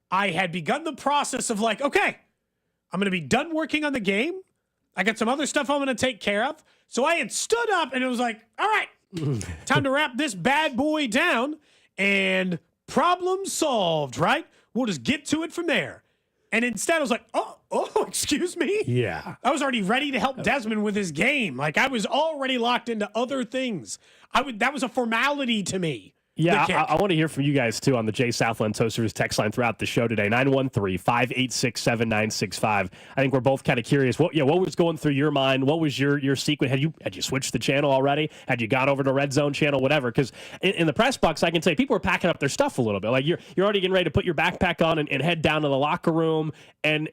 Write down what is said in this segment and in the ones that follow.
I had begun the process of like, okay, I'm going to be done working on the game. I got some other stuff I'm going to take care of. So I had stood up and it was like, all right, time to wrap this bad boy down and problem solved, right? We'll just get to it from there. And instead I was like, oh, excuse me? Yeah. I was already ready to help Desmond with his game. Like I was already locked into other things. That was a formality to me. Yeah, I want to hear from you guys, too, on the Jay Southland Toasters text line throughout the show today, 913-586-7965. I think we're both kind of curious. What was going through your mind? What was your secret? Had you switched the channel already? Had you gone over to Red Zone channel, whatever? Because in the press box, I can tell you, people are packing up their stuff a little bit. Like, you're already getting ready to put your backpack on and head down to the locker room. And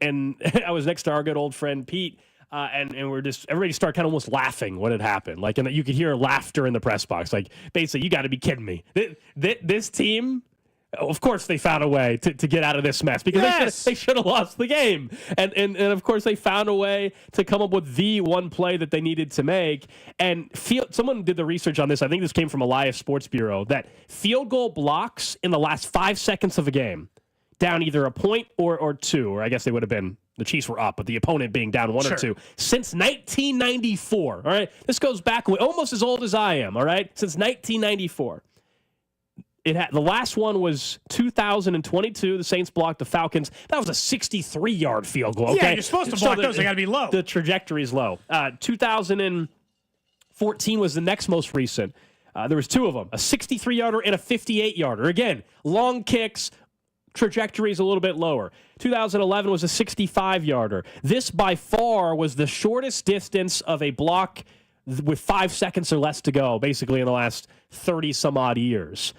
I was next to our good old friend Pete, and everybody started kind of almost laughing what had happened. Like, and you could hear laughter in the press box. Like, basically, you got to be kidding me. This team, of course, they found a way to get out of this mess because they should have lost the game. And of course, they found a way to come up with the one play that they needed to make. And someone did the research on this. I think this came from Elias Sports Bureau, that field goal blocks in the last 5 seconds of a game, down either a point or two, or I guess they would have been, the Chiefs were up, but the opponent being down one or two, since 1994, all right? This goes back almost as old as I am, all right? Since 1994. The last one was 2022. The Saints blocked the Falcons. That was a 63-yard field goal, okay? Yeah, you're supposed to block those. They got to be low. The trajectory's low. 2014 was the next most recent. There was two of them, a 63-yarder and a 58-yarder. Again, long kicks, trajectory is a little bit lower. 2011 was a 65-yarder. This, by far, was the shortest distance of a block with 5 seconds or less to go, basically, in the last 30-some-odd years.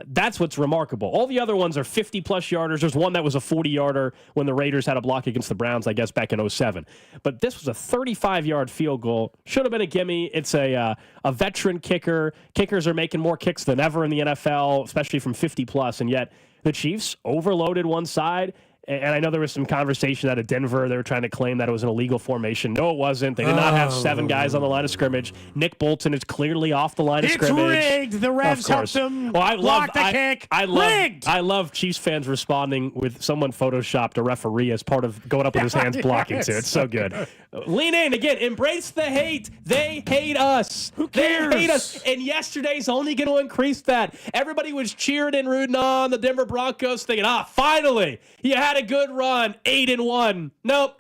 That's what's remarkable. All the other ones are 50-plus yarders. There's one that was a 40-yarder when the Raiders had a block against the Browns, I guess, back in 2007. But this was a 35-yard field goal. Should have been a gimme. It's a veteran kicker. Kickers are making more kicks than ever in the NFL, especially from 50-plus, and yet the Chiefs overloaded one side. And I know there was some conversation out of Denver. They were trying to claim that it was an illegal formation. No, it wasn't. They did not have 7 guys on the line of scrimmage. Nick Bolton is clearly off the line of scrimmage. It's rigged. The refs helped him block the kick. Rigged. I love Chiefs fans responding with someone photoshopped a referee as part of going up with his hands blocking too. It's so good. Lean in. Again, embrace the hate. They hate us. Who cares? They hate us. And yesterday's only going to increase that. Everybody was cheering and rooting on the Denver Broncos, thinking, finally, you had a good run, 8-1. Nope.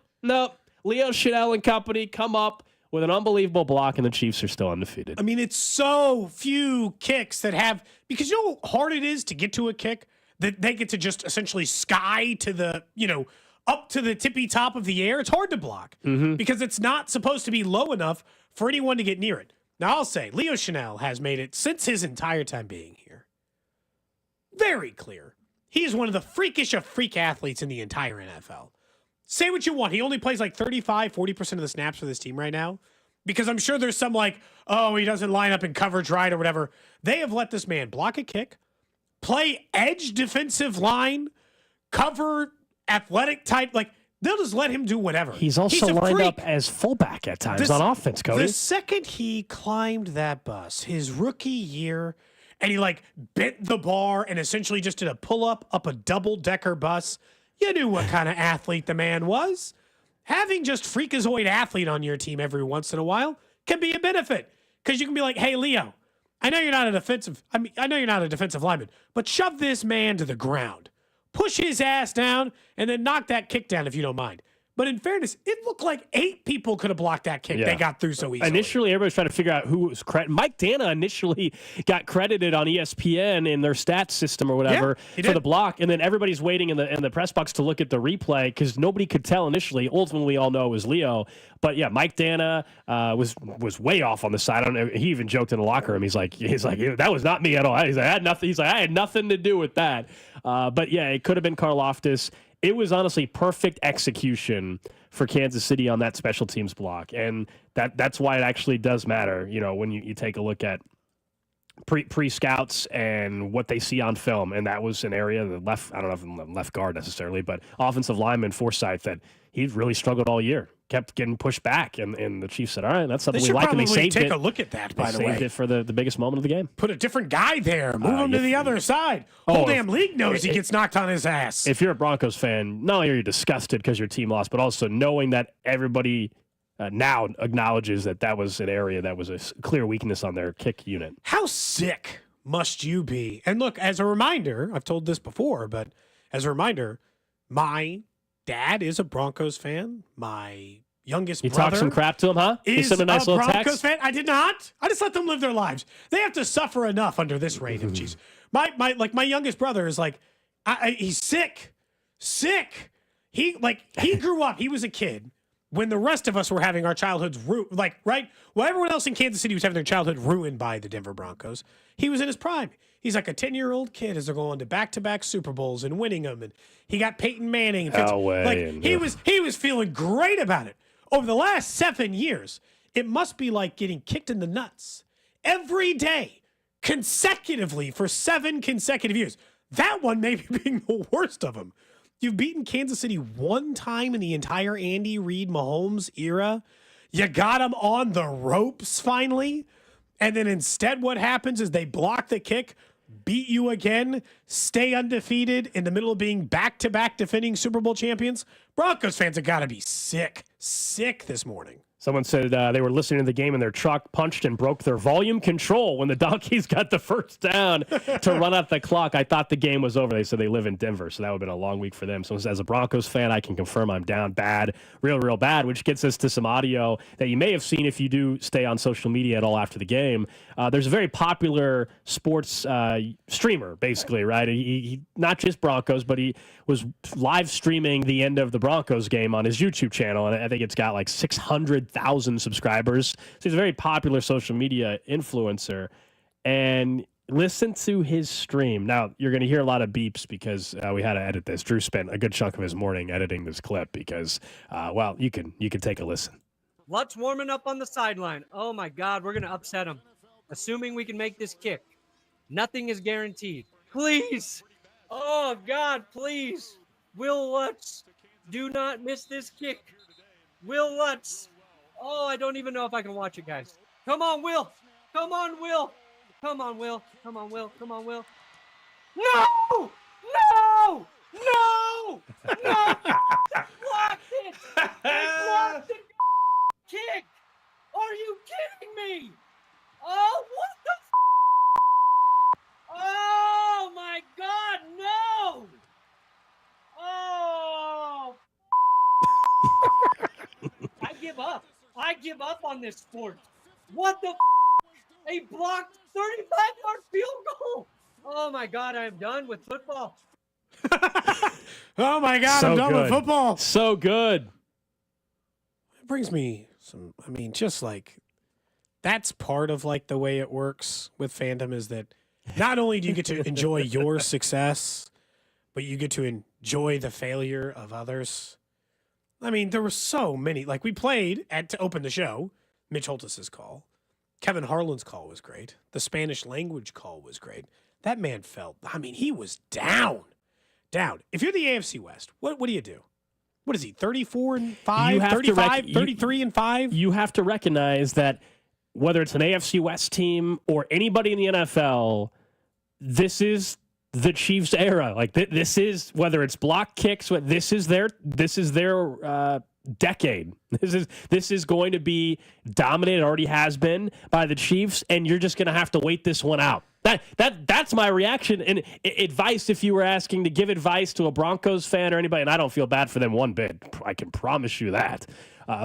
Leo Chanel and company come up with an unbelievable block, and the Chiefs are still undefeated. I mean, it's so few kicks that have, because you know how hard it is to get to a kick that they get to just essentially sky to the, up to the tippy top of the air. It's hard to block because it's not supposed to be low enough for anyone to get near it. Now, I'll say Leo Chanel has made it since his entire time being here very clear. He is one of the freakish of freak athletes in the entire NFL. Say what you want. He only plays like 35, 40% of the snaps for this team right now. Because I'm sure there's some like, he doesn't line up in coverage right or whatever. They have let this man block a kick, play edge defensive line, cover athletic type. Like, they'll just let him do whatever. He's also lined up as fullback at times on offense, Cody. The second he climbed that bus, his rookie year, and he like bent the bar and essentially just did a pull-up up a double-decker bus, you knew what kind of athlete the man was. Having just freakazoid athlete on your team every once in a while can be a benefit, because you can be like, hey, Leo, I know you're not a defensive lineman, but shove this man to the ground. Push his ass down and then knock that kick down if you don't mind. But in fairness, it looked like 8 people could have blocked that kick. Yeah. They got through so easily. Initially, everybody's trying to figure out who was credited. Mike Dana initially got credited on ESPN in their stats system or whatever for the block, and then everybody's waiting in the press box to look at the replay because nobody could tell initially. Ultimately, we all know it was Leo. But yeah, Mike Dana was way off on the side. I don't know. He even joked in the locker room. He's like, that was not me at all. He's like, I had nothing. He's like, I had nothing to do with that. But yeah, it could have been Karlaftis. It was honestly perfect execution for Kansas City on that special teams block. And that's why it actually does matter, when you take a look at pre-scouts and what they see on film. And that was an area, I don't know if left guard necessarily, but offensive lineman Forsythe, that he really struggled all year. kept getting pushed back, and the Chiefs said, all right, that's something They we like, and they probably saved take it. a look at that, by the way. Saved it for the biggest moment of the game. Put a different guy there. Move him to the other side. Whole damn league knows he gets knocked on his ass. If you're a Broncos fan, not only are you disgusted because your team lost, but also knowing that everybody now acknowledges that was an area that was a clear weakness on their kick unit. How sick must you be? And look, as a reminder, I've told this before, but as a reminder, my dad is a Broncos fan. My youngest brother. You talk some crap to him, huh? Is sent a nice little Broncos text? fan. I did not. I just let them live their lives. They have to suffer enough under this reign of cheese. My youngest brother is like, he's sick. He grew up. He was a kid when the rest of us were having our childhoods right? Well, everyone else in Kansas City was having their childhood ruined by the Denver Broncos. He was in his prime. He's like a 10-year-old kid as they're going to back-to-back Super Bowls and winning them. And he got Peyton Manning. He was feeling great about it. Over the last 7 years, it must be like getting kicked in the nuts every day, consecutively for 7 consecutive years. That one maybe being the worst of them. You've beaten Kansas City one time in the entire Andy Reid Mahomes era. You got them on the ropes finally. And then instead what happens is they block the kick, beat you again, stay undefeated in the middle of being back-to-back defending Super Bowl champions. Broncos fans have got to be sick this morning. Someone said they were listening to the game and their truck punched and broke their volume control when the Donkeys got the first down to run out the clock. I thought the game was over. They said they live in Denver, so that would have been a long week for them. So as a Broncos fan, I can confirm I'm down bad, real bad, which gets us to some audio that you may have seen if you do stay on social media at all after the game. There's a very popular sports streamer, basically, right? He not just Broncos, but he was live streaming the end of the Broncos game on his YouTube channel, and I think it's got like 600,000 subscribers. So he's a very popular social media influencer. And listen to his stream. Now, you're going to hear a lot of beeps because we had to edit this. Drew spent a good chunk of his morning editing this clip because, you can take a listen. Lutz warming up on the sideline. Oh, my God, we're going to upset him. Assuming we can make this kick. Nothing is guaranteed. Please. Oh, God, please. Will Lutz, do not miss this kick. Will Lutz. Oh, I don't even know if I can watch it, guys. Come on, Will. Come on, Will. Come on, Will. Come on, Will. Come on, Will. No! No! No! No! Blocked it! They blocked the kick! Are you kidding me? Oh, what the Oh, my God, no! Oh! I give up. I give up on this sport. What the A blocked 35-yard field goal. Oh, my God, I am done with football. Oh, my God, I'm done with football. So good. It brings me that's part of like the way it works with fandom is that not only do you get to enjoy your success, but you get to enjoy the failure of others. I mean, there were so many. Like we played to open the show, Mitch Holtis's call. Kevin Harlan's call was great. The Spanish language call was great. That man he was down. If you're the AFC West, what do you do? What is he, 34-5, 35, 33-5? You have to recognize that whether it's an AFC West team or anybody in the NFL, this is the Chiefs' era. Like this is whether it's block kicks, this is their decade. This is going to be dominated, already has been by the Chiefs, and you're just going to have to wait this one out. That's my reaction and advice. If you were asking to give advice to a Broncos fan or anybody, and I don't feel bad for them one bit, I can promise you that.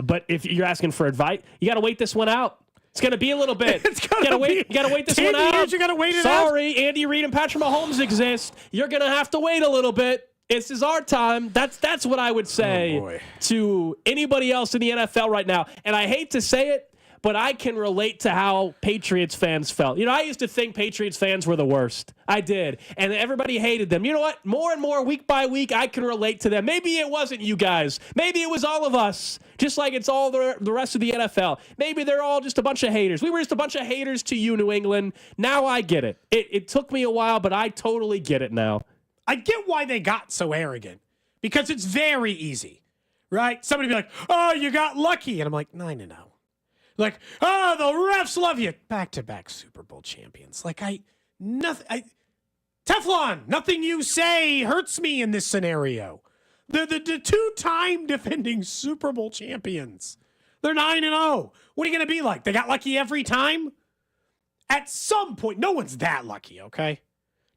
But if you're asking for advice, you got to wait this one out. It's going to be a little bit. You got to wait this one out. You got to wait it out. Sorry, Andy Reid and Patrick Mahomes exist. You're going to have to wait a little bit. This is our time. That's what I would say to anybody else in the NFL right now. And I hate to say it, but I can relate to how Patriots fans felt. I used to think Patriots fans were the worst. I did. And everybody hated them. You know what? More and more, week by week, I can relate to them. Maybe it wasn't you guys. Maybe it was all of us. Just like it's all the rest of the NFL. Maybe they're all just a bunch of haters. We were just a bunch of haters to you, New England. Now I get it. It took me a while, but I totally get it now. I get why they got so arrogant. Because it's very easy. right? Somebody be like, oh, you got lucky. And I'm like, 9-0. Like, oh, the refs love you. Back-to-back Super Bowl champions. Like, Teflon, nothing you say hurts me in this scenario. The two-time defending Super Bowl champions. They're 9-0. What are you going to be like? They got lucky every time? At some point, no one's that lucky, okay?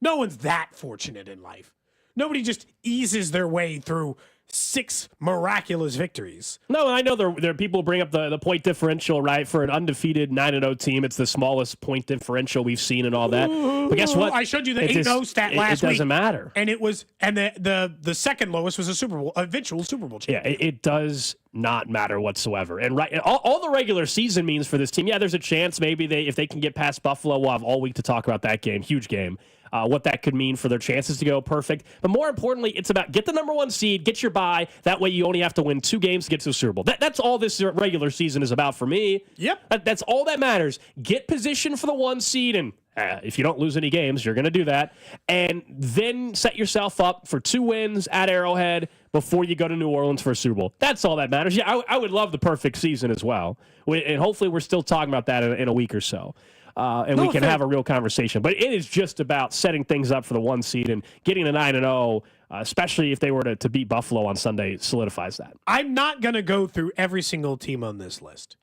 No one's that fortunate in life. Nobody just eases their way through 6 miraculous victories. No, I know there are people who bring up the point differential, right? For an undefeated 9-0 team, it's the smallest point differential we've seen and all that. But guess what? I showed you the 8-0 stat last week. It doesn't matter. And the second lowest was a eventual Super Bowl champion. Yeah, it does not matter whatsoever. And all the regular season means for this team, yeah, there's a chance maybe if they can get past Buffalo, we'll have all week to talk about that game. Huge game. What that could mean for their chances to go perfect. But more importantly, it's about get the number 1 seed, get your bye. That way you only have to win 2 games to get to the Super Bowl. That's all this regular season is about for me. Yep. That's all that matters. Get position for the 1 seed, and if you don't lose any games, you're going to do that. And then set yourself up for 2 wins at Arrowhead before you go to New Orleans for a Super Bowl. That's all that matters. Yeah, I would love the perfect season as well. And hopefully we're still talking about that in a week or so. We can have a real conversation. But it is just about setting things up for the 1 seed and getting a 9-0, especially if they were to beat Buffalo on Sunday, solidifies that. I'm not going to go through every single team on this list.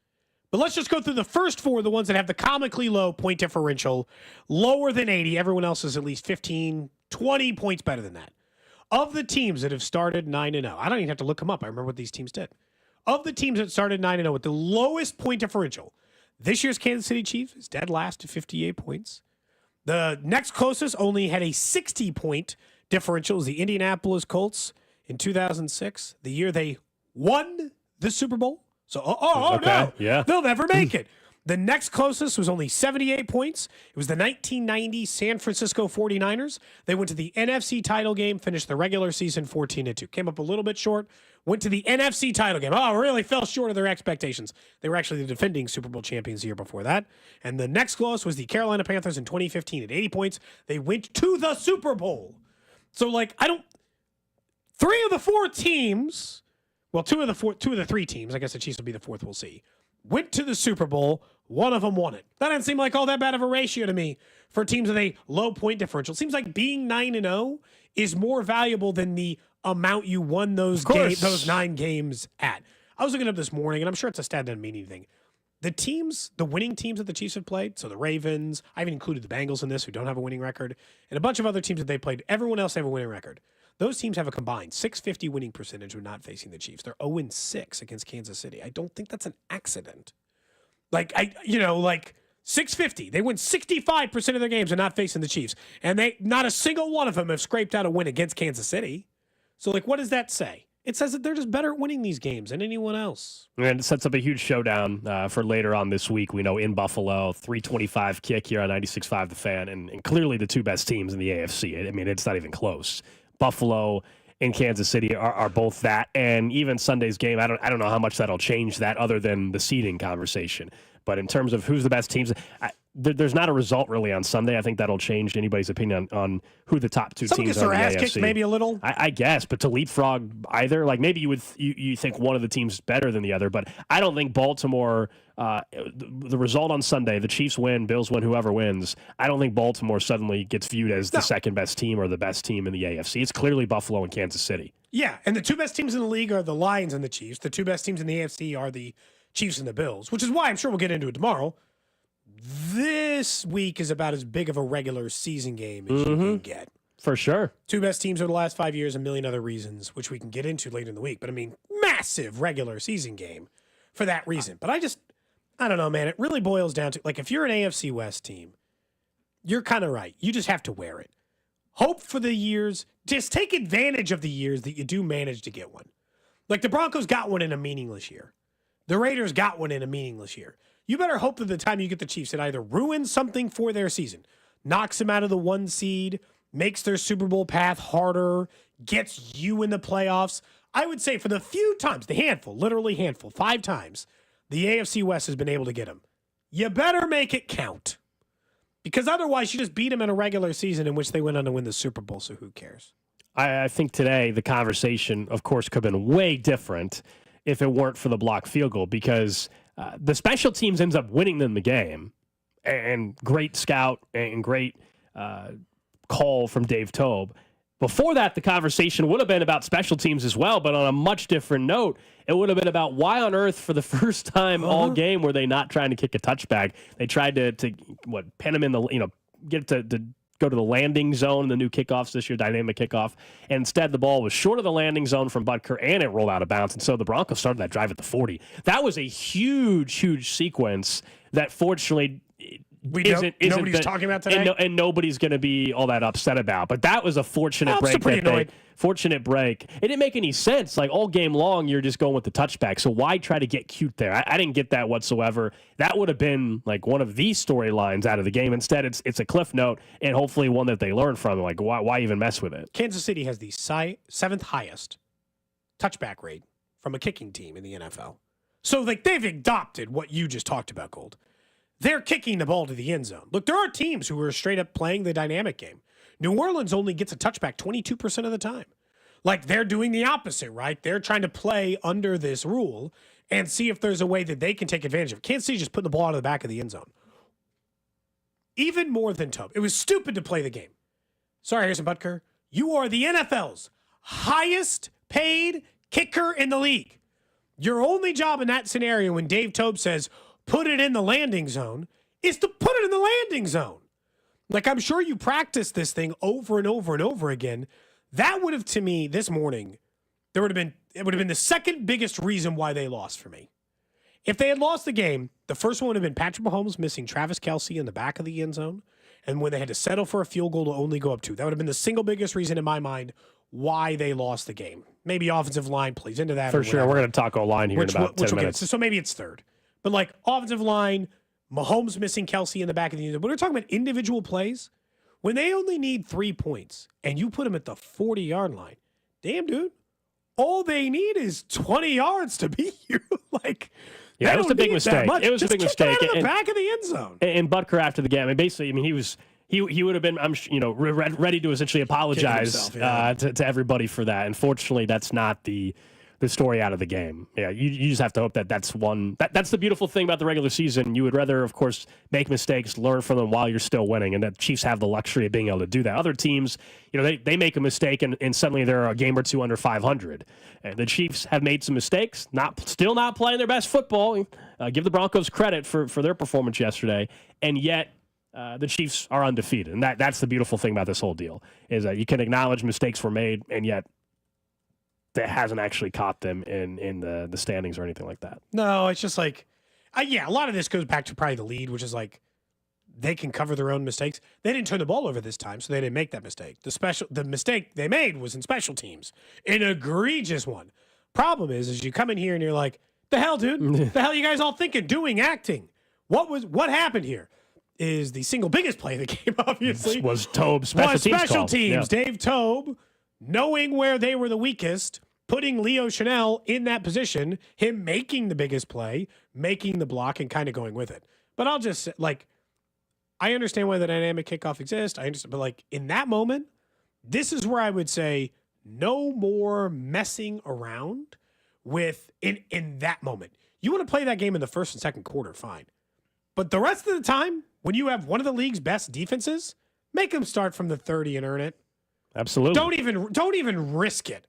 But let's just go through the first 4, the ones that have the comically low point differential, lower than 80. Everyone else is at least 15, 20 points better than that. Of the teams that have started 9-0, I don't even have to look them up. I remember what these teams did. Of the teams that started 9-0 with the lowest point differential, this year's Kansas City Chiefs is dead last to 58 points. The next closest only had a 60-point differential, is the Indianapolis Colts in 2006, the year they won the Super Bowl. So, no, yeah. They'll never make it. The next closest was only 78 points. It was the 1990 San Francisco 49ers. They went to the NFC title game, finished the regular season 14-2. Came up a little bit short, went to the NFC title game. Oh, really fell short of their expectations. They were actually the defending Super Bowl champions the year before that. And the next closest was the Carolina Panthers in 2015 at 80 points. They went to the Super Bowl. So, 3 of the 4 teams, well, 2 of the 3 teams, I guess the Chiefs will be the 4th, we'll see, went to the Super Bowl. 1 of them won it. That didn't seem like all that bad of a ratio to me for teams with a low point differential. It seems like being 9-0 is more valuable than the amount you won those 9 games at. I was looking up this morning, and I'm sure it's a stat that doesn't mean anything. The winning teams that the Chiefs have played, so the Ravens, I even included the Bengals in this, who don't have a winning record, and a bunch of other teams that they played, everyone else have a winning record. Those teams have a combined 650 winning percentage when not facing the Chiefs. They're 0-6 against Kansas City. I don't think that's an accident. 650. They win 65% of their games when not facing the Chiefs. And not a single one of them have scraped out a win against Kansas City. So, what does that say? It says that they're just better at winning these games than anyone else. And it sets up a huge showdown for later on this week. We know in Buffalo, 325 kick here on 96.5 The Fan, and clearly the 2 best teams in the AFC. I mean, it's not even close. Buffalo and Kansas City are both that, and even Sunday's game, I don't know how much that'll change that other than the seeding conversation. But in terms of who's the best teams, there's not a result really on Sunday. I think that'll change anybody's opinion on who the top 2 Someone teams gets are their in ass the kicked AFC. maybe a little. I guess, but to leapfrog either, maybe you think one of the teams better than the other, but I don't think Baltimore. The result on Sunday, the Chiefs win, Bills win, whoever wins. I don't think Baltimore suddenly gets viewed as the second best team or the best team in the AFC. It's clearly Buffalo and Kansas City. Yeah, and the 2 best teams in the league are the Lions and the Chiefs. The 2 best teams in the AFC are the Chiefs and the Bills, which is why I'm sure we'll get into it tomorrow. This week is about as big of a regular season game as you can get. For sure. 2 best teams over the last 5 years, a million other reasons, which we can get into later in the week. But, massive regular season game for that reason. But I don't know, man. It really boils down to, if you're an AFC West team, you're kind of right. You just have to wear it. Hope for the years. Just take advantage of the years that you do manage to get one. The Broncos got one in a meaningless year. The Raiders got one in a meaningless year. You better hope that the time you get the Chiefs, it either ruins something for their season, knocks them out of the 1 seed, makes their Super Bowl path harder, gets you in the playoffs. I would say for the few times, the handful, literally handful, 5 times, the AFC West has been able to get them. You better make it count. Because otherwise, you just beat them in a regular season in which they went on to win the Super Bowl, so who cares? I think today the conversation, of course, could have been way different if it weren't for the blocked field goal, because the special teams ends up winning them the game. And great scout and great call from Dave Tobe. Before that, the conversation would have been about special teams as well, but on a much different note, it would have been about why on earth, for the first time all game, were they not trying to kick a touchback? They tried to pin him in the, get to go to the landing zone, the new kickoffs this year, dynamic kickoff. And instead, the ball was short of the landing zone from Butker, and it rolled out of bounds. And so the Broncos started that drive at the 40. That was a huge, huge sequence that fortunately nobody's talking about today, and nobody's going to be all that upset about. But that was a fortunate break. Fortunate break. It didn't make any sense. Like, all game long, you're just going with the touchback. So why try to get cute there? I didn't get that whatsoever. That would have been like one of the storylines out of the game. Instead, it's a cliff note, and hopefully one that they learn from. Like, why even mess with it? Kansas City has the 7th highest touchback rate from a kicking team in the NFL. So, like, they've adopted what you just talked about, Gold. They're kicking the ball to the end zone. Look, there are teams who are straight up playing the dynamic game. New Orleans only gets a touchback 22% of the time. Like, they're doing the opposite, right? They're trying to play under this rule and see if there's a way that they can take advantage of it. Kansas City just putting the ball out of the back of the end zone. Even more than Tobe. It was stupid to play the game. Sorry, Harrison Butker. You are the NFL's highest paid kicker in the league. Your only job in that scenario when Dave Tobe says, put it in the landing zone, is to put it in the landing zone. Like, I'm sure you practice this thing over and over and over again. That would have, to me, this morning, it would have been the second biggest reason why they lost for me. If they had lost the game, the first one would have been Patrick Mahomes missing Travis Kelce in the back of the end zone, and when they had to settle for a field goal to only go up 2. That would have been the single biggest reason in my mind why they lost the game. Maybe offensive line plays into that. For sure. We're going to talk O-line here in about 10 minutes. So maybe it's third. But, like, offensive line, Mahomes missing Kelce in the back of the end zone. When we're talking about individual plays, when they only need 3 points and you put them at the 40-yard line, damn, dude, all they need is 20 yards to beat you. Like, yeah, it was a big mistake. It was a big mistake. Out of the back of the end zone. And Butker after the game, he would have been, ready to essentially apologize to everybody for that. Unfortunately, that's not the story out of the game. Yeah, you just have to hope that's the beautiful thing about the regular season. You would rather, of course, make mistakes, learn from them while you're still winning, and the Chiefs have the luxury of being able to do that. Other teams, they make a mistake and suddenly they're a game or two under 500. And the Chiefs have made some mistakes, still not playing their best football. Give the Broncos credit for their performance yesterday, and yet the Chiefs are undefeated. And that's the beautiful thing about this whole deal, is that you can acknowledge mistakes were made, and yet that hasn't actually caught them in the standings or anything like that. No, it's just like, a lot of this goes back to probably the lead, which is like, they can cover their own mistakes. They didn't turn the ball over this time, so they didn't make that mistake. The mistake they made was in special teams, an egregious one. Problem is you come in here and you're like, the hell, dude? The hell you guys all thinking? Doing, acting. What happened here? Is the single biggest play of the game, obviously. Was Tobe's special teams. Yeah. Dave Tobe, knowing where they were the weakest, putting Leo Chanel in that position, him making the biggest play, making the block, and kind of going with it. But I'll just say, like, I understand why the dynamic kickoff exists. I understand, but like in that moment, this is where I would say no more messing around with in that moment. You want to play that game in the first and second quarter, fine. But the rest of the time, when you have one of the league's best defenses, make them start from the 30 and earn it. Absolutely. Don't even risk it.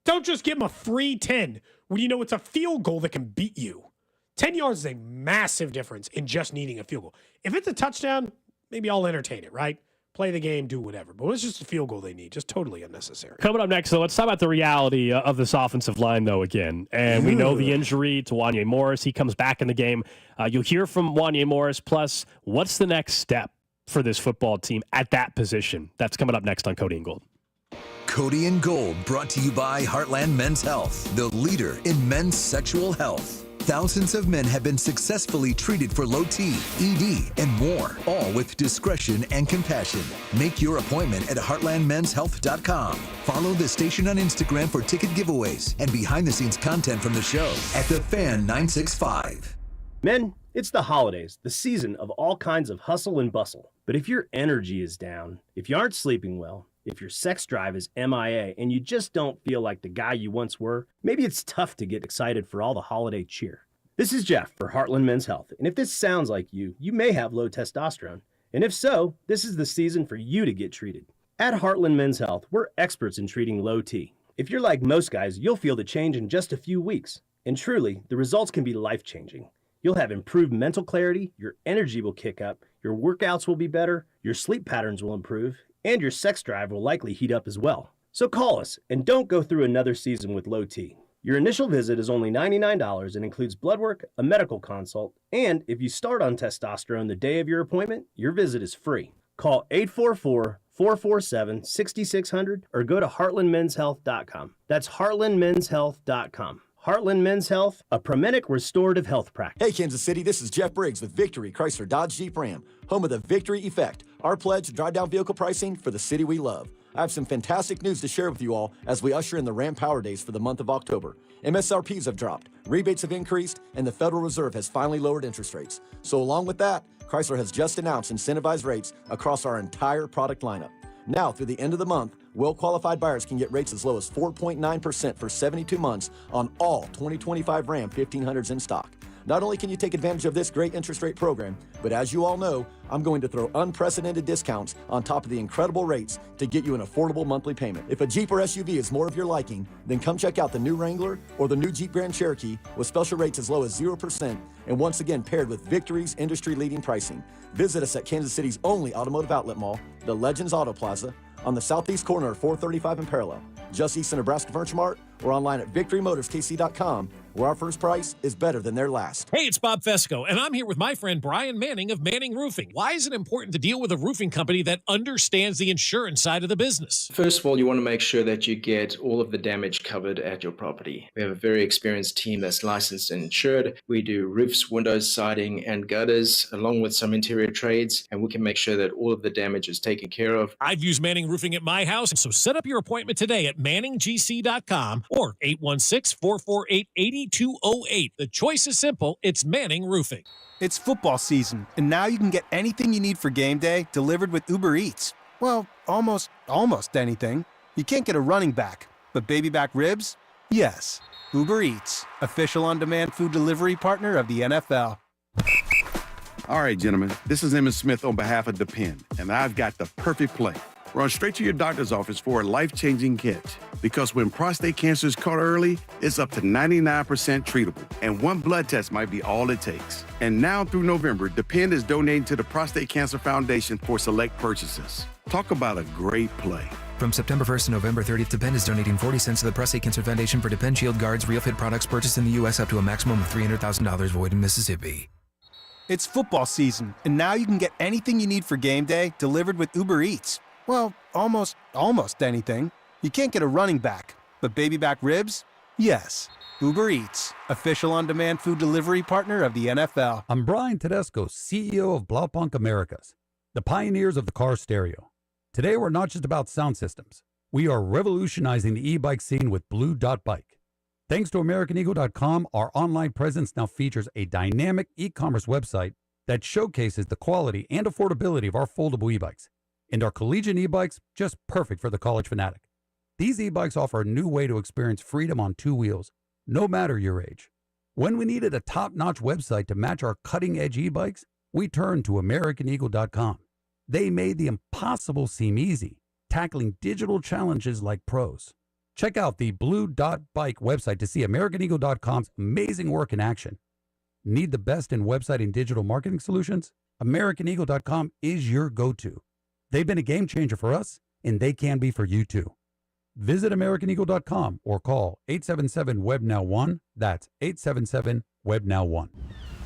Don't just give them a free 10 when you know it's a field goal that can beat you. 10 yards is a massive difference in just needing a field goal. If it's a touchdown, maybe I'll entertain it, right? Play the game, do whatever. But it's just a field goal they need. Just totally unnecessary. Coming up next, so let's talk about the reality of this offensive line, though, again. And we know the injury to Wanya Morris. He comes back in the game. You'll hear from Wanya Morris. Plus, what's the next step for this football team at that position? That's coming up next on Cody and Gold. Cody and Gold, brought to you by Heartland Men's Health, the leader in men's sexual health. Thousands of men have been successfully treated for low T, ED, and more, all with discretion and compassion. Make your appointment at heartlandmenshealth.com. Follow the station on Instagram for ticket giveaways and behind-the-scenes content from the show at The Fan 965. Men, it's the holidays, the season of all kinds of hustle and bustle. But if your energy is down, if you aren't sleeping well, If your sex drive is MIA and you just don't feel like the guy you once were, maybe it's tough to get excited for all the holiday cheer. This is Jeff for Heartland Men's Health, and if this sounds like you may have low testosterone. And if so, this is the season for you to get treated. At Heartland Men's Health, we're experts in treating low T. If you're like most guys, you'll feel the change in just a few weeks. And truly, the results can be life-changing. You'll have improved mental clarity, your energy will kick up, your workouts will be better, your sleep patterns will improve, and your sex drive will likely heat up as well. So call us and don't go through another season with low T. Your initial visit is only $99 and includes blood work, a medical consult, and if you start on testosterone the day of your appointment, your visit is free. Call 844-447-6600 or go to heartlandmenshealth.com. That's heartlandmenshealth.com. Heartland Men's Health, a Promenic restorative health practice. Hey, Kansas City, this is Jeff Briggs with Victory Chrysler Dodge Jeep Ram, home of the Victory Effect, our pledge to drive down vehicle pricing for the city we love. I have some fantastic news to share with you all as we usher in the Ram Power Days for the month of October. MSRPs have dropped, rebates have increased, and the Federal Reserve has finally lowered interest rates. So along with that, Chrysler has just announced incentivized rates across our entire product lineup. Now, through the end of the month, well-qualified buyers can get rates as low as 4.9% for 72 months on all 2025 Ram 1500s in stock. Not only can you take advantage of this great interest rate program, but as you all know, I'm going to throw unprecedented discounts on top of the incredible rates to get you an affordable monthly payment. If a Jeep or SUV is more of your liking, then come check out the new Wrangler or the new Jeep Grand Cherokee with special rates as low as 0% and once again paired with Victory's industry-leading pricing. Visit us at Kansas City's only automotive outlet mall, the Legends Auto Plaza, on the southeast corner of 435 and Parallel, just east of Nebraska Furniture Mart, or online at victorymotorskc.com, where our first price is better than their last. Hey, it's Bob Fesco, and I'm here with my friend Brian Manning of Manning Roofing. Why is it important to deal with a roofing company that understands the insurance side of the business? First of all, you want to make sure that you get all of the damage covered at your property. We have a very experienced team that's licensed and insured. We do roofs, windows, siding, and gutters, along with some interior trades, and we can make sure that all of the damage is taken care of. I've used Manning Roofing at my house, so set up your appointment today at manninggc.com or 816-448-8208. The choice is simple. It's Manning Roofing. It's football season, and now you can get anything you need for game day delivered with Uber Eats. Well, almost anything. You can't get a running back, but baby back ribs? Yes. Uber Eats, official on-demand food delivery partner of the NFL. All right, gentlemen, this is Emmitt Smith on behalf of Depend, and I've got the perfect play. Run straight to your doctor's office for a life-changing catch. Because when prostate cancer is caught early, it's up to 99% treatable, and one blood test might be all it takes. And now through November, Depend is donating to the Prostate Cancer Foundation for select purchases. Talk about a great play. From September 1st to November 30th, Depend is donating 40 cents to the Prostate Cancer Foundation for Depend Shield Guards Real Fit products purchased in the U.S. up to a maximum of $300,000 void in Mississippi. It's football season, and now you can get anything you need for game day delivered with Uber Eats. Well, almost anything. You can't get a running back, but baby back ribs? Yes. Uber Eats, official on-demand food delivery partner of the NFL. I'm Brian Tedesco, CEO of Blaupunk Americas, the pioneers of the car stereo. Today, we're not just about sound systems. We are revolutionizing the e-bike scene with Blue Dot Bike. Thanks to AmericanEagle.com, our online presence now features a dynamic e-commerce website that showcases the quality and affordability of our foldable e-bikes. And our collegiate e-bikes, just perfect for the college fanatic. These e-bikes offer a new way to experience freedom on two wheels, no matter your age. When we needed a top-notch website to match our cutting-edge e-bikes, we turned to AmericanEagle.com. They made the impossible seem easy, tackling digital challenges like pros. Check out the Blue Dot Bike website to see AmericanEagle.com's amazing work in action. Need the best in website and digital marketing solutions? AmericanEagle.com is your go-to. They've been a game changer for us, and they can be for you too. Visit AmericanEagle.com or call 877-WEB-NOW-1. That's 877-WEB-NOW-1.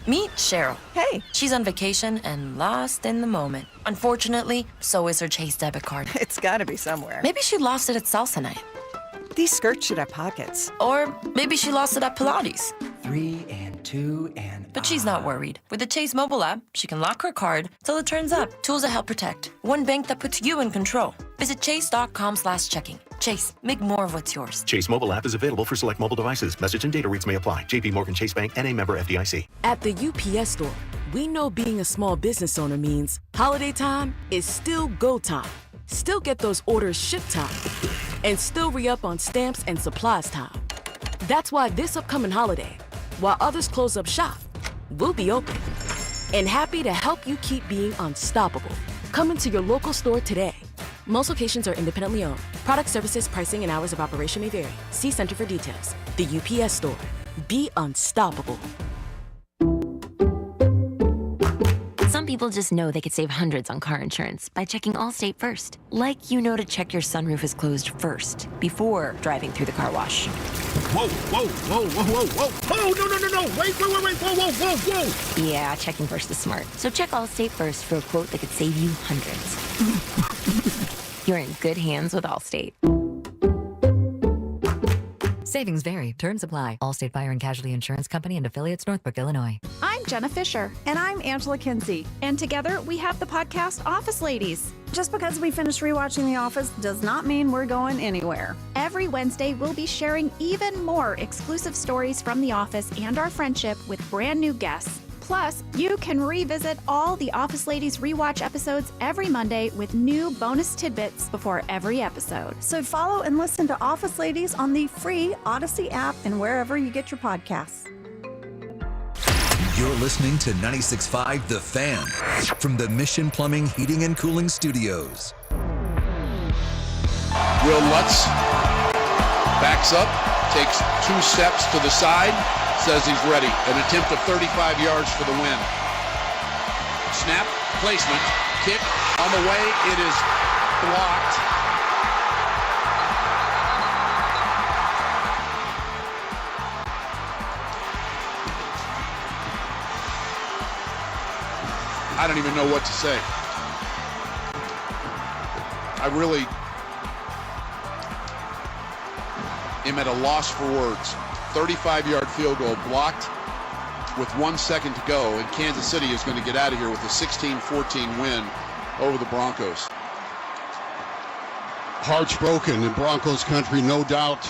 Meet Cheryl. Hey. She's on vacation and lost in the moment. Unfortunately, so is her Chase debit card. It's gotta be somewhere. Maybe she lost it at salsa night. These skirts should have pockets. Or maybe she lost it at Pilates. 3 and 2 and... But she's not worried. With the Chase mobile app, she can lock her card till it turns up. Tools that help protect. One bank that puts you in control. Visit chase.com/checking. Chase, make more of what's yours. Chase mobile app is available for select mobile devices. Message and data rates may apply. JP Morgan Chase Bank, N.A. member FDIC. At the UPS store, we know being a small business owner means holiday time is still go time. still get those orders shipped time, and still re-up on stamps and supplies time. That's why this upcoming holiday, while others close up shop, we'll be open and happy to help you keep being unstoppable. Come into your local store today. Most locations are independently owned. Product, services, pricing, and hours of operation may vary. See Center for details. The UPS Store. Be unstoppable. Some people just know they could save hundreds on car insurance by checking Allstate first. Like you know to check your sunroof is closed first before driving through the car wash. Whoa, whoa, whoa, whoa, whoa, whoa. Oh, no. Wait, whoa. Yeah, checking first is smart. So check Allstate first for a quote that could save you hundreds. You're in good hands with Allstate. Savings vary. Terms apply. Allstate Fire and Casualty Insurance Company and affiliates, Northbrook, Illinois. I'm Jenna Fisher. And I'm Angela Kinsey. And together we have the podcast Office Ladies. Just because we finished rewatching The Office does not mean we're going anywhere. Every Wednesday, we'll be sharing even more exclusive stories from The Office and our friendship with brand new guests. Plus, you can revisit all the Office Ladies rewatch episodes every Monday with new bonus tidbits before every episode. So follow and listen to Office Ladies on the free Odyssey app and wherever you get your podcasts. You're listening to 96.5 The Fan from the Mission Plumbing, Heating, and Cooling Studios. Will Lutz backs up, takes 2 steps to the side, says he's ready. An attempt of 35 yards for the win. Snap, placement, kick on the way. It is blocked. I don't even know what to say. I really am at a loss for words. 35-yard field goal blocked with 1 second to go, and Kansas City is going to get out of here with a 16-14 win over the Broncos. Hearts broken in Broncos country, no doubt.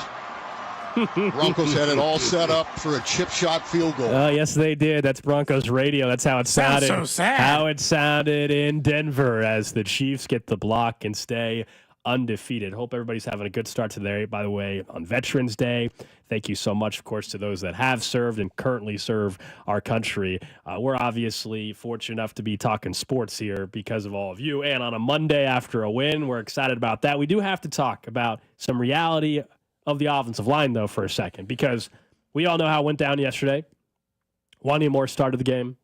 Broncos had it all set up for a chip shot field goal. Yes, they did. That's Broncos radio. That's how it sounded. Sounds so sad. How it sounded in Denver as the Chiefs get the block and stay undefeated. Hope everybody's having a good start to their, by the way, on Veterans Day. Thank you so much, of course, to those that have served and currently serve our country. We're obviously fortunate enough to be talking sports here because of all of you. And on a Monday after a win, we're excited about that. We do have to talk about some reality of the offensive line, though, for a second, because we all know how it went down yesterday. Wanya Moore started the game.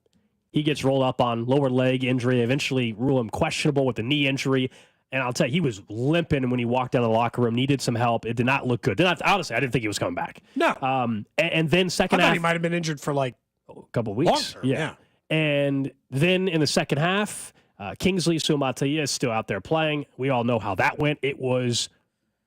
He gets rolled up on lower leg injury, eventually rule him questionable with the knee injury. And I'll tell you, he was limping when he walked out of the locker room, needed some help. It did not look good. Honestly, I didn't think he was coming back. No. And then second I half. thought he might have been injured for like a couple of weeks. Long term, yeah. And then in the second half, Kingsley Suamataia is still out there playing. We all know how that went. It was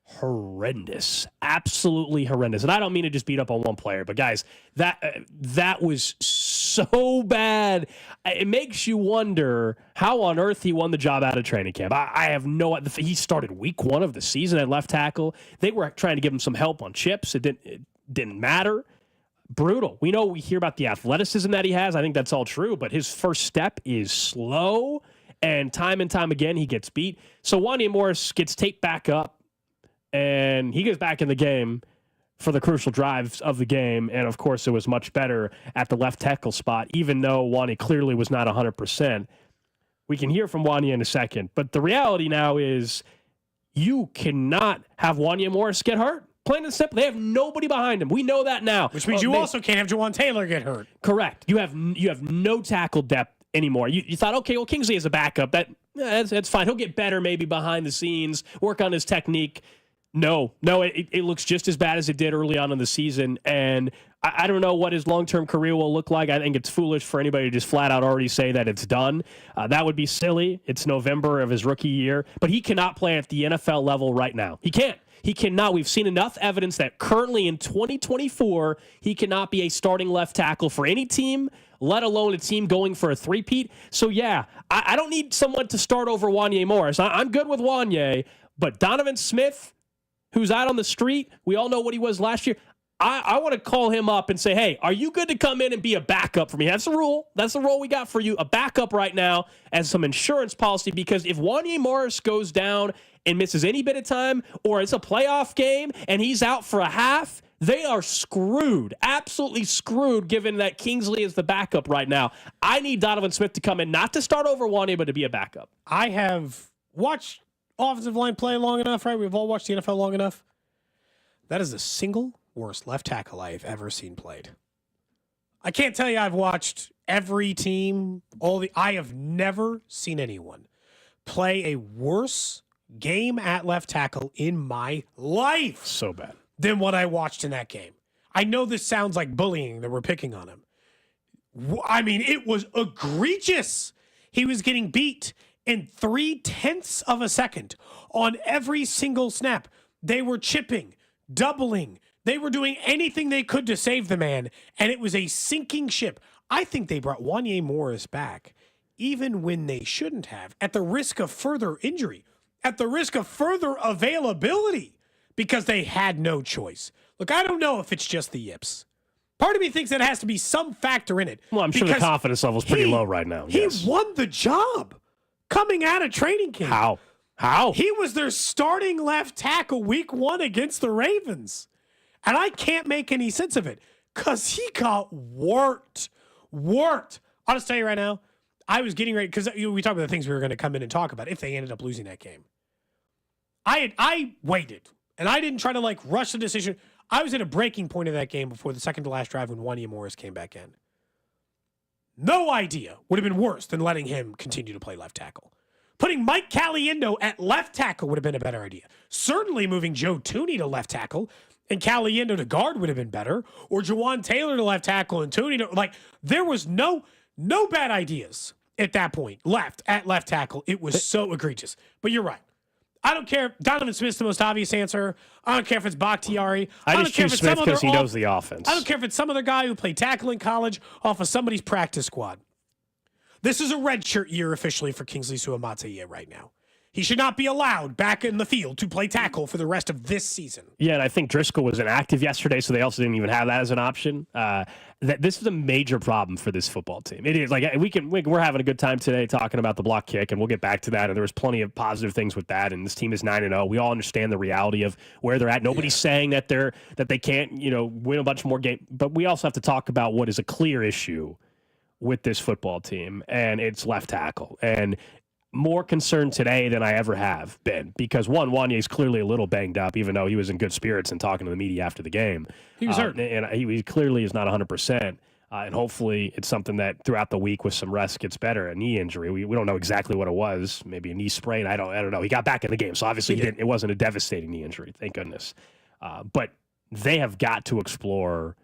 horrendous, absolutely horrendous. And I don't mean to just beat up on one player, but guys, that was so bad. It makes you wonder how on earth he won the job out of training camp. I have no. He started week 1 of the season at left tackle. They were trying to give him some help on chips. It didn't matter. Brutal. We hear about the athleticism that he has. I think that's all true, but his first step is slow, and time again he gets beat. So Wanya Morris gets taped back up, and he gets back in the game for the crucial drives of the game. And, of course, it was much better at the left tackle spot, even though Wanya clearly was not 100%. We can hear from Wanya in a second. But the reality now is you cannot have Wanya Morris get hurt. Plain and simple. They have nobody behind him. We know that now. Which means you also can't have Jawan Taylor get hurt. Correct. You have no tackle depth anymore. You thought, okay, well, Kingsley is a backup. That's fine. He'll get better maybe behind the scenes, work on his technique. No, it looks just as bad as it did early on in the season, and I don't know what his long-term career will look like. I think it's foolish for anybody to just flat out already say that it's done. That would be silly. It's November of his rookie year, but he cannot play at the NFL level right now. He can't. He cannot. We've seen enough evidence that currently in 2024, he cannot be a starting left tackle for any team, let alone a team going for a three-peat. So, yeah, I don't need someone to start over Wanya Morris. I'm good with Wanya, but Donovan Smith, who's out on the street, we all know what he was last year. I want to call him up and say, hey, are you good to come in and be a backup for me? That's the rule. That's the role we got for you, a backup right now as some insurance policy, because if Wanya Morris goes down and misses any bit of time, or it's a playoff game and he's out for a half, they are screwed, absolutely screwed, given that Kingsley is the backup right now. I need Donovan Smith to come in, not to start over Wanya, but to be a backup. I have watched offensive line play long enough, right? We've all watched the NFL long enough. That is the single worst left tackle I have ever seen played. I can't tell you I've watched every team. I have never seen anyone play a worse game at left tackle in my life. So bad. Than what I watched in that game. I know this sounds like bullying that we're picking on him. I mean, it was egregious. He was getting beat in 0.3 of a second on every single snap. They were chipping, doubling. They were doing anything they could to save the man, and it was a sinking ship. I think they brought Wanya Morris back, even when they shouldn't have, at the risk of further injury, at the risk of further availability, because they had no choice. Look, I don't know if it's just the yips. Part of me thinks there has to be some factor in it. Well, I'm sure the confidence level is pretty low right now. He won the job coming out of training camp. How? He was their starting left tackle week 1 against the Ravens. And I can't make any sense of it because he got worked. I'll just tell you right now, I was getting ready, because we talked about the things we were going to come in and talk about if they ended up losing that game. I waited, and I didn't try to rush the decision. I was at a breaking point of that game before the second to last drive when Wanya Morris came back in. No idea would have been worse than letting him continue to play left tackle. Putting Mike Caliendo at left tackle would have been a better idea. Certainly moving Joe Tooney to left tackle and Caliendo to guard would have been better, or Jawan Taylor to left tackle and Tooney to, there was no bad ideas at that point at left tackle. It was so egregious. But you're right. I don't care. Donovan Smith's the most obvious answer. I don't care if it's Bakhtiari. I just choose Smith because he knows the offense. I don't care if it's some other guy who played tackle in college off of somebody's practice squad. This is a redshirt year officially for Kingsley Suamataia right now. He should not be allowed back in the field to play tackle for the rest of this season. Yeah, and I think Driscoll was inactive yesterday, so they also didn't even have that as an option. This is a major problem for this football team. It is. We're having a good time today talking about the block kick, and we'll get back to that. And there was plenty of positive things with that. And this team is 9-0. We all understand the reality of where they're at. Nobody's saying that they can't win a bunch more games, but we also have to talk about what is a clear issue with this football team, and it's left tackle. And more concerned today than I ever have been, because Wanya is clearly a little banged up, even though he was in good spirits and talking to the media after the game. He was hurt. And he clearly is not 100%. And hopefully it's something that throughout the week with some rest gets better. A knee injury. We don't know exactly what it was. Maybe a knee sprain. I don't know. He got back in the game. So obviously it wasn't a devastating knee injury. Thank goodness. But they have got to explore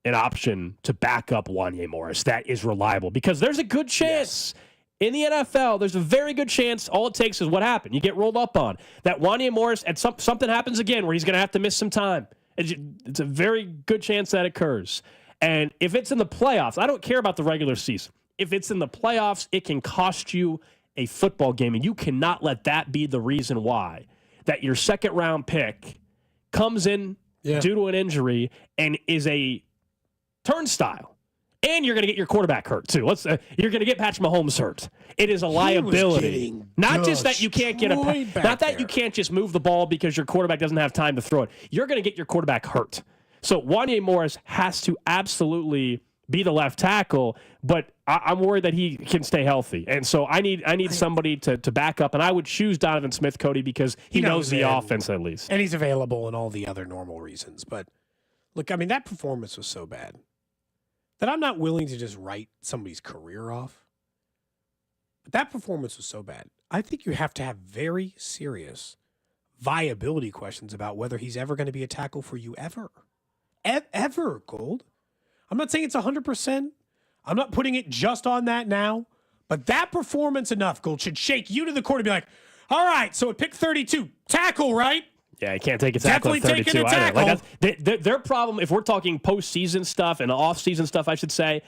an option to back up Wanya Morris that is reliable, because there's a good chance in the NFL, there's a very good chance all it takes is what happened. You get rolled up on. That Wanya Morris, and something happens again where he's going to have to miss some time. It's a very good chance that occurs. And if it's in the playoffs, I don't care about the regular season. If it's in the playoffs, it can cost you a football game, and you cannot let that be the reason why that your second-round pick comes in due to an injury and is a turnstile. And you're going to get your quarterback hurt, too. You're going to get Patrick Mahomes hurt. It is a liability. Not just that you can't you can't just move the ball because your quarterback doesn't have time to throw it. You're going to get your quarterback hurt. So Wanya Morris has to absolutely be the left tackle, but I'm worried that he can stay healthy. And so I need somebody to back up, and I would choose Donovan Smith, Cody, because he knows the offense at least. And he's available and all the other normal reasons. But, look, I mean, that performance was so bad that I'm not willing to just write somebody's career off. But that performance was so bad. I think you have to have very serious viability questions about whether he's ever going to be a tackle for you ever. Ever, Gold. I'm not saying it's 100%. I'm not putting it just on that now. But that performance enough, Gold, should shake you to the core to be like, all right, so at pick 32, tackle, right? Yeah, he can't take a tackle at 32 taking a tackle. either. Their problem, if we're talking postseason stuff and off-season stuff, I should say,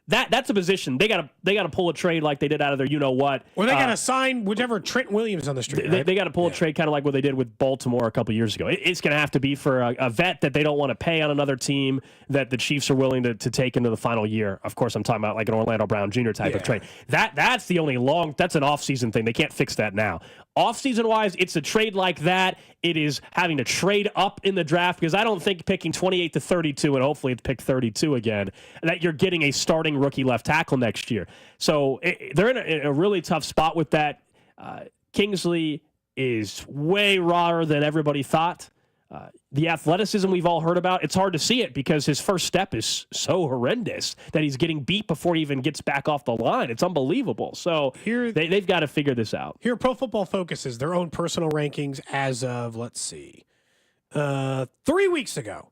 That's a position they got to pull a trade like they did out of their what. Or they got to sign whichever Trent Williams on the street. Right? They got to pull a trade kind of like what they did with Baltimore a couple years ago. It's going to have to be for a vet that they don't want to pay on another team that the Chiefs are willing to take into the final year. Of course, I'm talking about like an Orlando Brown Jr. type of trade. That's the only that's an off-season thing. They can't fix that now. Off-season wise, it's a trade like that. It is having to trade up in the draft because I don't think picking 28 to 32 and hopefully it's pick 32 again that you're getting a starting rookie left tackle next year. So they're in a really tough spot with that. Kingsley is way rawer than everybody thought. The athleticism we've all heard about, it's hard to see it because his first step is so horrendous that he's getting beat before he even gets back off the line. It's unbelievable. So they've got to figure this out. Here, Pro Football Focus is their own personal rankings as of, 3 weeks ago.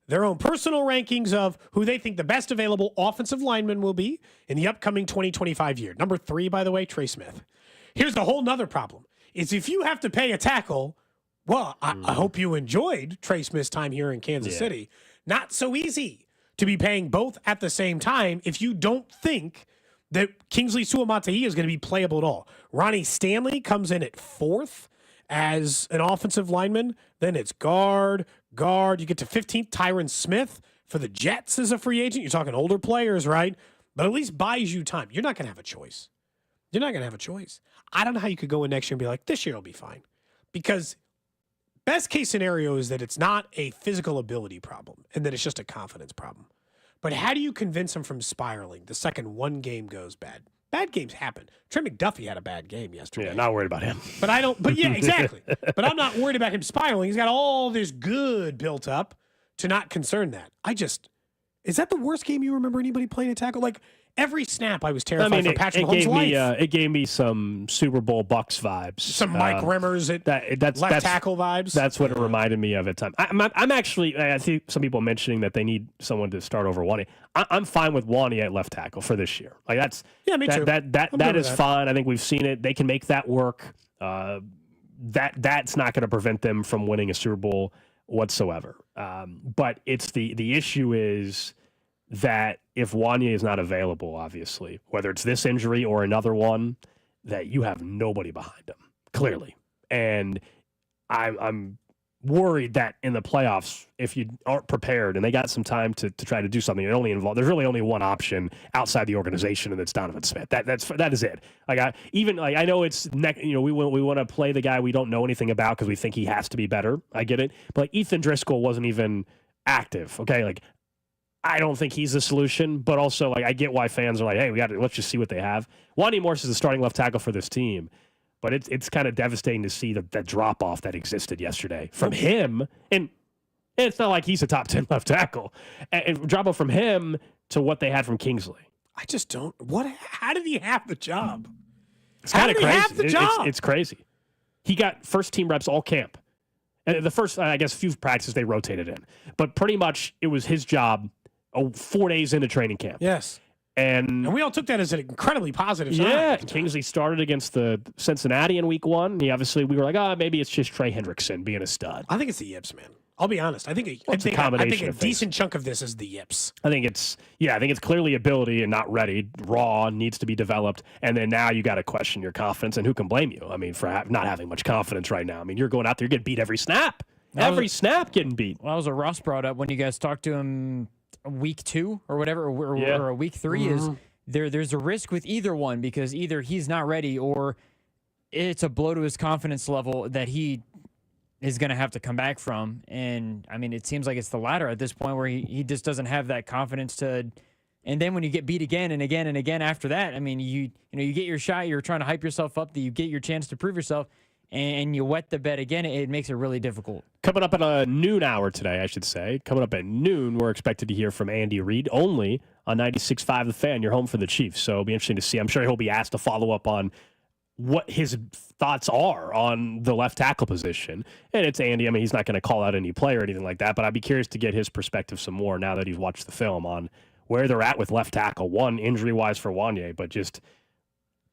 Their own personal rankings of who they think the best available offensive lineman will be in the upcoming 2025 year. Number 3, by the way, Trey Smith. Here's the whole nother problem, is if you have to pay a tackle, well, I hope you enjoyed Trey Smith's time here in Kansas City. Not so easy to be paying both at the same time if you don't think that Kingsley Suamataia is going to be playable at all. Ronnie Stanley comes in at 4th as an offensive lineman. Then it's guard. You get to 15th, Tyron Smith for the Jets as a free agent. You're talking older players, right? But at least buys you time. You're not going to have a choice. I don't know how you could go in next year and be like, this year will be fine. Because best case scenario is that it's not a physical ability problem and that it's just a confidence problem. But how do you convince him from spiraling the second one game goes bad? Bad games happen. Trey McDuffie had a bad game yesterday. Yeah, not worried about him. But yeah, exactly. But I'm not worried about him spiraling. He's got all this good built up to not concern that. Is that the worst game you remember anybody playing a tackle? Like, every snap I was terrified for Patrick Mahomes' life. It gave me some Super Bowl Bucks vibes. Some Mike Remmers left tackle vibes. That's what it reminded me of at times. I'm actually, I see some people mentioning that they need someone to start over Wanye. I'm fine with Wanye at left tackle for this year. Like me too. That is fine. I think we've seen it. They can make that work. That's not going to prevent them from winning a Super Bowl whatsoever. But it's the issue is that if Wanye is not available, obviously, whether it's this injury or another one, that you have nobody behind him, clearly. And I'm worried that in the playoffs, if you aren't prepared and they got some time to try to do something, there's really only one option outside the organization, and it's Donovan Smith. That is it. I know it's we want to play the guy we don't know anything about because we think he has to be better. I get it, but Ethan Driscoll wasn't even active. Okay, I don't think he's the solution, but also I get why fans are like, hey, let's just see what they have. Wanye Morse is the starting left tackle for this team, but it's kind of devastating to see that drop off that existed yesterday from him, and it's not like he's a top 10 left tackle. And drop off from him to what they had from Kingsley. I just don't. How did he have the job? It's kind of crazy. It's crazy. He got first team reps all camp. And the first, I guess, few practices they rotated in, but pretty much it was his job. 4 days into training camp. Yes. And we all took that as an incredibly positive sign. Yeah. Kingsley started against the Cincinnati in week 1. We were like, maybe it's just Trey Hendrickson being a stud. I think it's the yips, man. I'll be honest. I think a decent chunk of this is the yips. I think it's clearly ability and not ready. Raw, needs to be developed. And then now you got to question your confidence, and who can blame you? I mean, for not having much confidence right now. I mean, you're going out there, you get beat every snap. Snap getting beat. Well, that was what Ross brought up when you guys talked to him week 2 or whatever, or a week 3 is there's a risk with either one because either he's not ready or it's a blow to his confidence level that he is going to have to come back from. And I mean, it seems like it's the latter at this point where he just doesn't have that confidence to. And then when you get beat again and again and again after that, I mean, you get your shot, you're trying to hype yourself up, that you get your chance to prove yourself, and you wet the bed again, it makes it really difficult. Coming up at a noon hour today, I should say. Coming up at noon, we're expected to hear from Andy Reid only on 96.5 The Fan. You're home for the Chiefs, so it'll be interesting to see. I'm sure he'll be asked to follow up on what his thoughts are on the left tackle position. And it's Andy. I mean, he's not going to call out any player or anything like that, but I'd be curious to get his perspective some more now that he's watched the film on where they're at with left tackle. One, injury-wise for Wanye, but just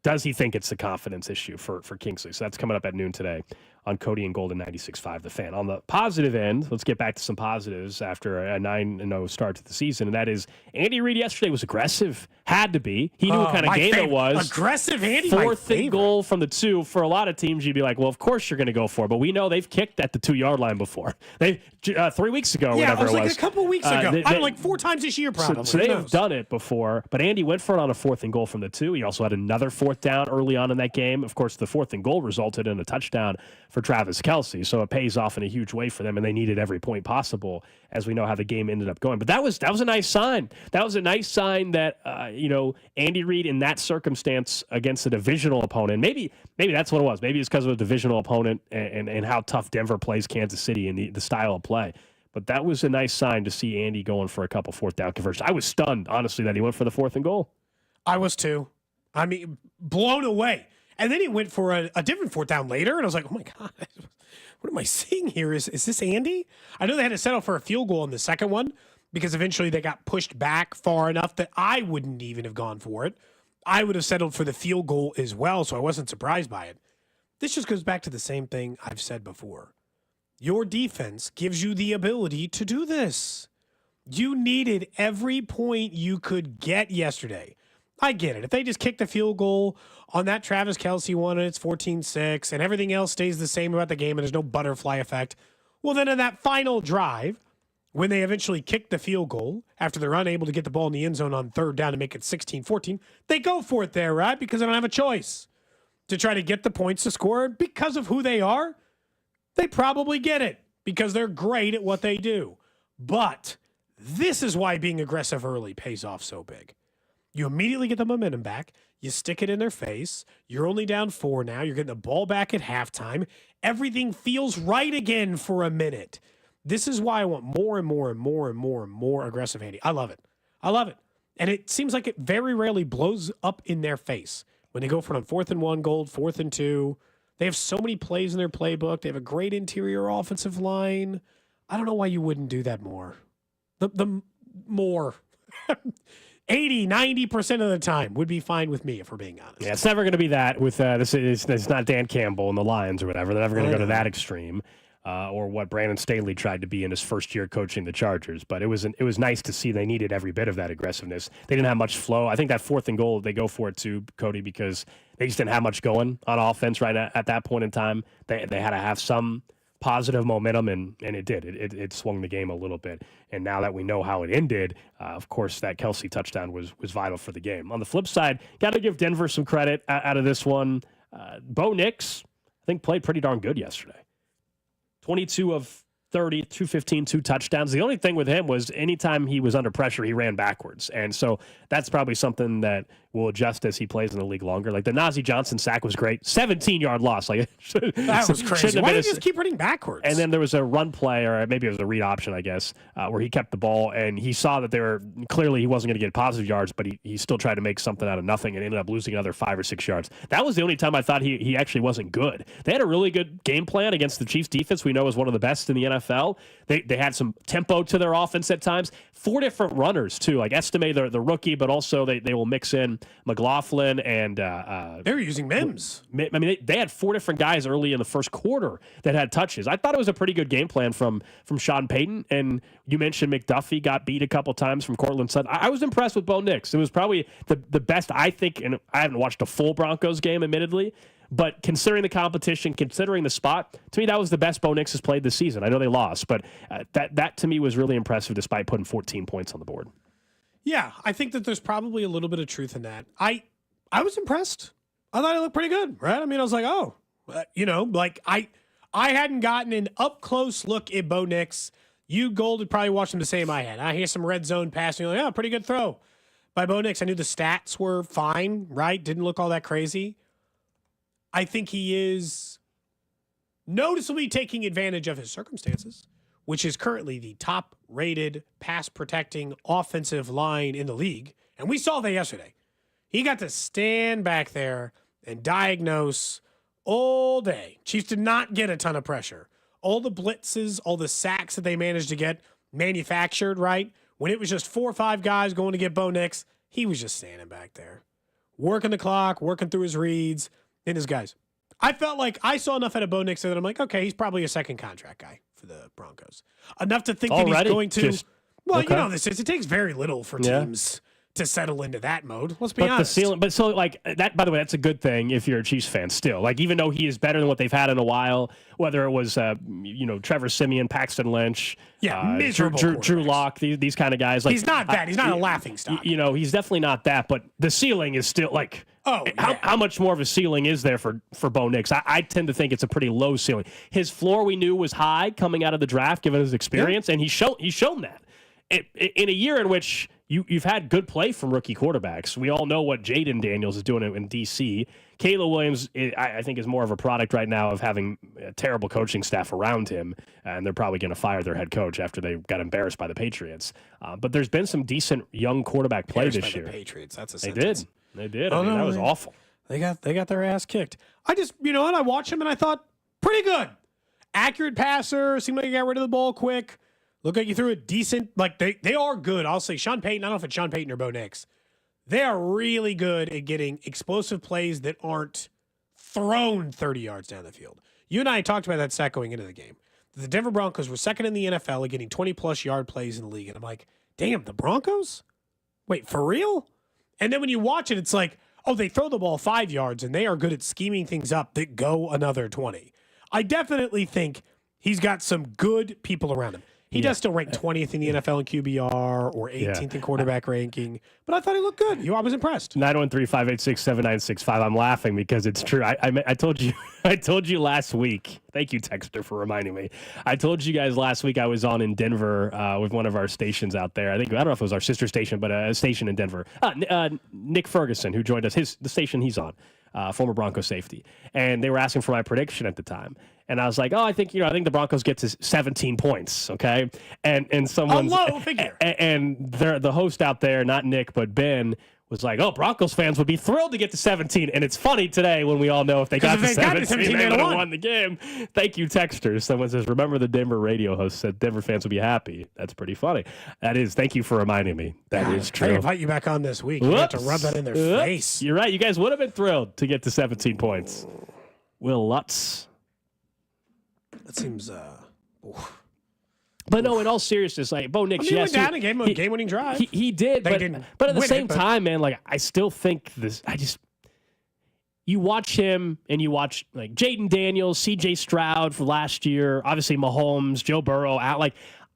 does he think it's a confidence issue for Kingsley? So that's coming up at noon today on Cody and Gold and 96.5 The Fan. On the positive end, let's get back to some positives after a 9-0 start to the season, and that is Andy Reid yesterday was aggressive. Had to be. He knew what kind of game it was. Aggressive Andy, Fourth and goal from the 2. For a lot of teams, you'd be like, well, of course you're going to go for it. But we know they've kicked at the 2-yard line before. They 3 weeks ago, or whatever it was. Like a couple weeks ago. Like 4 times this year, probably. So they have done it before. But Andy went for it on a 4th and goal from the 2. He also had another 4th down early on in that game. Of course, the 4th and goal resulted in a touchdown for Travis Kelce. So it pays off in a huge way for them, and they needed every point possible, as we know how the game ended up going. But that was a nice sign. That was a nice sign that Andy Reid in that circumstance against a divisional opponent. Maybe that's what it was. Maybe it's because of a divisional opponent and how tough Denver plays Kansas City and the style of play. But that was a nice sign to see Andy going for a couple 4th down conversions. I was stunned, honestly, that he went for the 4th and goal. I was too. I mean, blown away. And then he went for a different 4th down later, and I was like, oh my God, what am I seeing here? Is this Andy? I know they had to settle for a field goal in the second one because eventually they got pushed back far enough that I wouldn't even have gone for it. I would have settled for the field goal as well, so I wasn't surprised by it. This just goes back to the same thing I've said before. Your defense gives you the ability to do this. You needed every point you could get yesterday. I get it. If they just kick the field goal on that Travis Kelce one and it's 14-6 and everything else stays the same about the game and there's no butterfly effect, well, then in that final drive, when they eventually kick the field goal after they're unable to get the ball in the end zone on 3rd down to make it 16-14, they go for it there, right? Because they don't have a choice to try to get the points to score. Because of who they are, they probably get it because they're great at what they do. But this is why being aggressive early pays off so big. You immediately get the momentum back. You stick it in their face. You're only down 4 now. You're getting the ball back at halftime. Everything feels right again for a minute. This is why I want more and more and more and more and more aggressive Andy. I love it. I love it. And it seems like it very rarely blows up in their face when they go for it on 4th and 1, Gold, 4th and 2. They have so many plays in their playbook. They have a great interior offensive line. I don't know why you wouldn't do that more. The more. 80, 90% of the time would be fine with me, if we're being honest. Yeah, it's never going to be that with it's not Dan Campbell and the Lions or whatever. They're never going to go to that extreme, or what Brandon Staley tried to be in his first year coaching the Chargers. But it was nice to see they needed every bit of that aggressiveness. They didn't have much flow. I think that 4th and goal, they go for it too, Cody, because they just didn't have much going on offense right at that point in time. They had to have some positive momentum, and it did. It swung the game a little bit. And now that we know how it ended, of course, that Kelce touchdown was vital for the game. On the flip side, got to give Denver some credit out of this one. Bo Nix, I think, played pretty darn good yesterday. 22 of 30, 215, 2 touchdowns. The only thing with him was anytime he was under pressure, he ran backwards. And so that's probably something that will adjust as he plays in the league longer. Like the Najee Johnson sack was great. 17-yard loss. Like that was crazy. Why did he just keep running backwards? And then there was a run play, or maybe it was a read option, I guess, where he kept the ball and he saw that clearly he wasn't going to get positive yards, but he still tried to make something out of nothing and ended up losing another 5 or 6 yards. That was the only time I thought he actually wasn't good. They had a really good game plan against the Chiefs defense we know is one of the best in the NFL. They had some tempo to their offense at times. 4 different runners, too. Like Estime, the rookie, but also they will mix in McLaughlin and... they were using Mims. I mean, they had 4 different guys early in the first quarter that had touches. I thought it was a pretty good game plan from Sean Payton. And you mentioned McDuffie got beat a couple times from Cortland Sutton. I was impressed with Bo Nix. It was probably the best, I think, and I haven't watched a full Broncos game, admittedly, but considering the competition, considering the spot, to me, that was the best Bo Nix has played this season. I know they lost, but that to me was really impressive despite putting 14 points on the board. Yeah, I think that there's probably a little bit of truth in that. I was impressed. I thought it looked pretty good, right? I mean, I was like, I hadn't gotten an up-close look at Bo Nix. You, Gold, had probably watched him the same I had. I hear some red zone passing. You're like, yeah, pretty good throw by Bo Nix. I knew the stats were fine, right? Didn't look all that crazy. I think he is noticeably taking advantage of his circumstances, which is currently the top-rated pass-protecting offensive line in the league. And we saw that yesterday. He got to stand back there and diagnose all day. Chiefs did not get a ton of pressure. All the blitzes, all the sacks that they managed to get manufactured, right? When it was just 4 or 5 guys going to get Bo Nix, he was just standing back there, working the clock, working through his reads. And his guys, I felt like I saw enough out of Bo Nix that I'm like, okay, he's probably a second contract guy for the Broncos. Enough to think that he's going to. You know this is. It takes very little for teams to settle into that mode. Let's be honest. That, by the way, that's a good thing if you're a Chiefs fan still. Like, even though he is better than what they've had in a while, whether it was, Trevor Siemian, Paxton Lynch, miserable Drew Lock, these kind of guys. Like, he's not that. He's not a laughing stock. He's definitely not that, but the ceiling is still like, how much more of a ceiling is there for Bo Nix? I tend to think it's a pretty low ceiling. His floor we knew was high coming out of the draft, given his experience, and he's shown that. In a year in which you've had good play from rookie quarterbacks. We all know what Jaden Daniels is doing in D.C. Caleb Williams, I think, is more of a product right now of having a terrible coaching staff around him, and they're probably going to fire their head coach after they got embarrassed by the Patriots. But there's been some decent young quarterback play this year. The Patriots, that's a sentence. They did. That was awful. They got their ass kicked. I watched him and I thought, pretty good. Accurate passer, seemed like he got rid of the ball quick. Look like you threw a decent, they are good. I'll say Sean Payton, I don't know if it's Sean Payton or Bo Nix. They are really good at getting explosive plays that aren't thrown 30 yards down the field. You and I talked about that stat going into the game. The Denver Broncos were second in the NFL at getting 20-plus yard plays in the league. And I'm like, damn, the Broncos? Wait, for real? And then when you watch it, it's like, oh, they throw the ball 5 yards, and they are good at scheming things up that go another 20. I definitely think he's got some good people around him. He does still rank 20th in the NFL in QBR or 18th in quarterback ranking, but I thought he looked good. I was impressed. 913-586-7965. I'm laughing because it's true. I told you I told you last week. Thank you, Texter, for reminding me. I told you guys last week I was on in Denver with one of our stations out there. I don't know if it was our sister station, but a station in Denver. Nick Ferguson, who joined us, the station he's on. Former Broncos safety, and they were asking for my prediction at the time, and I was like, I think the Broncos get to 17 points, okay, and someone's a low figure, and the host out there, not Nick but Ben, was like, Broncos fans would be thrilled to get to 17, and it's funny today when we all know if they got to 17, they would have won the game. Thank you, texters. Someone says, remember the Denver radio host said Denver fans would be happy. That's pretty funny. That is. Thank you for reminding me. That is true. I invite you back on this week. You have to rub that in their face. You're right. You guys would have been thrilled to get to 17 points. Will Lutz. That seems. But no, in all seriousness, like Bo Nix, he went down and gave him a game-winning drive. He did, but at the same time, man, like I still think this. You watch him and you watch like Jaden Daniels, C.J. Stroud for last year, obviously Mahomes, Joe Burrow,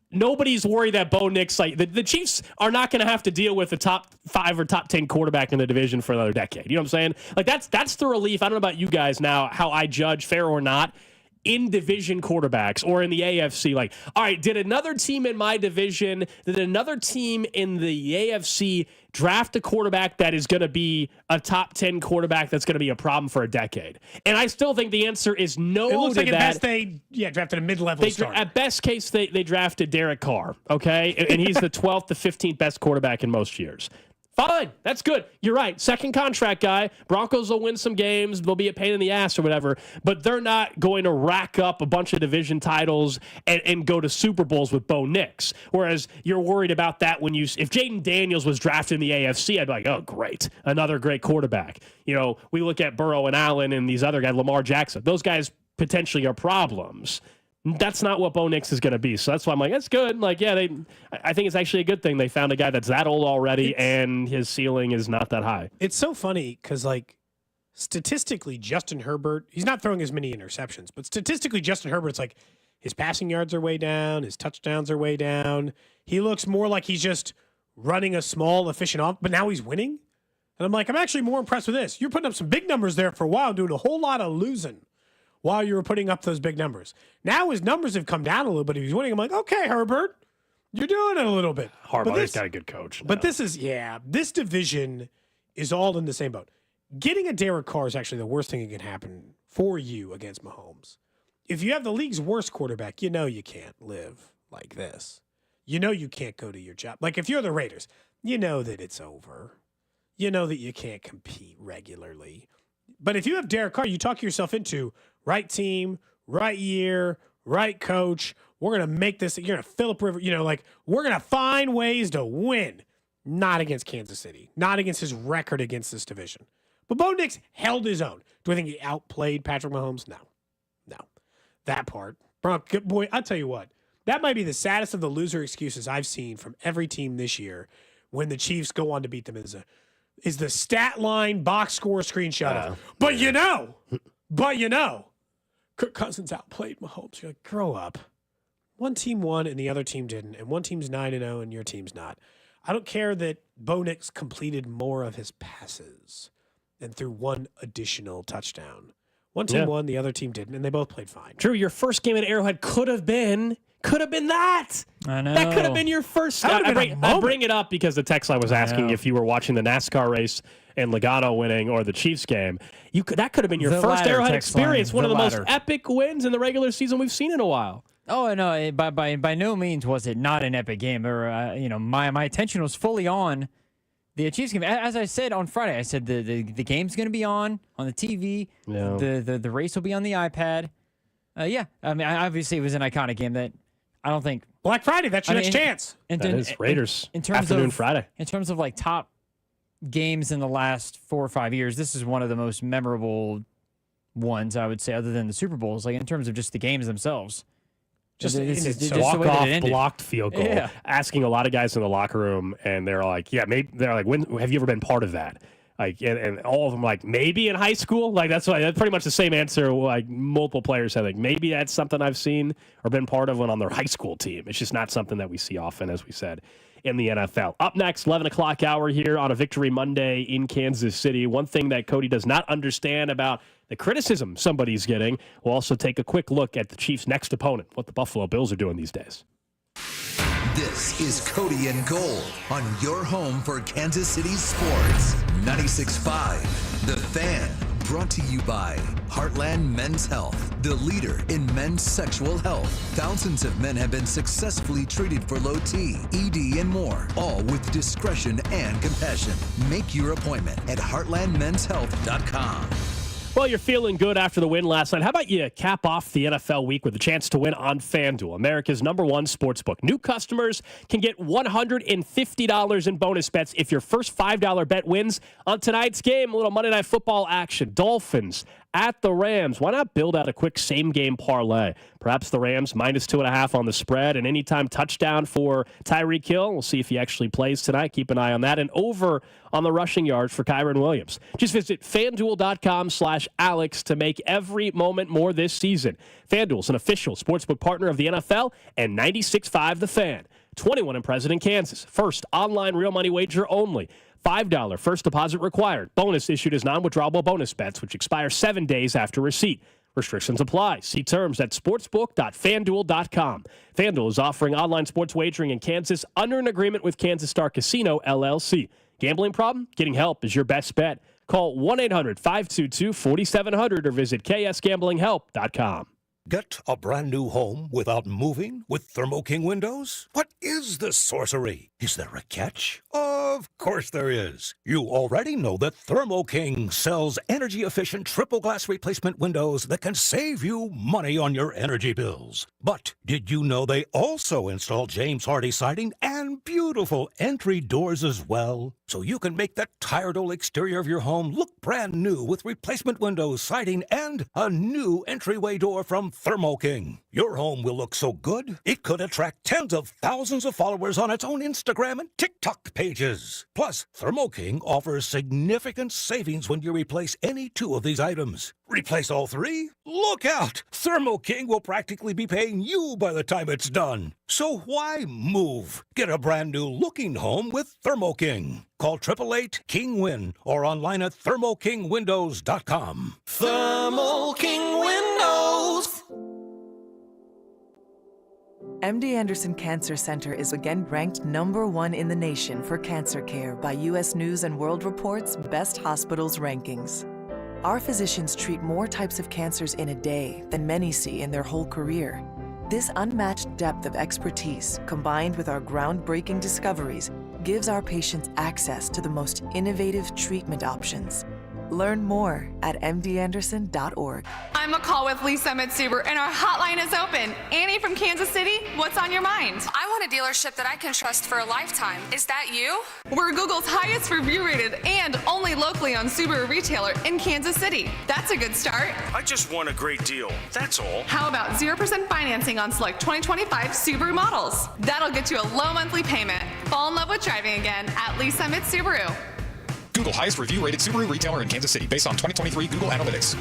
nobody's worried that Bo Nix, like the Chiefs are not going to have to deal with the top 5 or top 10 quarterback in the division for another decade. You know what I'm saying? Like that's the relief. I don't know about you guys now, how I judge fair or not. In division quarterbacks or in the AFC, like, all right, did another team in my division, did another team in the AFC draft a quarterback that is going to be a top 10 quarterback that's going to be a problem for a decade? And I still think the answer is no. It looks like at best they drafted a mid-level starter. At best case, they drafted Derek Carr, okay? And he's the 12th to 15th best quarterback in most years. Fine. That's good. You're right. Second contract guy. Broncos will win some games. They'll be a pain in the ass or whatever, but they're not going to rack up a bunch of division titles and go to Super Bowls with Bo Nix. Whereas you're worried about that if Jaden Daniels was drafted in the AFC, I'd be like, oh, great. Another great quarterback. We look at Burrow and Allen and these other guys, Lamar Jackson. Those guys potentially are problems. That's not what Bo Nix is going to be. So that's why I'm like, that's good. Like, I think it's actually a good thing they found a guy that's that old already and his ceiling is not that high. It's so funny because, like, statistically, Justin Herbert, he's not throwing as many interceptions, but statistically, Justin Herbert's like, his passing yards are way down, his touchdowns are way down. He looks more like he's just running a small, efficient off, but now he's winning. And I'm like, I'm actually more impressed with this. You're putting up some big numbers there for a while, doing a whole lot of losing while you were putting up those big numbers. Now his numbers have come down a little bit. If he's winning, I'm like, okay, Herbert, you're doing it a little bit. Harbaugh's got a good coach. But this division is all in the same boat. Getting a Derek Carr is actually the worst thing that can happen for you against Mahomes. If you have the league's worst quarterback, you can't live like this. You can't go to your job. Like if you're the Raiders, you know that it's over. You know that you can't compete regularly. But if you have Derek Carr, you talk yourself into right team, right year, right coach. We're going to make this. You're going to Phillip Rivers. We're going to find ways to win. Not against Kansas City. Not against his record against this division. But Bo Nix held his own. Do I think he outplayed Patrick Mahomes? No. That part. Boy, I'll tell you what. That might be the saddest of the loser excuses I've seen from every team this year when the Chiefs go on to beat them is the stat line box score screenshot of, but you know, Kirk Cousins outplayed Mahomes. You're like, grow up. One team won and the other team didn't, and one team's 9-0 and your team's not. I don't care that Bo Nix completed more of his passes and threw one additional touchdown. One team won, the other team didn't, and they both played fine. Drew, your first game at Arrowhead could have been that. I know. That could have been your first. I bring it up because the text line was asking if you were watching the NASCAR race and Logano winning or the Chiefs game. That could have been your first Arrowhead experience, one of the most epic wins in the regular season we've seen in a while. Oh no! By no means was it not an epic game. My attention was fully on the Chiefs game. As I said on Friday, I said the game's going to be on the TV. Yeah. The race will be on the iPad. I mean, obviously it was an iconic game that I don't think Black Friday. That's your next chance. That is Raiders in terms afternoon of Friday. In terms of like top games in the last 4 or 5 years, this is one of the most memorable ones I would say, other than the Super Bowls. Like in terms of just the games themselves. Just walk-off blocked field goal. Yeah. Asking a lot of guys in the locker room, and they're like, when have you ever been part of that? Like, and all of them like, maybe in high school. Like that's pretty much the same answer. Like multiple players said, like maybe that's something I've seen or been part of when on their high school team. It's just not something that we see often, as we said, in the NFL. Up next, 11 o'clock hour here on a Victory Monday in Kansas City. One thing that Cody does not understand about the criticism somebody's getting. We'll also take a quick look at the Chiefs' next opponent, what the Buffalo Bills are doing these days. This is Cody and Gold on your home for Kansas City sports. 96.5, The Fan, brought to you by Heartland Men's Health, the leader in men's sexual health. Thousands of men have been successfully treated for low T, ED, and more, all with discretion and compassion. Make your appointment at heartlandmenshealth.com. Well, you're feeling good after the win last night. How about you cap off the NFL week with a chance to win on FanDuel, America's #1 sportsbook? New customers can get $150 in bonus bets if your first $5 bet wins on tonight's game. A little Monday Night Football action. Dolphins at the Rams. Why not build out a quick same-game parlay? Perhaps the Rams -2.5 on the spread, and anytime touchdown for Tyreek Hill. We'll see if he actually plays tonight. Keep an eye on that. And over on the rushing yards for Kyren Williams. Just visit FanDuel.com/Alex to make every moment more this season. FanDuel's an official sportsbook partner of the NFL and 96.5 The Fan. 21 and present in Kansas. First online real money wager only. $5 first deposit required. Bonus issued as non-withdrawable bonus bets, which expire 7 days after receipt. Restrictions apply. See terms at sportsbook.fanduel.com. FanDuel is offering online sports wagering in Kansas under an agreement with Kansas Star Casino, LLC. Gambling problem? Getting help is your best bet. Call 1-800-522-4700 or visit ksgamblinghelp.com. Get a brand new home without moving with Thermo King windows? What is this sorcery? Is there a catch? Of course there is. You already know that Thermo King sells energy-efficient triple glass replacement windows that can save you money on your energy bills. But did you know they also install James Hardy siding and beautiful entry doors as well? So you can make that tired old exterior of your home look brand new with replacement windows, siding, and a new entryway door from Thermo King. Your home will look so good, it could attract tens of thousands of followers on its own Instagram and TikTok pages. Plus, Thermo King offers significant savings when you replace any 2 of these items. Replace all 3? Look out! Thermo King will practically be paying you by the time it's done. So why move? Get a brand new looking home with Thermo King. Call 888-KING-WIN or online at thermokingwindows.com. Thermo King Windows. MD Anderson Cancer Center is again ranked #1 in the nation for cancer care by U.S. News & World Report's Best Hospitals rankings. Our physicians treat more types of cancers in a day than many see in their whole career. This unmatched depth of expertise, combined with our groundbreaking discoveries, gives our patients access to the most innovative treatment options. Learn more at mdanderson.org. I'm a call with Lee Summit Subaru, and our hotline is open. Annie from Kansas City, what's on your mind? I want a dealership that I can trust for a lifetime. Is that you? We're Google's highest review rated and only locally owned Subaru retailer in Kansas City. That's a good start. I just want a great deal. That's all. How about 0% financing on select 2025 Subaru models? That'll get you a low monthly payment. Fall in love with driving again at Lee Summit Subaru. Google highest review rated Subaru retailer in Kansas City based on 2023 Google Analytics.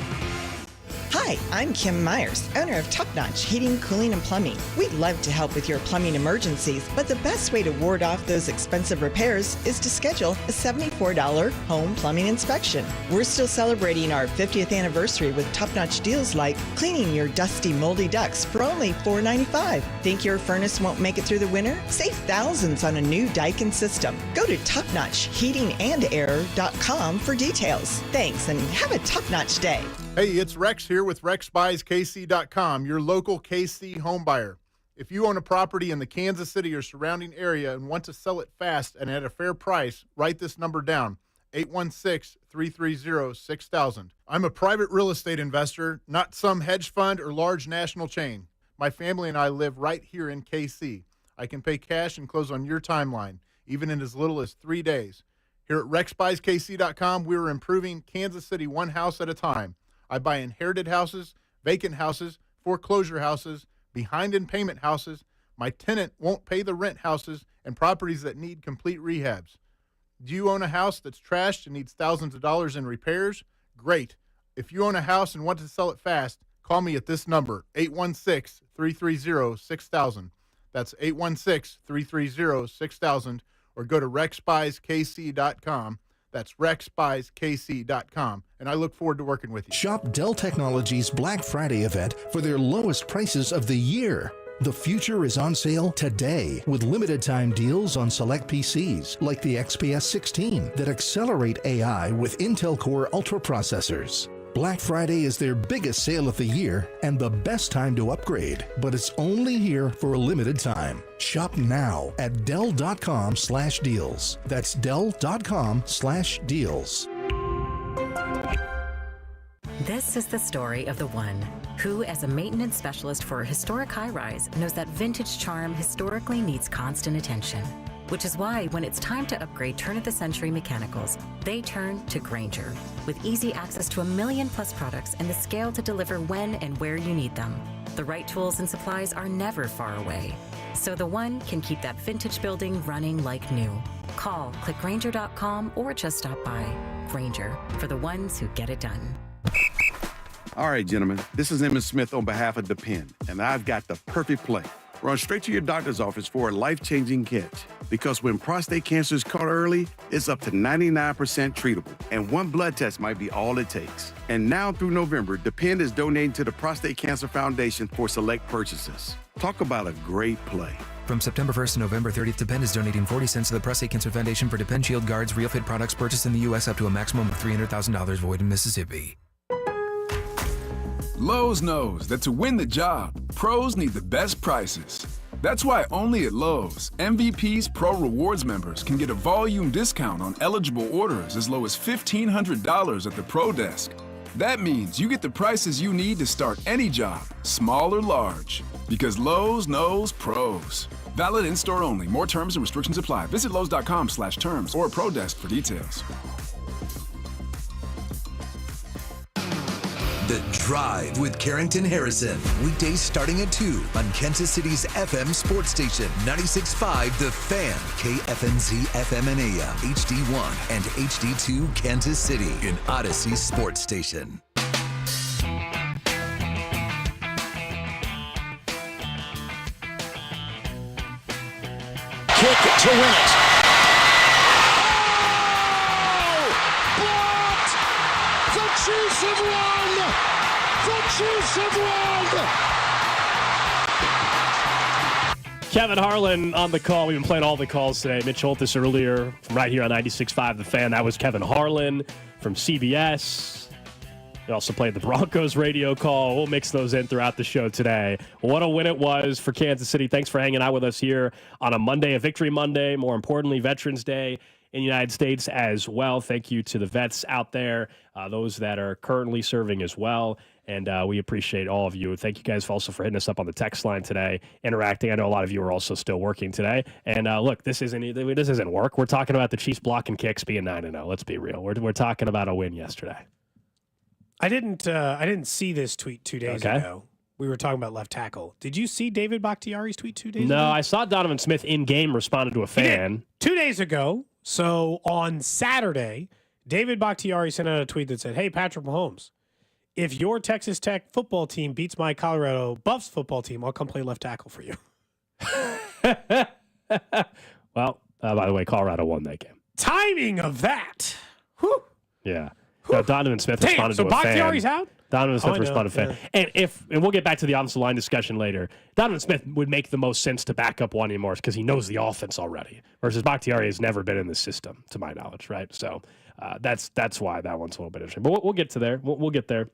Hi, I'm Kim Myers, owner of Top Notch Heating, Cooling, and Plumbing. We'd love to help with your plumbing emergencies, but the best way to ward off those expensive repairs is to schedule a $74 home plumbing inspection. We're still celebrating our 50th anniversary with top-notch deals like cleaning your dusty, moldy ducts for only $4.95. Think your furnace won't make it through the winter? Save thousands on a new Daikin system. Go to topnotchheatingandair.com for details. Thanks, and have a top-notch day. Hey, it's Rex here with RexBuysKC.com, your local KC home buyer. If you own a property in the Kansas City or surrounding area and want to sell it fast and at a fair price, write this number down, 816-330-6000. I'm a private real estate investor, not some hedge fund or large national chain. My family and I live right here in KC. I can pay cash and close on your timeline, even in as little as 3 days. Here at RexBuysKC.com, we're improving Kansas City one house at a time. I buy inherited houses, vacant houses, foreclosure houses, behind in payment houses, my tenant won't pay the rent houses, and properties that need complete rehabs. Do you own a house that's trashed and needs thousands of dollars in repairs? Great. If you own a house and want to sell it fast, call me at this number, 816-330-6000. That's 816-330-6000, or go to RexBuysKC.com. That's RexBuysKC.com, and I look forward to working with you. Shop Dell Technologies Black Friday event for their lowest prices of the year. The future is on sale today with limited time deals on select PCs like the XPS 16 that accelerate AI with Intel Core Ultra processors. Black Friday is their biggest sale of the year and the best time to upgrade, but it's only here for a limited time. Shop now at Dell.com/deals. That's Dell.com/deals. This is the story of the one who, as a maintenance specialist for a historic high-rise, knows that vintage charm historically needs constant attention. Which is why when it's time to upgrade turn-of-the-century mechanicals, they turn to Grainger. With easy access to 1 million-plus products and the scale to deliver when and where you need them. The right tools and supplies are never far away. So the one can keep that vintage building running like new. Call, click Grainger.com, or just stop by. Grainger, for the ones who get it done. All right, gentlemen, this is Emmitt Smith on behalf of Depend, and I've got the perfect play. Run straight to your doctor's office for a life-changing catch. Because when prostate cancer is caught early, it's up to 99% treatable. And one blood test might be all it takes. And now through November, Depend is donating to the Prostate Cancer Foundation for select purchases. Talk about a great play. From September 1st to November 30th, Depend is donating 40 cents to the Prostate Cancer Foundation for Depend Shield Guards Real Fit products purchased in the U.S. up to a maximum of $300,000 void in Mississippi. Lowe's knows that to win the job, pros need the best prices. That's why only at Lowe's, MVP's Pro Rewards members can get a volume discount on eligible orders as low as $1,500 at the Pro Desk. That means you get the prices you need to start any job, small or large. Because Lowe's knows pros. Valid in-store only. More terms and restrictions apply. Visit Lowe's.com/terms or Pro Desk for details. The Drive with Carrington Harrison. Weekdays starting at 2 on Kansas City's FM sports station, 96.5 The Fan, KFNZ FM and AM, HD1 and HD2 Kansas City, an Odyssey sports station. Kick to win it. Blocked! The Chiefs have won! The Chiefs have won! Kevin Harlan on the call. We've been playing all the calls today. Mitch Holthus earlier from right here on 96.5 The Fan. That was Kevin Harlan from CBS. We also played the Broncos radio call. We'll mix those in throughout the show today. What a win it was for Kansas City. Thanks for hanging out with us here on a Monday, a Victory Monday, more importantly, Veterans Day in the United States as well. Thank you to the vets out there, those that are currently serving as well. And we appreciate all of you. Thank you guys also for hitting us up on the text line today, interacting. I know a lot of you are also still working today. And look, this isn't work. We're talking about the Chiefs blocking kicks being 9-0. Let's be real. We're talking about a win yesterday. I didn't see this tweet 2 days ago. We were talking about left tackle. Did you see David Bakhtiari's tweet 2 days ago? No, I saw Donovan Smith in game responded to a fan. 2 days ago. So on Saturday, David Bakhtiari sent out a tweet that said, "Hey, Patrick Mahomes, if your Texas Tech football team beats my Colorado Buffs football team, I'll come play left tackle for you." Well, by the way, Colorado won that game. Timing of that. Whew. Yeah. No, Donovan Smith responded to a fan. So Bakhtiari's out? Donovan Smith responded to a fan. And we'll get back to the offensive line discussion later. Donovan Smith would make the most sense to back up Wanya Morris because he knows the offense already, versus Bakhtiari has never been in the system, to my knowledge, right? So that's why that one's a little bit interesting. But we'll get to there. We'll get there.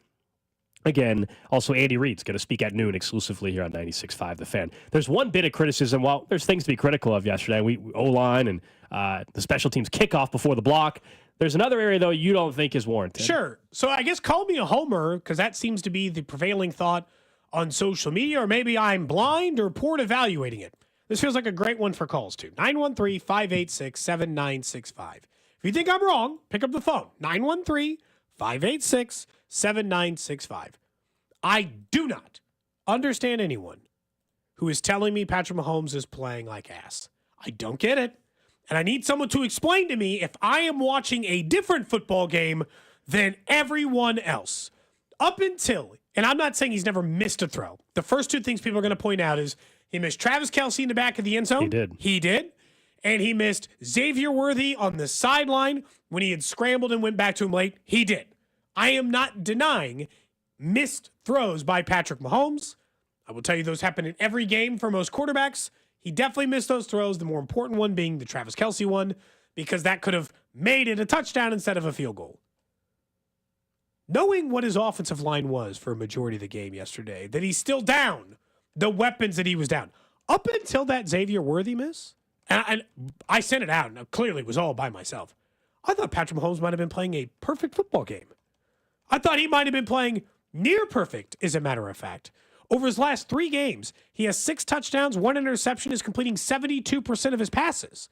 Again, also Andy Reid's going to speak at noon exclusively here on 96.5 The Fan. There's one bit of criticism. Well, there's things to be critical of yesterday. We O-line and the special teams kickoff before the block. There's another area, though, you don't think is warranted. Sure. So I guess call me a homer because that seems to be the prevailing thought on social media, or maybe I'm blind or poor at evaluating it. This feels like a great one for calls, too. 913-586-7965. If you think I'm wrong, pick up the phone. 913-586-7965. I do not understand anyone who is telling me Patrick Mahomes is playing like ass. I don't get it. And I need someone to explain to me if I am watching a different football game than everyone else. Up until, and I'm not saying he's never missed a throw. The first two things people are going to point out is he missed Travis Kelce in the back of the end zone. He did. And he missed Xavier Worthy on the sideline when he had scrambled and went back to him late. He did. I am not denying missed throws by Patrick Mahomes. I will tell you those happen in every game for most quarterbacks. He definitely missed those throws, the more important one being the Travis Kelce one, because that could have made it a touchdown instead of a field goal. Knowing what his offensive line was for a majority of the game yesterday, that he's still down, the weapons that he was down, up until that Xavier Worthy miss, and I sent it out, and clearly it was all by myself. I thought Patrick Mahomes might have been playing a perfect football game. I thought he might have been playing near perfect, as a matter of fact. Over his last 3 games, he has 6 touchdowns, 1 interception, is completing 72% of his passes.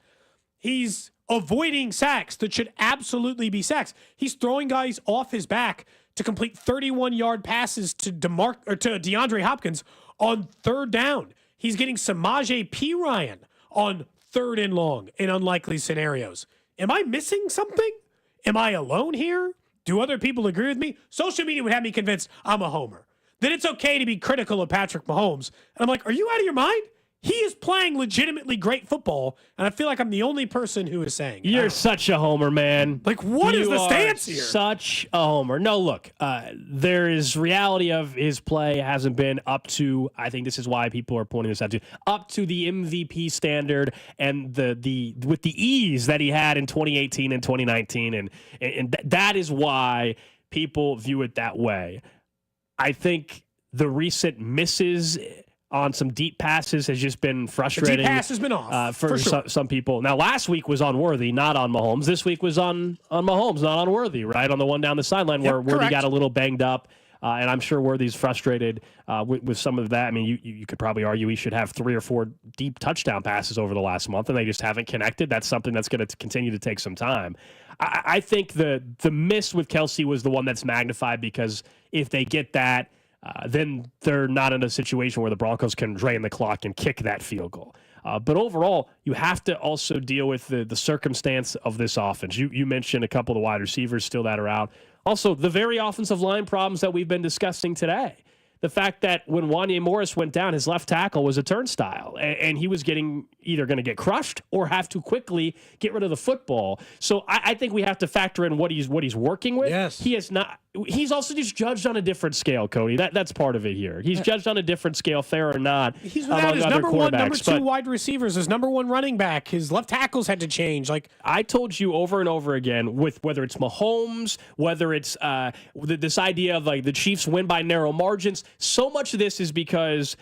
He's avoiding sacks that should absolutely be sacks. He's throwing guys off his back to complete 31-yard passes to DeAndre Hopkins on 3rd down. He's getting Samaje Perine on 3rd and long in unlikely scenarios. Am I missing something? Am I alone here? Do other people agree with me? Social media would have me convinced I'm a homer. That it's okay to be critical of Patrick Mahomes. And I'm like, are you out of your mind? He is playing legitimately great football, and I feel like I'm the only person who is saying You're such a homer, man. Like, what is the stance here? Such a homer. No, look, there is reality of his play hasn't been up to, I think this is why people are pointing this out to, up to the MVP standard and with the ease that he had in 2018 and 2019, and that is why people view it that way. I think the recent misses on some deep passes has just been frustrating. The deep pass has been off for sure. some people. Now, last week was on Worthy, not on Mahomes. This week was on Mahomes, not on Worthy, right? On the one down the sideline where Worthy got a little banged up. And I'm sure Worthy's frustrated with some of that. I mean, you could probably argue he should have 3 or 4 deep touchdown passes over the last month, and they just haven't connected. That's something that's going to continue to take some time. I think the miss with Kelce was the one that's magnified because if they get that, then they're not in a situation where the Broncos can drain the clock and kick that field goal. But overall, you have to also deal with the circumstance of this offense. You mentioned a couple of the wide receivers still that are out. Also, the very offensive line problems that we've been discussing today. The fact that when Wanya Morris went down, his left tackle was a turnstile, and he was either going to get crushed or have to quickly get rid of the football. So I think we have to factor in what he's working with. Yes. He has not. He's also just judged on a different scale, Cody. That's part of it here. He's judged on a different scale, fair or not. He's without his number 1, number 2 wide receivers, his number 1 running back. His left tackles had to change. Like I told you over and over again, with whether it's Mahomes, whether it's this idea of like the Chiefs win by narrow margins, so much of this is because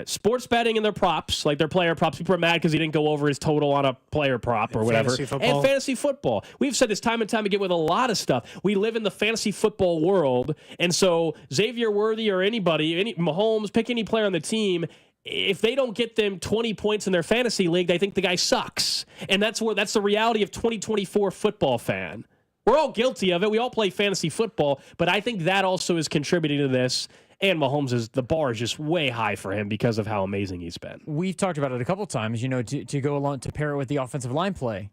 sports betting and their props, like their player props. People are mad because he didn't go over his total on a player prop or whatever. And fantasy football. We've said this time and time again with a lot of stuff. We live in the fantasy football world, and so Xavier Worthy or anybody, Mahomes, pick any player on the team, if they don't get them 20 points in their fantasy league, they think the guy sucks. And that's the reality of 2024 football fan. We're all guilty of it. We all play fantasy football, but I think that also is contributing to this. And Mahomes, the bar is just way high for him because of how amazing he's been. We've talked about it a couple of times, to go along, to pair it with the offensive line play.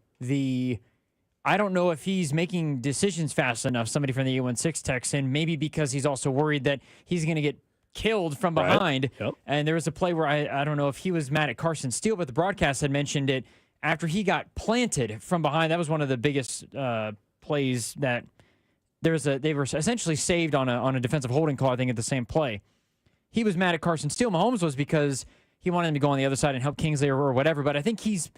I don't know if he's making decisions fast enough. Somebody from the 816 texts in, maybe because he's also worried that he's going to get killed from behind. Right. Yep. And there was a play where I don't know if he was mad at Carson Steele, but the broadcast had mentioned it after he got planted from behind. That was one of the biggest plays that they were essentially saved on a defensive holding call, I think, at the same play. He was mad at Carson Steele. Mahomes was because he wanted him to go on the other side and help Kingsley or whatever. But I think he's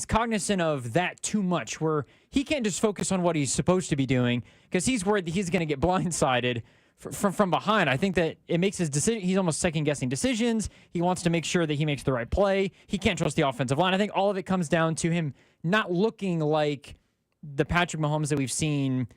cognizant of that too much, where he can't just focus on what he's supposed to be doing because he's worried that he's going to get blindsided from behind. I think that it makes his decision. He's almost second-guessing decisions. He wants to make sure that he makes the right play. He can't trust the offensive line. I think all of it comes down to him not looking like the Patrick Mahomes that we've seen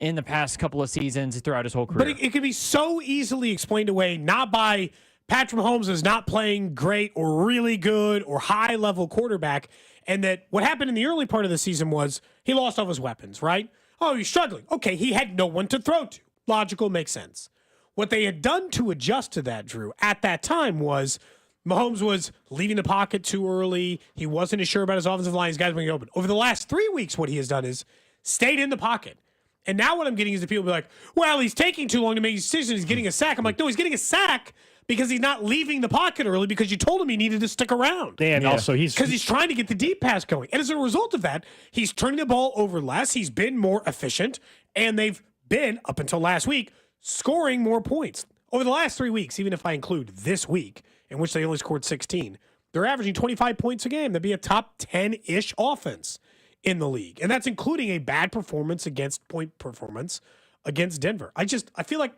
in the past couple of seasons throughout his whole career. But it can be so easily explained away, not by Patrick Mahomes is not playing great or really good or high-level quarterback, and that what happened in the early part of the season was he lost all his weapons, right? Oh, he's struggling. Okay, he had no one to throw to. Logical, makes sense. What they had done to adjust to that, Drew, at that time was Mahomes was leaving the pocket too early. He wasn't as sure about his offensive line. His guys being open. Over the last 3 weeks, what he has done is stayed in the pocket. And now what I'm getting is that people be like, well, he's taking too long to make decisions. He's getting a sack. I'm like, no, he's getting a sack because he's not leaving the pocket early because you told him he needed to stick around. And also he's trying to get the deep pass going. And as a result of that, he's turning the ball over less. He's been more efficient. And they've been, up until last week, scoring more points. Over the last 3 weeks, even if I include this week, in which they only scored 16, they're averaging 25 points a game. That'd be a top 10-ish offense in the league. And that's including a bad performance against Denver. I feel like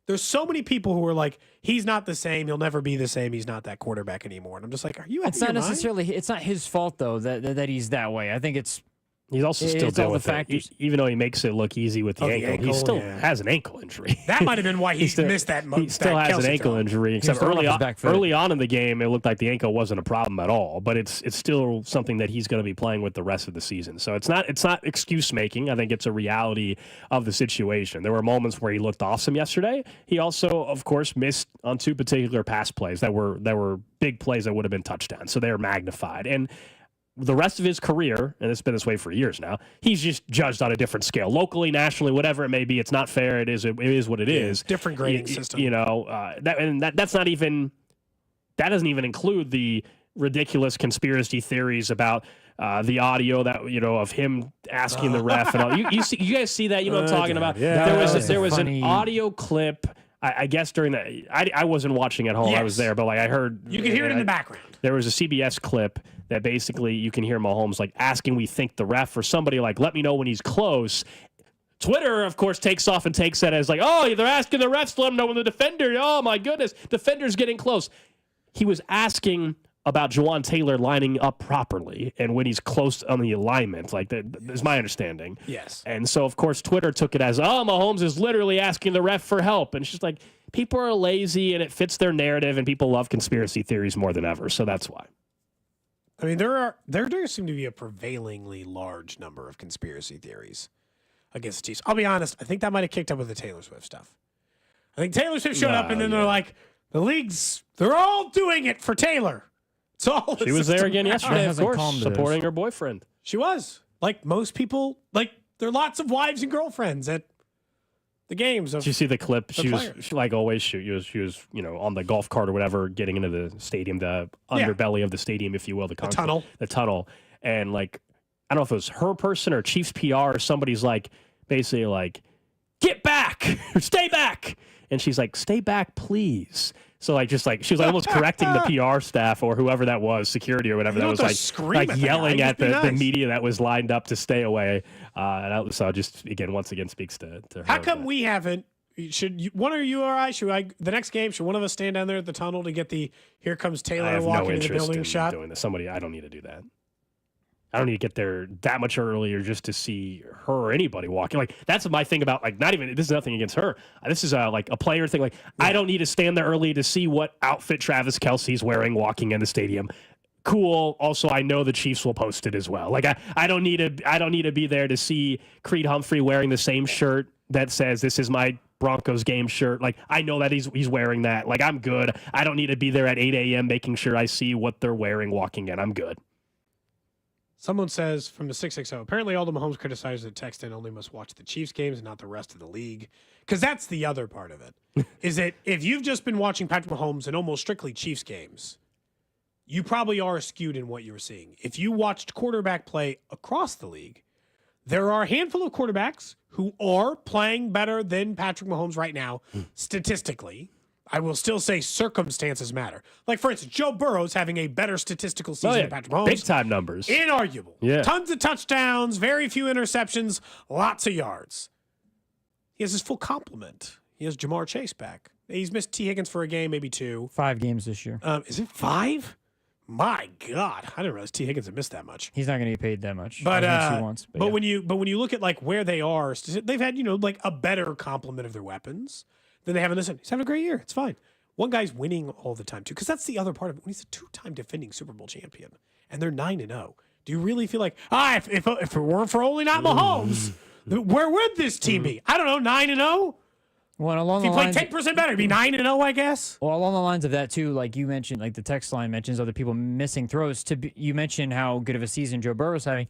there's so many people who are like, he's not the same. He'll never be the same. He's not that quarterback anymore. And I'm just like, are you out of your mind? It's not his fault, though, that he's that way. I think he's also still dealing with it. Even though he makes it look easy with the ankle, he still has an ankle injury. That might have been why he missed that. He still has an ankle injury. Except early on in the game, it looked like the ankle wasn't a problem at all. But it's still something that he's going to be playing with the rest of the season. So it's not excuse making. I think it's a reality of the situation. There were moments where he looked awesome yesterday. He also, of course, missed on 2 particular pass plays that were big plays that would have been touchdowns. So they are magnified. And the rest of his career, and it's been this way for years now, he's just judged on a different scale. Locally, nationally, whatever it may be, it's not fair. It is what it is. Different grading system. That doesn't even include the ridiculous conspiracy theories about the audio that of him asking the ref and all. You guys see that? You know what I'm talking about? Yeah, there was an audio clip. I guess during that, I wasn't watching at home. Yes. I was there, but I heard you could hear it in the background. There was a CBS clip that basically you can hear Mahomes asking, we think the ref or somebody let me know when he's close. Twitter, of course, takes off and takes that as oh, they're asking the refs to let them know when the defender. Oh my goodness, defender's getting close. He was asking about Jawan Taylor lining up properly and when he's close on the alignment. That is my understanding. Yes. And so, of course, Twitter took it as, Mahomes is literally asking the ref for help. And it's just people are lazy and it fits their narrative and people love conspiracy theories more than ever. So that's why. I mean, there does seem to be a prevailingly large number of conspiracy theories against the Chiefs. I'll be honest. I think that might have kicked up with the Taylor Swift stuff. I think Taylor Swift showed up and then they're like, they're all doing it for Taylor. She was there again yesterday, of course, supporting her boyfriend. She was. Like most people, there are lots of wives and girlfriends at the games. Did you see the clip? She always shoot. She was, on the golf cart or whatever, getting into the stadium, the underbelly of the stadium, if you will, the tunnel. And I don't know if it was her person or Chiefs PR or somebody's basically get back or stay back. And she's like, stay back, please. So she was almost correcting the PR staff or whoever that was, security or whatever, that was yelling at the media that was lined up to stay away. So just once again speaks to her. How come we haven't? One of you or I, the next game, should one of us stand down there at the tunnel to get the "Here comes Taylor" walking into the building shot? Doing this. I don't need to do that. I don't need to get there that much earlier just to see her or anybody walking. Like, that's my thing about, like, not even, this is nothing against her. This is like a player thing. Like, I don't need to stand there early to see what outfit Travis Kelce's wearing walking in the stadium. Cool. Also, I know the Chiefs will post it as well. Like, I don't need to be there to see Creed Humphrey wearing the same shirt that says, "This is my Broncos game shirt." Like, I know that he's wearing that. Like, I'm good. I don't need to be there at 8 a.m. making sure I see what they're wearing walking in. I'm good. Someone says from the 660, apparently all the Mahomes criticizers that text in only must watch the Chiefs games and not the rest of the league. Because that's the other part of it, is that if you've just been watching Patrick Mahomes and almost strictly Chiefs games, you probably are skewed in what you're seeing. If you watched quarterback play across the league, there are a handful of quarterbacks who are playing better than Patrick Mahomes right now, statistically. I will still say circumstances matter. Like, for instance, Joe Burrow's having a better statistical season than Patrick Mahomes. Big-time numbers. Inarguable. Yeah. Tons of touchdowns, very few interceptions, lots of yards. He has his full complement. He has Jamar Chase back. He's missed T. Higgins for a game, maybe 2. 5 games this year. Is it 5? My God, I didn't realize T. Higgins had missed that much. He's not going to get paid that much. But as he wants, but when you look at like where they are, they've had like a better complement of their weapons than they have in this. He's having a great year. It's fine. One guy's winning all the time too, because that's the other part of it. When he's a 2-time defending Super Bowl champion, and they're 9-0. Do you really feel like if it weren't for only not Mahomes, where would this team be? I don't know, 9-0. Well, along if you the play 10% better, it'd be 9-0, I guess. Well, along the lines of that too, like you mentioned, like the text line mentions other people missing throws. You mentioned how good of a season Joe Burrow's having.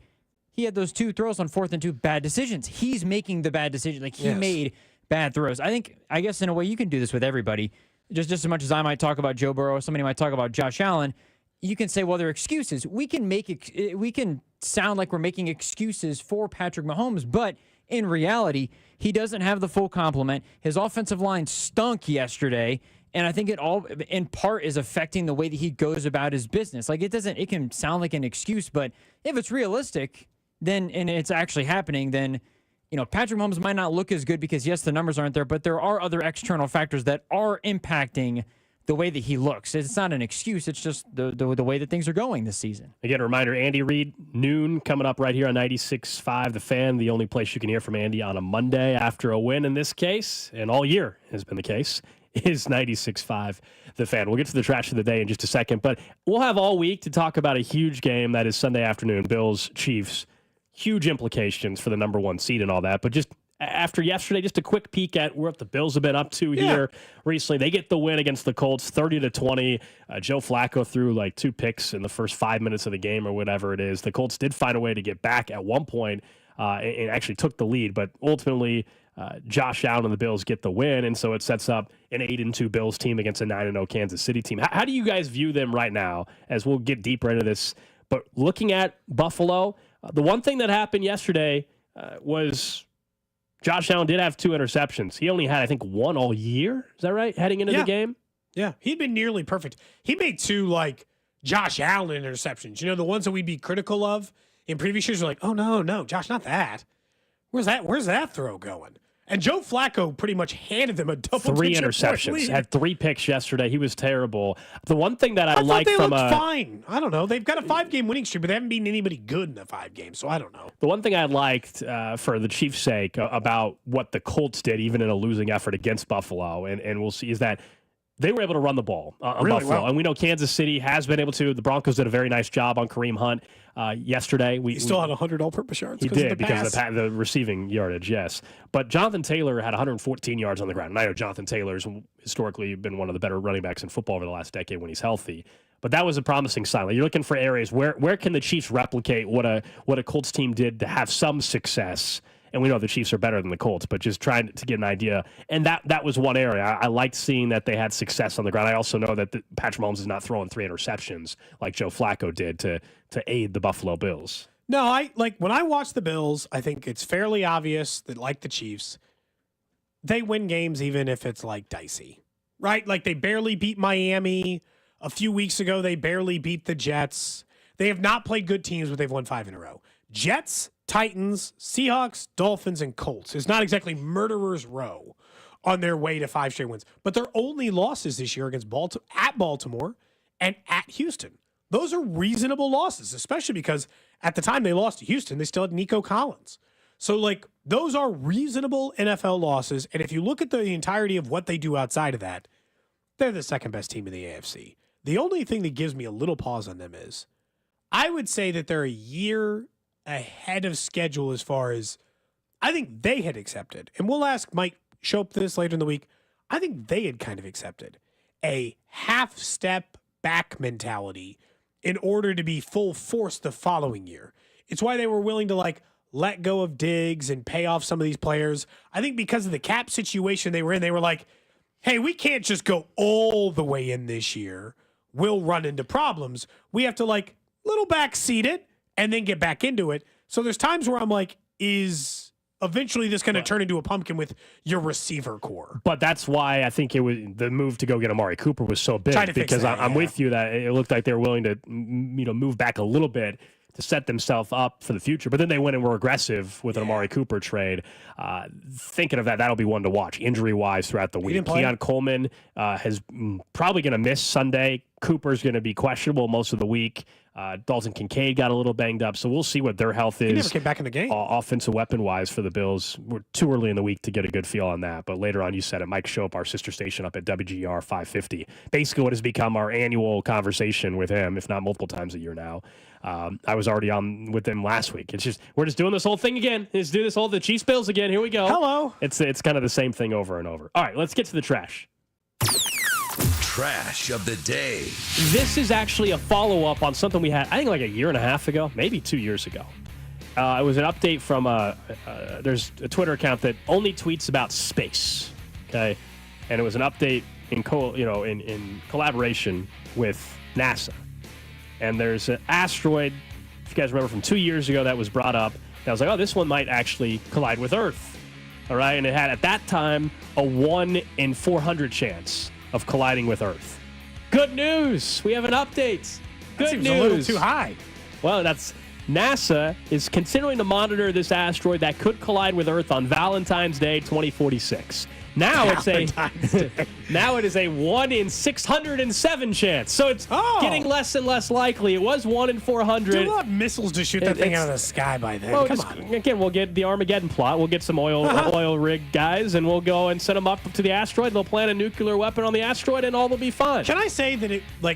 He had those 2 throws on 4th and 2 bad decisions. He's making the bad decision. Like he made bad throws. I guess in a way you can do this with everybody. Just as much as I might talk about Joe Burrow, somebody might talk about Josh Allen. You can say, well, they're excuses. We can sound like we're making excuses for Patrick Mahomes, but in reality, he doesn't have the full complement. His offensive line stunk yesterday, and I think it all, in part, is affecting the way that he goes about his business. Like it can sound like an excuse, but if it's realistic, then and it's actually happening, then Patrick Mahomes might not look as good because, yes, the numbers aren't there, but there are other external factors that are impacting the way that he looks. It's not an excuse. It's just the way that things are going this season. Again, a reminder, Andy Reid, noon, coming up right here on 96.5 The Fan, the only place you can hear from Andy on a Monday after a win in this case, and all year has been the case, is 96.5 The Fan. We'll get to the trash of the day in just a second, but we'll have all week to talk about a huge game that is Sunday afternoon, Bills-Chiefs. Huge implications for the number 1 seed and all that. But just after yesterday, just a quick peek at what the Bills have been up to here recently. They get the win against the Colts, 30-20. Joe Flacco threw like 2 picks in the first 5 minutes of the game or whatever it is. The Colts did find a way to get back at one point and actually took the lead. But ultimately, Josh Allen and the Bills get the win. And so it sets up an 8-2 Bills team against a 9-0 Kansas City team. How do you guys view them right now as we'll get deeper into this? But looking at Buffalo, the one thing that happened yesterday was Josh Allen did have 2 interceptions. He only had, I think, 1 all year. Is that right? Heading into the game? Yeah, he'd been nearly perfect. He made 2, like, Josh Allen interceptions. The ones that we'd be critical of in previous years. We're like, oh, no, Josh, not that. Where's that throw going? And Joe Flacco pretty much handed them a double-digit 3 interceptions. lead. Had 3 picks yesterday. He was terrible. The one thing that I like they from looked fine. I don't know. They've got a 5-game winning streak, but they haven't beaten anybody good in the 5 games, so I don't know. The one thing I liked for the Chiefs' sake about what the Colts did, even in a losing effort against Buffalo, and we'll see, is that they were able to run the ball on really Buffalo. well. And we know Kansas City has been able to. The Broncos did a very nice job on Kareem Hunt yesterday. He still had 100 all-purpose yards. He did because of of the receiving yardage, yes. But Jonathan Taylor had 114 yards on the ground. And I know Jonathan Taylor's historically been one of the better running backs in football over the last decade when he's healthy. But that was a promising sign. Like, you're looking for areas where can the Chiefs replicate what a Colts team did to have some success. And we know the Chiefs are better than the Colts, but just trying to get an idea. And that was one area. I liked seeing that they had success on the ground. I also know that Patrick Mahomes is not throwing 3 interceptions like Joe Flacco did to aid the Buffalo Bills. No, when I watch the Bills, I think it's fairly obvious that, like the Chiefs, they win games even if it's like dicey, right? Like they barely beat Miami. A few weeks ago, they barely beat the Jets. They have not played good teams, but they've won 5 in a row. Jets, Titans, Seahawks, Dolphins, and Colts. It's not exactly murderer's row on their way to 5 straight wins. But their only losses this year against at Baltimore and at Houston. Those are reasonable losses, especially because at the time they lost to Houston, they still had Nico Collins. So, like, those are reasonable NFL losses. And if you look at the entirety of what they do outside of that, they're the second best team in the AFC. The only thing that gives me a little pause on them is I would say that they're a year ahead of schedule as far as I think they had accepted. And we'll ask Mike Shope this later in the week. I think they had kind of accepted a half step back mentality in order to be full force the following year. It's why they were willing to let go of Diggs and pay off some of these players. I think because of the cap situation they were in, they were like, hey, we can't just go all the way in this year. We'll run into problems. We have to little backseat it and then get back into it. So there's times where I'm like, is eventually this going to turn into a pumpkin with your receiver core? But that's why I think it was the move to go get Amari Cooper was so big, because I'm with you that it looked like they were willing to move back a little bit to set themselves up for the future. But then they went and were aggressive with an Amari Cooper trade. Thinking of that, that'll be one to watch injury-wise throughout the week. Keon Coleman is probably going to miss Sunday. Cooper's going to be questionable most of the week. Dalton Kincaid got a little banged up, so we'll see what their health is. He never came back in the game. Offensive weapon-wise for the Bills. We're too early in the week to get a good feel on that, but later on, you said it. Mike Shope, our sister station up at WGR 550. Basically what has become our annual conversation with him, if not multiple times a year now. I was already on with them last week. It's just, we're just doing this whole thing again. Let's do the Chiefs Bills again. Here we go. Hello. It's kind of the same thing over and over. All right, let's get to the trash. Trash of the day. This is actually a follow-up on something we had, I think, a year and a half ago, maybe 2 years ago. It was an update from there's a Twitter account that only tweets about space. Okay, and it was an update in collaboration with NASA. And there's an asteroid, if you guys remember from 2 years ago, that was brought up. And I was like, oh, this one might actually collide with Earth. All right, and it had at that time a 1 in 400 chance of colliding with Earth. Good news! We have an update. Good seems news. A little too high. Well, NASA is continuing to monitor this asteroid that could collide with Earth on Valentine's Day 2046. Now it is a 1 in 607 chance. So it's getting less and less likely. It was 1 in 400. We'll have missiles to shoot that thing out of the sky by then. Well, again, we'll get the Armageddon plot. We'll get some oil rig guys, and we'll go and send them up to the asteroid. They'll plant a nuclear weapon on the asteroid, and all will be fine. Can I say that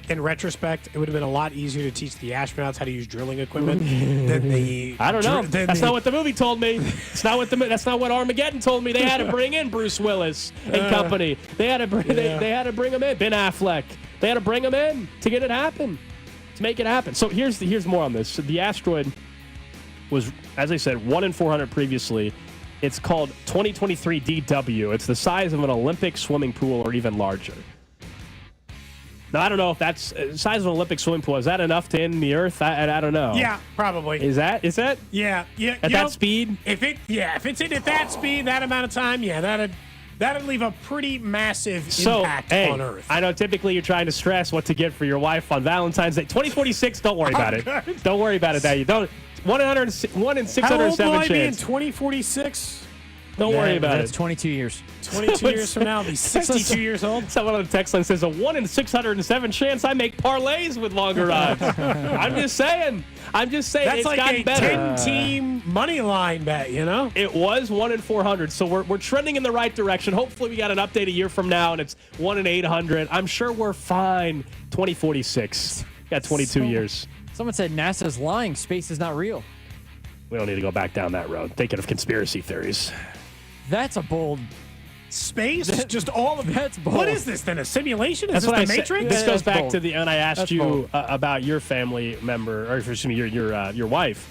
in retrospect, it would have been a lot easier to teach the astronauts how to use drilling equipment than the... I don't know. That's not what the movie told me. That's not what Armageddon told me. They had to bring in Bruce Willis and company. They had to bring him in. Ben Affleck. They had to bring him in to get it happen, to make it happen. So here's more on this. So the asteroid was, as I said, 1 in 400 previously. It's called 2023 DW. It's the size of an Olympic swimming pool or even larger. Now, I don't know if that's the size of an Olympic swimming pool. Is that enough to end the Earth? I don't know. Yeah, probably. Is that? Yeah. At that speed? If it's in at that speed, that amount of time, that'd leave a pretty massive impact on Earth. I know typically you're trying to stress what to get for your wife on Valentine's Day. 2046, don't worry about it. Don't worry about it. That you don't. 1 in 607 How old will I chance. be in 2046? Don't worry about That's it. 22 years. 22 years from now, I'll be 62 years old. Someone on the text line says, a 1 in 607 chance I make parlays with longer odds. I'm just saying. That's It's like gotten a better. 10-team money line bet, It was 1 in 400, so we're trending in the right direction. Hopefully we got an update a year from now, and it's 1 in 800. I'm sure we're fine. 2046. Got 22 years. Someone said NASA's lying. Space is not real. We don't need to go back down that road. Thinking of conspiracy theories. That's a bold... Space? Just all of it? That's bold. What is this then? A simulation? Is this this the Matrix? This goes back to and I asked you about your family member, or excuse me, your wife,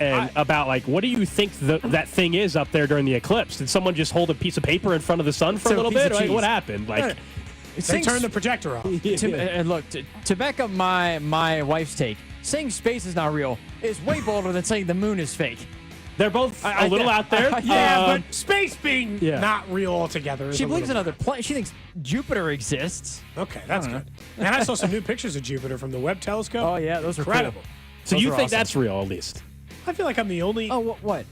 and about what do you think that thing is up there during the eclipse? Did someone just hold a piece of paper in front of the sun for a little bit? What happened? They turned the projector off. And look, to back up my wife's take, saying space is not real is way bolder than saying the moon is fake. They're both a little out there. But space being not real altogether. She believes in other planets. She thinks Jupiter exists. Okay, that's good. And I saw some new pictures of Jupiter from the Webb telescope. Oh, yeah, those are incredible. Cool. So you think that's real, at least? I feel like I'm the only... Oh, what?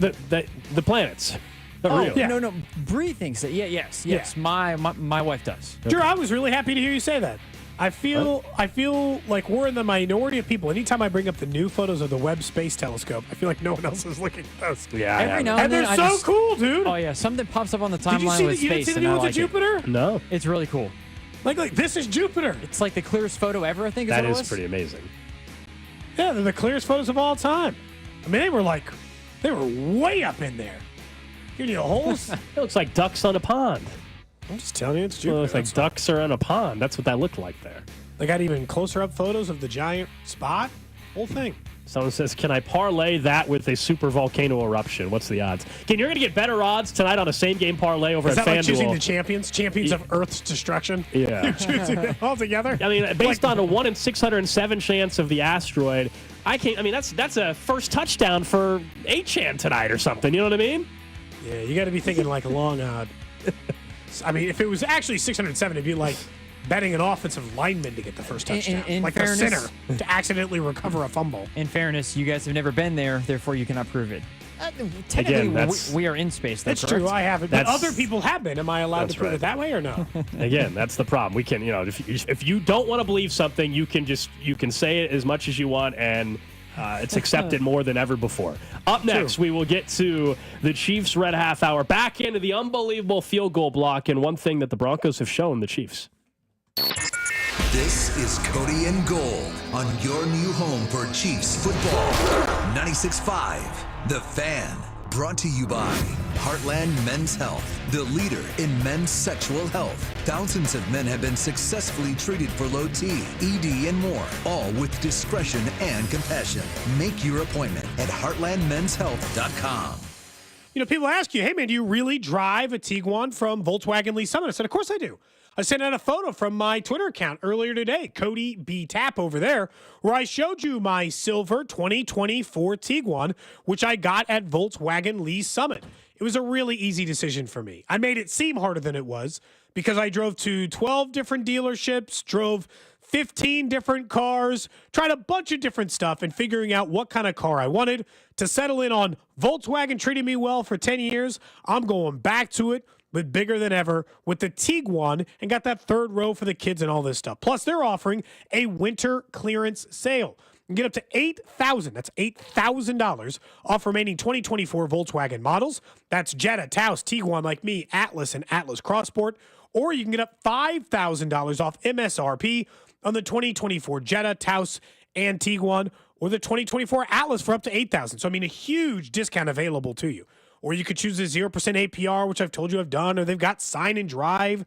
The planets. No. Bree thinks that. Yes. Yeah. My wife does. Drew, I was really happy to hear you say that. I feel like we're in the minority of people. Anytime I bring up the new photos of the Webb Space Telescope, I feel like no one else is looking at those. Yeah, Every now and then they're so cool, dude. Oh yeah, something pops up on the Did you timeline see with you didn't space, see the and new I ones like of Jupiter? No. It's really cool. Like this is Jupiter. It's like the clearest photo ever. I think That what it is was. pretty amazing. Yeah, they're the clearest photos of all time. I mean, they were way up in there. Giving you the holes. It looks like ducks on a pond. I'm just telling you, it's Well, Jupiter. it looks like ducks are on a pond. That's what that looked like there. They got even closer up photos of the giant spot. Whole thing. Someone says, can I parlay that with a super volcano eruption? What's the odds? Again, you're going to get better odds tonight on a same-game parlay over Is at that like FanDuel. choosing the champions of Earth's destruction? Yeah. You're choosing them all together? I mean, based on a 1 in 607 chance of the asteroid, that's a first touchdown for 8chan tonight or something. You know what I mean? Yeah, you got to be thinking like a long odd. I mean, if it was actually 607, it'd be like betting an offensive lineman to get the first touchdown. In like fairness, a center to accidentally recover a fumble. In fairness, you guys have never been there, therefore you cannot prove it. Technically, Again, we are in space. That's correct? true. I haven't. But other people have been. Am I allowed to prove it that way or no? Again, that's the problem. We can, if you don't want to believe something, you can say it as much as you want, and it's accepted more than ever before. Up next, we will get to the Chiefs' red half hour, back into the unbelievable field goal block, and one thing that the Broncos have shown the Chiefs. This is Cody and Gold on your new home for Chiefs football. 96.5, The Fan. Brought to you by Heartland Men's Health, the leader in men's sexual health. Thousands of men have been successfully treated for low T, ED, and more, all with discretion and compassion. Make your appointment at heartlandmenshealth.com. You know, people ask you, hey, man, do you really drive a Tiguan from Volkswagen Lee Summit? I said, of course I do. I sent out a photo from my Twitter account earlier today, Cody B. Tapp over there, where I showed you my silver 2024 Tiguan, which I got at Volkswagen Lee Summit. It was a really easy decision for me. I made it seem harder than it was because I drove to 12 different dealerships, drove 15 different cars, tried a bunch of different stuff, and figuring out what kind of car I wanted. To settle in on Volkswagen treating me well for 10 years, I'm going back to it, but bigger than ever with the Tiguan, and got that third row for the kids and all this stuff. Plus, they're offering a winter clearance sale. You can get up to $8,000. That's $8,000 off remaining 2024 Volkswagen models. That's Jetta, Taos, Tiguan like me, Atlas, and Atlas Crossport. Or you can get up $5,000 off MSRP on the 2024 Jetta, Taos, and Tiguan, or the 2024 Atlas for up to $8,000. So, I mean, a huge discount available to you. Or you could choose a 0% APR, which I've told you I've done, or they've got sign and drive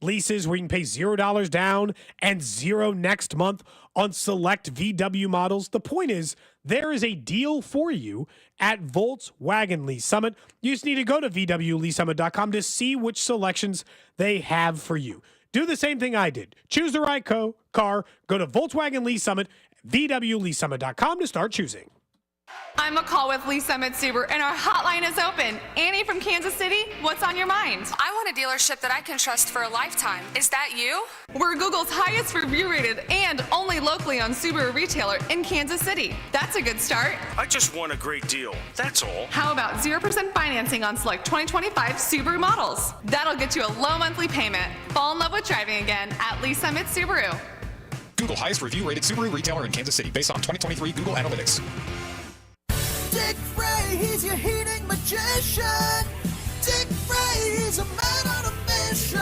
leases where you can pay $0 down and $0 next month on select VW models. The point is, there is a deal for you at Volkswagen Lee Summit. You just need to go to VWLeeSummit.com to see which selections they have for you. Do the same thing I did. Choose the right car, go to Volkswagen Lee Summit, VWLeeSummit.com to start choosing. I'm McCall with Lee Summit Subaru, and our hotline is open. Annie from Kansas City, what's on your mind? I want a dealership that I can trust for a lifetime. Is that you? We're Google's highest review rated and only locally owned Subaru retailer in Kansas City. That's a good start. I just want a great deal. That's all. How about 0% financing on select 2025 Subaru models? That'll get you a low monthly payment. Fall in love with driving again at Lee Summit Subaru. Google highest review rated Subaru retailer in Kansas City based on 2023 Google Analytics. Dick Ray, he's your heating magician. Dick Ray, he's a man on a mission.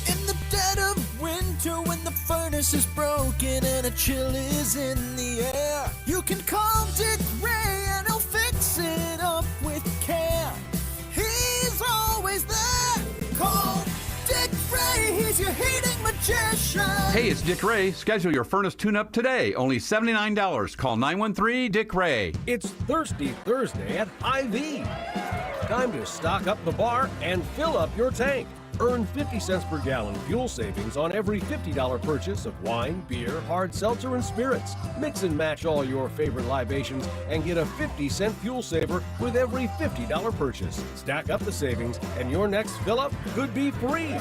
In the dead of winter when the furnace is broken and a chill is in the air, you can call Dick Ray and he'll fix it up with care. He's always there. Call Dick Ray, he's your heating magician. Hey, it's Dick Ray. Schedule your furnace tune-up today. Only $79. Call 913-DICK-RAY. It's Thirsty Thursday at Hy-Vee. Time to stock up the bar and fill up your tank. Earn 50 cents per gallon fuel savings on every $50 purchase of wine, beer, hard seltzer, and spirits. Mix and match all your favorite libations and get a 50-cent fuel saver with every $50 purchase. Stack up the savings and your next fill-up could be free.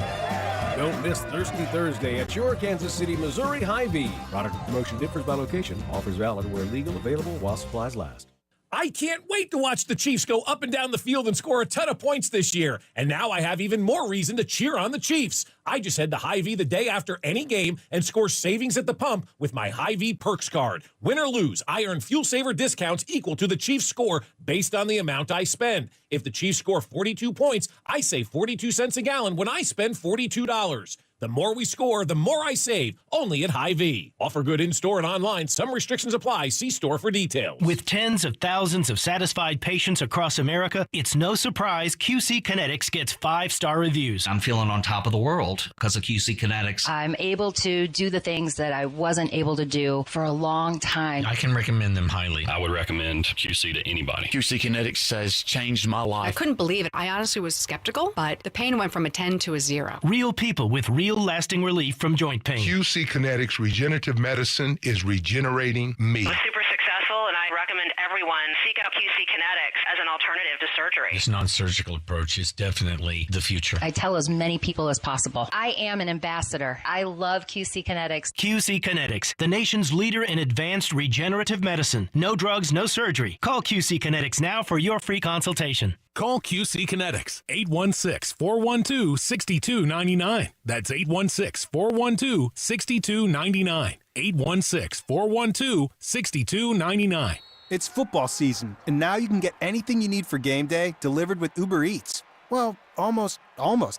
Don't miss Thirsty Thursday at your Kansas City, Missouri Hy-Vee. Product promotion differs by location. Offers valid where legal, available while supplies last. I can't wait to watch the Chiefs go up and down the field and score a ton of points this year. And now I have even more reason to cheer on the Chiefs. I just head to Hy-Vee the day after any game and score savings at the pump with my Hy-Vee Perks card. Win or lose, I earn fuel saver discounts equal to the Chiefs score based on the amount I spend. If the Chiefs score 42 points, I save 42 cents a gallon when I spend $42. The more we score, the more I save, only at Hy-Vee. Offer good in-store and online. Some restrictions apply. See store for details. With tens of thousands of satisfied patients across America, it's no surprise QC Kinetics gets 5-star reviews. I'm feeling on top of the world because of QC Kinetics. I'm able to do the things that I wasn't able to do for a long time. I can recommend them highly. I would recommend QC to anybody. QC Kinetics has changed my life. I couldn't believe it. I honestly was skeptical, but the pain went from a 10 to a 0. Real people with real lasting relief from joint pain. QC Kinetics Regenerative Medicine is regenerating me. I was super successful, and I recommend everyone seek out QC Kinetics as an alternative to surgery. This non-surgical approach is definitely the future. I tell as many people as possible. I am an ambassador. I love QC Kinetics. QC Kinetics, the nation's leader in advanced regenerative medicine. No drugs, no surgery. Call QC Kinetics now for your free consultation. Call QC Kinetics, 816-412-6299. That's 816-412-6299. 816-412-6299. It's football season, and now you can get anything you need for game day delivered with Uber Eats. Well, almost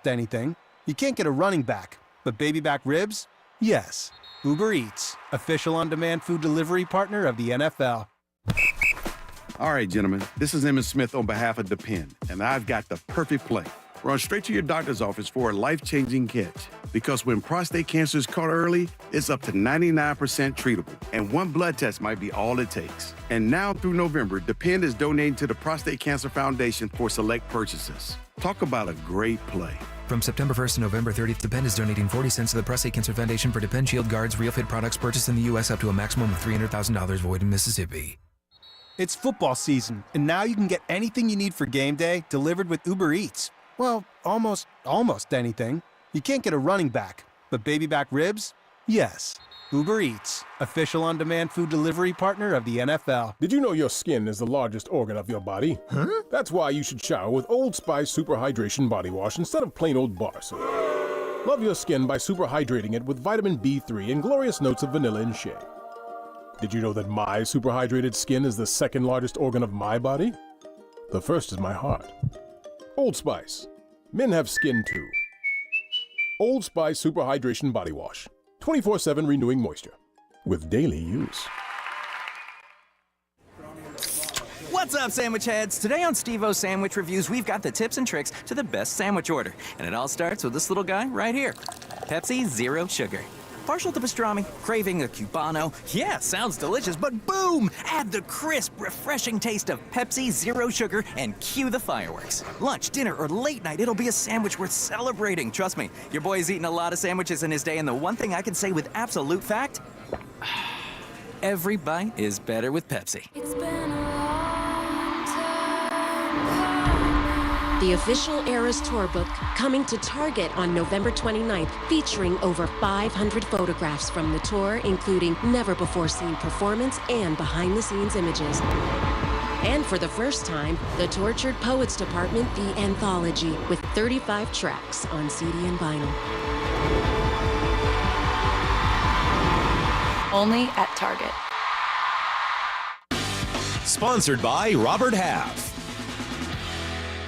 anything. You can't get a running back, but baby back ribs? Yes. Uber Eats, official on-demand food delivery partner of the NFL. All right, gentlemen, this is Emmitt Smith on behalf of Depend, and I've got the perfect play. Run straight to your doctor's office for a life-changing catch. Because when prostate cancer is caught early, it's up to 99% treatable, and one blood test might be all it takes. And now through November, Depend is donating to the Prostate Cancer Foundation for select purchases. Talk about a great play. From September 1st to November 30th, Depend is donating 40 cents to the Prostate Cancer Foundation for Depend Shield Guards Real Fit products purchased in the U.S. up to a maximum of $300,000 void in Mississippi. It's football season, and now you can get anything you need for game day delivered with Uber Eats. Well, almost anything. You can't get a running back, but baby back ribs? Yes. Uber Eats, official on-demand food delivery partner of the NFL. Did you know your skin is the largest organ of your body? Huh? That's why you should shower with Old Spice Super Hydration Body Wash instead of plain old bar soap. Love your skin by super hydrating it with vitamin B3 and glorious notes of vanilla and shea. Did you know that my super hydrated skin is the second largest organ of my body? The first is my heart. Old Spice. Men have skin too. Old Spice Super Hydration Body Wash. 24/7 renewing moisture. With daily use. What's up, sandwich heads? Today on Steve-O's Sandwich Reviews, we've got the tips and tricks to the best sandwich order. And it all starts with this little guy right here. Pepsi Zero Sugar. Partial to pastrami, craving a Cubano. Yeah, sounds delicious, but boom! Add the crisp, refreshing taste of Pepsi Zero Sugar and cue the fireworks. Lunch, dinner, or late night, it'll be a sandwich worth celebrating. Trust me, your boy's eaten a lot of sandwiches in his day, and the one thing I can say with absolute fact, every bite is better with Pepsi. It's been a long time. The official Eras Tour book coming to Target on November 29th, featuring over 500 photographs from the tour, including never-before-seen performance and behind-the-scenes images. And for the first time, the Tortured Poets Department, the Anthology, with 35 tracks on CD and vinyl. Only at Target. Sponsored by Robert Half.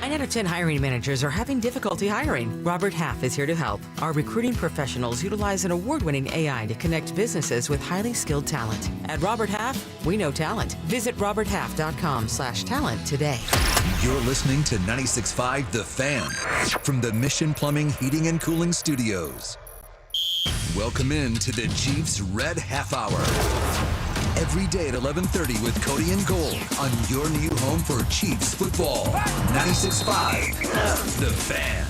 9 out of 10 hiring managers are having difficulty hiring. Robert Half is here to help. Our recruiting professionals utilize an award-winning AI to connect businesses with highly skilled talent. At Robert Half, we know talent. Visit roberthalf.com/talent today. You're listening to 96.5 The Fan from the Mission Plumbing, Heating, and Cooling Studios. Welcome in to the Chiefs Red Half Hour. Every day at 11:30 with Cody and Gold on your new home for Chiefs football. 96.5 The Fan.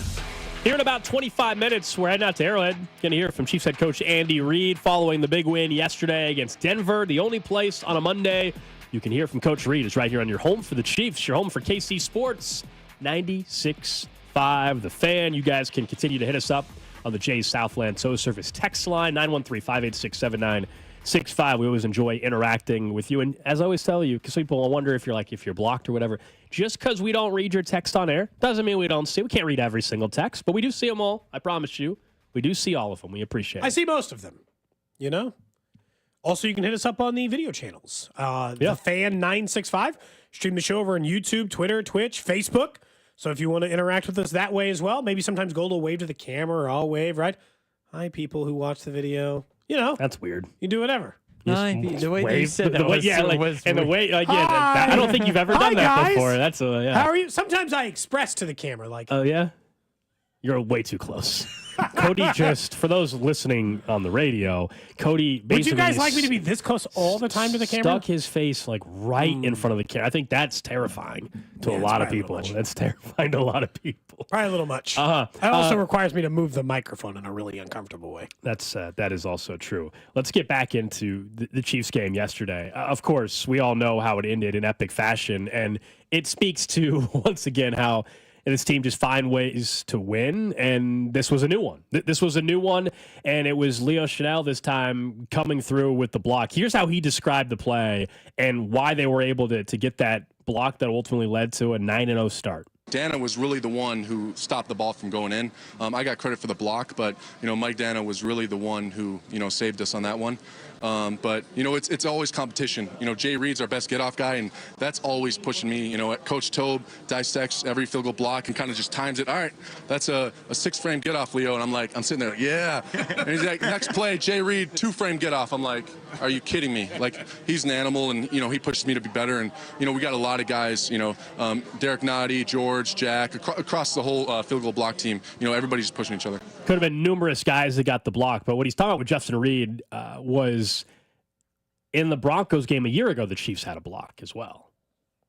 Here in about 25 minutes, we're heading out to Arrowhead. Going to hear from Chiefs head coach Andy Reid following the big win yesterday against Denver. The only place on a Monday you can hear from Coach Reid is right here on your home for the Chiefs, your home for KC Sports. 96.5 The Fan. You guys can continue to hit us up on the Jay's Southland Tow Service text line, 913-586-7969. 6'5", we always enjoy interacting with you. And as I always tell you, because people will wonder if you're blocked or whatever, just because we don't read your text on air doesn't mean we don't see. We can't read every single text, but we do see them all. I promise you. We do see all of them. We appreciate it. I see most of them, Also, you can hit us up on the video channels. The Fan 965. Stream the show over on YouTube, Twitter, Twitch, Facebook. So if you want to interact with us that way as well, maybe sometimes Gold will wave to the camera or I'll wave, right? Hi, people who watch the video. That's weird. You do whatever. The way that you said that was I don't think you've ever done that guys. before. That's How are you? Sometimes I express to the camera like, oh yeah, you're way too close. Cody for those listening on the radio, Cody basically. Would you guys like me to be this close all the time to the camera? Stuck his face right in front of the camera. I think that's terrifying to a lot of people. That's terrifying to a lot of people. Probably a little much. Uh-huh. That also requires me to move the microphone in a really uncomfortable way. That is also true. Let's get back into the Chiefs game yesterday. Of course, we all know how it ended in epic fashion, and it speaks to, once again, how this team just find ways to win, and this was a new one. This was a new one, and it was Leo Chanel this time coming through with the block. Here's how he described the play and why they were able to get that block that ultimately led to a 9-0 start. Dana was really the one who stopped the ball from going in. I got credit for the block, but Mike Dana was really the one who saved us on that one. But it's always competition. Jay Reid's our best get-off guy, and that's always pushing me. Coach Tobe dissects every field goal block and kind of just times it. All right, that's a 6-frame get-off, Leo. And I'm sitting there, yeah. And he's like, next play, Jay Reid, 2-frame get-off. I'm like, are you kidding me? Like, he's an animal, and he pushes me to be better. And we got a lot of guys. Derek Noddy, George, Jack, across the whole field goal block team. Everybody's just pushing each other. Could have been numerous guys that got the block, but what he's talking about with Justin Reid was in the Broncos game a year ago, the Chiefs had a block as well.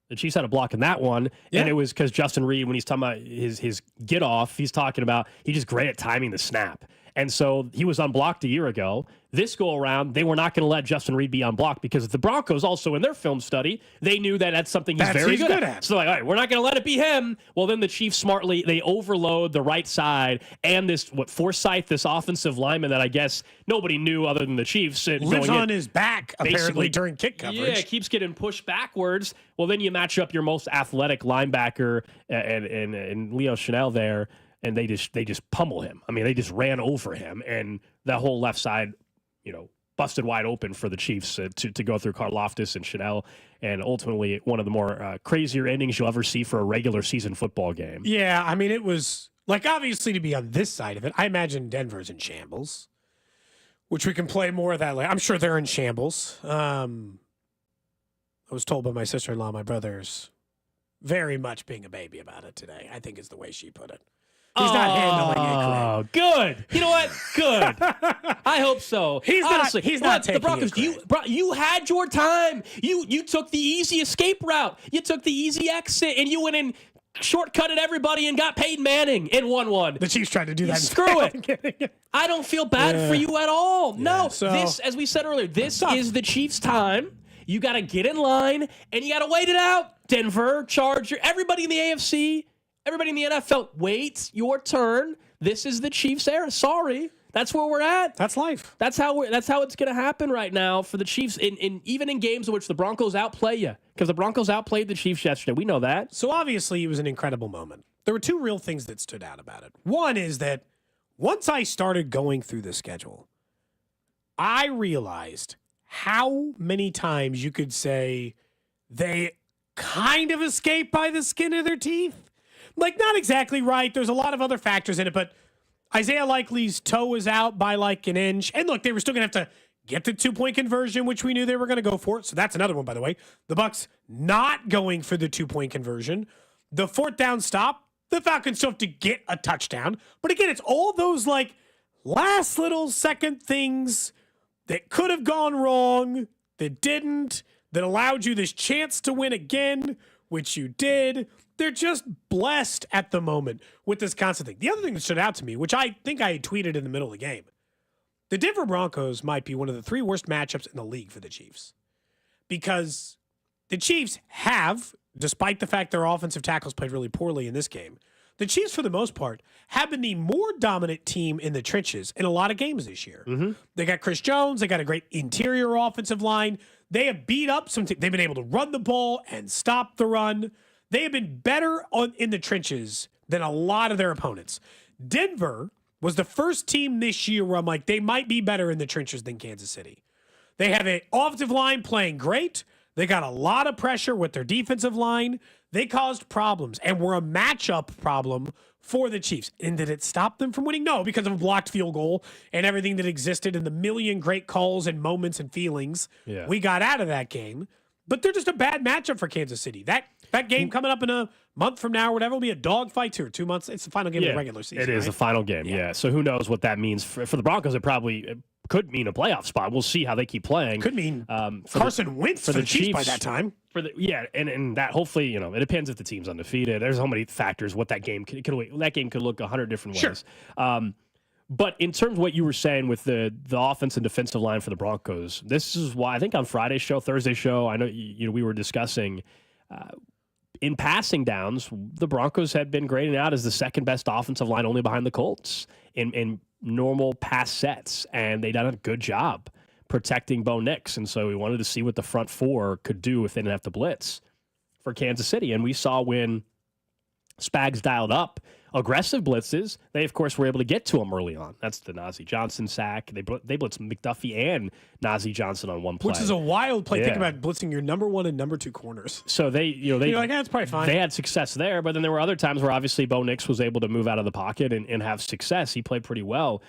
The Chiefs had a block in that one, and it was because Justin Reid, when he's talking about his get off, he's talking about he's just great at timing the snap. And so he was unblocked a year ago. This go around, they were not going to let Justin Reid be unblocked because the Broncos also in their film study, they knew that that's something he's very good at. So like, all right, we're not going to let it be him. Well, then the Chiefs smartly, they overload the right side and this, Forsythe, this offensive lineman that I guess nobody knew other than the Chiefs. Lives on his back, apparently, during kick coverage. Yeah, keeps getting pushed backwards. Well, then you match up your most athletic linebacker and Leo Chanel there, and they just pummel him. I mean, they just ran over him, and that whole left side, busted wide open for the Chiefs to go through Karlaftis and Chanel, and ultimately one of the more crazier endings you'll ever see for a regular season football game. Yeah, I mean, it was, obviously to be on this side of it, I imagine Denver's in shambles, which we can play more of that later. I'm sure they're in shambles. I was told by my sister-in-law, my brother's very much being a baby about it today, I think is the way she put it. He's not handling it correct. Good. You know what? Good. I hope so. He's honestly, not taking the Broncos. You had your time. You took the easy escape route. You took the easy exit, and you went and shortcutted everybody and got Peyton Manning and won. The Chiefs tried to do that. Screw it. I don't feel bad for you at all. No. This, as we said earlier, this is the Chiefs' time. You got to get in line, and you got to wait it out. Denver, Charger, everybody in the AFC. Everybody in the NFL, wait your turn. This is the Chiefs' era. Sorry, that's where we're at. That's life. That's how it's going to happen right now for the Chiefs. Even in games in which the Broncos outplay you, because the Broncos outplayed the Chiefs yesterday. We know that. So obviously, it was an incredible moment. There were two real things that stood out about it. One is that once I started going through the schedule, I realized how many times you could say they kind of escaped by the skin of their teeth. Not exactly right. There's a lot of other factors in it, but Isaiah Likely's toe was out by an inch. And look, they were still going to have to get the 2-point conversion, which we knew they were going to go for. So that's another one, by the way. The Bucs not going for the 2-point conversion. The 4th down stop, the Falcons still have to get a touchdown. But again, it's all those last little second things that could have gone wrong, that didn't, that allowed you this chance to win again, which you did. They're just blessed at the moment with this constant thing. The other thing that stood out to me, which I think I tweeted in the middle of the game, the Denver Broncos might be one of the 3 worst matchups in the league for the Chiefs. Because the Chiefs have, despite the fact their offensive tackles played really poorly in this game, the Chiefs, for the most part, have been the more dominant team in the trenches in a lot of games this year. They got Chris Jones. They got a great interior offensive line. They have beat up some teams. They've been able to run the ball and stop the run. They have been better in the trenches than a lot of their opponents. Denver was the first team this year where I'm like, they might be better in the trenches than Kansas City. They have an offensive line playing great. They got a lot of pressure with their defensive line. They caused problems and were a matchup problem for the Chiefs. And did it stop them from winning? No, because of a blocked field goal and everything that existed and the million great calls and moments and feelings we got out of that game. But they're just a bad matchup for Kansas City. That game coming up in a month from now or whatever will be a dogfight too, or 2 months. It's the final game of the regular season. It is the final game, yeah. So who knows what that means. For the Broncos, it probably could mean a playoff spot. We'll see how they keep playing. Could mean Carson Wentz for the Chiefs by that time. And that hopefully, it depends if the team's undefeated. There's so many factors what that game could look 100 different ways. Sure. But in terms of what you were saying with the offense and defensive line for the Broncos, this is why I think on Friday's show, Thursday's show, I know we were discussing in passing downs, the Broncos had been graded out as the second best offensive line, only behind the Colts in normal pass sets, and they done a good job protecting Bo Nix. And so we wanted to see what the front four could do if they didn't have to blitz for Kansas City. And we saw when Spags dialed up aggressive blitzes, they, of course, were able to get to him early on. That's the Najee Johnson sack. They blitzed McDuffie and Najee Johnson on one play. Which is a wild play. Yeah. Think about blitzing your number one and number two corners. So you're like, that's probably fine. They had success there, but then there were other times where obviously Bo Nix was able to move out of the pocket and have success. He played pretty well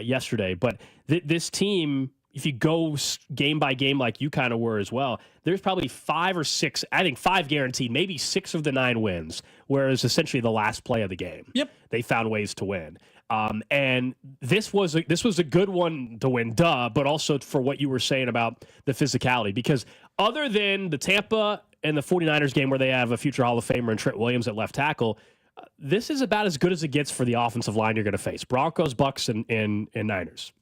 yesterday. But this team, if you go game by game like you kind of were as well, there's probably 5 or 6, I think 5 guaranteed, maybe 6 of the 9 wins, whereas essentially the last play of the game. Yep. They found ways to win. And this was a good one to win, but also for what you were saying about the physicality. Because other than the Tampa and the 49ers game where they have a future Hall of Famer and Trent Williams at left tackle, this is about as good as it gets for the offensive line you're going to face. Broncos, Bucks, and Niners.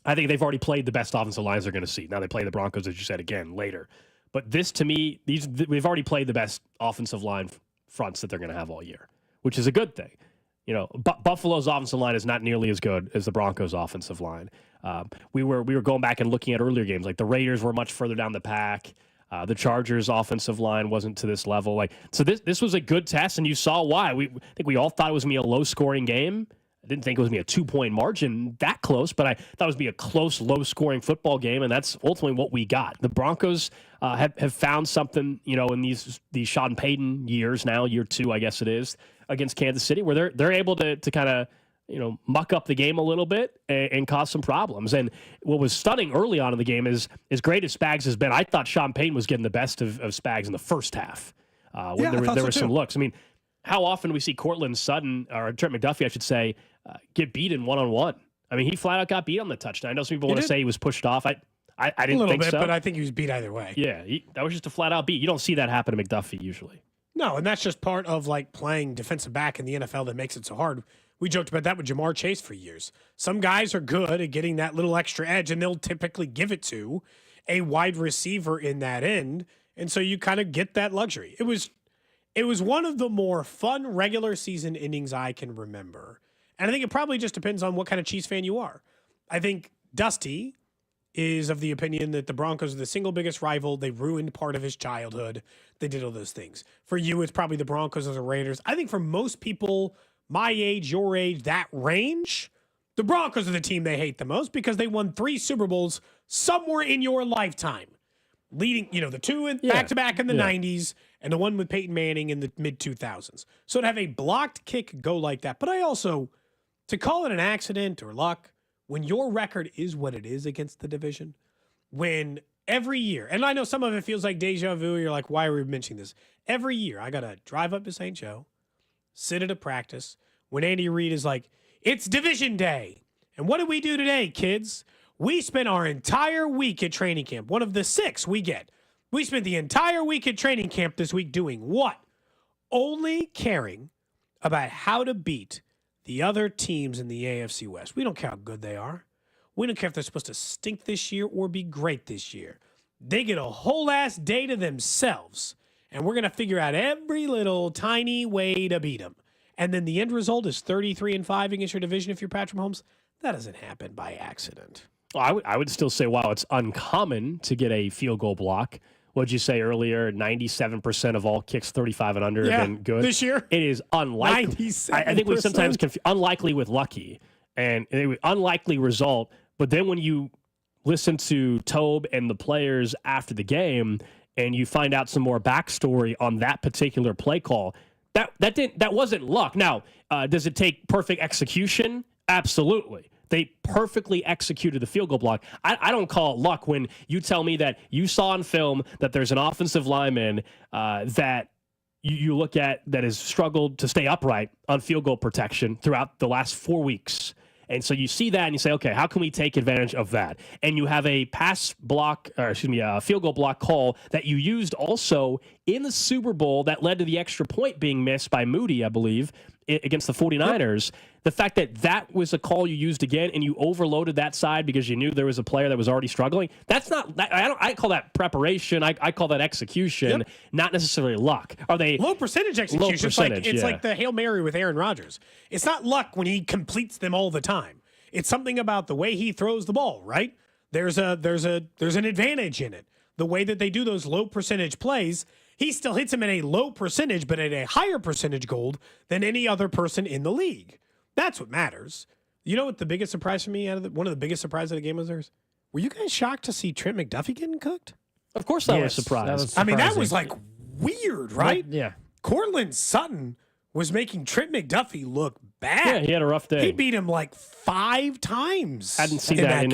I think they've already played the best offensive lines they're going to see. Now they play the Broncos, as you said, again later. But this, to me, we've already played the best offensive line fronts that they're going to have all year, which is a good thing. Buffalo's offensive line is not nearly as good as the Broncos' offensive line. We were going back and looking at earlier games, like the Raiders were much further down the pack. The Chargers' offensive line wasn't to this level. So this was a good test, and you saw why. I think we all thought it was going to be a low-scoring game. I didn't think it was going to be a 2-point margin that close, but I thought it was going to be a close, low-scoring football game, and that's ultimately what we got. The Broncos have found something, in these Sean Payton years now, year 2, I guess it is, against Kansas City, where they're able to kind of, muck up the game a little bit and cause some problems. And what was stunning early on in the game is, as great as Spags has been, I thought Sean Payton was getting the best of Spags in the first half. When there were some looks. I mean, how often do we see Cortland Sutton, or Trent McDuffie, I should say, get beat in one-on-one? I mean, he flat out got beat on the touchdown. I know some people want to say he was pushed off. I didn't a little think bit, so. But I think he was beat either way. Yeah, that was just a flat-out beat. You don't see that happen to McDuffie usually. No, and that's just part of playing defensive back in the NFL that makes it so hard. We joked about that with Jamar Chase for years. Some guys are good at getting that little extra edge, and they'll typically give it to a wide receiver in that end, and so you kind of get that luxury. It was one of the more fun regular season innings I can remember. And I think it probably just depends on what kind of Chiefs fan you are. I think Dusty is of the opinion that the Broncos are the single biggest rival. They ruined part of his childhood. They did all those things. For you, it's probably the Broncos or the Raiders. I think for most people, my age, your age, that range, the Broncos are the team they hate the most because they won 3 Super Bowls somewhere in your lifetime. Leading, the 2 back-to-back in the 90s and the one with Peyton Manning in the mid-2000s. So to have a blocked kick go like that, but I also, to call it an accident or luck, when your record is what it is against the division, when every year, and I know some of it feels like deja vu, you're like, why are we mentioning this? Every year, I got to drive up to St. Joe, sit at a practice, when Andy Reid is like, it's division day. And what did we do today, kids? We spent our entire week at training camp, one of the 6 we get. We spent the entire week at training camp this week doing what? Only caring about how to beat the other teams in the AFC West. We don't care how good they are. We don't care if they're supposed to stink this year or be great this year. They get a whole ass day to themselves, and we're going to figure out every little tiny way to beat them. and then the end result is 33-5 against your division if you're Patrick Mahomes, that doesn't happen by accident. Well, I would still say, while it's uncommon to get a field goal block, what'd you say earlier? 97% of all kicks 35 and under have been good. This year? It is unlikely. 97%. I think we sometimes unlikely with lucky, and it unlikely result. But then when you listen to Tobe and the players after the game, and you find out some more backstory on that particular play call, that wasn't luck. Now, does it take perfect execution? Absolutely. They perfectly executed the field goal block. I don't call it luck when you tell me that you saw on film that there's an offensive lineman that you look at that has struggled to stay upright on field goal protection throughout the last 4 weeks. And so you see that and you say, okay, how can we take advantage of that? And you have a field goal block call that you used also in the Super Bowl that led to the extra point being missed by Moody, I believe, against the 49ers. Yep. The fact that was a call you used again and you overloaded that side because you knew there was a player that was already struggling. That's not, I call that preparation. I call that execution, not necessarily luck. Are they low percentage execution? Low percentage, it's like the Hail Mary with Aaron Rodgers. It's not luck when he completes them all the time. It's something about the way he throws the ball, right? There's an advantage in it. The way that they do those low percentage plays, he still hits him at a low percentage, but at a higher percentage Gold than any other person in the league. That's what matters. You know what the biggest surprise for me one of the biggest surprises of the game was theirs? Were you guys shocked to see Trent McDuffie getting cooked? Of course I was surprised. I mean, that was like weird, right? Yeah. Cortland Sutton was making Trent McDuffie look bad. Yeah, he had a rough day. He beat him like 5 times. Hadn't seen that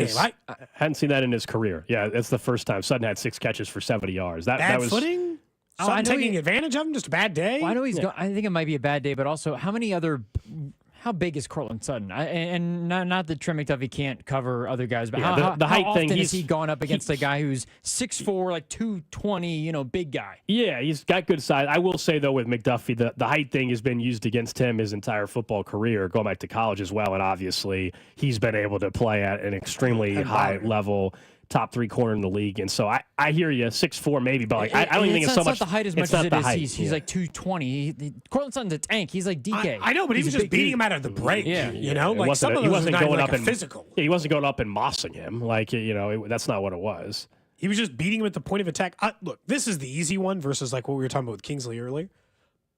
in his career. Yeah, that's the first time. Sutton had 6 catches for 70 yards. That was footing? Sutton taking advantage of him? Just a bad day? Well, I know I think it might be a bad day, but also how big is Cortland Sutton? And not that Trent McDuffie can't cover other guys, but the height how thing, often has he gone up against a guy who's 6'4", like 220, big guy? Yeah, he's got good size. I will say, though, with McDuffie, the height thing has been used against him his entire football career, going back to college as well. And obviously, he's been able to play at an extremely high level, top 3 corner in the league. And so I hear you, 6'4" maybe, but like I don't even think it's so much. It's not the height as much as it is. He's like 220. Cortland Sutton's a tank. He's like DK. I know, but he was just beating him out of the break. Yeah. Like some of he those wasn't going up and physical. Yeah, he wasn't going up and mossing him. Like, that's not what it was. He was just beating him at the point of attack. Look, this is the easy one versus like what we were talking about with Kingsley earlier.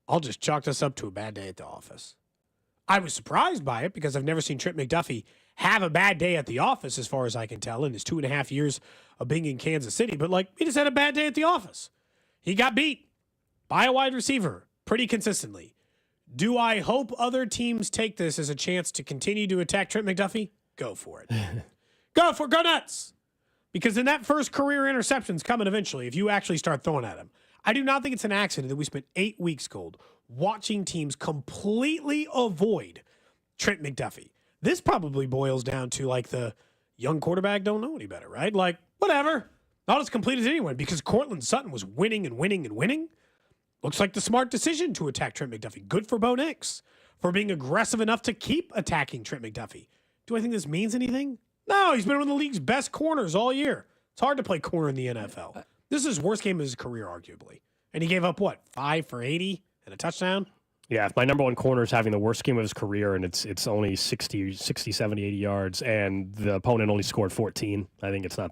I'll just chalk this up to a bad day at the office. I was surprised by it because I've never seen Trent McDuffie have a bad day at the office, as far as I can tell, in his 2.5 years of being in Kansas City. But, he just had a bad day at the office. He got beat by a wide receiver pretty consistently. Do I hope other teams take this as a chance to continue to attack Trent McDuffie? Go for it. Go nuts. Because in that first career interception's coming eventually if you actually start throwing at him. I do not think it's an accident that we spent 8 weeks, Gold, watching teams completely avoid Trent McDuffie. This probably boils down to the young quarterback don't know any better, right? Whatever. Not as complete as anyone because Cortland Sutton was winning and winning and winning. Looks like the smart decision to attack Trent McDuffie. Good for Bo Nix for being aggressive enough to keep attacking Trent McDuffie. Do I think this means anything? No, he's been one of the league's best corners all year. It's hard to play corner in the NFL. This is his worst game of his career, arguably. And he gave up, 5 for 80 and a touchdown? Yeah, if my number one corner is having the worst game of his career and it's only 60, 70, 80 yards and the opponent only scored 14, I think it's not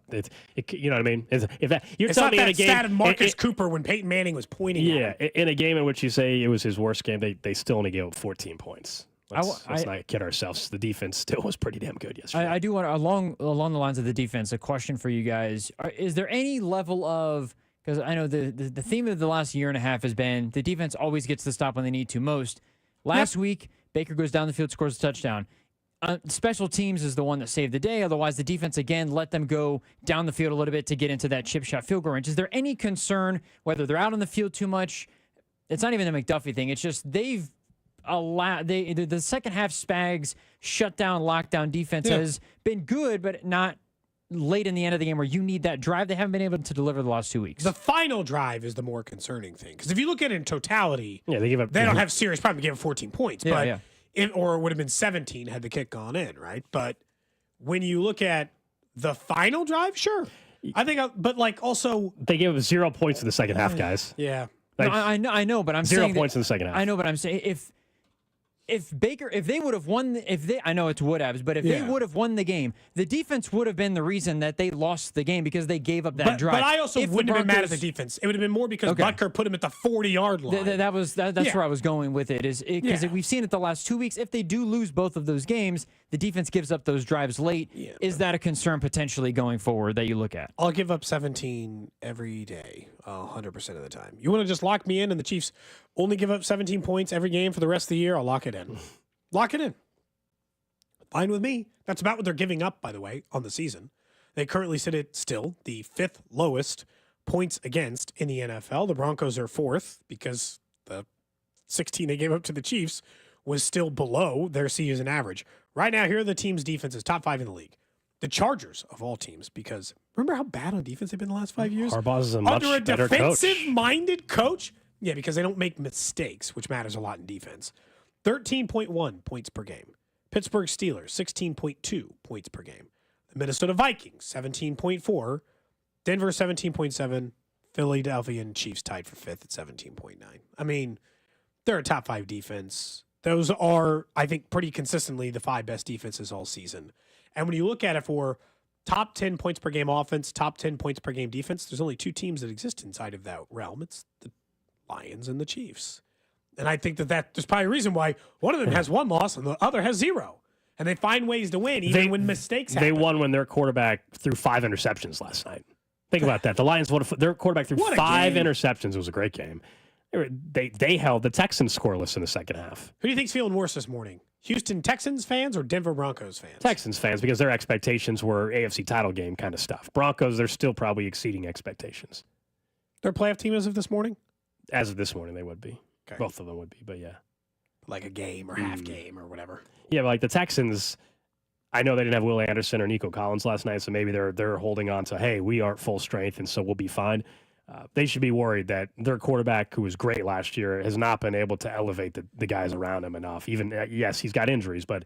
you know what I mean? It's not that stat of Marcus Cooper when Peyton Manning was pointing at him. In a game in which you say it was his worst game, they still only gave up 14 points. Let's not kid ourselves. The defense still was pretty damn good yesterday. I do want to, along the lines of the defense, a question for you guys. Is there any level of, because I know the theme of the last year and a half has been the defense always gets the stop when they need to most. Last week, Baker goes down the field, scores a touchdown. Special teams is the one that saved the day. Otherwise, the defense, again, let them go down the field a little bit to get into that chip shot field goal range. Is there any concern whether they're out on the field too much? It's not even the McDuffie thing. It's just they've allowed the second half Spags shutdown, lockdown defense has been good, but not late in the end of the game where you need that drive. They haven't been able to deliver the last 2 weeks. The final drive is the more concerning thing. Because if you look at it in totality, they don't have serious problem. They gave up 14 points. Or it would have been 17 had the kick gone in, right? But when you look at the final drive, sure. I think, also... They gave up 0 points in the second half, guys. Yeah. No, I know, but I'm 0 saying... 0 points in the second half. I know, but I'm saying if if they would have won, I know it's would haves, but if they would have won the game, the defense would have been the reason that they lost the game because they gave up that drive. But I also wouldn't have been mad at the defense. It would have been more because Butker put him at the 40-yard line. That's where I was going with it. Because we've seen it the last 2 weeks. If they do lose both of those games, the defense gives up those drives late. Yeah, is that a concern potentially going forward that you look at? I'll give up 17 every day, 100% of the time. You want to just lock me in and the Chiefs only give up 17 points every game for the rest of the year? I'll lock it in. Lock it in. Fine with me. That's about what they're giving up, by the way, on the season. They currently sit at still the 5th lowest points against in the NFL. The Broncos are 4th because the 16 they gave up to the Chiefs was still below their season average. Right now, here are the team's defenses, top 5 in the league. The Chargers, of all teams, because remember how bad on defense they've been the last 5 years? Harbaugh's a much better coach. Under a defensive-minded coach? Yeah, because they don't make mistakes, which matters a lot in defense. 13.1 points per game. Pittsburgh Steelers, 16.2 points per game. The Minnesota Vikings, 17.4. Denver, 17.7. Philadelphia and Chiefs tied for 5th at 17.9. I mean, they're a top 5 defense. Those are, I think, pretty consistently the 5 best defenses all season. And when you look at it for top 10 points per game offense, top 10 points per game defense, there's only 2 teams that exist inside of that realm. It's the Lions and the Chiefs. And I think that there's probably a reason why one of them has 1 loss and the other has 0. And they find ways to win even when mistakes happen. They won when their quarterback threw 5 interceptions last night. Think about that. The Lions won. Their quarterback threw 5 interceptions. It was a great game. They held the Texans scoreless in the second half. Who do you think's feeling worse this morning? Houston Texans fans or Denver Broncos fans? Texans fans, because their expectations were AFC title game kind of stuff. Broncos, they're still probably exceeding expectations. Their playoff team as of this morning? As of this morning, they would be. Okay. Both of them would be, but yeah. Like a game or half game or whatever. Yeah, but like the Texans, I know they didn't have Will Anderson or Nico Collins last night, so maybe they're holding on to, hey, we aren't full strength, and so we'll be fine. They should be worried that their quarterback, who was great last year, has not been able to elevate the guys around him enough. Even yes, he's got injuries, but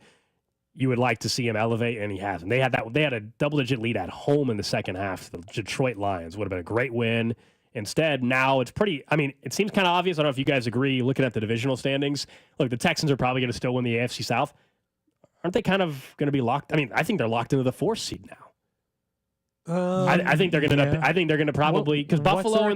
you would like to see him elevate, and he hasn't. They had a double-digit lead at home in the second half. The Detroit Lions would have been a great win. Instead, now it's pretty. I mean, it seems kind of obvious. I don't know if you guys agree. Looking at the divisional standings, look, the Texans are probably going to still win the AFC South. Aren't they kind of going to be locked? I mean, I think they're locked into the 4th seed now. I think they're going to. I think they're going to probably because Buffalo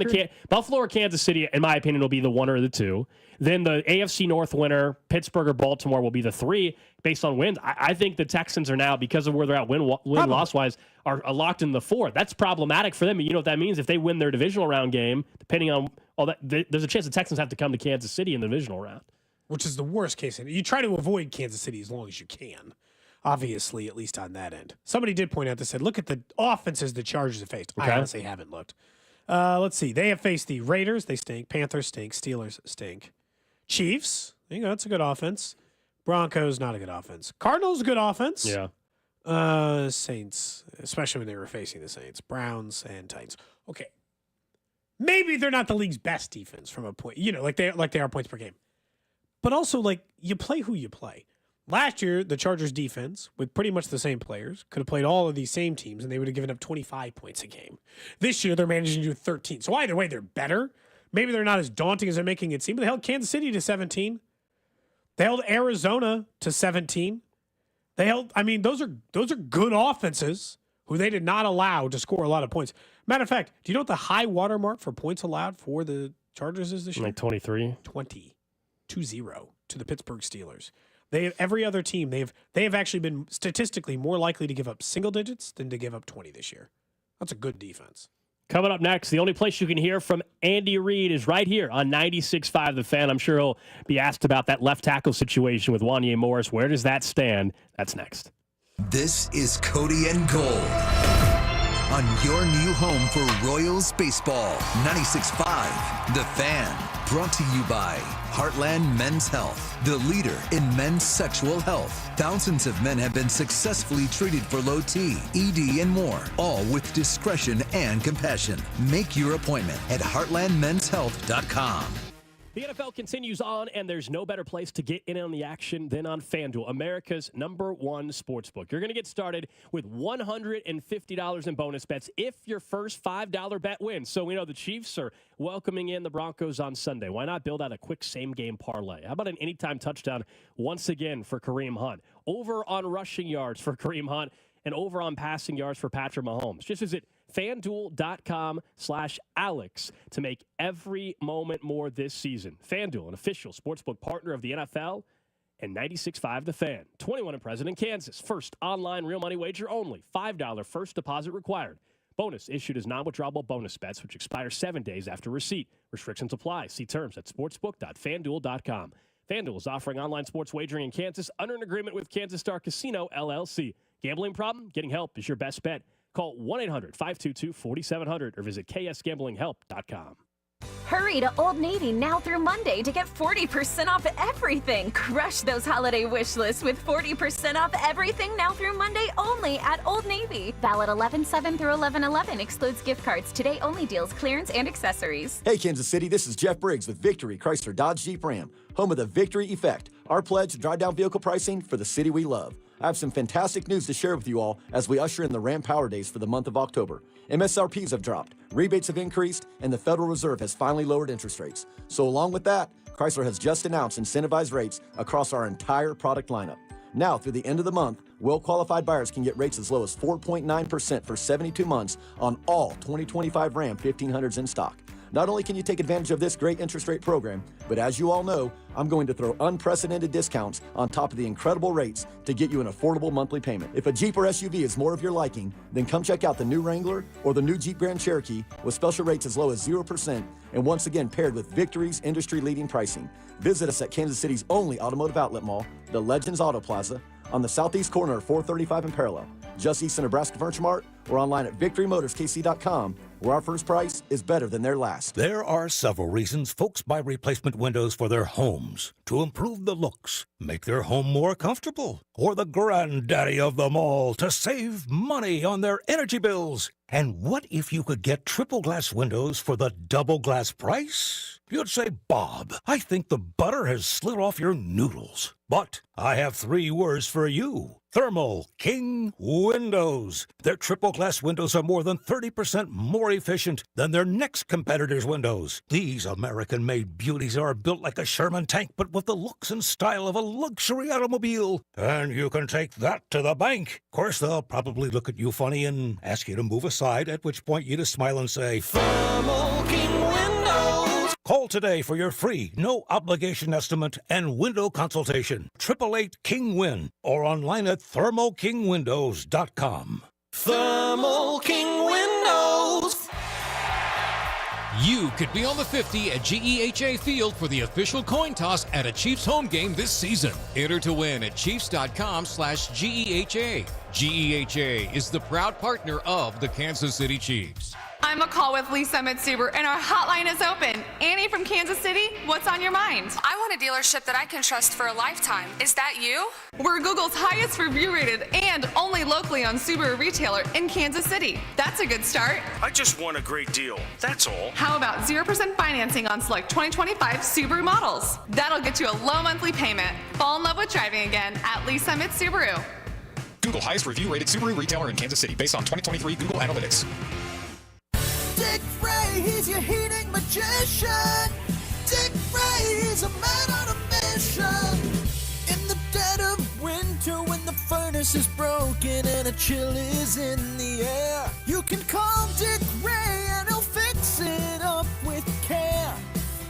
or Kansas City, in my opinion, will be the 1 or the 2. Then the AFC North winner, Pittsburgh or Baltimore, will be the 3 based on wins. I think the Texans are now, because of where they're at win loss wise, are locked in the 4. That's problematic for them. You know what that means? If they win their divisional round game, depending on all that, there's a chance the Texans have to come to Kansas City in the divisional round, which is the worst case. You try to avoid Kansas City as long as you can. Obviously, at least on that end. Somebody did point out, they said, look at the offenses the Chargers have faced. Okay. I honestly haven't looked. Let's see. They have faced the Raiders. They stink. Panthers stink. Steelers stink. Chiefs. There you go. That's a good offense. Broncos, not a good offense. Cardinals, good offense. Yeah. Saints, especially when they were facing the Saints. Browns and Titans. Okay. Maybe they're not the league's best defense from a point, like they are points per game. But also, you play who you play. Last year, the Chargers defense, with pretty much the same players, could have played all of these same teams, and they would have given up 25 points a game. This year, they're managing to do 13. So either way, they're better. Maybe they're not as daunting as they're making it seem, but they held Kansas City to 17. They held Arizona to 17. Those are good offenses who they did not allow to score a lot of points. Matter of fact, do you know what the high water mark for points allowed for the Chargers is this year? Like 23? 20. 2-0 to the Pittsburgh Steelers. Every other team, they have actually been statistically more likely to give up single digits than to give up 20 this year. That's a good defense. Coming up next, the only place you can hear from Andy Reid is right here on 96.5 The Fan. I'm sure he'll be asked about that left tackle situation with Wanya Morris. Where does that stand? That's next. This is Cody and Gold on your new home for Royals baseball. 96.5 The Fan. Brought to you by Heartland Men's Health, the leader in men's sexual health. Thousands of men have been successfully treated for low T, ED, and more, all with discretion and compassion. Make your appointment at heartlandmenshealth.com. The NFL continues on, and there's no better place to get in on the action than on FanDuel, America's #1 sportsbook. You're going to get started with $150 in bonus bets if your first $5 bet wins. So we know the Chiefs are welcoming in the Broncos on Sunday. Why not build out a quick same-game parlay? How about an anytime touchdown once again for Kareem Hunt? Over on rushing yards for Kareem Hunt and over on passing yards for Patrick Mahomes. Just visit FanDuel.com/Alex to make every moment more this season. FanDuel, an official sportsbook partner of the NFL and 96.5 The Fan. 21 and present in Kansas. First online real money wager only. $5 first deposit required. Bonus issued as non-withdrawable bonus bets, which expire 7 days after receipt. Restrictions apply. See terms at sportsbook.fanduel.com. FanDuel is offering online sports wagering in Kansas under an agreement with Kansas Star Casino, LLC. Gambling problem? Getting help is your best bet. Call 1-800-522-4700 or visit ksgamblinghelp.com. Hurry to Old Navy now through Monday to get 40% off everything. Crush those holiday wish lists with 40% off everything now through Monday only at Old Navy. Valid 11/7 through 11/11. Excludes gift cards. Today only deals, clearance, and accessories. Hey, Kansas City, this is Jeff Briggs with Victory Chrysler Dodge Jeep Ram, home of the Victory Effect, our pledge to drive down vehicle pricing for the city we love. I have some fantastic news to share with you all as we usher in the Ram Power Days for the month of October. MSRPs have dropped, rebates have increased, and the Federal Reserve has finally lowered interest rates. So along with that, Chrysler has just announced incentivized rates across our entire product lineup. Now, through the end of the month, well-qualified buyers can get rates as low as 4.9% for 72 months on all 2025 Ram 1500s in stock. Not only can you take advantage of this great interest rate program, but as you all know, I'm going to throw unprecedented discounts on top of the incredible rates to get you an affordable monthly payment. If a Jeep or SUV is more of your liking, then come check out the new Wrangler or the new Jeep Grand Cherokee with special rates as low as 0% and once again paired with Victory's industry-leading pricing. Visit us at Kansas City's only automotive outlet mall, the Legends Auto Plaza, on the southeast corner of 435 and Parallel, just east of Nebraska Furniture Mart, or online at victorymotorskc.com, where our first price is better than their last. There are several reasons folks buy replacement windows for their homes. To improve the looks, make their home more comfortable, or the granddaddy of them all, to save money on their energy bills. And what if you could get triple glass windows for the double glass price? You'd say, Bob, I think the butter has slid off your noodles. But I have 3 words for you. Thermo King Windows. Their triple glass windows are more than 30% more efficient than their next competitor's windows. These American-made beauties are built like a Sherman tank, but with the looks and style of a luxury automobile. And you can take that to the bank. Of course, they'll probably look at you funny and ask you to move aside, at which point you just smile and say, Thermo King Windows. Call today for your free, no-obligation estimate and window consultation. 888-KING-WIN or online at thermokingwindows.com. Thermo King Windows. You could be on the 50 at GEHA Field for the official coin toss at a Chiefs home game this season. Enter to win at Chiefs.com/GEHA. GEHA is the proud partner of the Kansas City Chiefs. I'm a call with Lisa Mitsuber, and our hotline is open. Annie from Kansas City, what's on your mind? I want a dealership that I can trust for a lifetime. Is that you? We're Google's highest review-rated and only locally owned Subaru retailer in Kansas City. That's a good start. I just want a great deal. That's all. How about 0% financing on select 2025 Subaru models? That'll get you a low monthly payment. Fall in love with driving again at Lisa Mitsubiru. Google highest review-rated Subaru retailer in Kansas City based on 2023 Google Analytics. Dick Ray, he's your heating magician. Dick Ray, he's a man on a mission. In the dead of winter when the furnace is broken and a chill is in the air, you can call Dick Ray and he'll fix it up with care.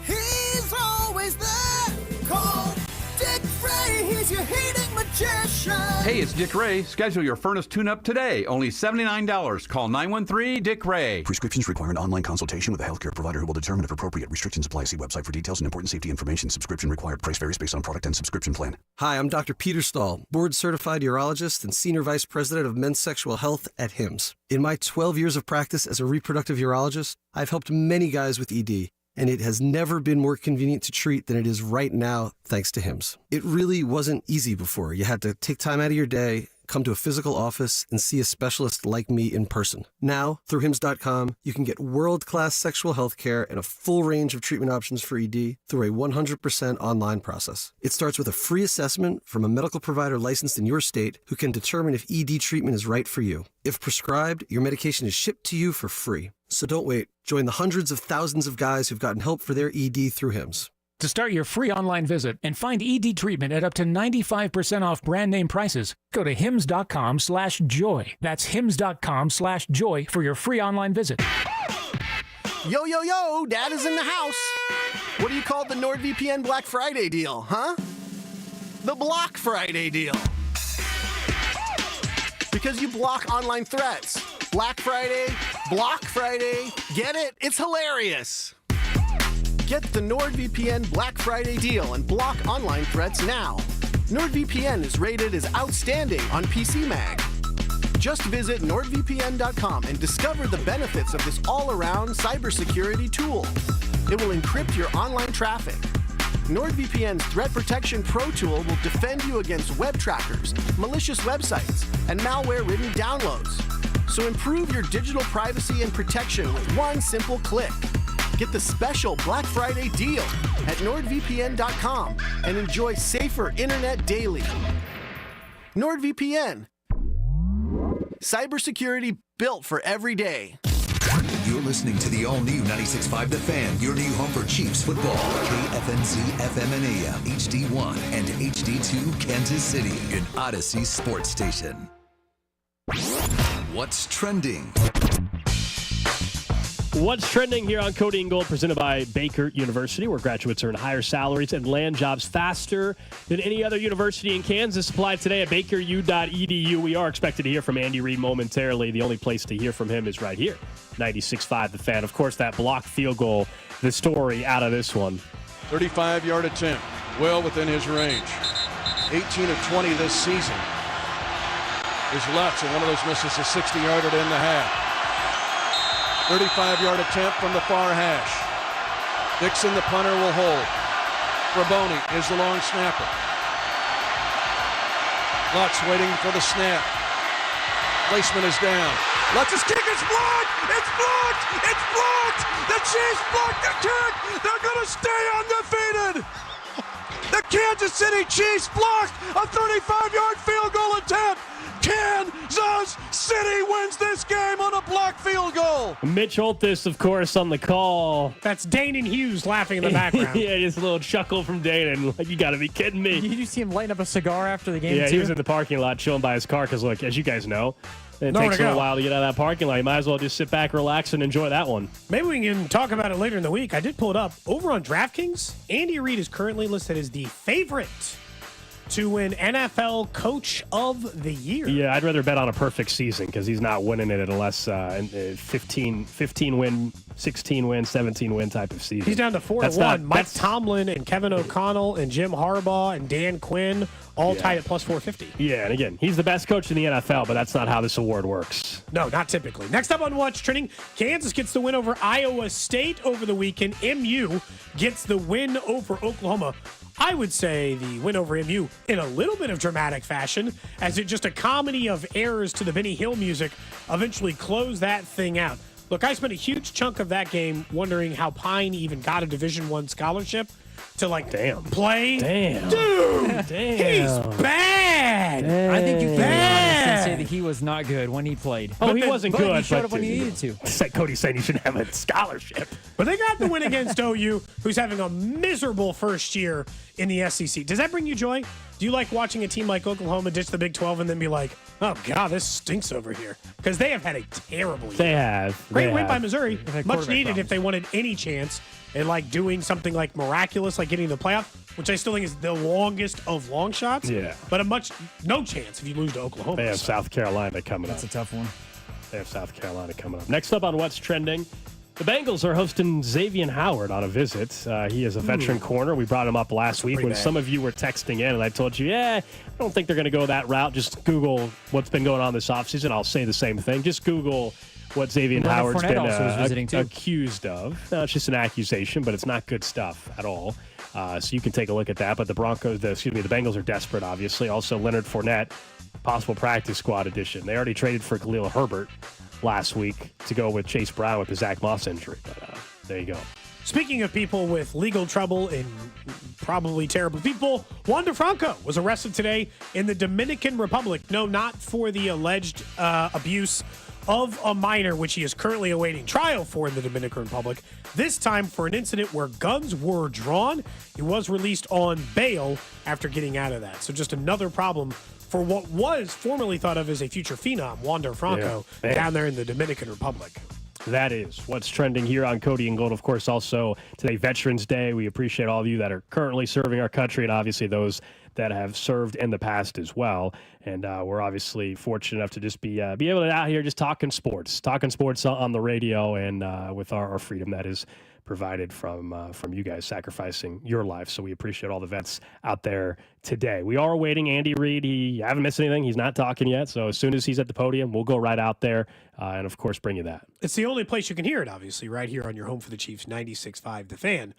He's always there. Call Dick Ray, he's your heating magician. Hey, it's Dick Ray. Schedule your furnace tune-up today. Only $79. Call 913-DICK-RAY. Prescriptions require an online consultation with a healthcare provider who will determine if appropriate. Restrictions apply. See website for details and important safety information. Subscription required. Price varies based on product and subscription plan. Hi, I'm Dr. Peter Stahl, board-certified urologist and senior vice president of men's sexual health at HIMSS. In my 12 years of practice as a reproductive urologist, I've helped many guys with ED. And it has never been more convenient to treat than it is right now, thanks to HIMSS. It really wasn't easy before. You had to take time out of your day, come to a physical office and see a specialist like me in person. Now, through HIMS.com, you can get world-class sexual health care and a full range of treatment options for ED through a 100% online process. It starts with a free assessment from a medical provider licensed in your state who can determine if ED treatment is right for you. If prescribed, your medication is shipped to you for free. So don't wait. Join the hundreds of thousands of guys who've gotten help for their ED through HIMS. To start your free online visit and find ED treatment at up to 95% off brand name prices, go to hims.com/joy. That's hims.com/joy for your free online visit. Yo, yo, yo, Dad is in the house. What do you call the NordVPN Black Friday deal, huh? The Block Friday deal. Because you block online threats. Black Friday, Block Friday. Get it? It's hilarious. Get the NordVPN Black Friday deal and block online threats now. NordVPN is rated as outstanding on PC Mag. Just visit nordvpn.com and discover the benefits of this all-around cybersecurity tool. It will encrypt your online traffic. NordVPN's Threat Protection Pro tool will defend you against web trackers, malicious websites, and malware-ridden downloads. So improve your digital privacy and protection with one simple click. Get the special Black Friday deal at nordvpn.com and enjoy safer internet daily. NordVPN. Cybersecurity built for every day. You're listening to the all-new 96.5 The Fan, your new home for Chiefs football. KFNZ FM and AM, HD1 and HD2 Kansas City, an Odyssey sports station. What's trending? What's trending here on Cody and Gold, presented by Baker University, where graduates earn higher salaries and land jobs faster than any other university in Kansas. Applied today at bakeru.edu. We are expected to hear from Andy Reid momentarily. The only place to hear from him is right here, 96.5 The Fan. Of course, that blocked field goal, the story out of this one. 35-yard attempt, well within his range. 18 of 20 this season. His left, and one of those misses a 60-yarder to end the half. 35-yard attempt from the far hash. Dixon, the punter, will hold. Raboni is the long snapper. Lutz waiting for the snap. Placement is down. Lutz's kick is blocked! It's blocked! It's blocked! The Chiefs blocked the kick! They're going to stay undefeated! The Kansas City Chiefs blocked a 35-yard field goal attempt! Kansas City wins this game on a blocked field goal. Mitch Holthus, of course, on the call. That's Danon Hughes laughing in the background. Yeah, just a little chuckle from Danon. Like, you got to be kidding me. Did you see him lighting up a cigar after the game, Yeah, too? he was in the parking lot chilling by his car because, look, as you guys know, it takes a little while to get out of that parking lot. You might as well just sit back, relax, and enjoy that one. Maybe we can talk about it later in the week. I did pull it up. Over on DraftKings, Andy Reid is currently listed as the favorite to win NFL Coach of the Year. Yeah, I'd rather bet on a perfect season because he's not winning it unless 15 win, 16 win, 17 win type of season. He's down to 4-1. Mike Tomlin and Kevin O'Connell and Jim Harbaugh and Dan Quinn all tied at plus 450. Yeah, and again, he's the best coach in the NFL, but that's not how this award works. No, not typically. Next up on What's Trending, Kansas gets the win over Iowa State over the weekend. MU gets the win over Oklahoma. I would say the win over MU in a little bit of dramatic fashion, as it just a comedy of errors to the Benny Hill music eventually closed that thing out. Look, I spent a huge chunk of that game wondering how Pine even got a Division I scholarship to play. Damn. Dude, he's bad. I think you can be honest and say that he was not good when he played. Oh, he wasn't good. He showed up when he needed to. Cody's saying you shouldn't have a scholarship. But they got the win against OU, who's having a miserable first year in the SEC. Does that bring you joy? Do you like watching a team like Oklahoma ditch the Big 12 and then be like, oh, God, this stinks over here? Because they have had a terrible year. They have. Great win by Missouri. Much needed problems. if they wanted any chance and doing something miraculous, like getting the playoff, which I still think is the longest of long shots. Yeah. But no chance if you lose to Oklahoma. They have South Carolina coming up. That's a tough one. They have South Carolina coming up. Next up on What's Trending, the Bengals are hosting Xavier Howard on a visit. He is a veteran corner. We brought him up last week when some of you were texting in, and I told you, I don't think they're going to go that route. Just Google what's been going on this offseason. I'll say the same thing. Just Google what Xavier Howard's been accused of. No, it's just an accusation, but it's not good stuff at all. So you can take a look at that. But the Bengals are desperate, obviously. Also, Leonard Fournette possible practice squad addition. They already traded for Khalil Herbert last week to go with Chase Brown with the Zach Moss injury. But there you go. Speaking of people with legal trouble and probably terrible people, Juan DeFranco was arrested today in the Dominican Republic. No, not for the alleged abuse of a minor, which he is currently awaiting trial for in the Dominican Republic. This time for an incident where guns were drawn. He was released on bail after getting out of that. So just another problem for what was formerly thought of as a future phenom, Juan DeFranco, down there in the Dominican Republic. That is what's trending here on Cody and Gold. Of course, also today, Veterans Day. We appreciate all of you that are currently serving our country and obviously those that have served in the past as well. And we're obviously fortunate enough to just be able to be out here just talking sports on the radio and with our freedom that is provided from you guys sacrificing your life. So we appreciate all the vets out there today. We are awaiting Andy Reid. He haven't missed anything. He's not talking yet. So as soon as he's at the podium, we'll go right out there and, of course, bring you that. It's the only place you can hear it, obviously, right here on your home for the Chiefs, 96.5 The Fan.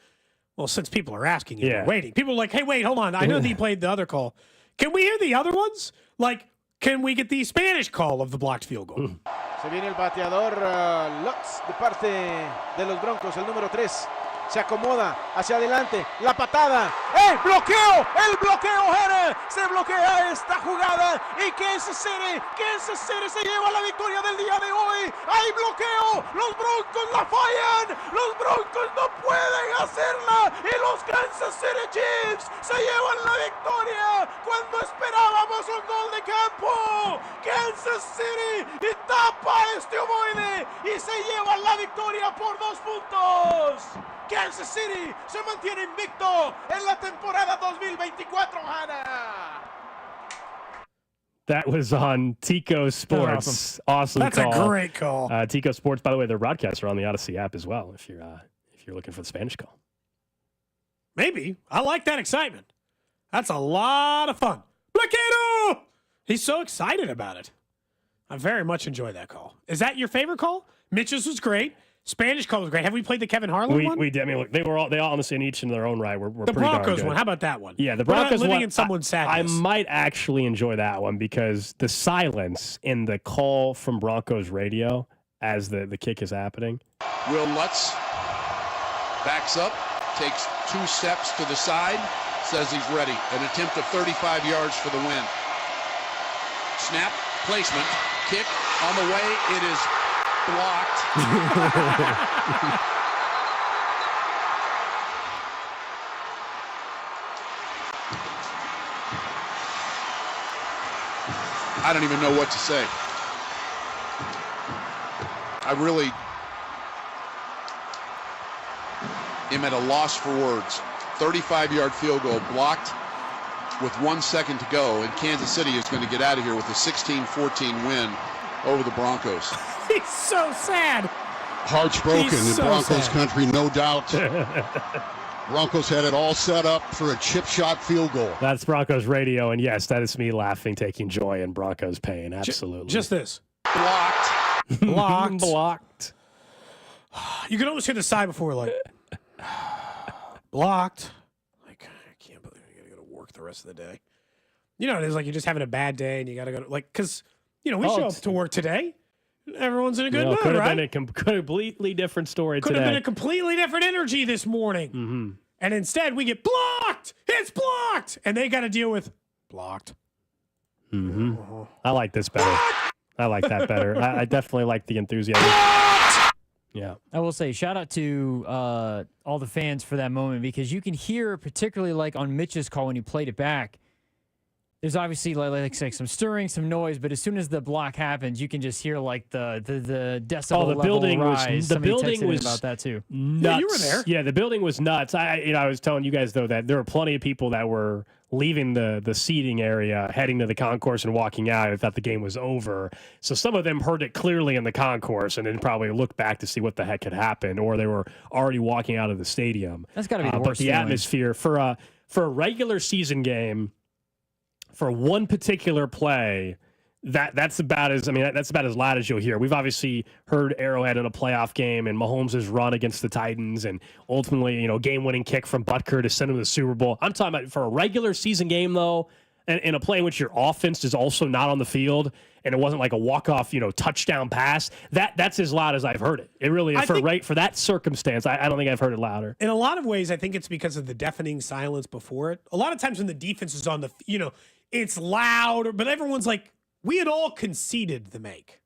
Well, since people are asking and we're waiting. People are like, hey, wait, hold on. I know that he played the other call. Can we hear the other ones? Like, can we get the Spanish call of the blocked field goal? Se viene el bateador Lutz de parte de los Broncos, el número 3. Se acomoda hacia adelante. La patada. ¡Eh! ¡Bloqueo! ¡El bloqueo, Jera! Se bloquea esta jugada. Y Kansas City se lleva la victoria del día de hoy. ¡Hay bloqueo! ¡Los Broncos la fallan! ¡Los Broncos no pueden hacerla! Y los Kansas City Chiefs se llevan la victoria cuando esperábamos un gol de campo. Kansas City y tapa este ovoide y se llevan la victoria por 2 puntos. Kansas City se mantiene invicto en la temporada 2024, Hannah. That was on Tico Sports. Awesome That's call. a great call. Tico Sports, by the way, their broadcasts are on the Odyssey app as well if you're looking for the Spanish call. Maybe. I like that excitement. That's a lot of fun. Bloqueo! He's so excited about it. I very much enjoy that call. Is that your favorite call? Mitch's was great. Spanish call was great. Have we played the Kevin Harlan one? We did. I mean, look, they all honestly in each in their own right. We're the pretty Broncos darn good. one. How about that one? Yeah, the What about Broncos living one. in someone's sadness. I might actually enjoy that one because the silence in the call from Broncos radio as the kick is happening. Will Lutz backs up, takes 2 steps to the side, says he's ready. An attempt of 35 yards for the win. Snap, placement, kick on the way. It is blocked. I don't even know what to say. I really am at a loss for words. 35-yard field goal blocked with 1 second to go, and Kansas City is going to get out of here with a 16-14 win over the Broncos. He's so sad. Hearts broken in Broncos sad. country, no doubt. Broncos had it all set up for a chip shot field goal. That's Broncos radio, and yes, that is me laughing, taking joy in Broncos pain. Absolutely. Just this. Blocked. Blocked. Blocked. You can almost hear the sigh before, like, blocked. Like, I can't believe I got to go to work the rest of the day. You know, it is like you're just having a bad day and you got to go to, like, because, you know, we show up to work today. Everyone's in a good mood, could have right? been a completely different story Could today. have been a completely different energy this morning. Mm-hmm. And instead, we get blocked. It's blocked. And they got to deal with blocked. Mm-hmm. I like this better. I like that better. I definitely like the enthusiasm. Yeah. I will say, shout out to all the fans for that moment because you can hear, particularly like on Mitch's call when he played it back, there's obviously like some stirring, some noise, but as soon as the block happens, you can just hear like the decibel the level building rise. was the Somebody building texted was about that too. Nuts. Yeah, you were there. Yeah, the building was nuts. I was telling you guys though that there were plenty of people that were leaving the seating area, heading to the concourse and walking out. I thought the game was over. So some of them heard it clearly in the concourse and then probably looked back to see what the heck had happened, or they were already walking out of the stadium. That's got to be the But worst the feeling. atmosphere for a regular season game, for one particular play, that's about as loud as you'll hear. We've obviously heard Arrowhead in a playoff game and Mahomes' run against the Titans and ultimately, game-winning kick from Butker to send him to the Super Bowl. I'm talking about for a regular season game, though, and in a play in which your offense is also not on the field, and it wasn't like a walk-off, touchdown pass, that's as loud as I've heard it. It really is. For that circumstance, I don't think I've heard it louder. In a lot of ways, I think it's because of the deafening silence before it. A lot of times when the defense is on the, it's loud, but everyone's like, we had all conceded the make.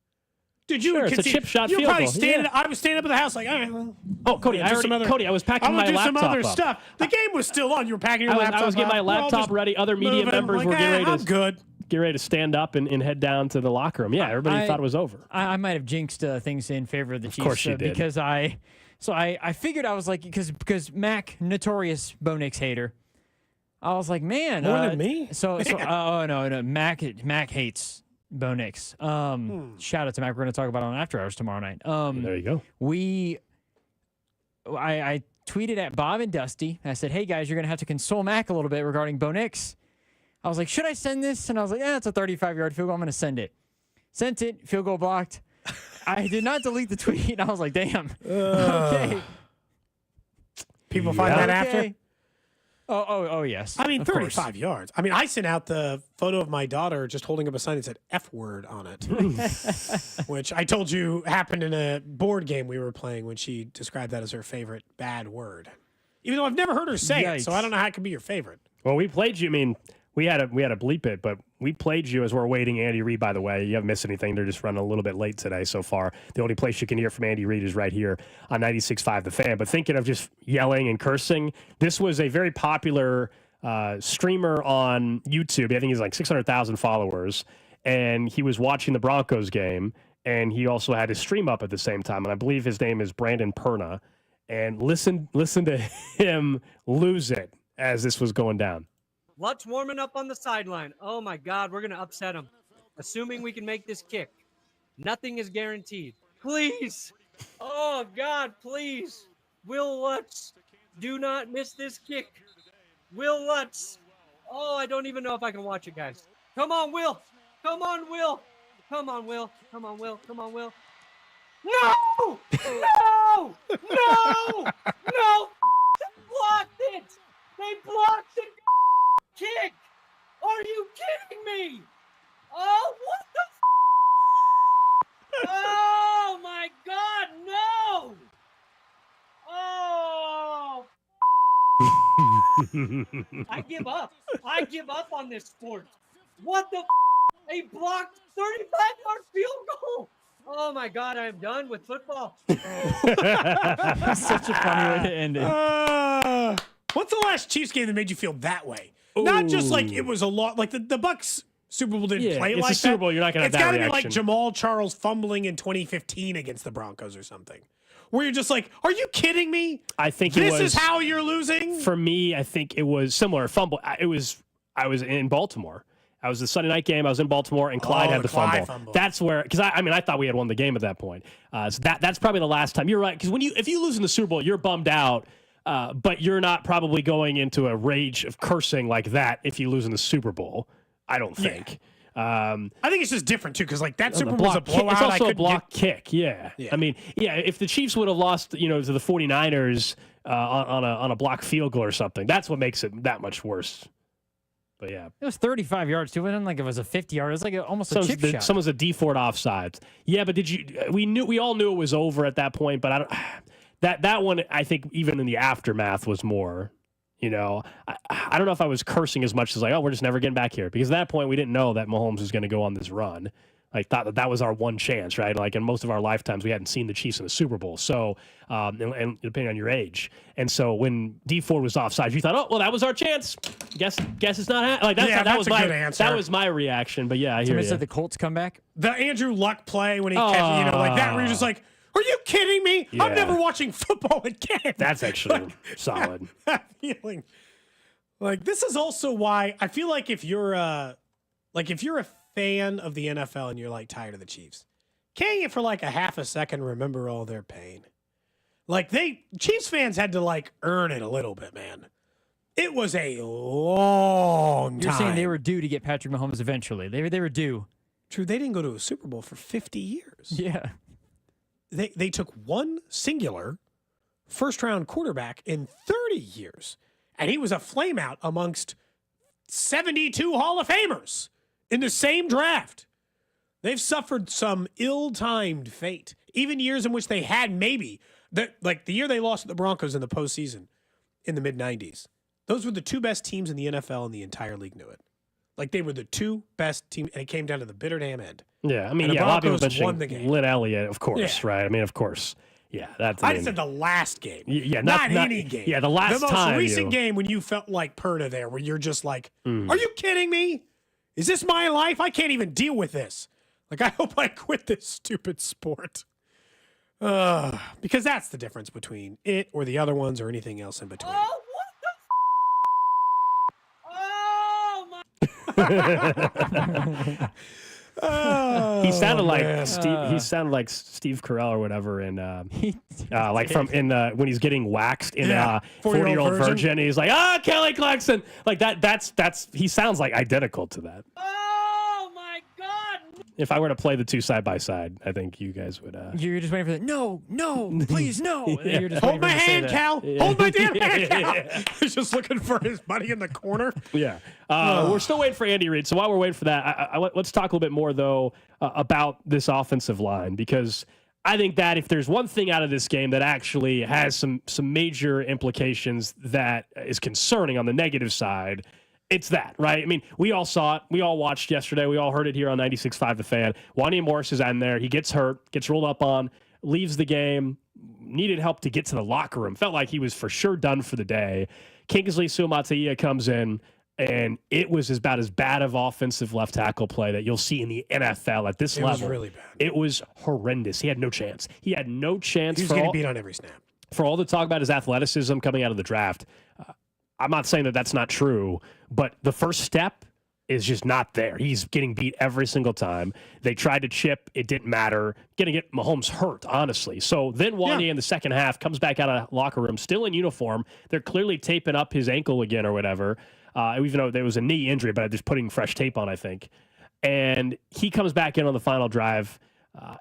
Dude, you Sure, would it's a concede. chip shot You're field probably goal. standing. Yeah. I was standing up at the house like, all right, well. Oh, Cody, I was packing my I'm gonna do some laptop other up. stuff. The game was still on. You were packing your laptop up. I was getting my We're all laptop just ready. Other media moving. members Like, were getting ready to. I'm good. Get ready to stand up and head down to the locker room. Yeah, everybody thought it was over. I might have jinxed things in favor of the Chiefs. Of course you did. Because I figured I was like, because Mac, notorious Bo Nix hater, I was like, man. More than me? No. Mac hates Bo Nix. Shout out to Mac. We're going to talk about it on After Hours tomorrow night. There you go. I tweeted at Bob and Dusty. I said, hey, guys, you're going to have to console Mac a little bit regarding Bo Nix. I was like, should I send this? And I was like, it's a 35-yard field goal. I'm going to send it. Sent it. Field goal blocked. I did not delete the tweet. I was like, damn. Okay. People find that after? Oh, yes. I mean, of 35 course. yards. I mean, I sent out the photo of my daughter just holding up a sign that said F word on it, which I told you happened in a board game we were playing when she described that as her favorite bad word. Even though I've never heard her say it, so I don't know how it could be your favorite. Well, we played you. I mean, we had to bleep it, but we played you as we're waiting Andy Reid, by the way. You haven't missed anything. They're just running a little bit late today so far. The only place you can hear from Andy Reid is right here on 96.5 The Fan. But thinking of just yelling and cursing, this was a very popular streamer on YouTube. I think he's like 600,000 followers. And he was watching the Broncos game, and he also had his stream up at the same time. And I believe his name is Brandon Perna. And listen to him lose it as this was going down. Lutz warming up on the sideline. Oh, my God, we're going to upset him. Assuming we can make this kick. Nothing is guaranteed. Please. Oh, God, please. Will Lutz, do not miss this kick. Will Lutz. Oh, I don't even know if I can watch it, guys. Come on, Will. Come on, Will. Come on, Will. Come on, Will. Come on, Will. No! No! No! No! They blocked it! They blocked the kick! Are you kidding me? Oh, what the Oh, my God, no! Oh! I give up. I give up on this sport. What the A blocked 35-yard field goal! Oh, my God, I am done with football. Such a funny way to end it. What's the last Chiefs game that made you feel that way? Not just like it was a lot, like the Bucks Super Bowl didn't play like that. It's a Super Bowl. You're not going to have that It's got to be reaction. like Jamal Charles fumbling in 2015 against the Broncos or something, where you're just like, are you kidding me? I think this is how you're losing. For me, I think it was similar. Fumble. I was in Baltimore. I was the Sunday night game. I was in Baltimore, and Clyde had the fumble. That's where, because I thought we had won the game at that point. So that's probably the last time. You're right, because if you lose in the Super Bowl, you're bummed out. But you're not probably going into a rage of cursing like that if you lose in the Super Bowl. I don't think. I think it's just different too, because like that Super Bowl was a blowout. It's also a block kick. Yeah. I mean, if the Chiefs would have lost, to the 49ers on a block field goal or something, that's what makes it that much worse. But yeah, it was 35 yards too. It wasn't like it was a 50-yard. It was like almost a chip shot. Someone's a D Ford offside. Yeah, but we all knew it was over at that point. But that one, I think, even in the aftermath, was more. I don't know if I was cursing as much as like, oh, we're just never getting back here, because at that point we didn't know that Mahomes was going to go on this run. I thought that was our one chance, right? Like in most of our lifetimes, we hadn't seen the Chiefs in the Super Bowl. So, and depending on your age, and so when D Ford was offside, you thought, oh, well, that was our chance. Guess it's not like that. That was my good answer. That was my reaction. But yeah, I hear Somebody you. said the Colts come back. The Andrew Luck play when he catches, like that, where you're just like, are you kidding me? Yeah. I'm never watching football again. That's actually solid. That feeling. Like, this is also why I feel like if you're a fan of the NFL and you're like tired of the Chiefs, can't you for like a half a second remember all their pain? Like Chiefs fans had to like earn it a little bit, man. It was a long time. You're saying they were due to get Patrick Mahomes eventually. They were due. True, they didn't go to a Super Bowl for 50 years. Yeah. They took one singular first-round quarterback in 30 years, and he was a flameout amongst 72 Hall of Famers in the same draft. They've suffered some ill-timed fate. Even years in which they had maybe, like the year they lost to the Broncos in the postseason in the mid-90s. Those were the two best teams in the NFL, and the entire league knew it. Like, they were the two best teams, and it came down to the bitter damn end. Yeah, I mean, and a lot of people won the mentioning game. Lynn Elliott, of course, right? I mean, of course. Yeah, that's. I just said the last game. Yeah, not any game. Yeah, the last The most time recent game when you felt like Perna there, where you're just like, are you kidding me? Is this my life? I can't even deal with this. Like, I hope I quit this stupid sport. Because that's the difference between it or the other ones or anything else in between. Oh, what the Oh, he sounded like man. Steve. He sounded like Steve Carell or whatever, in like from in when he's getting waxed in 40-Year-Old Virgin. He's like, Kelly Clarkson, like that. That's he sounds like identical to that. Oh my God! If I were to play the two side by side, I think you guys would. You're just waiting for that. No, please, no. Yeah. You're just Hold waiting my for him to say hand, that. Cal. Yeah. Hold my damn hand, Cal. He's just looking for his buddy in the corner. Yeah. We're still waiting for Andy Reid. So while we're waiting for that, let's talk a little bit more, though, about this offensive line, because I think that if there's one thing out of this game that actually has some major implications that is concerning on the negative side, it's that, right? I mean, we all saw it. We all watched yesterday. We all heard it here on 96.5 The Fan. Wanya Morris is in there. He gets hurt, gets rolled up on, leaves the game, needed help to get to the locker room. Felt like he was for sure done for the day. Kingsley Suamataia comes in, and it was about as bad of offensive left tackle play that you'll see in the NFL at this level. It was really bad. It was horrendous. He had no chance. He had no chance. He was getting beat on every snap. For all the talk about his athleticism coming out of the draft, I'm not saying that that's not true, but the first step is just not there. He's getting beat every single time. They tried to chip. It didn't matter. Going to get Mahomes hurt, honestly. So then Wanya in the second half comes back out of locker room, still in uniform. They're clearly taping up his ankle again or whatever, even though there was a knee injury, but just putting fresh tape on, I think. And he comes back in on the final drive,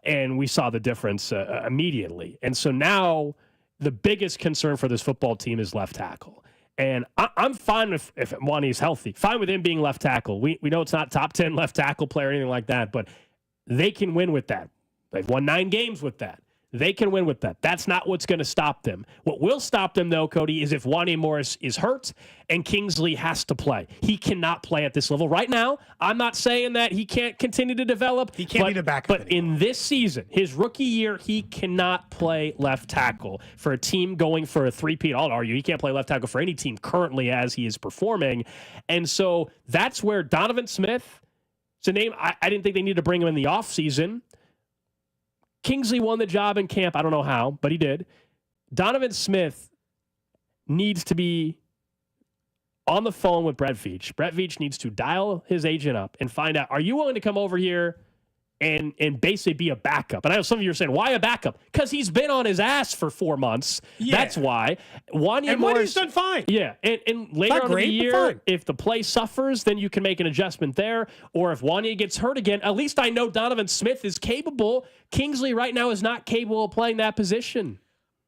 and we saw the difference immediately. And so now the biggest concern for this football team is left tackle. And I'm fine if Wanya's healthy. Fine with him being left tackle. We know it's not top 10 left tackle player or anything like that, but they can win with that. They've won 9 games with that. They can win with that. That's not what's going to stop them. What will stop them, though, Cody, is if Wanya Morris is hurt and Kingsley has to play. He cannot play at this level. Right now, I'm not saying that he can't continue to develop. He can't be the backup But in this season, his rookie year, he cannot play left tackle. For a team going for a three-peat, I'll argue, he can't play left tackle for any team currently as he is performing. And so that's where Donovan Smith, it's a name I didn't think they needed to bring him in the offseason. Kingsley won the job in camp. I don't know how, but he did. Donovan Smith needs to be on the phone with Brett Veach. Brett Veach needs to dial his agent up and find out, are you willing to come over here and basically be a backup? And I know some of you are saying, why a backup? Because he's been on his ass for 4 months. Yeah. That's why. Wanya Morris, Wanya's done fine. Yeah, and later Not on great, in the but year, fine. if the play suffers, then you can make an adjustment there. Or if Wanya gets hurt again, at least I know Donovan Smith is capable. Kingsley right now is not capable of playing that position.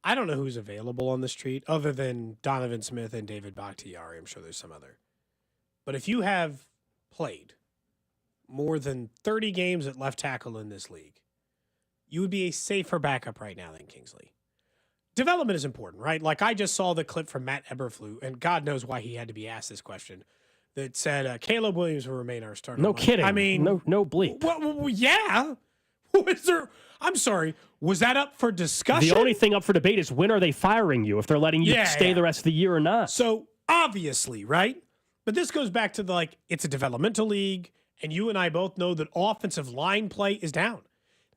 I don't know who's available on the street other than Donovan Smith and David Bakhtiari. I'm sure there's some other. But if you have played more than 30 games at left tackle in this league, you would be a safer backup right now than Kingsley. Development is important, right? Like, I just saw the clip from Matt Eberflus, and God knows why he had to be asked this question, that said Caleb Williams will remain our starter. No kidding. I mean, no bleep. Well, yeah. Was there? I'm sorry. Was that up for discussion? The only thing up for debate is when are they firing you, if they're letting you stay the rest of the year or not. So obviously, right? But this goes back to the, it's a developmental league, and you and I both know that offensive line play is down.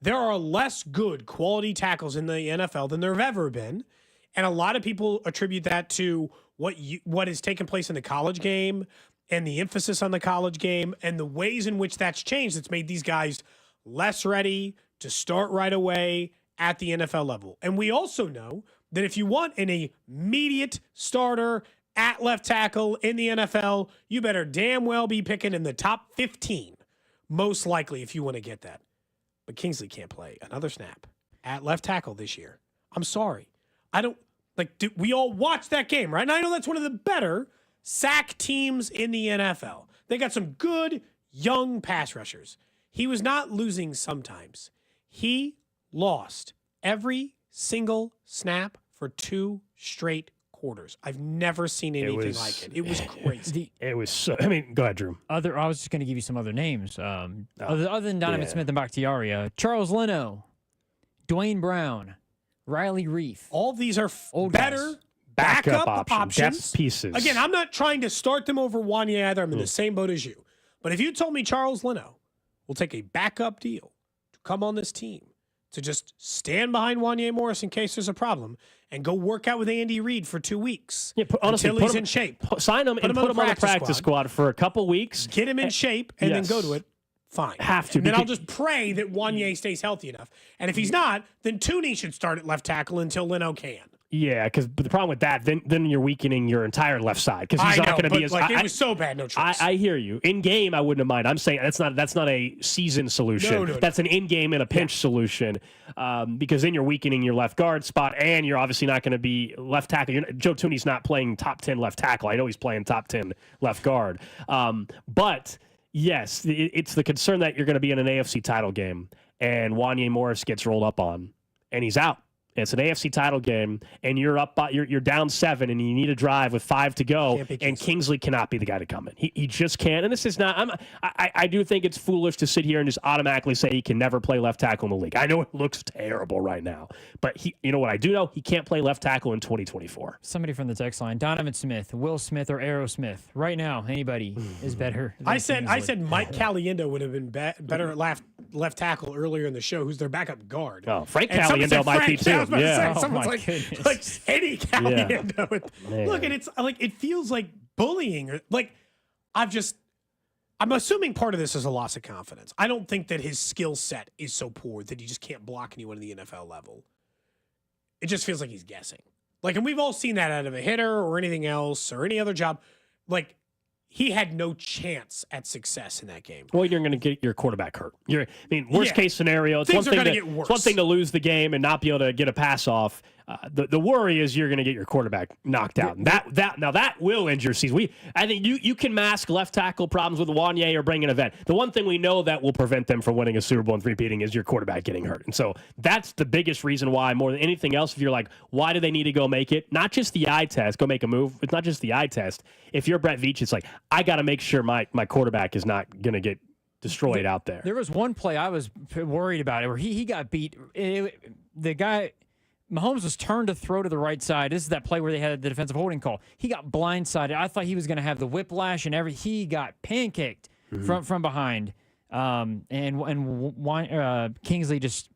There are less good quality tackles in the NFL than there have ever been, and a lot of people attribute that to what has taken place in the college game and the emphasis on the college game and the ways in which that's changed. It's made these guys less ready to start right away at the NFL level. And we also know that if you want an immediate starter at left tackle in the NFL, you better damn well be picking in the top 15, most likely, if you want to get that. But Kingsley can't play another snap at left tackle this year. I'm sorry. I don't, we all watched that game, right? And I know that's one of the better sack teams in the NFL. They got some good young pass rushers. He was not losing sometimes. He lost every single snap for 2 straight quarters. I've never seen anything like it. It was crazy. It was so, I mean, go ahead, Drew. I was just going to give you some other names. Other than Donovan Smith and Bakhtiari, Charles Leno, Dwayne Brown, Riley Reef. All these are old better guys. backup options. options. Depth pieces. Again, I'm not trying to start them over Wanye either. I'm in the same boat as you. But if you told me Charles Leno will take a backup deal to come on this team, to just stand behind Wanye Morris in case there's a problem and go work out with Andy Reid for 2 weeks until he's in shape. Sign him and put him on the practice squad for a couple weeks. Get him in shape and then go to it. Fine. Have to. And then I'll just pray that Wanye stays healthy enough. And if he's not, then Tooney should start at left tackle until Leno can. Yeah, because the problem with that, then you're weakening your entire left side because he's not going to be as. It was so bad, no choice. I hear you. In game, I wouldn't have mind. I'm saying that's not a season solution. No. That's an in game and a pinch solution because then you're weakening your left guard spot, and you're obviously not going to be left tackle. Joe Tooney's not playing top 10 left tackle. I know he's playing top 10 left guard, but. Yes, it's the concern that you're going to be in an AFC title game and Wanye Morris gets rolled up on and he's out. It's an AFC title game and you're up by, you're down 7 and you need a drive with 5 to go and Kingsley cannot be the guy to come in. He just can't. And this is not. I do think it's foolish to sit here and just automatically say he can never play left tackle in the league. I know it looks terrible right now, but you know what I do know? He can't play left tackle in 2024. Somebody from the text line: Donovan Smith, Will Smith, or Aerosmith. Right now, anybody is better. I said Mike Caliendo would have been better at left tackle earlier in the show. Who's their backup guard? Oh, Frank Caliendo might be too. Yeah. Someone's like Eddie Caliendo. Yeah. Look, and it's like it feels like bullying. Or like I'm assuming part of this is a loss of confidence. I don't think that his skill set is so poor that he just can't block anyone at the NFL level. It just feels like he's guessing. Like, and we've all seen that out of a hitter or anything else or any other job. Like, he had no chance at success in that game. Well, you're going to get your quarterback hurt. Worst case scenario, it's one thing to lose the game and not be able to get a pass off. The worry is you're going to get your quarterback knocked out. And that will end your season. I think you can mask left tackle problems with Wanye or bring an event. The one thing we know that will prevent them from winning a Super Bowl and repeating is your quarterback getting hurt. And so that's the biggest reason why, more than anything else, if you're like, why do they need to go make it? Not just the eye test, go make a move. It's not just the eye test. If you're Brett Veach, it's like, I got to make sure my quarterback is not going to get destroyed out there. There was one play I was worried about it where he got beat. The guy... Mahomes was turned to throw to the right side. This is that play where they had the defensive holding call. He got blindsided. I thought he was going to have the whiplash and he got pancaked from behind. Kingsley just.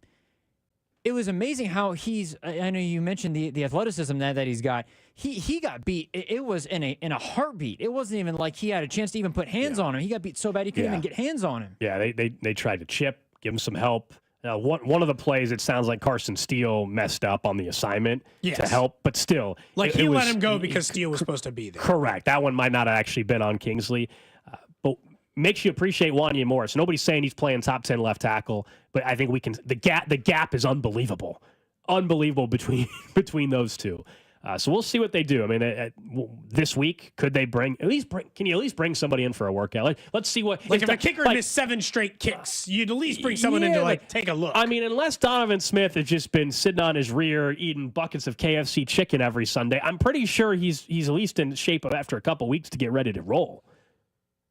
It was amazing how he's. I know you mentioned the athleticism that he's got. He got beat. It was in a heartbeat. It wasn't even like he had a chance to even put hands on him. He got beat so bad he couldn't even get hands on him. Yeah, they tried to chip, give him some help. One of the plays, it sounds like Carson Steele messed up on the assignment to help, but still. Like he let him go because Steele was supposed to be there. Correct. That one might not have actually been on Kingsley, but makes you appreciate Wanye Morris. Nobody's saying he's playing top 10 left tackle, but I think we can. The gap is unbelievable between those two. So we'll see what they do. I mean, this week, could they can you at least bring somebody in for a workout? Let's see what. If a kicker missed 7 straight kicks, you'd at least bring someone in to take a look. I mean, unless Donovan Smith has just been sitting on his rear eating buckets of KFC chicken every Sunday, I'm pretty sure he's at least in shape after a couple weeks to get ready to roll.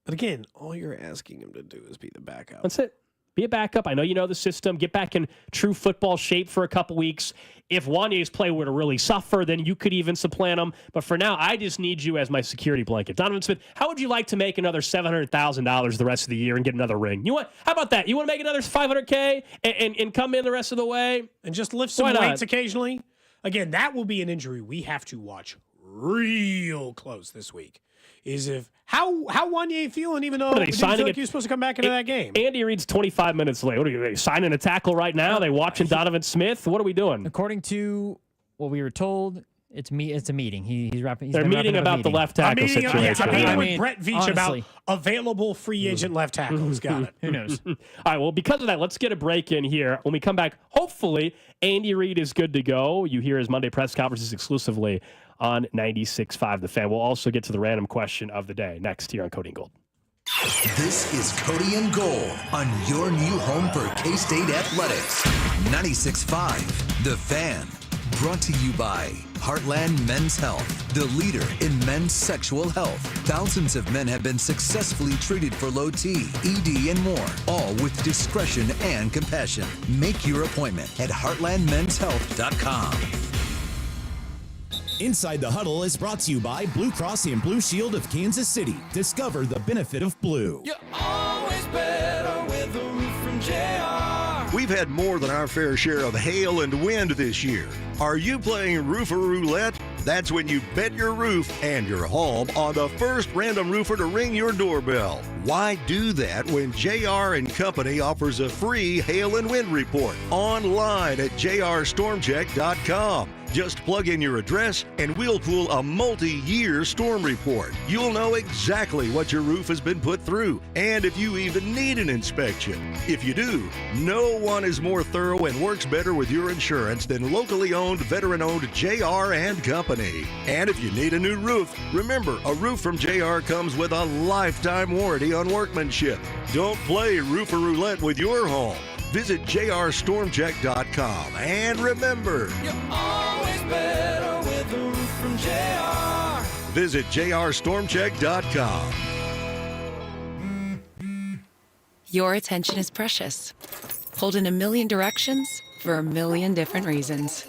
But again, all you're asking him to do is be the backup. That's it. Be a backup. I know you know the system. Get back in true football shape for a couple weeks. If Wanye's play were to really suffer, then you could even supplant him. But for now, I just need you as my security blanket. Donovan Smith, how would you like to make another $700,000 the rest of the year and get another ring? How about that? You want to make another $500K and come in the rest of the way? And just lift some weights occasionally? Again, that will be an injury we have to watch real close this week. Is how Wanye feeling, even though he feel like he was supposed to come back into that game. Andy Reid's 25 minutes late. What are you signing a tackle right now? Are they watching Donovan Smith? What are we doing? According to what we were told, it's a meeting. He's wrapping. They're meeting about the left tackle situation. I'm meeting with Brett Veach about available free agent left tackles. Got it. Who knows? All right. Well, because of that, let's get a break in here. When we come back, hopefully Andy Reid is good to go. You hear his Monday press conferences exclusively on 96.5 The Fan. We'll also get to the random question of the day next here on Cody and Gold. This is Cody and Gold on your new home for K-State Athletics. 96.5 The Fan. Brought to you by Heartland Men's Health, the leader in men's sexual health. Thousands of men have been successfully treated for low T, ED, and more, all with discretion and compassion. Make your appointment at heartlandmenshealth.com. Inside the Huddle is brought to you by Blue Cross and Blue Shield of Kansas City. Discover the benefit of blue. You're always better with a roof from JR. We've had more than our fair share of hail and wind this year. Are you playing Roofer Roulette? That's when you bet your roof and your home on the first random roofer to ring your doorbell. Why do that when JR and Company offers a free hail and wind report online at jrstormcheck.com? Just plug in your address and we'll pull a multi-year storm report. You'll know exactly what your roof has been put through and if you even need an inspection. If you do, no one is more thorough and works better with your insurance than locally owned, veteran-owned JR and Company. And if you need a new roof, remember, a roof from JR comes with a lifetime warranty on workmanship. Don't play Roofer Roulette with your home. Visit jrstormcheck.com and remember, You're always better with a roof from JR. Visit jrstormcheck.com. Your attention is precious. Pulled in a million directions for a million different reasons.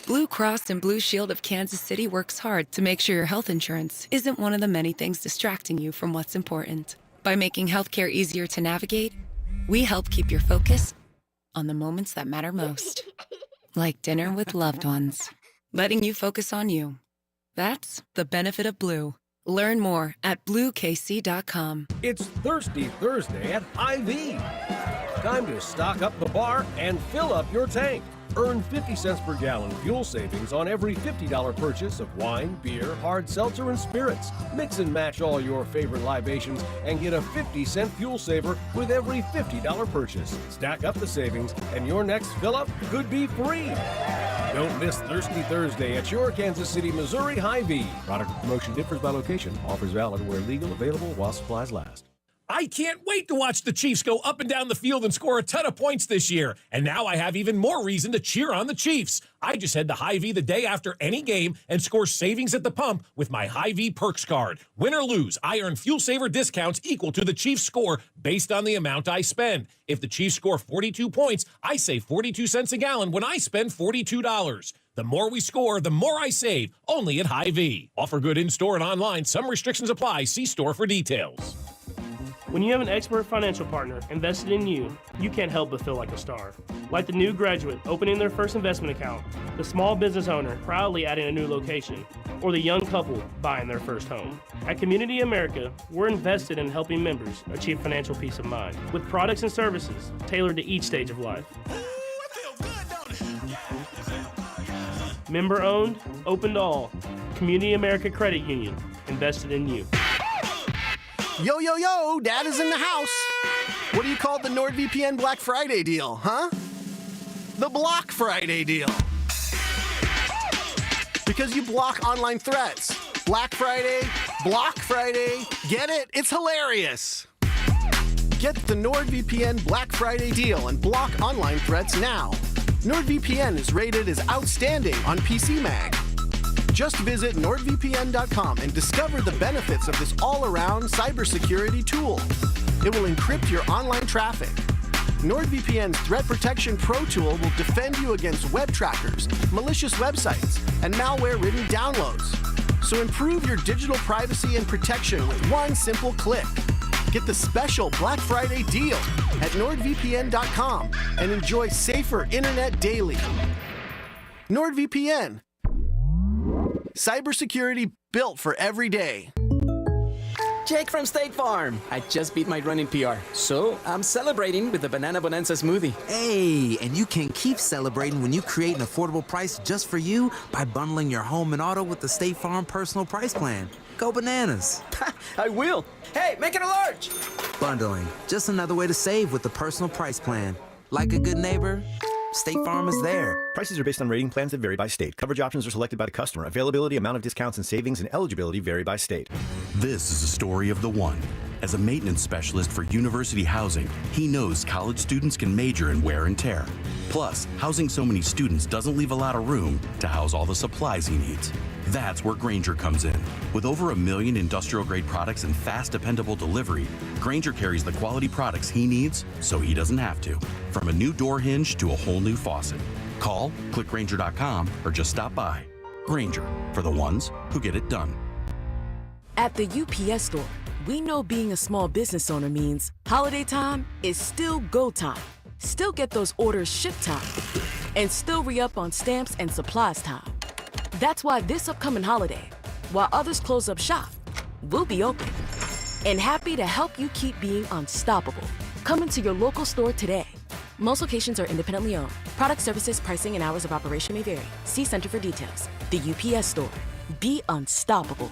Blue Cross and Blue Shield of Kansas City works hard to make sure your health insurance isn't one of the many things distracting you from what's important. By making healthcare easier to navigate, we help keep your focus on the moments that matter most. Like dinner with loved ones. Letting you focus on you. That's the benefit of Blue. Learn more at bluekc.com. It's Thirsty Thursday at Hy-Vee. Time to stock up the bar and fill up your tank. Earn 50 cents per gallon fuel savings on every $50 purchase of wine, beer, hard seltzer, and spirits. Mix and match all your favorite libations and get a 50-cent fuel saver with every $50 purchase. Stack up the savings and your next fill-up could be free. Don't miss Thirsty Thursday at your Kansas City, Missouri Hy-Vee. Product promotion differs by location. Offers valid where legal, available while supplies last. I can't wait to watch the Chiefs go up and down the field and score a ton of points this year. And now I have even more reason to cheer on the Chiefs. I just head to Hy-Vee the day after any game and score savings at the pump with my Hy-Vee Perks card. Win or lose, I earn fuel saver discounts equal to the Chiefs score based on the amount I spend. If the Chiefs score 42 points, I save 42 cents a gallon when I spend $42. The more we score, the more I save, only at Hy-Vee. Offer good in-store and online. Some restrictions apply. See store for details. When you have an expert financial partner invested in you, you can't help but feel like a star. Like the new graduate opening their first investment account, the small business owner proudly adding a new location, or the young couple buying their first home. At Community America, we're invested in helping members achieve financial peace of mind with products and services tailored to each stage of life. Member owned, open to all. Community America Credit Union, invested in you. Yo, yo, yo, Dad is in the house. What do you call the NordVPN Black Friday deal, huh? The Block Friday deal. Because you block online threats. Black Friday, Block Friday. Get it? It's hilarious. Get the NordVPN Black Friday deal and block online threats now. NordVPN is rated as outstanding on PC Mag. Just visit nordvpn.com and discover the benefits of this all-around cybersecurity tool. It will encrypt your online traffic. NordVPN's Threat Protection Pro tool will defend you against web trackers, malicious websites, and malware-ridden downloads. So improve your digital privacy and protection with one simple click. Get the special Black Friday deal at nordvpn.com and enjoy safer internet daily. NordVPN. Cybersecurity built for every day. Jake from State Farm. I just beat my running PR, so I'm celebrating with the Banana Bonanza smoothie. Hey, and you can keep celebrating when you create an affordable price just for you by bundling your home and auto with the State Farm Personal Price Plan. Go bananas. I will. Hey, make it a large. Bundling, just another way to save with the Personal Price Plan. Like a good neighbor, State Farm is there. Prices are based on rating plans that vary by state. Coverage options are selected by the customer. Availability, amount of discounts and savings, and eligibility vary by state. This is the story of the one. As a maintenance specialist for university housing, he knows college students can major in wear and tear. Plus, housing so many students doesn't leave a lot of room to house all the supplies he needs. That's where Grainger comes in. With over 1 million industrial-grade products and fast, dependable delivery, Grainger carries the quality products he needs so he doesn't have to. From a new door hinge to a whole new faucet. Call, click Grainger.com, or just stop by. Grainger, for the ones who get it done. At the UPS Store, we know being a small business owner means holiday time is still go time. Still get those orders shipped time. And still re-up on stamps and supplies time. That's why this upcoming holiday, while others close up shop, we'll be open. And happy to help you keep being unstoppable. Come into your local store today. Most locations are independently owned. Product services, pricing, and hours of operation may vary. See Center for details. The UPS Store. Be unstoppable.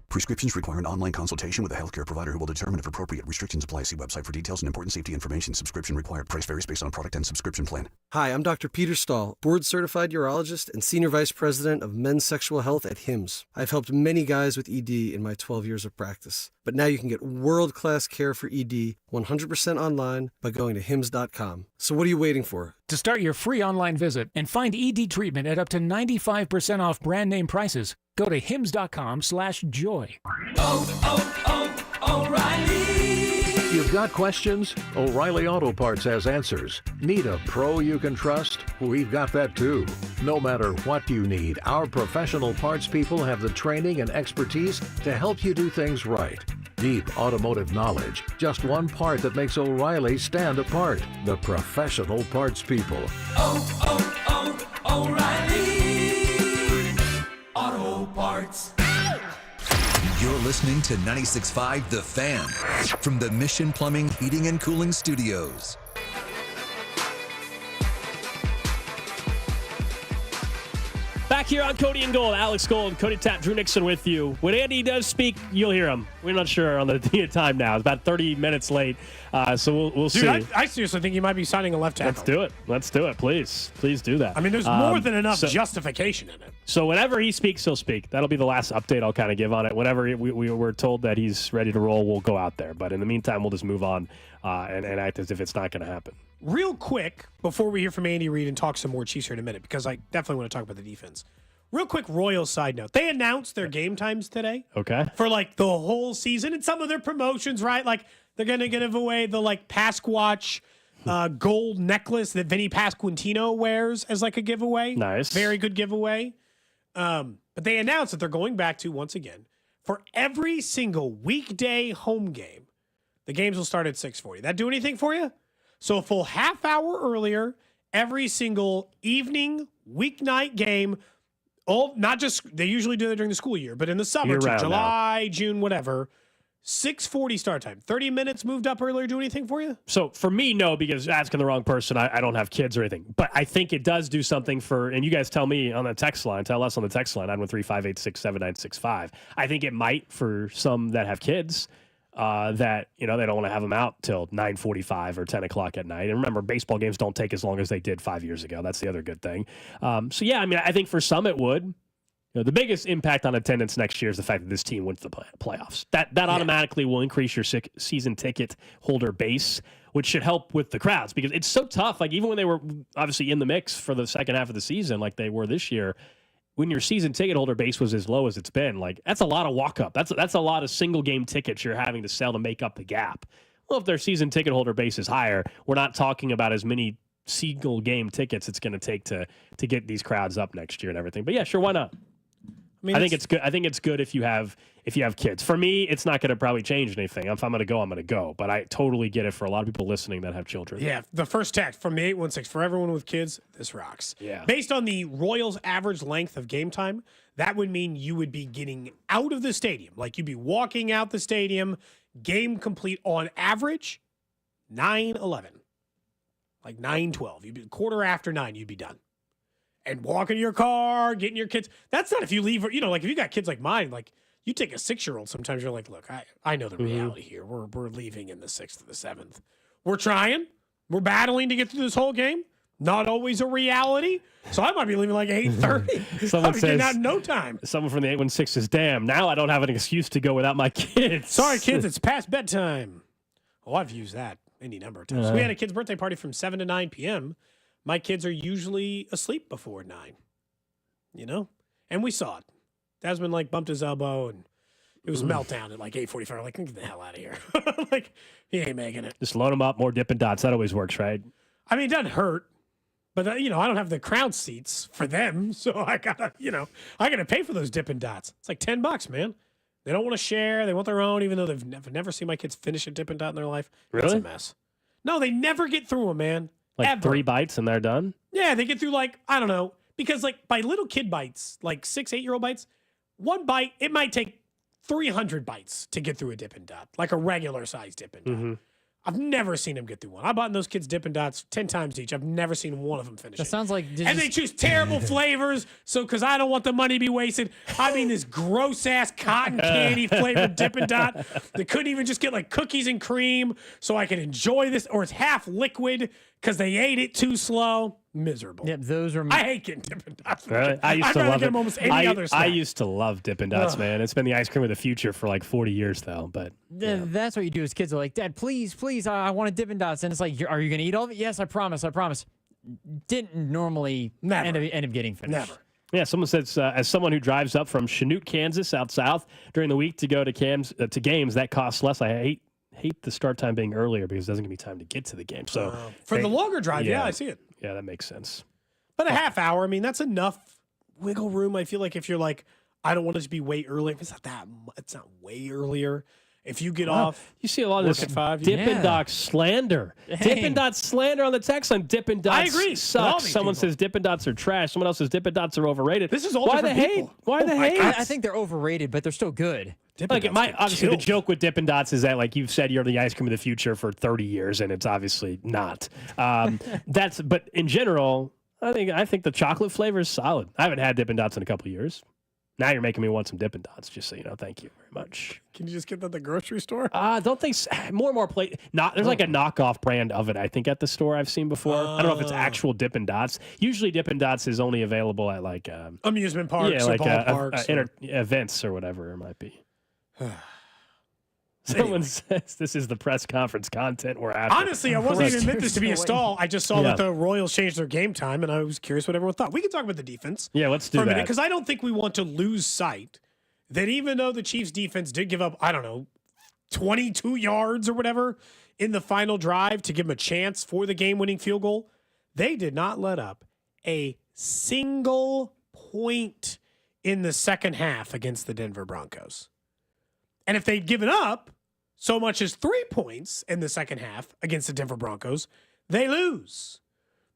Prescriptions require an online consultation with a healthcare provider who will determine if appropriate. Restrictions apply. See website for details and important safety information. Subscription required. Price varies based on product and subscription plan. Hi, I'm Dr. Peter Stahl, board-certified urologist and senior vice president of men's sexual health at HIMSS. I've helped many guys with ED in my 12 years of practice. But now you can get world-class care for ED 100% online by going to hims.com. So what are you waiting for? To start your free online visit and find ED treatment at up to 95% off brand name prices, go to hims.com/joy. O'Reilly! You've got questions? O'Reilly Auto Parts has answers. Need a pro you can trust? We've got that too. No matter what you need, our professional parts people have the training and expertise to help you do things right. Deep automotive knowledge. Just one part that makes O'Reilly stand apart. The professional parts people. O'Reilly Auto Parts. You're listening to 96.5 The Fan from the Mission Plumbing, Heating, and Cooling Studios. Back here on Cody and Gold, Alex Gold, Cody Tapp, Drew Nixon with you. When Andy does speak, you'll hear him. We're not sure on the time now. It's about 30 minutes late, so we'll see. Dude, I seriously think he might be signing a left tackle. Let's do it. Please do that. I mean, there's more than enough justification in it. So whenever he speaks, he'll speak. That'll be the last update I'll kind of give on it. Whenever we were told that he's ready to roll, we'll go out there. But in the meantime, we'll just move on and act as if it's not going to happen. Real quick, before we hear from Andy Reid and talk some more Chiefs here in a minute, because I definitely want to talk about the defense. Real quick, Royals side note. They announced their game times today. Okay. For like the whole season and some of their promotions, right? Like they're going to give away the like Pasquatch gold necklace that Vinny Pasquantino wears as like a giveaway. Nice. Very good giveaway. But they announced that they're going back to, once again, for every single weekday home game, the games will start at 6:40. That do anything for you? So a full half hour earlier, every single evening, weeknight game. Not just, they usually do it during the school year, but in the summer, too, July, June, whatever. 6:40 start time. 30 minutes moved up earlier. Do anything for you? So for me, no, because asking the wrong person, I don't have kids or anything. But I think it does do something for, and you guys tell me on the text line, tell us on the text line, 913-586-7965. I think it might for some that have kids that, they don't want to have them out till 9:45 or 10 o'clock at night. And remember, baseball games don't take as long as they did 5 years ago. That's the other good thing. So yeah, I mean, I think for some it would. The biggest impact on attendance next year is the fact that this team wins the playoffs. That automatically will increase your season ticket holder base, which should help with the crowds because it's so tough. Like even when they were obviously in the mix for the second half of the season, like they were this year, when your season ticket holder base was as low as it's been, like that's a lot of walk up. That's a lot of single game tickets you're having to sell to make up the gap. Well, if their season ticket holder base is higher, we're not talking about as many single game tickets it's going to take to get these crowds up next year and everything. But yeah, sure, why not? I think it's good. I think it's good if you have kids. For me, it's not going to probably change anything. If I'm going to go, I'm going to go. But I totally get it for a lot of people listening that have children. Yeah, the first text from the 816 for everyone with kids. This rocks. Yeah. Based on the Royals' average length of game time, that would mean you would be getting out of the stadium, like you'd be walking out the stadium, game complete on average, 9:11, like 9:12. You'd be quarter after 9. You'd be done. And walk in your car, getting your kids. That's not if you leave, like if you got kids like mine, like you take a 6-year-old, sometimes you're like, look, I know the reality here. We're leaving in the 6th or the 7th. We're trying. We're battling to get through this whole game. Not always a reality. So I might be leaving like 8:30. I'll be getting out in no time. Someone from the 816 says, damn, now I don't have an excuse to go without my kids. Sorry, kids, it's past bedtime. Oh, I've used that any number of times. We had a kid's birthday party from 7 to 9 p.m. My kids are usually asleep before 9, and we saw it. Desmond bumped his elbow and it was meltdown at 8:45. Like, get the hell out of here. Like, he ain't making it. Just load them up, more Dippin' Dots. That always works, right? I mean, it doesn't hurt. But, I don't have the crowd seats for them, so I gotta pay for those Dippin' Dots. It's like $10, man. They don't want to share. They want their own, even though they've never seen my kids finish a Dippin' Dot in their life. Really? It's a mess. No, they never get through them, man. Like Ever. 3 bites and they're done? Yeah, they get through I don't know. Because by little kid bites, 6, 8-year-old bites, one bite, it might take 300 bites to get through a Dippin' Dot, like a regular sized Dippin' Dot. Mm-hmm. I've never seen them get through one. I bought those kids Dippin' Dots 10 times each. I've never seen one of them finish. That sounds like... And they choose terrible flavors, so because I don't want the money to be wasted, I mean this gross-ass cotton candy flavored Dippin' Dot that couldn't even just get cookies and cream so I can enjoy this, or it's half liquid because they ate it too slow. Miserable. Yep, those are... I hate getting Dippin' Dots. Really? I used I'd to rather love get it. them almost any other snack. I used to love Dippin' Dots, Ugh. man. It's been the ice cream of the future for 40 years, though. But That's what you do as kids. Are like, Dad, please, I want a Dippin' Dots. And it's like, are you going to eat all of it? Yes, I promise. Didn't normally end up getting finished. Never. Yeah, someone says, as someone who drives up from Chanute, Kansas, out south during the week to go to games, that costs less. I hate the start time being earlier because it doesn't give me time to get to the game. So For the longer drive, yeah, I see it. Yeah, that makes sense. But a half hour, I mean, that's enough wiggle room. I feel like if you're I don't want it to be way early. It's not way earlier. If you get off, you see a lot of this at 5. Dippin' Dots slander. Dang. Dippin' Dots slander on the text line. Dippin' Dots I agree with all sucks. these Someone people. says Dippin' Dots are trash. Someone else says Dippin' Dots are overrated. This is all Why the different hate? people. Why the hate? I think they're overrated, but they're still good. Obviously, the joke with Dippin' Dots is that, you've said, you're the ice cream of the future for 30 years, and it's obviously not. But in general, I think the chocolate flavor is solid. I haven't had Dippin' Dots in a couple of years. Now you're making me want some Dippin' Dots, just so you know. Thank you very much. Can you just get that at the grocery store? Don't think more and more there's a knockoff brand of it, I think, at the store I've seen before. I don't know if it's actual Dippin' Dots. Usually Dippin' Dots is only available at amusement parks or ballparks. Events or whatever it might be. Someone says this is the press conference content we're after. Honestly, I wasn't even meant this to be a stall. I just saw that the Royals changed their game time, and I was curious what everyone thought. We can talk about the defense. Yeah, let's do for a that. minute, because I don't think we want to lose sight that even though the Chiefs defense did give up, 22 yards or whatever in the final drive to give them a chance for the game-winning field goal, they did not let up a single point in the second half against the Denver Broncos. And if they'd given up so much as 3 points in the second half against the Denver Broncos, they lose.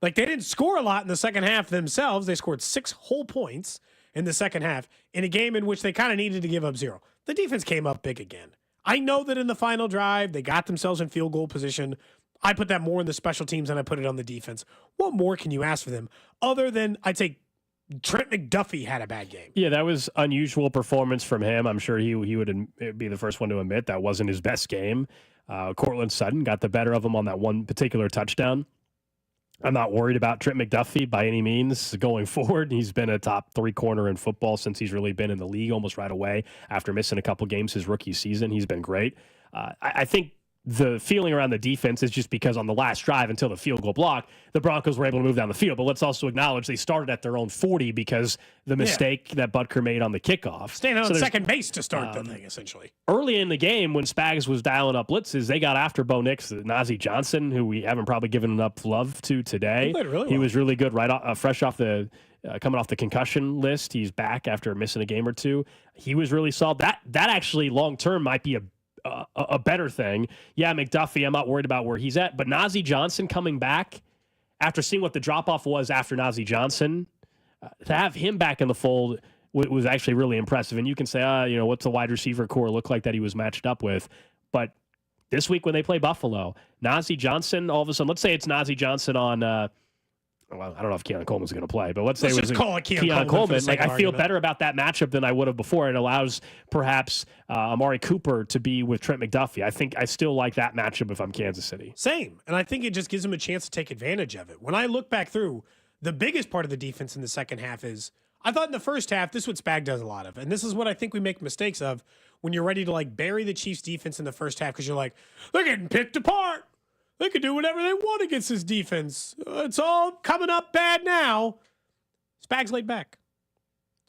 They didn't score a lot in the second half themselves. They scored 6 whole points in the second half in a game in which they kind of needed to give up 0. The defense came up big again. I know that in the final drive, they got themselves in field goal position. I put that more in the special teams than I put it on the defense. What more can you ask for them other than, I'd say, Trent McDuffie had a bad game. Yeah, that was unusual performance from him. I'm sure he would be the first one to admit that wasn't his best game. Cortland Sutton got the better of him on that one particular touchdown. I'm not worried about Trent McDuffie by any means going forward. He's been a top 3 corner in football since he's really been in the league almost right away after missing a couple games his rookie season. He's been great. I think the feeling around the defense is just because on the last drive until the field goal block, the Broncos were able to move down the field. But let's also acknowledge they started at their own 40 because the mistake that Butker made on the kickoff. Standing on second base to start the thing, essentially. Early in the game, when Spags was dialing up blitzes, they got after Bo Nix, Najee Johnson, who we haven't probably given enough love to today. He played really well. He was really good fresh off the coming off the concussion list. He's back after missing a game or two. He was really solid. That actually long-term might be a better thing. Yeah, McDuffie, I'm not worried about where he's at, but Najee Johnson coming back after seeing what the drop-off was after Najee Johnson, to have him back in the fold was actually really impressive. And you can say, what's the wide receiver core look like that he was matched up with? But this week when they play Buffalo, Najee Johnson, all of a sudden, let's say it's Najee Johnson on well, I don't know if Keon Coleman's going to play, but let's say Let's it was just call it Keon Keon Coleman for the Coleman. sake Like, of I feel argument. better about that matchup than I would have before. It allows perhaps Amari Cooper to be with Trent McDuffie. I think I still like that matchup if I'm Kansas City. Same. And I think it just gives him a chance to take advantage of it. When I look back through, the biggest part of the defense in the second half is, I thought in the first half, this is what Spag does a lot of. And this is what I think we make mistakes of when you're ready to like bury the Chiefs defense in the first half because you're like, they're getting picked apart. They could do whatever they want against this defense. It's all coming up bad now. Spags laid back.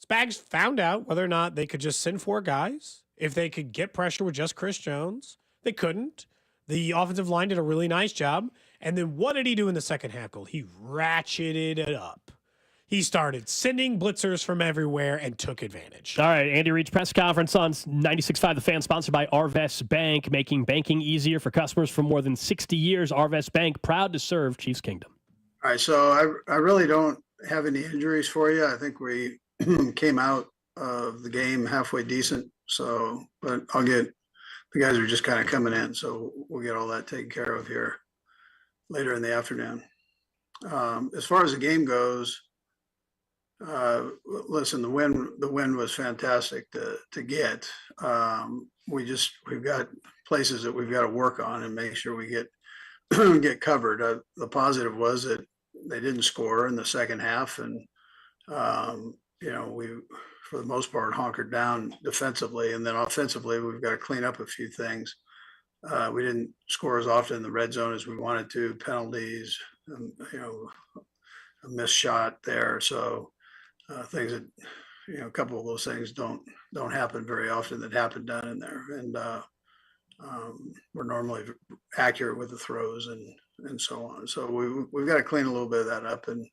Spags found out whether or not they could just send 4 guys. If they could get pressure with just Chris Jones. They couldn't. The offensive line did a really nice job. And then what did he do in the second half, Gold? He ratcheted it up. He started sending blitzers from everywhere and took advantage. All right, Andy Reid's press conference on 96.5 The Fan, sponsored by Arvest Bank, making banking easier for customers for more than 60 years. Arvest Bank, proud to serve Chiefs Kingdom. All right, so I really don't have any injuries for you. I think we came out of the game halfway decent. So, but the guys are just kind of coming in, so we'll get all that taken care of here later in the afternoon. As far as the game goes, listen, the win was fantastic to get. We've got places that we've got to work on and make sure we get get covered. The positive was that they didn't score in the second half, and we for the most part hunkered down defensively, and then offensively we've got to clean up a few things. We didn't score as often in the red zone as we wanted to. Penalties, a missed shot there, so. Things that, a couple of those things don't happen very often that happen down in there. And we're normally accurate with the throws and so on. So we've got to clean a little bit of that up. And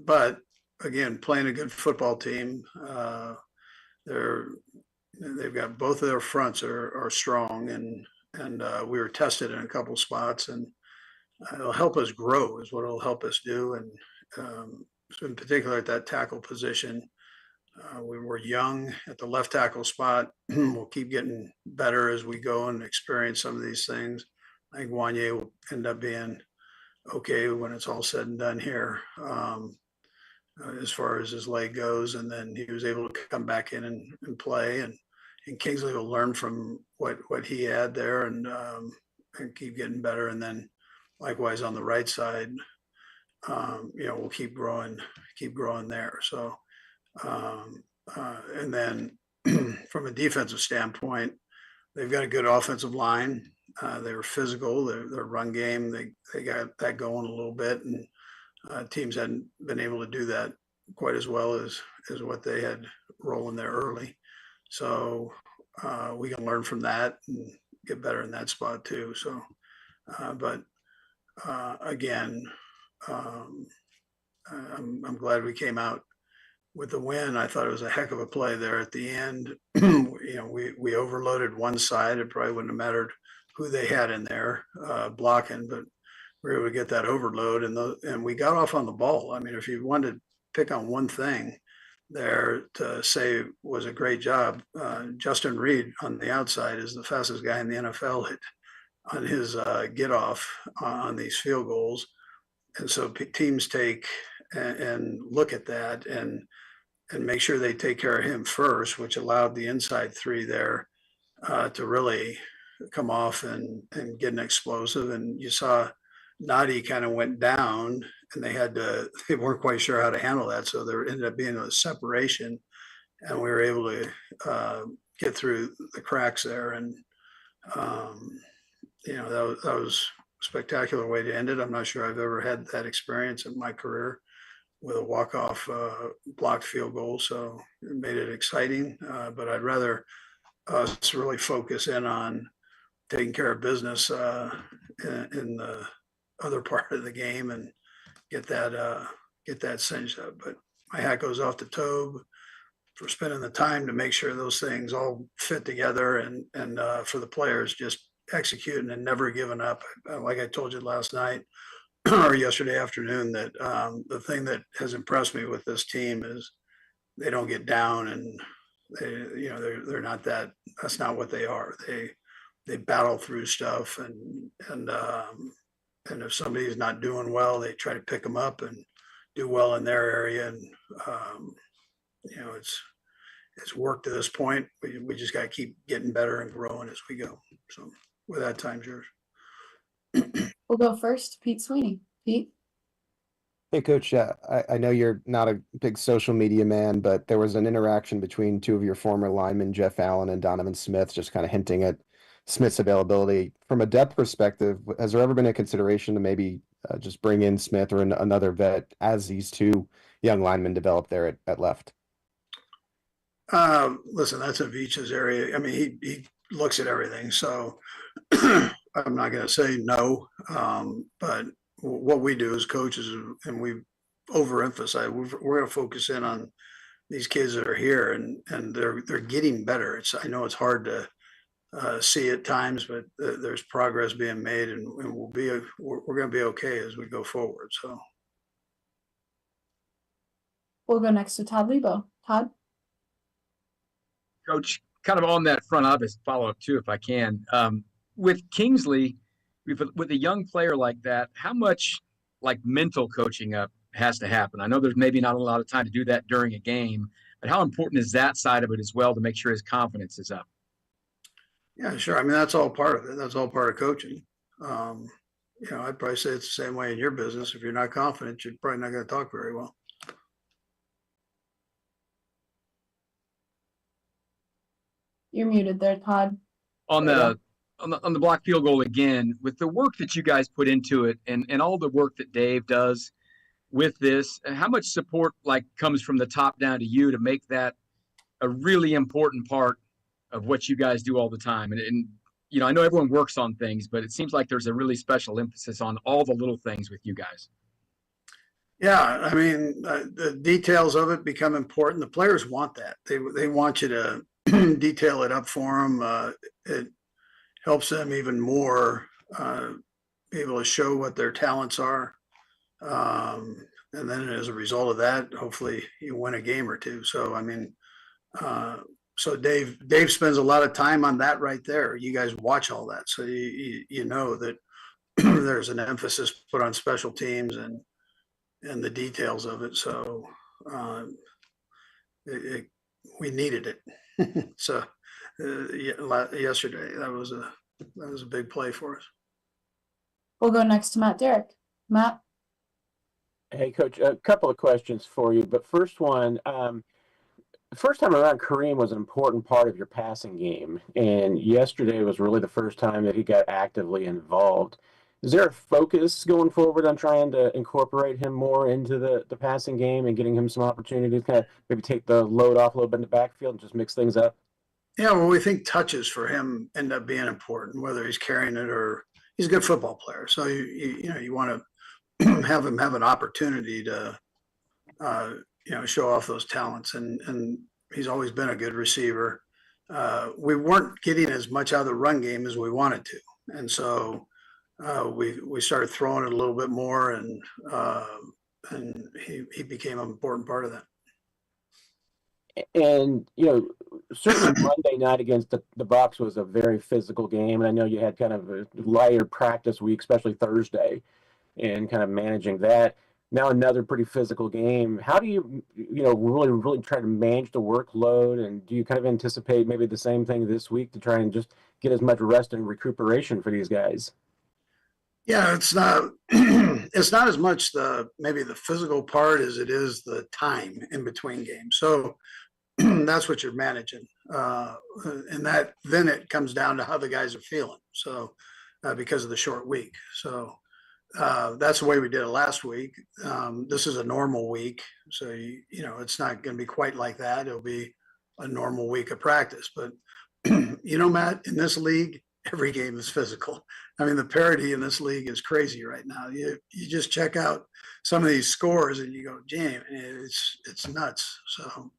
but again, playing a good football team, they've got both of their fronts are strong, and we were tested in a couple spots, and it'll help us grow is what it'll help us do. And in particular at that tackle position, we were young at the left tackle spot. We'll keep getting better as we go and experience some of these things. I think Wanye will end up being okay when it's all said and done here, as far as his leg goes. And then he was able to come back in and play, and Kingsley will learn from what he had there and keep getting better. And then likewise on the right side, we'll keep growing there. So, and then from a defensive standpoint, they've got a good offensive line. They were physical. Their run game, they got that going a little bit, and teams hadn't been able to do that quite as well as what they had rolling there early. So we can learn from that and get better in that spot too. So, but again. I'm glad we came out with the win. I thought it was a heck of a play there at the end. We overloaded one side. It probably wouldn't have mattered who they had in there blocking, but we were able to get that overload, and we got off on the ball. I mean, if you wanted to pick on one thing there to say was a great job, Justin Reid on the outside is the fastest guy in the NFL on his get off on these field goals. And so teams take and look at that and make sure they take care of him first, which allowed the inside 3 there to really come off and get an explosive. And you saw Nadi kind of went down, and they weren't quite sure how to handle that. So there ended up being a separation, and we were able to get through the cracks there. And, that was spectacular way to end it. I'm not sure I've ever had that experience in my career with a walk-off blocked field goal. So it made it exciting, but I'd rather us really focus in on taking care of business in the other part of the game and get that cinched up. But my hat goes off to Tobe for spending the time to make sure those things all fit together, and for the players just executing and never giving up. Like I told you last night or yesterday afternoon, that the thing that has impressed me with this team is they don't get down, and they're not that's not what they are. They battle through stuff and and if somebody's not doing well, they try to pick them up and do well in their area. And, it's worked to this point. We just got to keep getting better and growing as we go. So with that, time's yours. We'll go first, Pete Sweeney. Pete? Hey, Coach, I know you're not a big social media man, but there was an interaction between two of your former linemen, Jeff Allen and Donovan Smith, just kind of hinting at Smith's availability. From a depth perspective, has there ever been a consideration to maybe just bring in Smith or another vet as these two young linemen develop there at left? Listen, that's a Veach's area. I mean, he looks at everything, so I'm not going to say no. But what we do as coaches, and we overemphasize, we're going to focus in on these kids that are here, and they're getting better. I know it's hard to see at times, but there's progress being made, and we're going to be okay as we go forward. So We'll go next to Todd Lebo. Todd? Coach, kind of on that front office follow-up too, if I can. With Kingsley, with a young player like that, how much like mental coaching up has to happen? I know there's maybe not a lot of time to do that during a game, but how important is that side of it as well to make sure his confidence is up? Yeah, sure. I mean, that's all part of it. That's all part of coaching. I'd probably say it's the same way in your business. If you're not confident, you're probably not going to talk very well. You're muted there, Todd. On the block field goal again, with the work that you guys put into it and all the work that Dave does with this, how much support comes from the top down to you to make that a really important part of what you guys do all the time? And I know everyone works on things, but it seems like there's a really special emphasis on all the little things with you guys. Yeah, I mean, the details of it become important. The players want that. They want you to detail it up for them. It helps them even more be able to show what their talents are. And then as a result of that, hopefully you win a game or two. So, I mean, so Dave spends a lot of time on that right there. You guys watch all that. So you know that there's an emphasis put on special teams and the details of it. So we needed it. So yesterday, that was a big play for us. We'll go next to Matt Derrick. Matt? Hey, Coach, a couple of questions for you. But first one, first time around, Kareem was an important part of your passing game. And yesterday was really the first time that he got actively involved. Is there a focus going forward on trying to incorporate him more into the passing game and getting him some opportunities, kind of maybe take the load off a little bit in the backfield and just mix things up? Yeah, well, we think touches for him end up being important, whether he's carrying it or he's a good football player. So you want to have him have an opportunity to show off those talents, and he's always been a good receiver. We weren't getting as much out of the run game as we wanted to, and so we started throwing it a little bit more, and he became an important part of that. And certainly Monday night against the Bucs was a very physical game, and I know you had kind of a lighter practice week, especially Thursday, and kind of managing that. Now another pretty physical game. How do you really try to manage the workload, and do you kind of anticipate maybe the same thing this week to try and just get as much rest and recuperation for these guys? Yeah, it's not as much maybe the physical part as it is the time in between games. So that's what you're managing, and that then it comes down to how the guys are feeling. So because of the short week, so that's the way we did it last week. This is a normal week, so it's not going to be quite like that. It'll be a normal week of practice, but Matt, in this league, every game is physical. I mean, the parity in this league is crazy right now. You just check out some of these scores and you go, "Damn, it's nuts." So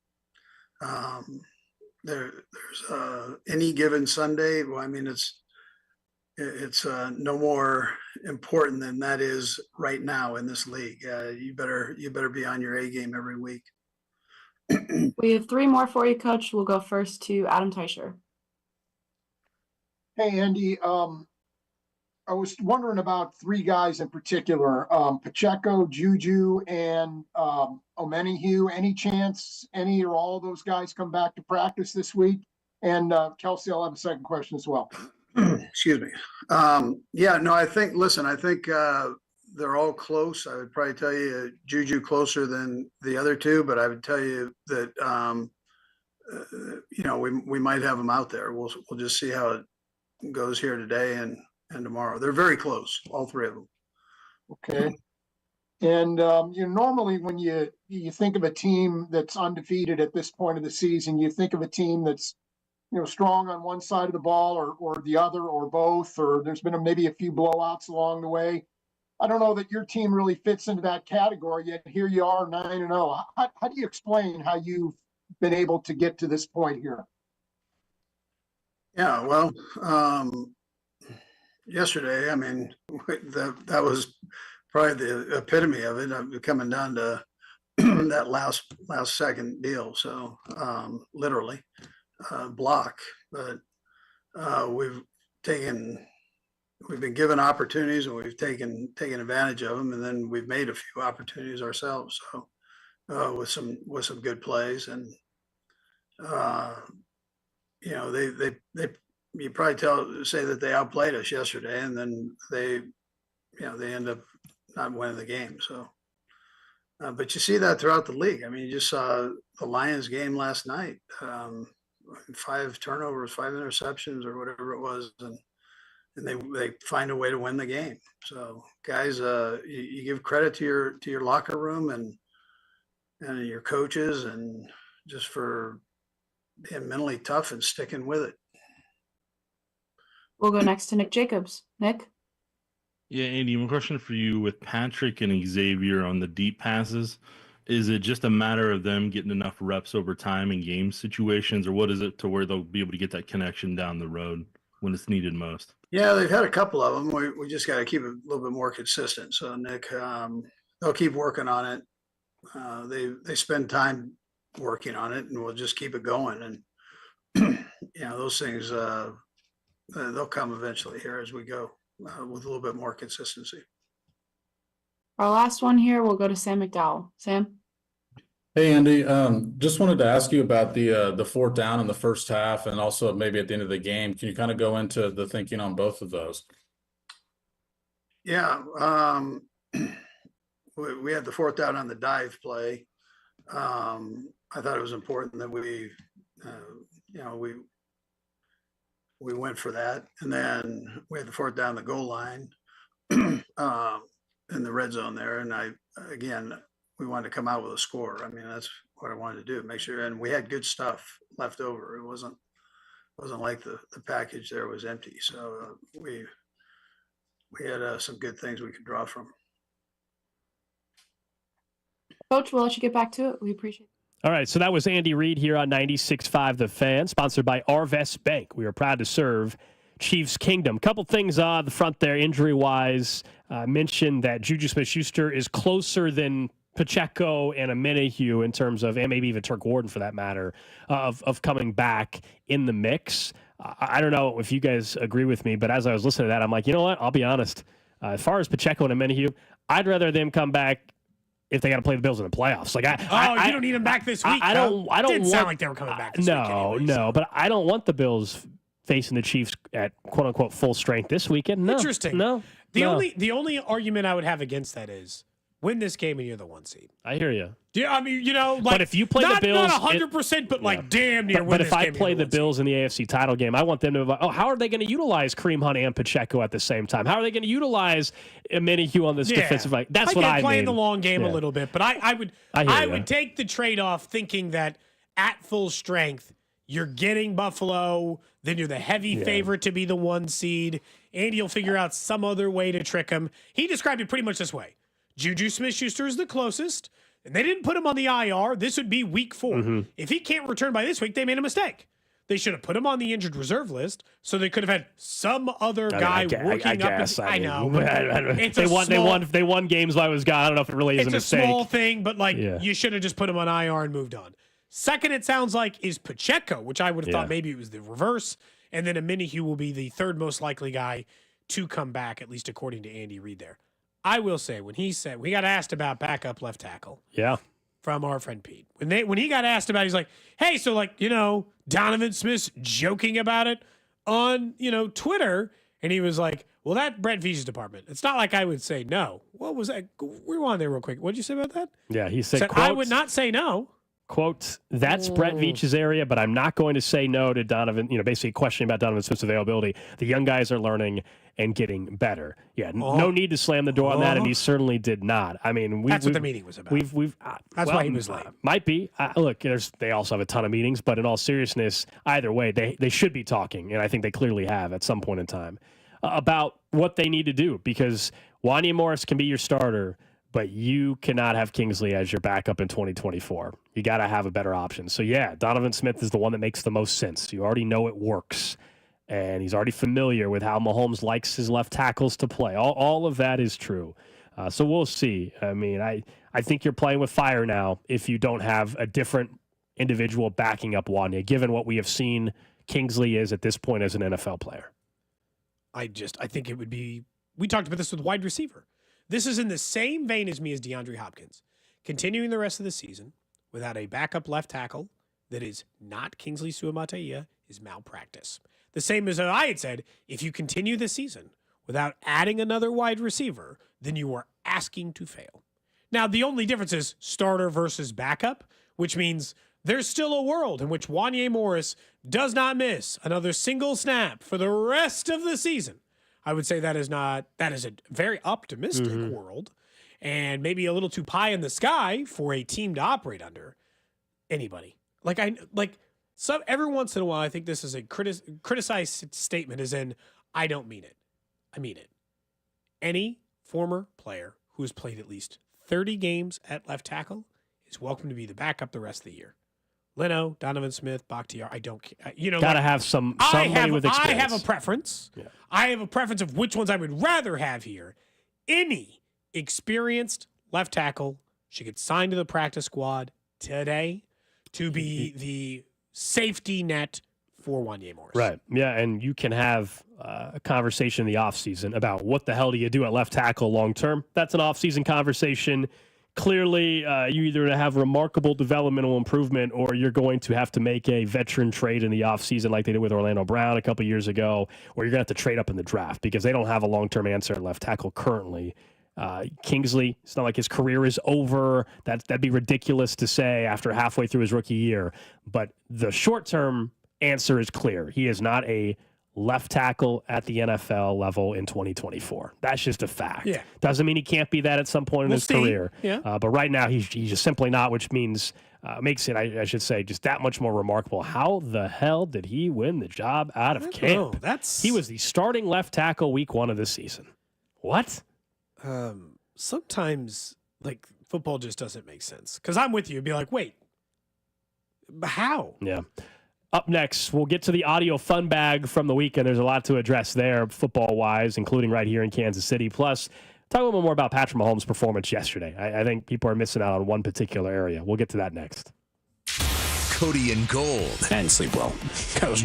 there's any given Sunday. Well, I mean, it's no more important than that is right now in this league. You better be on your A game every week. We have three more for you, Coach. We'll go first to Adam Teicher. Hey, Andy. I was wondering about three guys in particular, Pacheco, Juju, and Omenihu. Any chance any or all of those guys come back to practice this week? And Kelsey, I'll have a second question as well. Excuse me. I think they're all close. I would probably tell you Juju closer than the other two, but I would tell you that, we might have them out there. We'll just see how it goes here today and tomorrow. They're very close, all three of them. Okay. And normally when you think of a team that's undefeated at this point of the season, you think of a team that's strong on one side of the ball or the other or both, or there's been maybe a few blowouts along the way. I don't know that your team really fits into that category yet. Here you are 9-0. How do you explain how you've been able to get to this point here? Yeah, well, yesterday, I mean, that was probably the epitome of it. I'm coming down to that last second deal. So literally block, but we've been given opportunities and we've taken advantage of them, and then we've made a few opportunities ourselves. So with some good plays, and they you probably say that they outplayed us yesterday, and then they end up not winning the game. So, but you see that throughout the league. I mean, you just saw the Lions game last night, 5 turnovers, 5 interceptions, or whatever it was, and they find a way to win the game. So, guys, you give credit to your locker room and your coaches, and just for being mentally tough and sticking with it. We'll go next to Nick Jacobs. Nick? Yeah, Andy, my question for you with Patrick and Xavier on the deep passes, is it just a matter of them getting enough reps over time in game situations, or what is it to where they'll be able to get that connection down the road when it's needed most? Yeah, they've had a couple of them. We just got to keep it a little bit more consistent. So, Nick, they'll keep working on it. They spend time working on it, and we'll just keep it going. And, those things, they'll come eventually here as we go with a little bit more consistency. Our last one here, we'll go to Sam McDowell. Sam? Hey, Andy, just wanted to ask you about the fourth down in the first half and also maybe at the end of the game. Can you kind of go into the thinking on both of those? Yeah. We had the fourth down on the dive play. I thought it was important that we went for that. And then we had the fourth down the goal line in the red zone there. And we wanted to come out with a score. I mean, that's what I wanted to do, make sure. And we had good stuff left over. It wasn't like the package there was empty. So we had some good things we could draw from. Coach, we'll let you get back to it. We appreciate it. All right, so that was Andy Reid here on 96.5 The Fan, sponsored by Arvest Bank. We are proud to serve Chiefs Kingdom. Couple things on the front there, injury-wise. Mentioned that Juju Smith-Schuster is closer than Pacheco and Omenihu in terms of, and maybe even Turk Warden for that matter, of coming back in the mix. I don't know if you guys agree with me, but as I was listening to that, I'm like, you know what? I'll be honest. As far as Pacheco and Omenihu, I'd rather them come back if they got to play the Bills in the playoffs. Like you don't need them back this week. I don't Didn't want, sound like they were coming back this week anyway, no, but I don't want the Bills facing the Chiefs at quote unquote full strength this weekend. No, interesting. No, the only argument I would have against that is win this game and you're the 1 seed. I hear you. Yeah, I mean, but if you play the Bills, not 100%, but like damn near. But if I play the Bills in the AFC title game, I want them to. How are they going to utilize Kareem Hunt and Pacheco at the same time? How are they going to utilize Omenihu on this defensive line? That's what I mean. Playing the long game a little bit, but I would take the trade off, thinking that at full strength you're getting Buffalo, then you're the heavy favorite to be the 1 seed. Andy will figure out some other way to trick him. He described it pretty much this way: Juju Smith-Schuster is the closest, and they didn't put him on the IR. This would be week 4. Mm-hmm. If he can't return by this week, they made a mistake. They should have put him on the injured reserve list, so they could have had some other guy working up. I know. They won games while I was gone. I don't know if it really is a mistake. It's a small thing, but you should have just put him on IR and moved on. Second, it sounds like, is Pacheco, which I would have thought maybe it was the reverse, and then Omenihu will be the third most likely guy to come back, at least according to Andy Reid there. I will say, when he got asked about backup left tackle. Yeah. From our friend Pete. When he got asked about it, he's like, hey, so Donovan Smith's joking about it on, Twitter. And he was like, well, that Brett Veach's department. It's not like I would say no. What was that? Rewind there real quick. What did you say about that? Yeah, he said, I would not say no. Quote, that's Brett Veach's area, but I'm not going to say no to Donovan, basically questioning about Donovan Smith's availability. The young guys are learning and getting better. Yeah, no need to slam the door on that, and he certainly did not. I mean, that's what the meeting was about. That's why he was late. Might be. Look, they also have a ton of meetings, but in all seriousness, either way, they should be talking, and I think they clearly have at some point in time, about what they need to do, because Wanya Morris can be your starter, but you cannot have Kingsley as your backup in 2024. You got to have a better option. So, yeah, Donovan Smith is the one that makes the most sense. You already know it works, and he's already familiar with how Mahomes likes his left tackles to play. All of that is true. So we'll see. I mean, I think you're playing with fire now if you don't have a different individual backing up Wanya, given what we have seen Kingsley is at this point as an NFL player. I think it would be – we talked about this with wide receiver. This is in the same vein as me as DeAndre Hopkins. Continuing the rest of the season without a backup left tackle that is not Kingsley Suamataia is malpractice. The same as I had said, if you continue the season without adding another wide receiver, then you are asking to fail. Now, the only difference is starter versus backup, which means there's still a world in which Wanya Morris does not miss another single snap for the rest of the season. I would say that is a very optimistic world, and maybe a little too pie in the sky for a team to operate under. Anybody. Every once in a while, I think this is a criticized statement, as in, I don't mean it. I mean it. Any former player who has played at least 30 games at left tackle is welcome to be the backup the rest of the year. Leno, Donovan Smith, Bakhtiar, I don't care. Gotta have somebody with experience. I have a preference. Yeah. I have a preference of which ones I would rather have here. Any experienced left tackle should get signed to the practice squad today to be the safety net for Wanya Morris. Right. Yeah, and you can have a conversation in the offseason about what the hell do you do at left tackle long term. That's an offseason conversation. Clearly, you either have remarkable developmental improvement or you're going to have to make a veteran trade in the offseason like they did with Orlando Brown a couple years ago, or you're going to have to trade up in the draft because they don't have a long-term answer at left tackle currently. Kingsley, it's not like his career is over. That'd be ridiculous to say after halfway through his rookie year. But the short-term answer is clear. He is not a left tackle at the NFL level in 2024. That's just a fact. Yeah. Doesn't mean he can't be that at some point in his career. Yeah. But right now, he's just simply not, which means makes it, I should say, just that much more remarkable. How the hell did he win the job out of camp? He was the starting left tackle week 1 of this season. What? Sometimes, football just doesn't make sense. Because I'm with you. It'd be like, wait, how? Yeah. Up next, we'll get to the audio fun bag from the weekend. There's a lot to address there, football-wise, including right here in Kansas City. Plus, talk a little bit more about Patrick Mahomes' performance yesterday. I think people are missing out on one particular area. We'll get to that next. Cody and Gold. I didn't sleep well. I was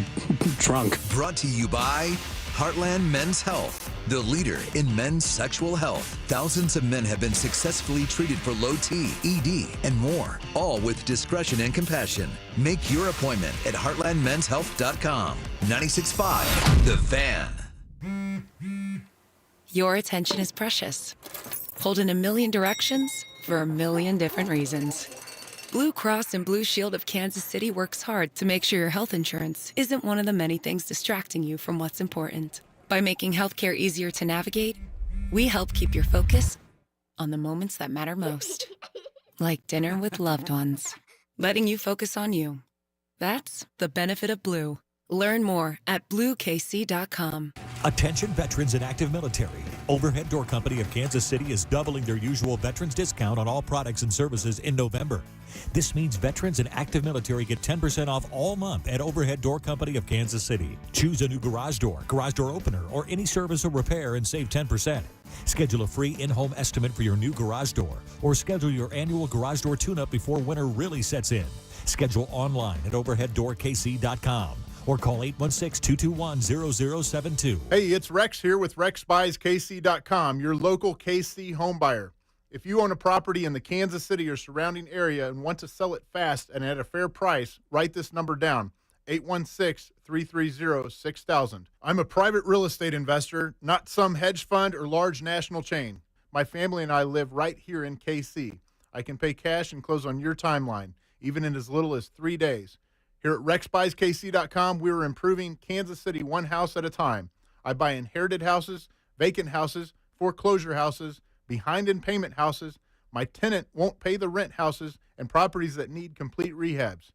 drunk. Brought to you by Heartland Men's Health, the leader in men's sexual health. Thousands of men have been successfully treated for low T, ED, and more, all with discretion and compassion. Make your appointment at heartlandmenshealth.com. 96.5, The Fan. Your attention is precious. Pulled in a million directions for a million different reasons. Blue Cross and Blue Shield of Kansas City works hard to make sure your health insurance isn't one of the many things distracting you from what's important. By making healthcare easier to navigate, we help keep your focus on the moments that matter most. Like dinner with loved ones. Letting you focus on you. That's the benefit of Blue. Learn more at BlueKC.com. Attention veterans and active military. Overhead Door Company of Kansas City is doubling their usual veterans discount on all products and services in November. This means veterans and active military get 10% off all month at Overhead Door Company of Kansas City. Choose a new garage door opener, or any service or repair and save 10%. Schedule a free in-home estimate for your new garage door, or schedule your annual garage door tune-up before winter really sets in. Schedule online at overheaddoorkc.com or call 816-221-0072. Hey, it's Rex here with RexBuysKC.com, your local KC home buyer. If you own a property in the Kansas City or surrounding area and want to sell it fast and at a fair price, write this number down, 816-330-6000. I'm a private real estate investor, not some hedge fund or large national chain. My family and I live right here in KC. I can pay cash and close on your timeline, even in as little as 3 days. Here at RexBuysKC.com, we're improving Kansas City one house at a time. I buy inherited houses, vacant houses, foreclosure houses, behind in payment houses, my tenant won't pay the rent houses, and properties that need complete rehabs.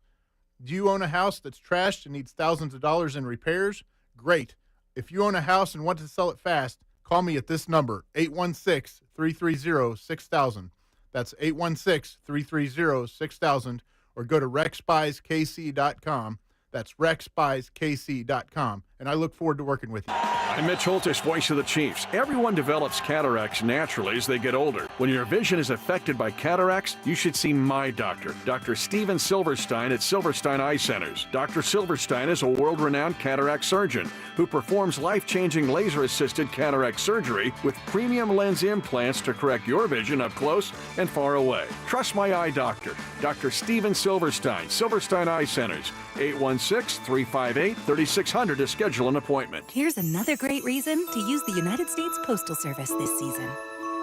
Do you own a house that's trashed and needs thousands of dollars in repairs? Great. If you own a house and want to sell it fast, call me at this number, 816-330-6000. That's 816-330-6000, or go to RexBuysKC.com. That's RexBuysKC.com, and I look forward to working with you. I'm Mitch Holtish, voice of the Chiefs. Everyone develops cataracts naturally as they get older. When your vision is affected by cataracts, you should see my doctor, Dr. Steven Silverstein at Silverstein Eye Centers. Dr. Silverstein is a world-renowned cataract surgeon who performs life-changing laser-assisted cataract surgery with premium lens implants to correct your vision up close and far away. Trust my eye doctor, Dr. Steven Silverstein, Silverstein Eye Centers, 816-358-3600 to schedule an appointment. Here's another great reason to use the United States Postal Service this season.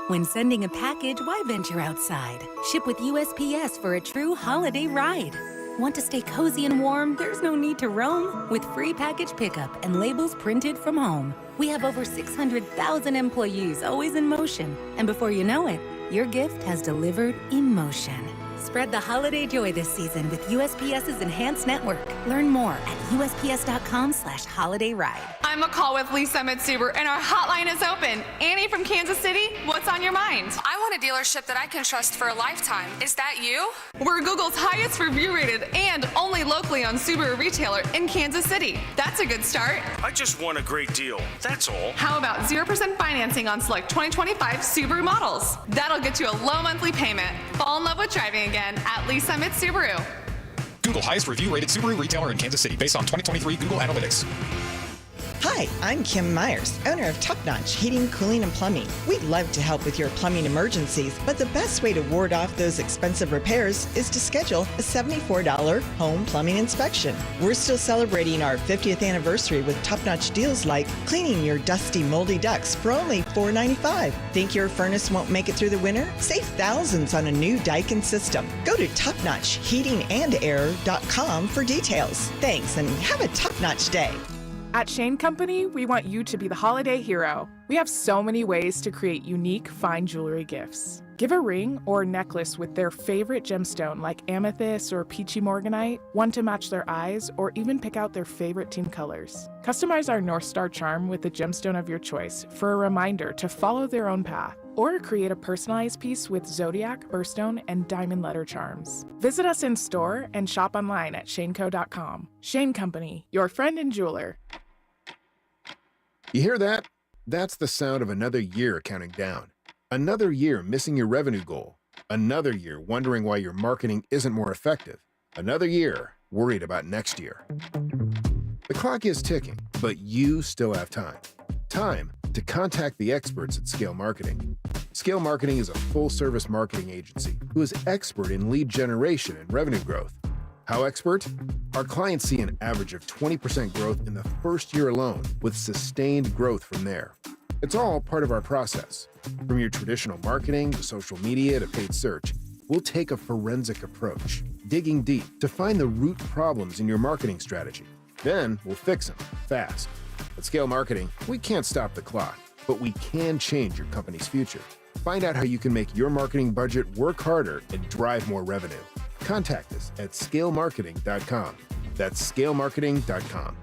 When sending a package, why venture outside? Ship with USPS for a true holiday ride. Want to stay cozy and warm? There's no need to roam. With free package pickup and labels printed from home. We have over 600,000 employees always in motion. And before you know it, your gift has delivered emotion. Spread the holiday joy this season with USPS's Enhanced Network. Learn more at USPS.com/holidayride. I'm McCall with Lee Summit Subaru, and our hotline is open. Annie from Kansas City, what's on your mind? I want a dealership that I can trust for a lifetime. Is that you? We're Google's highest review-rated and only locally owned Subaru retailer in Kansas City. That's a good start. I just want a great deal. That's all. How about 0% financing on select 2025 Subaru models? That'll get you a low monthly payment. Fall in love with driving again at Lee Summit Subaru. Google highest review-rated Subaru retailer in Kansas City based on 2023 Google Analytics. Hi, I'm Kim Myers, owner of Top Notch Heating, Cooling, and Plumbing. We'd love to help with your plumbing emergencies, but the best way to ward off those expensive repairs is to schedule a $74 home plumbing inspection. We're still celebrating our 50th anniversary with top-notch deals like cleaning your dusty, moldy ducts for only $4.95. Think your furnace won't make it through the winter? Save thousands on a new Daikin system. Go to topnotchheatingandair.com for details. Thanks, and have a top-notch day. At Shane Company, we want you to be the holiday hero. We have so many ways to create unique, fine jewelry gifts. Give a ring or necklace with their favorite gemstone like amethyst or peachy morganite, one to match their eyes, or even pick out their favorite team colors. Customize our North Star charm with the gemstone of your choice for a reminder to follow their own path. Or create a personalized piece with zodiac, birthstone, and diamond letter charms. Visit us in store and shop online at shaneco.com. Shane Company, your friend and jeweler. You hear that? That's the sound of another year counting down. Another year missing your revenue goal. Another year wondering why your marketing isn't more effective. Another year worried about next year. The clock is ticking, but you still have time. Time to contact the experts at Scale Marketing. Scale Marketing is a full-service marketing agency who is expert in lead generation and revenue growth. How expert? Our clients see an average of 20% growth in the first year alone, with sustained growth from there. It's all part of our process. From your traditional marketing to social media to paid search, we'll take a forensic approach, digging deep to find the root problems in your marketing strategy. Then we'll fix them fast. At Scale Marketing, we can't stop the clock, but we can change your company's future. Find out how you can make your marketing budget work harder and drive more revenue. Contact us at scalemarketing.com. That's scalemarketing.com.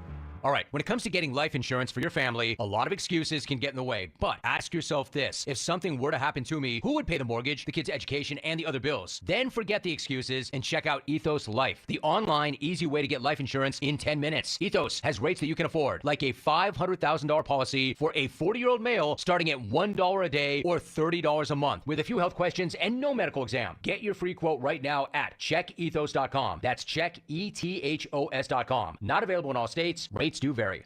All right, when it comes to getting life insurance for your family, a lot of excuses can get in the way. But ask yourself this. If something were to happen to me, who would pay the mortgage, the kids' education, and the other bills? Then forget the excuses and check out Ethos Life, the online, easy way to get life insurance in 10 minutes. Ethos has rates that you can afford, like a $500,000 policy for a 40-year-old male starting at $1 a day or $30 a month with a few health questions and no medical exam. Get your free quote right now at checkethos.com. That's checkethos.com. Not available in all states. Rates do vary.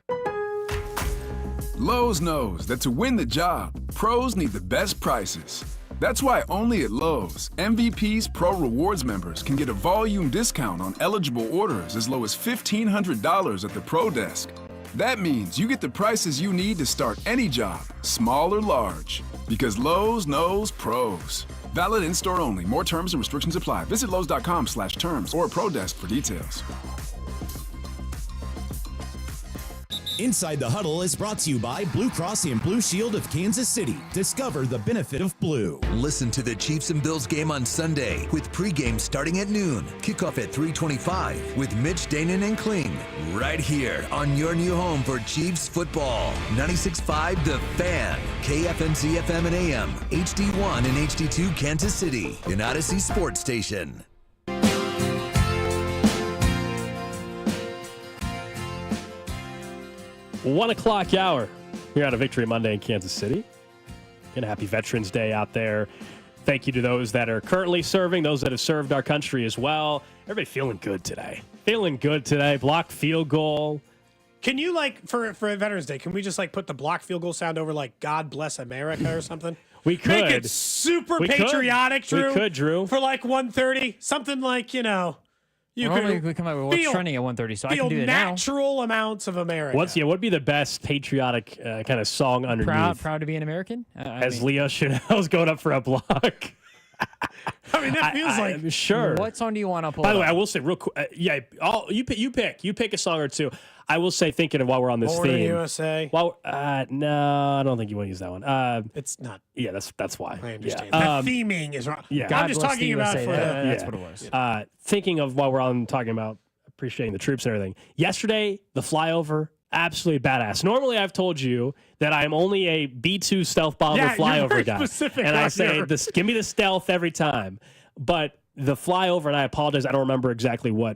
Lowe's knows that to win the job, pros need the best prices. That's why only at Lowe's, MVP's Pro Rewards members can get a volume discount on eligible orders as low as $1,500 at the Pro Desk. That means you get the prices you need to start any job, small or large. Because Lowe's knows pros. Valid in-store only. More terms and restrictions apply. Visit Lowe's.com/terms or Pro Desk for details. Inside the Huddle is brought to you by Blue Cross and Blue Shield of Kansas City. Discover the benefit of blue. Listen to the Chiefs and Bills game on Sunday with pregame starting at noon. Kickoff at 3:25 with Mitch, Danon, and Kling. Right here on your new home for Chiefs football. 96.5 The Fan. KFNC FM and AM. HD1 and HD2 Kansas City. An Odyssey Sports Station. 1 o'clock hour here on a Victory Monday in Kansas City. And a happy Veterans Day out there. Thank you to those that are currently serving, those that have served our country as well. Everybody feeling good today. Blocked field goal. Can you, for Veterans Day, can we just, put the blocked field goal sound over, God Bless America or something? We could. Make it super patriotic, Drew. We could, Drew. For, 1:30. Something you normally we come out with what's trending at 1:30, so I can do it now. Natural amounts of America. What would be the best patriotic kind of song underneath? Proud to be an American? As Leo Chanel's going up for a block. That feels I'm sure. What song do you want to pull? By the way, I will say real quick. You pick a song or two. I will say, thinking of while we're on this Born in theme. USA. No, I don't think you want to use that one. It's not. Yeah, that's why. I understand. Yeah. The theming is wrong. Yeah. I'm just talking about that's what it was. Thinking of while we're on talking about appreciating the troops and everything. Yesterday, the flyover, absolutely badass. Normally, I've told you that I'm only a B2 stealth bomber flyover guy, and I say, give me the stealth every time. But the flyover, and I apologize, I don't remember exactly where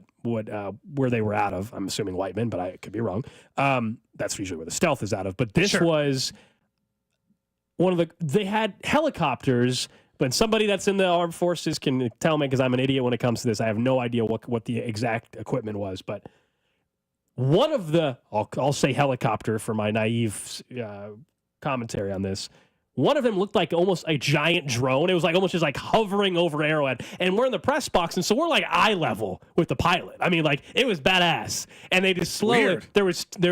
they were out of. I'm assuming Whiteman, but I could be wrong. That's usually where the stealth is out of. But this was they had helicopters, but somebody that's in the armed forces can tell me, because I'm an idiot when it comes to this. I have no idea what the exact equipment was, but one of the, I'll say helicopter for my naive commentary on this. One of them looked like almost a giant drone. It was almost just hovering over Arrowhead. And we're in the press box, and so we're eye level with the pilot. I mean, it was badass. And they just slowly. Weird. There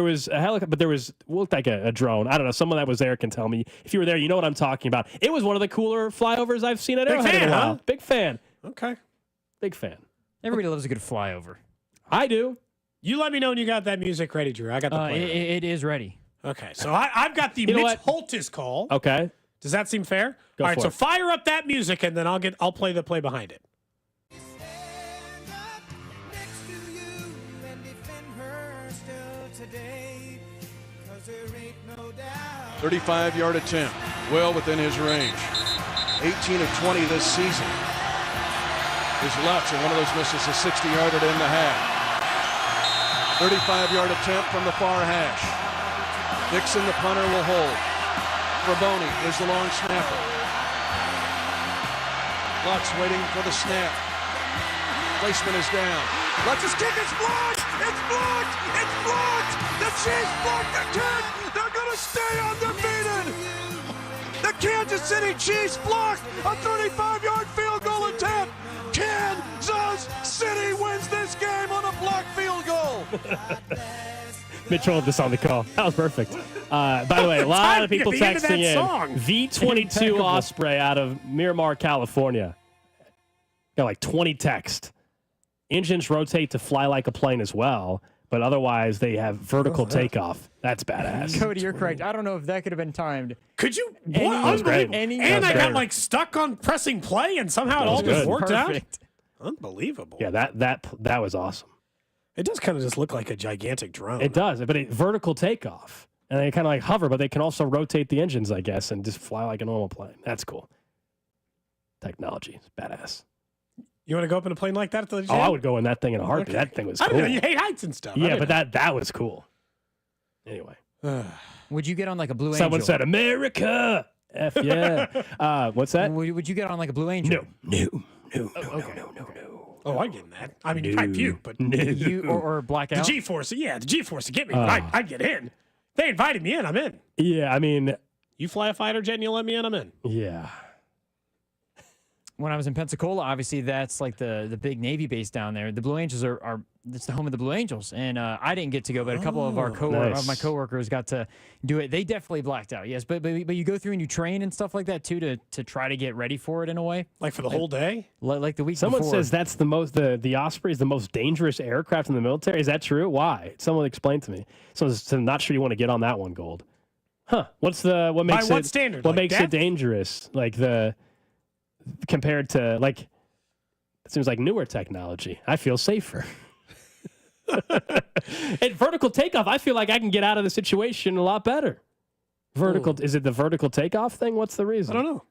was a helicopter, but looked like a drone. I don't know. Someone that was there can tell me. If you were there, you know what I'm talking about. It was one of the cooler flyovers I've seen at Arrowhead in a while. Huh? Big fan. Okay. Big fan. Everybody loves a good flyover. I do. You let me know when you got that music ready, Drew. I got the play. It is ready. Okay, so I've got the Mitch Holtis call. Okay. Does that seem fair? Go All right, for so it. fire up that music, and then I'll play the play behind it. 35-yard attempt, well within his range. 18 of 20 this season. His left, and one of those misses a 60-yarder to end the half. 35-yard attempt from the far hash. Dixon, the punter, will hold. Raboni is the long snapper. Lutz waiting for the snap. Placement is down. Lutz's kick is blocked! It's blocked! It's blocked! The Chiefs blocked the kick! They're going to stay undefeated! The Kansas City Chiefs blocked a 35-yard field goal attempt! Kansas City wins this game on a blocked field goal! Mitch rolled this on the call. That was perfect. By the way, a lot of people texting in. V22 Osprey out of Miramar, California. Got 20 texts. Engines rotate to fly like a plane as well, but otherwise they have vertical takeoff. That's badass. Cody, you're correct. I don't know if that could have been timed. Could you? Unbelievable. And I got stuck on pressing play, and somehow it all just worked out. Unbelievable. Yeah, that was awesome. It does kind of just look like a gigantic drone. It does, but vertical takeoff. And they kind of like hover, but they can also rotate the engines, I guess, and just fly like a normal plane. That's cool. Technology is badass. You want to go up in a plane like that at the gym? Oh, I would go in that thing in a heartbeat. Okay. That thing was I cool. don't know. You hate heights and stuff. Yeah, but that was cool. Anyway. Would you get on like a Blue Someone Angel? said, America. F yeah. What's that? Would you get on like a Blue Angel? No. Oh, I get in that. I mean, you might puke, but You or blackout? the G-force, the G-force to get me. I get in. They invited me in. I'm in. Yeah, I mean, you fly a fighter jet and you let me in. I'm in. Yeah. When I was in Pensacola, obviously that's like the big Navy base down there. The Blue Angels are it's the home of the Blue Angels, and I didn't get to go, but a couple of my coworkers got to do it. They definitely blacked out, yes, but you go through and you train and stuff like that too to try to get ready for it in a way, like for the whole day, like the week. Someone before. says that's the Osprey is the most dangerous aircraft in the military. Is that true? Why? Someone explain to me. So I'm not sure you want to get on that one, Gold. Huh? What makes By what standard? What Like makes death? it dangerous? Like compared to like, it seems like newer technology. I feel safer. At vertical takeoff, I feel like I can get out of the situation a lot better. Is it the vertical takeoff thing? What's the reason? I don't know.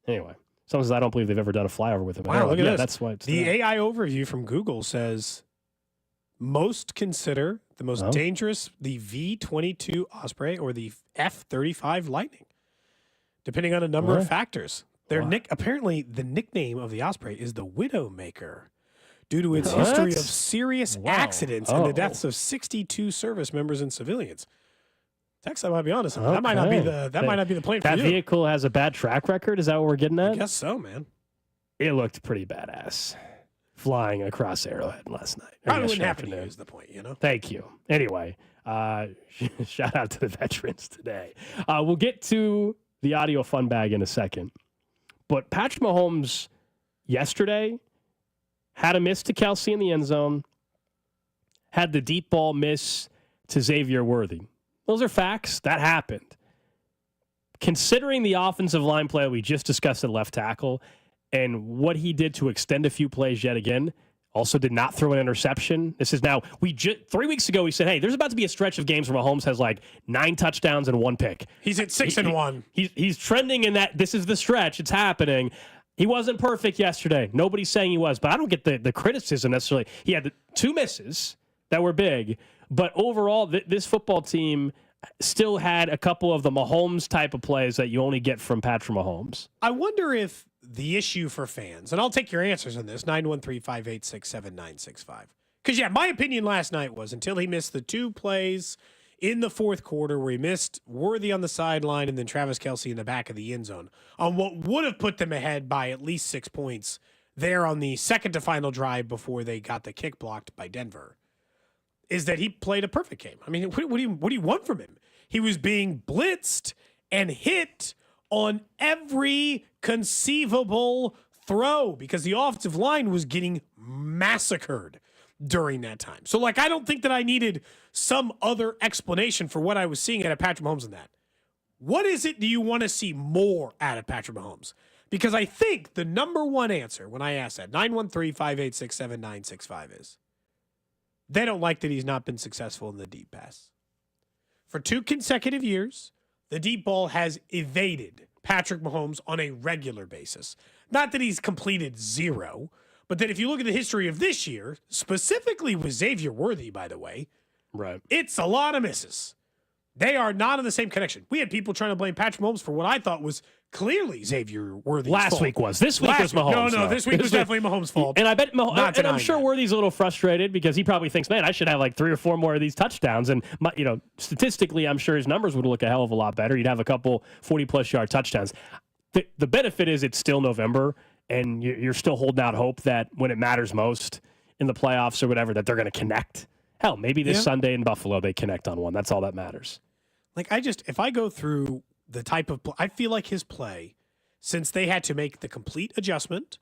Anyway, someone says I don't believe they've ever done a flyover with him. Wow, look at this. That's why the AI overview from Google says most consider the most dangerous the V-22 Osprey or the F-35 Lightning, depending on a number of factors. Apparently, the nickname of the Osprey is the Widowmaker, due to its history of serious accidents and the deaths of 62 service members and civilians. Tex, I might be honest. That might not be the plane for you. That vehicle has a bad track record. Is that what we're getting at? I guess so, man. It looked pretty badass flying across Arrowhead last night. Probably wouldn't happen to you is the point, you know? Thank you. Anyway, shout out to the veterans today. We'll get to the audio fun bag in a second. But Patrick Mahomes yesterday had a miss to Kelsey in the end zone, had the deep ball miss to Xavier Worthy. Those are facts. That happened. Considering the offensive line play we just discussed at left tackle and what he did to extend a few plays yet again, also did not throw an interception. This is now, 3 weeks ago, we said, hey, there's about to be a stretch of games where Mahomes has like 9 touchdowns and 1 pick. He's at 6-1. He's trending in that. This is the stretch. It's happening. He wasn't perfect yesterday. Nobody's saying he was, but I don't get the criticism necessarily. He had 2 misses that were big, but overall, this football team still had a couple of the Mahomes type of plays that you only get from Patrick Mahomes. I wonder if the issue for fans, and I'll take your answers on this, 913-586-7965. Because, my opinion last night was until he missed the 2 plays in the fourth quarter where he missed Worthy on the sideline and then Travis Kelce in the back of the end zone on what would have put them ahead by at least 6 points there on the second to final drive before they got the kick blocked by Denver, is that he played a perfect game. I mean, what do you want from him? He was being blitzed and hit on every conceivable throw because the offensive line was getting massacred during that time. So, I don't think that I needed some other explanation for what I was seeing out of Patrick Mahomes in that. What is it do you want to see more out of Patrick Mahomes? Because I think the number one answer when I ask that, 913-586-7965 is, they don't like that he's not been successful in the deep pass. For 2 consecutive years, the deep ball has evaded Patrick Mahomes on a regular basis. Not that he's completed 0, but that if you look at the history of this year, specifically with Xavier Worthy, by the way, right, it's a lot of misses. They are not in the same connection. We had people trying to blame Patrick Mahomes for what I thought was clearly Xavier Worthy's fault. Last week was. This week was Mahomes. No, this week was definitely Mahomes' fault. And I bet and I'm sure Worthy's a little frustrated because he probably thinks, man, I should have 3 or 4 more of these touchdowns. And, statistically, I'm sure his numbers would look a hell of a lot better. He'd have a couple 40-plus yard touchdowns. The benefit is it's still November, and you're still holding out hope that when it matters most in the playoffs or whatever, that they're going to connect. Hell, maybe this Sunday in Buffalo they connect on one. That's all that matters. If I go through the type of play, I feel like his play, since they had to make the complete adjustment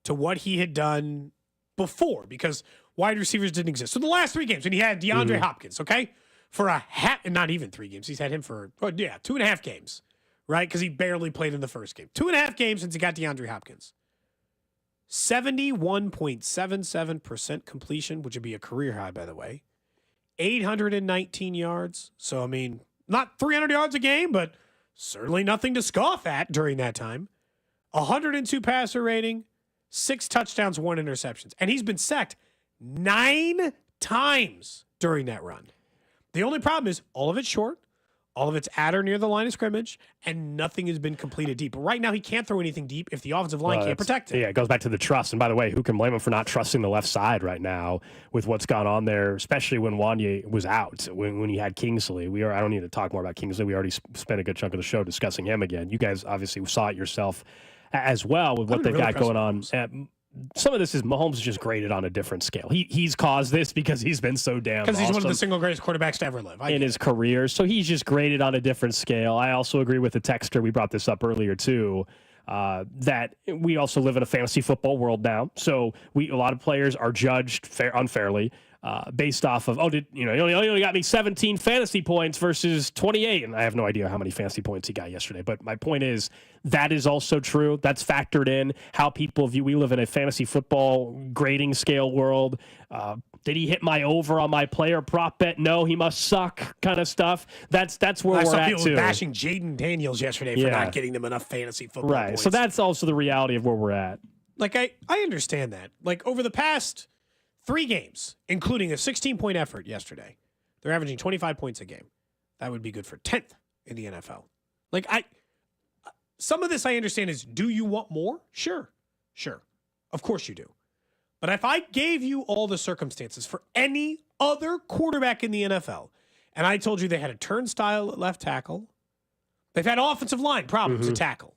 to what he had done before, because wide receivers didn't exist. So the last 3 games, when he had DeAndre Hopkins, okay, for not even 3 games. He's had him for 2.5 games, right? Because he barely played in the first game. 2.5 games since he got DeAndre Hopkins. 71.77% completion, which would be a career high, by the way. 819 yards. So, I mean, not 300 yards a game, but certainly nothing to scoff at during that time. 102 passer rating, 6 touchdowns, 1 interceptions. And he's been sacked 9 times during that run. The only problem is all of it's short, all of it's at or near the line of scrimmage, and nothing has been completed deep. But right now, he can't throw anything deep if the offensive line can't protect it. Yeah, it goes back to the trust. And by the way, who can blame him for not trusting the left side right now with what's gone on there, especially when Wanye was out, when he had Kingsley. I don't need to talk more about Kingsley. We already spent a good chunk of the show discussing him again. You guys obviously saw it yourself as well with what they've got going on. Some of this is Mahomes is just graded on a different scale. He's caused this because he's been so damn because he's awesome one of the single greatest quarterbacks to ever live in his career. So he's just graded on a different scale. I also agree with the texter. We brought this up earlier too. That we also live in a fantasy football world now. So a lot of players are judged unfairly based off of, you only got me 17 fantasy points versus 28. And I have no idea how many fantasy points he got yesterday. But my point is that is also true. That's factored in how people view. We live in a fantasy football grading scale world. Did he hit my over on my player prop bet? No, he must suck kind of stuff. That's where we're at too. Bashing Jaden Daniels yesterday for not getting them enough fantasy football points. So that's also the reality of where we're at. Like, I understand that. Like, over the past 3 games, including a 16-point effort yesterday, they're averaging 25 points a game. That would be good for 10th in the NFL. Like, some of this I understand is, do you want more? Sure. Of course you do. But if I gave you all the circumstances for any other quarterback in the NFL, and I told you they had a turnstile at left tackle, they've had offensive line problems to tackle.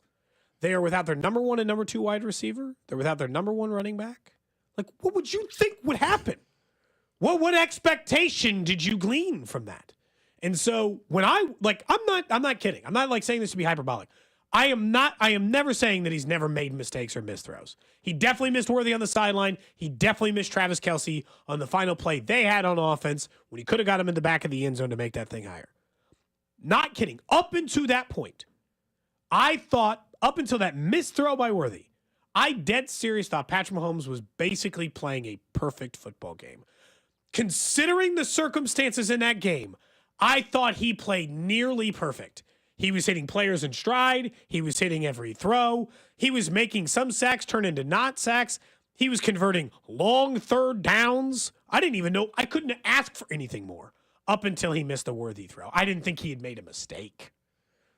They are without their number 1 and number 2 wide receiver. They're without their number 1 running back. Like, what would you think would happen? What expectation did you glean from that? And so when I'm not kidding. I'm not like saying this to be hyperbolic. I am never saying that he's never made mistakes or missed throws. He definitely missed Worthy on the sideline. He definitely missed Travis Kelce on the final play they had on offense when he could have got him in the back of the end zone to make that thing higher. Not kidding. Up until that point, I thought, up until that missed throw by Worthy, I dead serious thought Patrick Mahomes was basically playing a perfect football game. Considering the circumstances in that game, I thought he played nearly perfect. He was hitting players in stride. He was hitting every throw. He was making some sacks turn into not sacks. He was converting long third downs. I didn't even know. I couldn't ask for anything more up until he missed the Worthy throw. I didn't think he had made a mistake.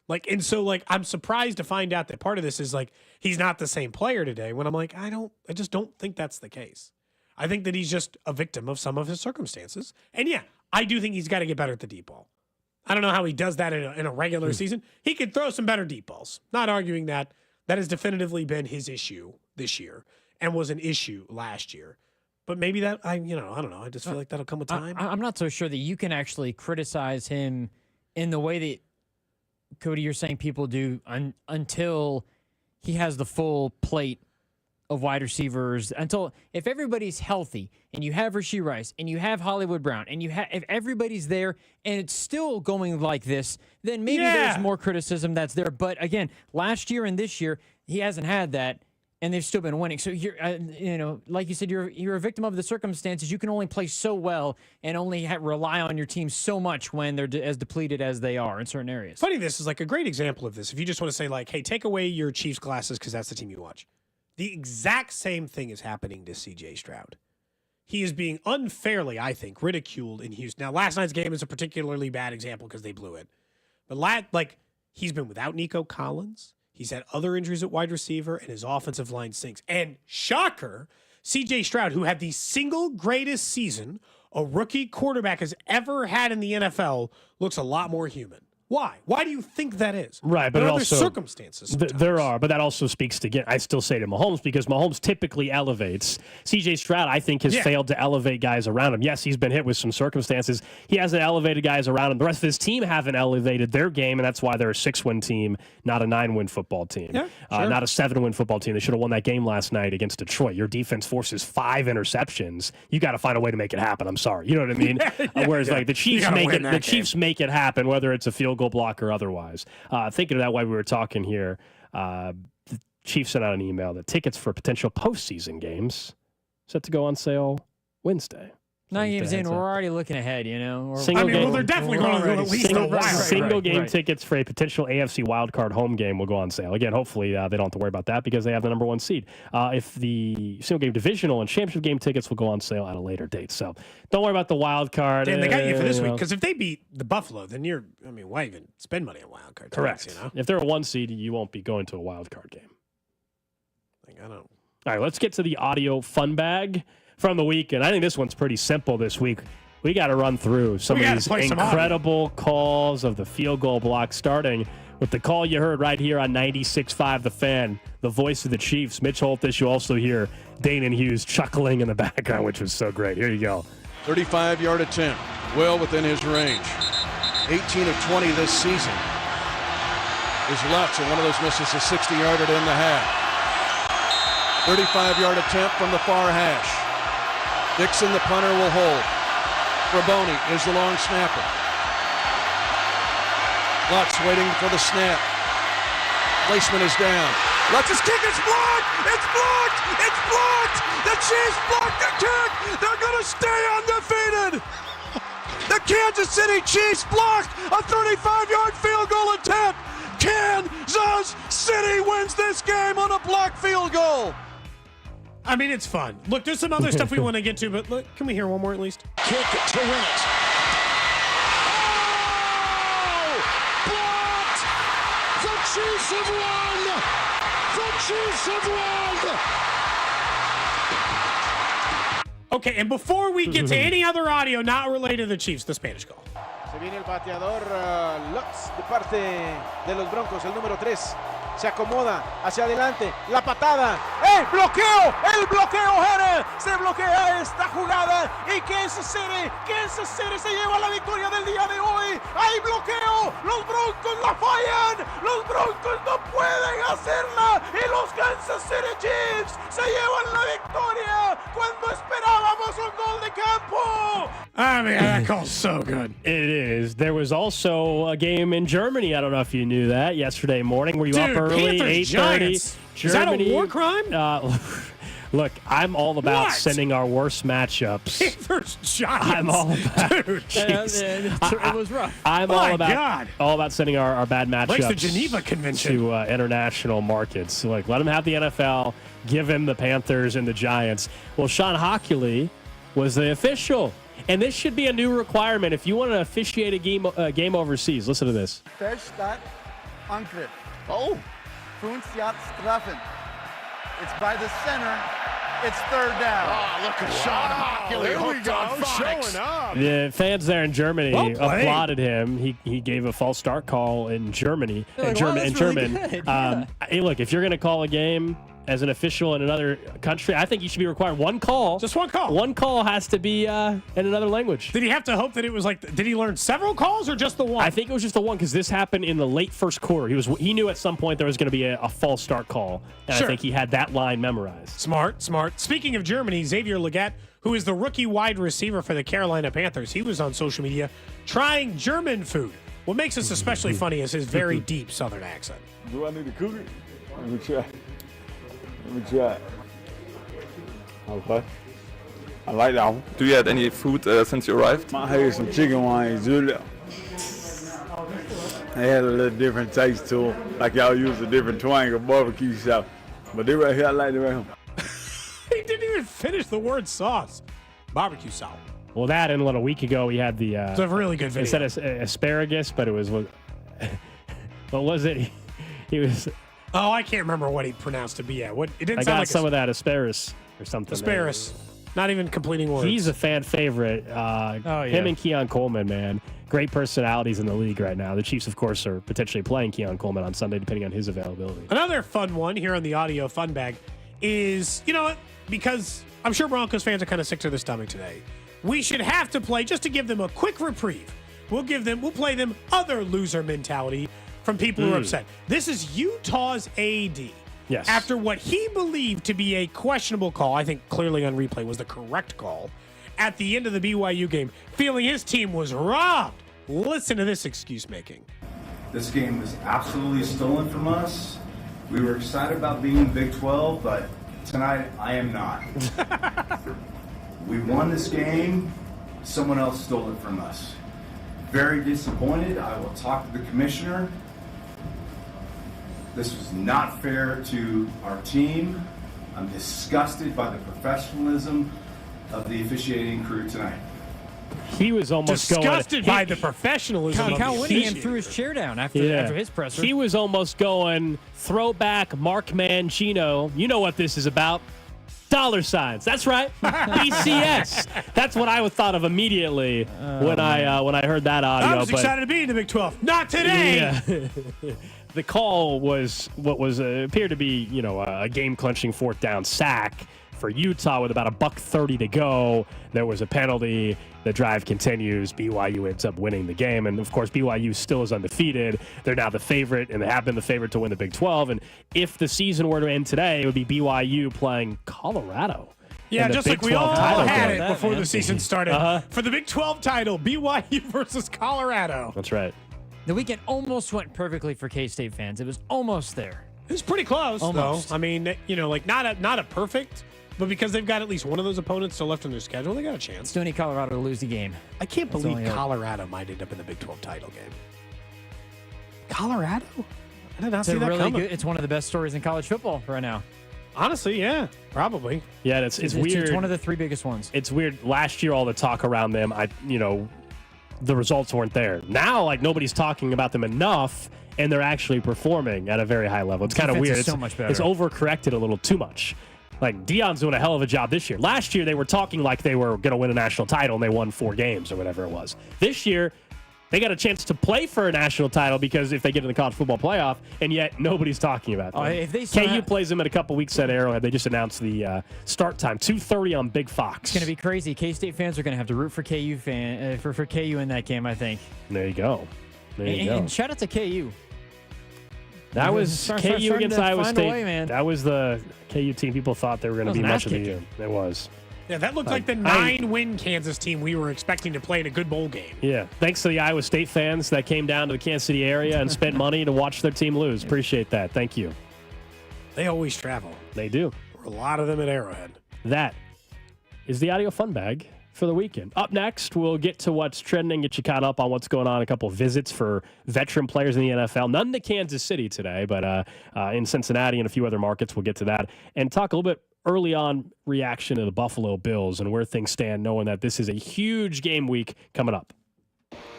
I'm surprised to find out that part of this is like, he's not the same player today when I'm like, I just don't think that's the case. I think that he's just a victim of some of his circumstances. And yeah, I do think he's got to get better at the deep ball. I don't know how he does that in a regular season. He could throw some better deep balls. Not arguing that. That has definitively been his issue this year and was an issue last year. But maybe that, I don't know. I just feel like that'll come with time. I'm not so sure that you can actually criticize him in the way that, Cody, you're saying people do until he has the full plate of wide receivers. If everybody's healthy and you have Rashee Rice and you have Hollywood Brown and if everybody's there and it's still going like this, then maybe there's more criticism that's there. But again, last year and this year, he hasn't had that, and they've still been winning. So you're, like you said, you're a victim of the circumstances. You can only play so well and only rely on your team so much when they're as depleted as they are in certain areas. Funny, this is like a great example of this. If you just want to say like, hey, take away your Chiefs glasses because that's the team you watch. The exact same thing is happening to C.J. Stroud. He is being unfairly, I think, ridiculed in Houston. Now, last night's game is a particularly bad example because they blew it. But he's been without Nico Collins. He's had other injuries at wide receiver, and his offensive line stinks. And shocker, C.J. Stroud, who had the single greatest season a rookie quarterback has ever had in the NFL, looks a lot more human. Why? Why do you think that is? Right, but there are also circumstances. There are, but that also speaks to, again, I still say to Mahomes, because Mahomes typically elevates. C.J. Stroud, I think, has failed to elevate guys around him. Yes, he's been hit with some circumstances. He hasn't elevated guys around him. The rest of his team haven't elevated their game, and that's why they're a 6-win team, not a 9-win football team. Yeah, sure. Not a 7-win football team. They should have won that game last night against Detroit. Your defense forces 5 interceptions. You got to find a way to make it happen. I'm sorry. You know what I mean? Whereas like the Chiefs Chiefs make it happen, whether it's a field goal block or otherwise. Thinking of that while we were talking here, Chiefs sent out an email that tickets for potential postseason games set to go on sale Wednesday. 9 games in, we're already looking ahead, you know. They're definitely going to at least a while. Single game tickets for a potential AFC wildcard home game will go on sale. Again, hopefully they don't have to worry about that because they have the number 1 seed. If the single game divisional and championship game tickets will go on sale at a later date. So don't worry about the wild card. And they got you for this week because if they beat the Buffalo, then why even spend money on wild card? Correct. Tickets, you know? If they're a 1 seed, you won't be going to a wild card game. All right, let's get to the audio fun bag from the weekend. I think this one's pretty simple this week. We got to run through some of these incredible calls of the field goal block, starting with the call you heard right here on 96.5 The Fan, the voice of the Chiefs, Mitch Holthus. You also hear Dane and Hughes chuckling in the background, which was so great. Here you go. 35-yard attempt, well within his range. 18 of 20 this season. His left, so one of those misses a 60-yarder to end the half. 35-yard attempt from the far hash. Dixon, the punter, will hold. Raboni is the long snapper. Lutz waiting for the snap. Placement is down. Lutz's kick is blocked! It's blocked! It's blocked! The Chiefs blocked the kick! They're going to stay undefeated! The Kansas City Chiefs blocked a 35-yard field goal attempt! Kansas City wins this game on a blocked field goal! I mean, it's fun. Look, there's some other stuff we want to get to, but look, can we hear one more at least? Kick to win it. Oh! Blocked! The Chiefs have won! The Chiefs have won! Okay, and before we get to any other audio not related to the Chiefs, the Spanish call. Se viene el bateador Lutz de parte de los Broncos, el número 3. Se acomoda hacia adelante, la patada, ¡el bloqueo! Jere, se bloquea esta jugada y Kansas City se lleva la victoria del día de hoy. ¡Hay bloqueo! Los Broncos la fallan, los Broncos no pueden hacerla y los Kansas City Chiefs se llevan la victoria cuando esperábamos un gol de campo. I mean, that call's so good. It is. There was also a game in Germany. I don't know if you knew that yesterday morning. Were you up early? 8:30. Is that a war crime? Look, I'm all about sending our worst matchups. Panthers Giants. I'm all about. Dude, it was rough. I'm all about sending our bad matchups. Like the Geneva Convention to international markets. Like, let them have the NFL. Give him the Panthers and the Giants. Well, Sean Hockley was the official. And this should be a new requirement. If you want to officiate a game overseas, listen to this. Verstaat, Angriff. Oh. 5 Yards treffen. It's by the center. It's third down. Oh, look at Sean Hockley. There we go, showing up. The fans there in Germany applauded him. He gave a false start call in Germany. Like, German. Yeah. Hey, look, if you're going to call a game as an official in another country, I think you should be required one call. Just one call. One call has to be in another language. Did he have to hope that it was like, did he learn several calls or just the one? I think it was just the one because this happened in the late first quarter. He knew at some point there was going to be a false start call, and I think he had that line memorized. Smart. Speaking of Germany, Xavier Leggett, who is the rookie wide receiver for the Carolina Panthers, he was on social media trying German food. What makes this especially funny is his very deep Southern accent. Do I need a cookie? Let me try. Okay. I like that one. Do you have any food since you arrived? I had some chicken wings, Julia. They had a little different taste to them. Like y'all use a different twang of barbecue sauce. But they right here, I like it right here. He didn't even finish the word sauce. Barbecue sauce. Well, that and a week ago we had the. It's a really good video. It said asparagus, but it was what was it? He was. Oh, I can't remember what he pronounced to be. Yeah, what it didn't I sound got like some of that asparagus or something. Asparagus. Not even completing words. He's a fan favorite. Him and Keon Coleman, man. Great personalities in the league right now. The Chiefs, of course, are potentially playing Keon Coleman on Sunday, depending on his availability. Another fun one here on the audio fun bag is, you know what? Because I'm sure Broncos fans are kind of sick to their stomach today. We should have to play, just to give them a quick reprieve. We'll play them other loser mentality from people who are upset. This is Utah's AD. Yes. After what he believed to be a questionable call, I think clearly on replay was the correct call, at the end of the BYU game, feeling his team was robbed. Listen to this excuse making. This game was absolutely stolen from us. We were excited about being in the Big 12, but tonight I am not. We won this game. Someone else stole it from us. Very disappointed. I will talk to the commissioner. This was not fair to our team. I'm disgusted by the professionalism of the officiating crew tonight. He was almost disgusted by the professionalism. Kyle Whittingham threw his chair down after his presser. He was almost going throwback Mark Mangino. You know what this is about. $signs. That's right. BCS. That's what I thought of immediately when I heard that audio. I was excited to be in the Big 12. Not today. Yeah. The call was what was appeared to be, a game-clinching fourth down sack for Utah with about $1:30 to go. There was a penalty. The drive continues. BYU ends up winning the game. And, of course, BYU still is undefeated. They're now the favorite, and they have been the favorite to win the Big 12. And if the season were to end today, it would be BYU playing Colorado. Yeah, just like we all had it before the season started. For the Big 12 title, BYU versus Colorado. That's right. The weekend almost went perfectly for K-State fans. It was almost there. It was pretty close, Almost. though. I mean, not a perfect, but because they've got at least one of those opponents still left on their schedule, they got a chance. Still need Colorado to lose the game. I can't believe Colorado might end up in the Big 12 title game. Colorado? I did not see that coming. Good. It's one of the best stories in college football right now. Honestly, yeah, probably. Yeah, it's weird. It's one of the three biggest ones. It's weird. Last year, all the talk around them, the results weren't there. Now, nobody's talking about them enough, and they're actually performing at a very high level. It's kind of weird. It's so much better. It's overcorrected a little too much. Deion's doing a hell of a job this year. Last year, they were talking like they were going to win a national title, and they won 4 games or whatever it was. This year, they got a chance to play for a national title because if they get in the college football playoff, and yet nobody's talking about them. If they KU plays them in a couple weeks at Arrowhead. They just announced the start time, 2:30 on Big Fox. It's going to be crazy. K-State fans are going to have to root for KU for KU in that game, I think. There you go. And shout out to KU. That was KU against Iowa State. Man. That was the KU team people thought they were going to be much of the year. It was. Yeah, that looked like the 9-win Kansas team we were expecting to play in a good bowl game. Yeah, thanks to the Iowa State fans that came down to the Kansas City area and spent money to watch their team lose. Appreciate that. Thank you. They always travel. They do. There were a lot of them at Arrowhead. That is the audio fun bag for the weekend. Up next, we'll get to what's trending, get you caught up on what's going on, a couple of visits for veteran players in the NFL. None to Kansas City today, but in Cincinnati and a few other markets, we'll get to that. And talk a little bit early on reaction to the Buffalo Bills and where things stand, knowing that this is a huge game week coming up.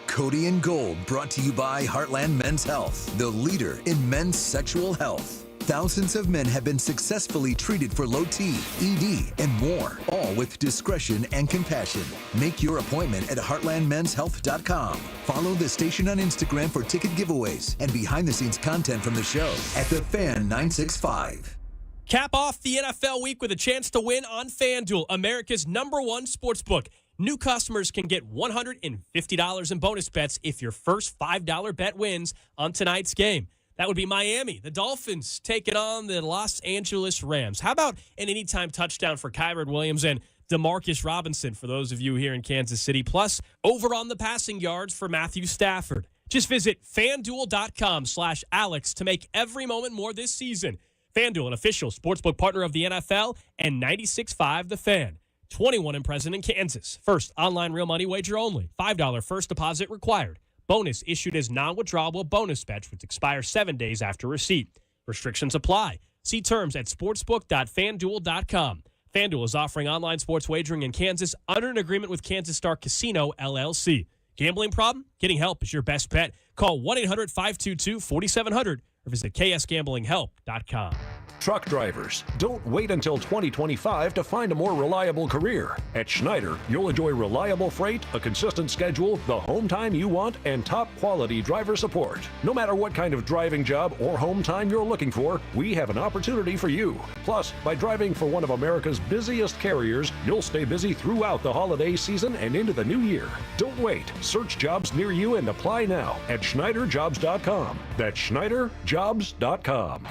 Cody and Gold, brought to you by Heartland Men's Health, the leader in men's sexual health. Thousands of men have been successfully treated for low T, ED, and more, all with discretion and compassion. Make your appointment at heartlandmenshealth.com. Follow the station on Instagram for ticket giveaways and behind-the-scenes content from the show at The Fan 965. Cap off the NFL week with a chance to win on FanDuel, America's #1 sportsbook. New customers can get $150 in bonus bets if your first $5 bet wins on tonight's game. That would be Miami, the Dolphins, taking on the Los Angeles Rams. How about an anytime touchdown for Kyren Williams and Demarcus Robinson for those of you here in Kansas City? Plus, over on the passing yards for Matthew Stafford. Just visit FanDuel.com/Alex to make every moment more this season. FanDuel, an official sportsbook partner of the NFL, and 96.5 The Fan. 21 and present in Kansas. First online real money wager only. $5 first deposit required. Bonus issued as non-withdrawable bonus bets, which expire 7 days after receipt. Restrictions apply. See terms at sportsbook.fanduel.com. FanDuel is offering online sports wagering in Kansas under an agreement with Kansas Star Casino, LLC. Gambling problem? Getting help is your best bet. Call 1-800-522-4700 or visit ksgamblinghelp.com. Truck drivers, don't wait until 2025 to find a more reliable career. At Schneider, you'll enjoy reliable freight, a consistent schedule, the home time you want, and top quality driver support. No matter what kind of driving job or home time you're looking for, we have an opportunity for you. Plus, by driving for one of America's busiest carriers, you'll stay busy throughout the holiday season and into the new year. Don't wait. Search jobs near you and apply now at SchneiderJobs.com. That's SchneiderJobs.com.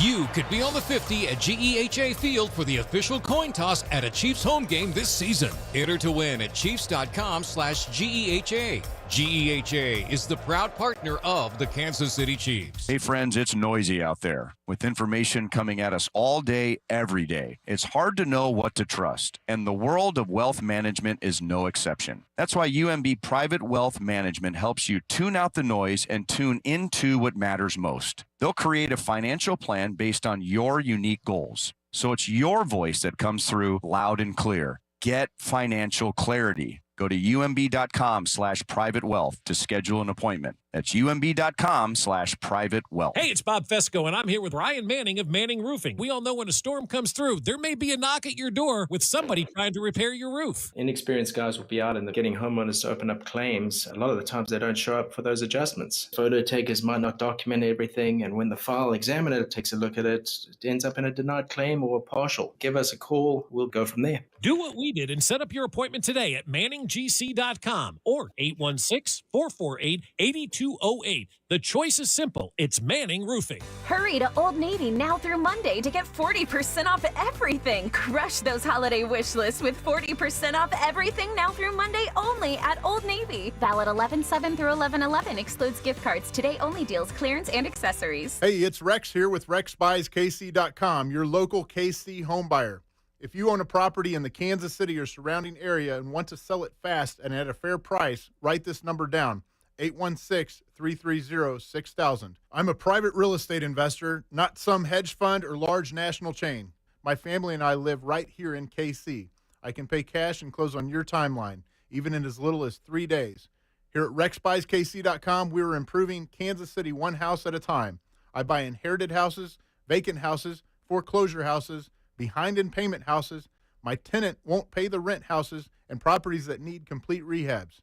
You could be on the 50 at GEHA Field for the official coin toss at a Chiefs home game this season. Enter to win at Chiefs.com/GEHA. GEHA is the proud partner of the Kansas City Chiefs. Hey friends, it's noisy out there with information coming at us all day, every day. It's hard to know what to trust, and the world of wealth management is no exception. That's why UMB Private Wealth Management helps you tune out the noise and tune into what matters most. They'll create a financial plan based on your unique goals, so it's your voice that comes through loud and clear. Get financial clarity. Go to umb.com/privatewealth to schedule an appointment. That's umb.com/privatewealth. Hey, it's Bob Fesco, and I'm here with Ryan Manning of Manning Roofing. We all know when a storm comes through, there may be a knock at your door with somebody trying to repair your roof. Inexperienced guys will be out and getting homeowners to open up claims. A lot of the times they don't show up for those adjustments. Photo takers might not document everything, and when the file examiner takes a look at it, it ends up in a denied claim or a partial. Give us a call. We'll go from there. Do what we did and set up your appointment today at manninggc.com or 816-448-8208. The choice is simple. It's Manning Roofing. Hurry to Old Navy now through Monday to get 40% off everything. Crush those holiday wish lists with 40% off everything now through Monday only at Old Navy. Valid 11/7 through 11/11. Excludes gift cards. Today only deals, clearance, and accessories. Hey, it's Rex here with RexBuysKC.com, your local KC home buyer. If you own a property in the Kansas City or surrounding area and want to sell it fast and at a fair price, write this number down, 816-330-6000. I'm a private real estate investor, not some hedge fund or large national chain. My family and I live right here in KC. I can pay cash and close on your timeline, even in as little as 3 days. Here at RexBuysKC.com, we're improving Kansas City one house at a time. I buy inherited houses, vacant houses, foreclosure houses, behind in payment houses, my tenant won't pay the rent houses, and properties that need complete rehabs.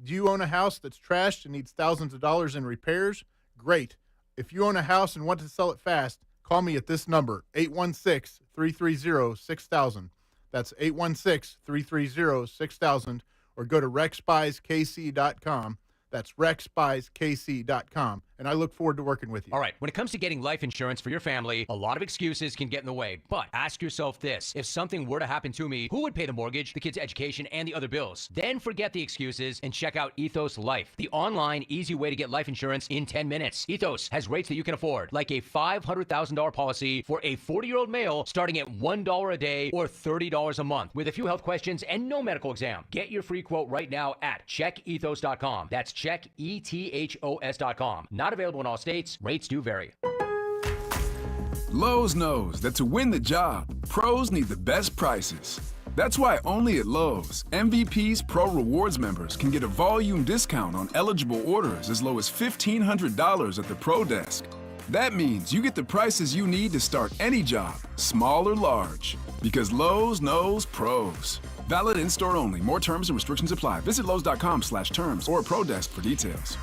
Do you own a house that's trashed and needs thousands of dollars in repairs? Great. If you own a house and want to sell it fast, call me at this number, 816-330-6000. That's 816-330-6000, or go to RexBuysKC.com. That's RexBuysKC.com, and I look forward to working with you. All right, when it comes to getting life insurance for your family, a lot of excuses can get in the way. But ask yourself this: if something were to happen to me, who would pay the mortgage, the kids' education, and the other bills? Then forget the excuses and check out Ethos Life, the online, easy way to get life insurance in 10 minutes. Ethos has rates that you can afford, like a $500,000 policy for a 40-year-old male starting at $1 a day or $30 a month, with a few health questions and no medical exam. Get your free quote right now at checkethos.com. That's checkethos.com. Not available in all states. Rates do vary. Lowe's knows that to win the job, pros need the best prices. That's why only at Lowe's, MVP's Pro Rewards members can get a volume discount on eligible orders as low as $1,500 at the Pro Desk. That means you get the prices you need to start any job, small or large. Because Lowe's knows pros. Valid in-store only. More terms and restrictions apply. Visit Lowe's.com/terms or Pro Desk for details.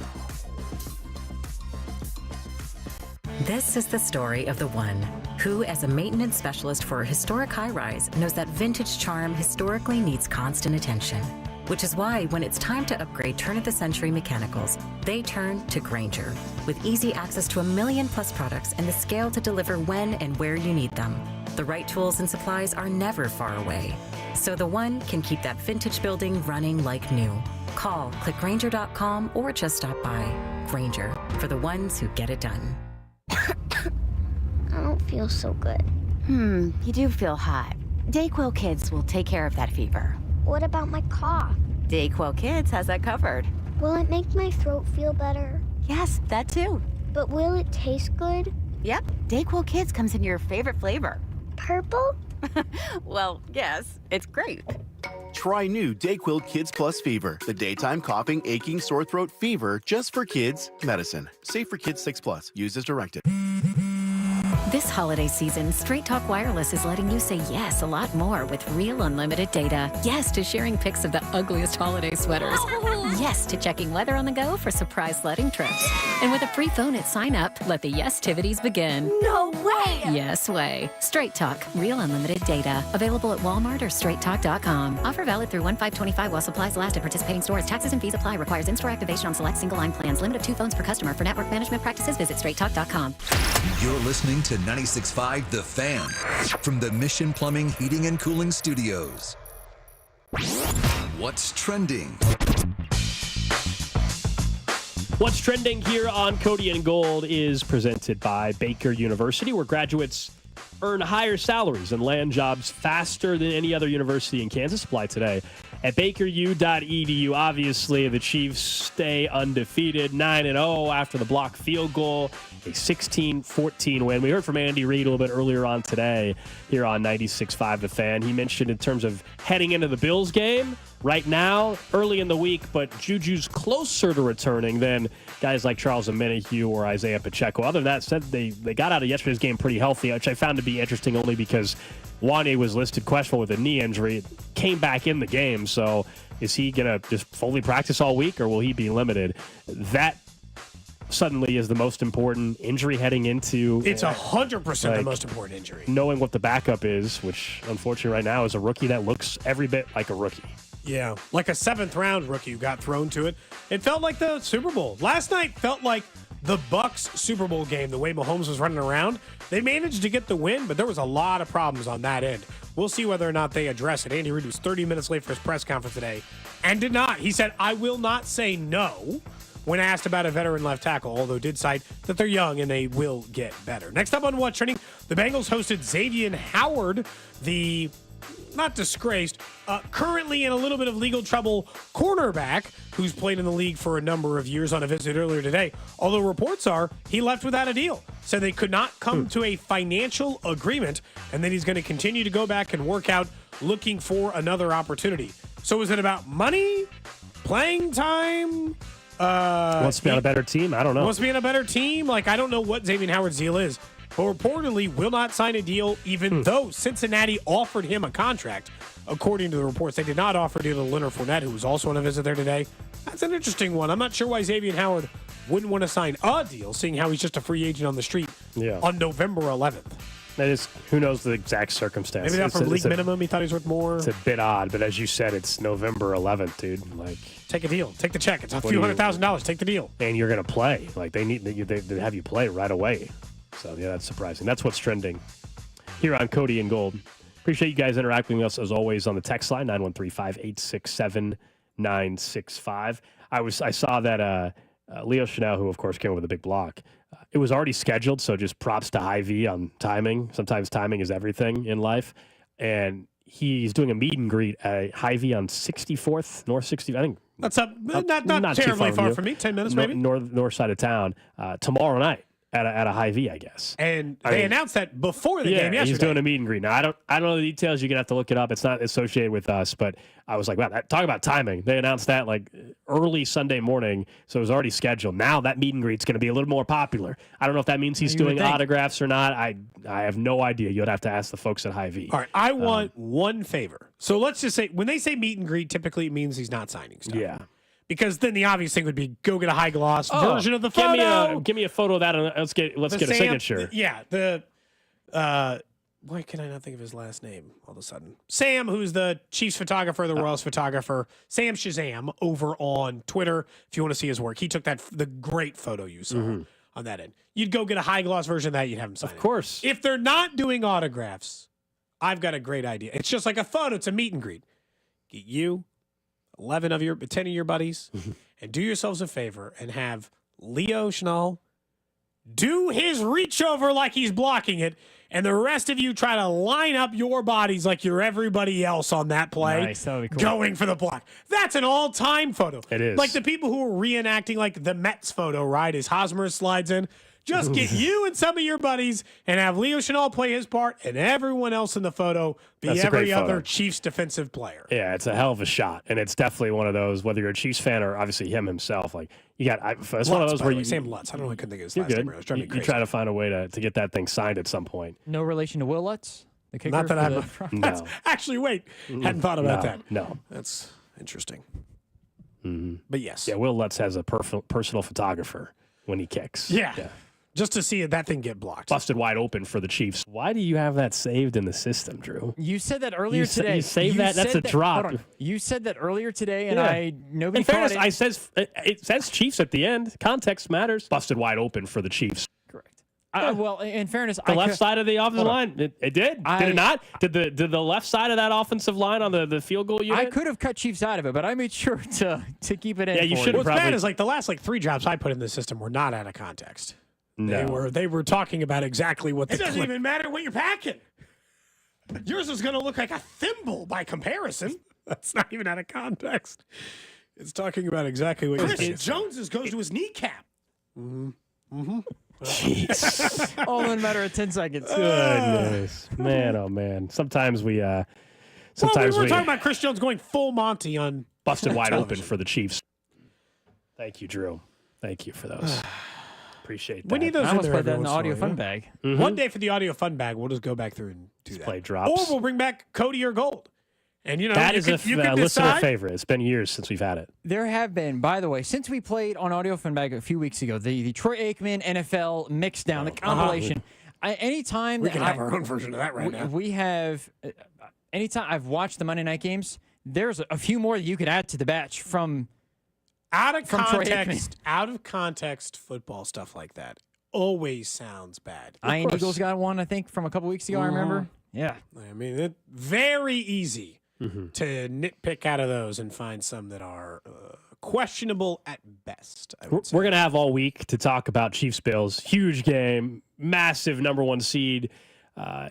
This is the story of the one who, as a maintenance specialist for a historic high-rise, knows that vintage charm historically needs constant attention. Which is why when it's time to upgrade turn-of-the-century mechanicals, they turn to Grainger. With easy access to 1 million-plus products and the scale to deliver when and where you need them. The right tools and supplies are never far away. So the one can keep that vintage building running like new. Call, click Grainger.com, or just stop by. Grainger, for the ones who get it done. I don't feel so good. You do feel hot. Dayquil Kids will take care of that fever. What about my cough? Dayquil Kids has that covered. Will it make my throat feel better? Yes, that too. But will it taste good? Yep, Dayquil Kids comes in your favorite flavor. Purple? Well, yes, it's grape. Try new Dayquil Kids Plus Fever, the daytime coughing, aching, sore throat fever just for kids medicine. Safe for kids 6+. Use as directed. This holiday season, Straight Talk Wireless is letting you say yes a lot more with real unlimited data. Yes to sharing pics of the ugliest holiday sweaters. Yes to checking weather on the go for surprise sledding trips. And with a free phone at sign up, let the yes-tivities begin. No way! Yes way. Straight Talk, real unlimited data. Available at Walmart or straighttalk.com. Offer valid through 1/5/25 while supplies last at participating stores. Taxes and fees apply. Requires in-store activation on select single-line plans. Limit of 2 phones per customer. For network management practices, visit straighttalk.com. You're listening to 96.5 The Fan from the Mission Plumbing, Heating, and Cooling Studios. What's trending? What's trending here on Cody and Gold is presented by Baker University, where graduates earn higher salaries and land jobs faster than any other university in Kansas. Apply today at bakeru.edu. Obviously, the Chiefs stay undefeated, 9-0 after the blocked field goal, a 16-14 win. We heard from Andy Reid a little bit earlier on today here on 96.5 The Fan. He mentioned in terms of heading into the Bills game, right now, early in the week, but Juju's closer to returning than guys like Charles Omenihu or Isaiah Pacheco. Other than that, said they got out of yesterday's game pretty healthy, which I found to be interesting only because Wanye was listed questionable with a knee injury. Came back in the game, so is he going to just fully practice all week, or will he be limited? That suddenly is the most important injury heading into. It's 100% the most important injury. Knowing what the backup is, which unfortunately right now is a rookie that looks every bit like a rookie. Yeah, like a 7th-round rookie who got thrown to it. It felt like the Super Bowl. Last night felt like the Bucs Super Bowl game, the way Mahomes was running around. They managed to get the win, but there was a lot of problems on that end. We'll see whether or not they address it. Andy Reid was 30 minutes late for his press conference today and did not. He said, I will not say no when asked about a veteran left tackle, although did cite that they're young and they will get better. Next up on What's Trending, the Bengals hosted Xavier Howard, the not disgraced, currently in a little bit of legal trouble cornerback who's played in the league for a number of years on a visit earlier today. Although reports are he left without a deal. Said they could not come to a financial agreement and then he's going to continue to go back and work out looking for another opportunity. So is it about money, playing time? Wants to be on a better team? I don't know. Wants to be on a better team? Like, I don't know what Xavier Howard's deal is. But reportedly will not sign a deal even though Cincinnati offered him a contract. According to the reports, they did not offer a deal to Leonard Fournette, who was also on a visit there today. That's an interesting one. I'm not sure why Xavier Howard wouldn't want to sign a deal, seeing how he's just a free agent on the street on November 11th. That is, who knows the exact circumstances. Maybe not from league minimum. He thought he was worth more. It's a bit odd, but as you said, it's November 11th, dude. Like, take a deal. Take the check. It's a few $100,000. Take the deal. And you're going to play. Like, they have you play right away. So, yeah, that's surprising. That's what's trending here on Cody and Gold. Appreciate you guys interacting with us, as always, on the text line, 913-586-7965. I saw that Leo Chanel, who, of course, came over with a big block, it was already scheduled, so just props to Hy-Vee on timing. Sometimes timing is everything in life. And he's doing a meet and greet at Hy-Vee on 64th, North 60th, I think. That's not terribly far from me, 10 minutes maybe. North side of town, tomorrow night. At a Hy-Vee, I guess. And they announced that before the game yesterday. He's doing a meet and greet. Now, I don't know the details. You're going to have to look it up. It's not associated with us, but I was like, wow, talk about timing. They announced that like early Sunday morning, so it was already scheduled. Now that meet and greet's going to be a little more popular. I don't know if that means he's doing autographs or not. I have no idea. You'd have to ask the folks at Hy-Vee. All right, I want one favor. So let's just say, when they say meet and greet, typically it means he's not signing stuff. Yeah. Because then the obvious thing would be go get a high gloss version of the photo. Give me a photo of that, and let's get a signature. Why can I not think of his last name all of a sudden? Sam, who's the Chiefs photographer, the Royals photographer, Sam Shazam over on Twitter. If you want to see his work, he took the great photo you saw on that end. You'd go get a high gloss version of that. You'd have him sign Of course. If they're not doing autographs, I've got a great idea. It's just like a photo. It's a meet and greet. Get you, 10 of your buddies, and do yourselves a favor and have Leo Chenal do his reach over like he's blocking it, and the rest of you try to line up your bodies like you're everybody else on that play. Nice, that would be cool. Going for the block. That's an all-time photo. It is. Like the people who are reenacting like the Mets photo, right, as Hosmer slides in. Just get you and some of your buddies and have Leo Chenal play his part and everyone else in the photo be every other Chiefs defensive player. Yeah, it's a hell of a shot. And it's definitely one of those, whether you're a Chiefs fan or obviously him himself, like it's Lutz, one of those where you... Sam Lutz. I don't know, I couldn't think of his you're last good. name. It was driving me crazy. You try to find a way to get that thing signed at some point. No relation to Will Lutz? The kicker Not that I'm... No. Actually, wait. Hadn't thought about that. No. That's interesting. Mm-hmm. But yes. Yeah, Will Lutz has a personal photographer when he kicks. Yeah. Just to see that thing get blocked. Busted wide open for the Chiefs. Why do you have that saved in the system, Drew? You said that earlier today. You saved that? That's a drop. Hold on. You said that earlier today, and nobody in fairness, caught it. it says Chiefs at the end. Context matters. Busted wide open for the Chiefs. Correct. Well, in fairness, the left side of the offensive line, it did. Did it not? Did the left side of that offensive line on the field goal unit? I could have cut Chiefs out of it, but I made sure to keep it in. Yeah, you should. What's bad is like the last 3 drops I put in the system were not out of context. No. They were talking about exactly what. It doesn't even matter what you're packing. Yours is going to look like a thimble by comparison. That's not even out of context. It's talking about exactly what Chris Jones's goes to his kneecap. Mm-hmm. Jeez. All in a matter of 10 seconds. Goodness. Man, oh man. Sometimes we we were talking about Chris Jones going full Monty on busted wide television. open for the Chiefs. Thank you, Drew. Thank you for those. Appreciate that. We need those I in almost there played that every in the once audio in a fun while, bag. Mm-hmm. One day for the audio fun bag, we'll just go back through and do that. Play drops. Or we'll bring back Cody or Gold. And that is a listener favorite. It's been years since we've had it. There have been, by the way, since we played on Audio Fun Bag a few weeks ago, the Troy Aikman NFL mix down, the compilation. Anytime we can have our own version of that now. We have, anytime I've watched the Monday night games, there's a few more that you could add to the batch from out of Troy context. Out of context, football stuff like that always sounds bad. Ian Eagles got one, I think, from a couple weeks ago. I remember. Yeah, I mean, it's very easy to nitpick out of those and find some that are questionable at best. We're going to have all week to talk about Chiefs-Bills. Huge game, massive number 1 seed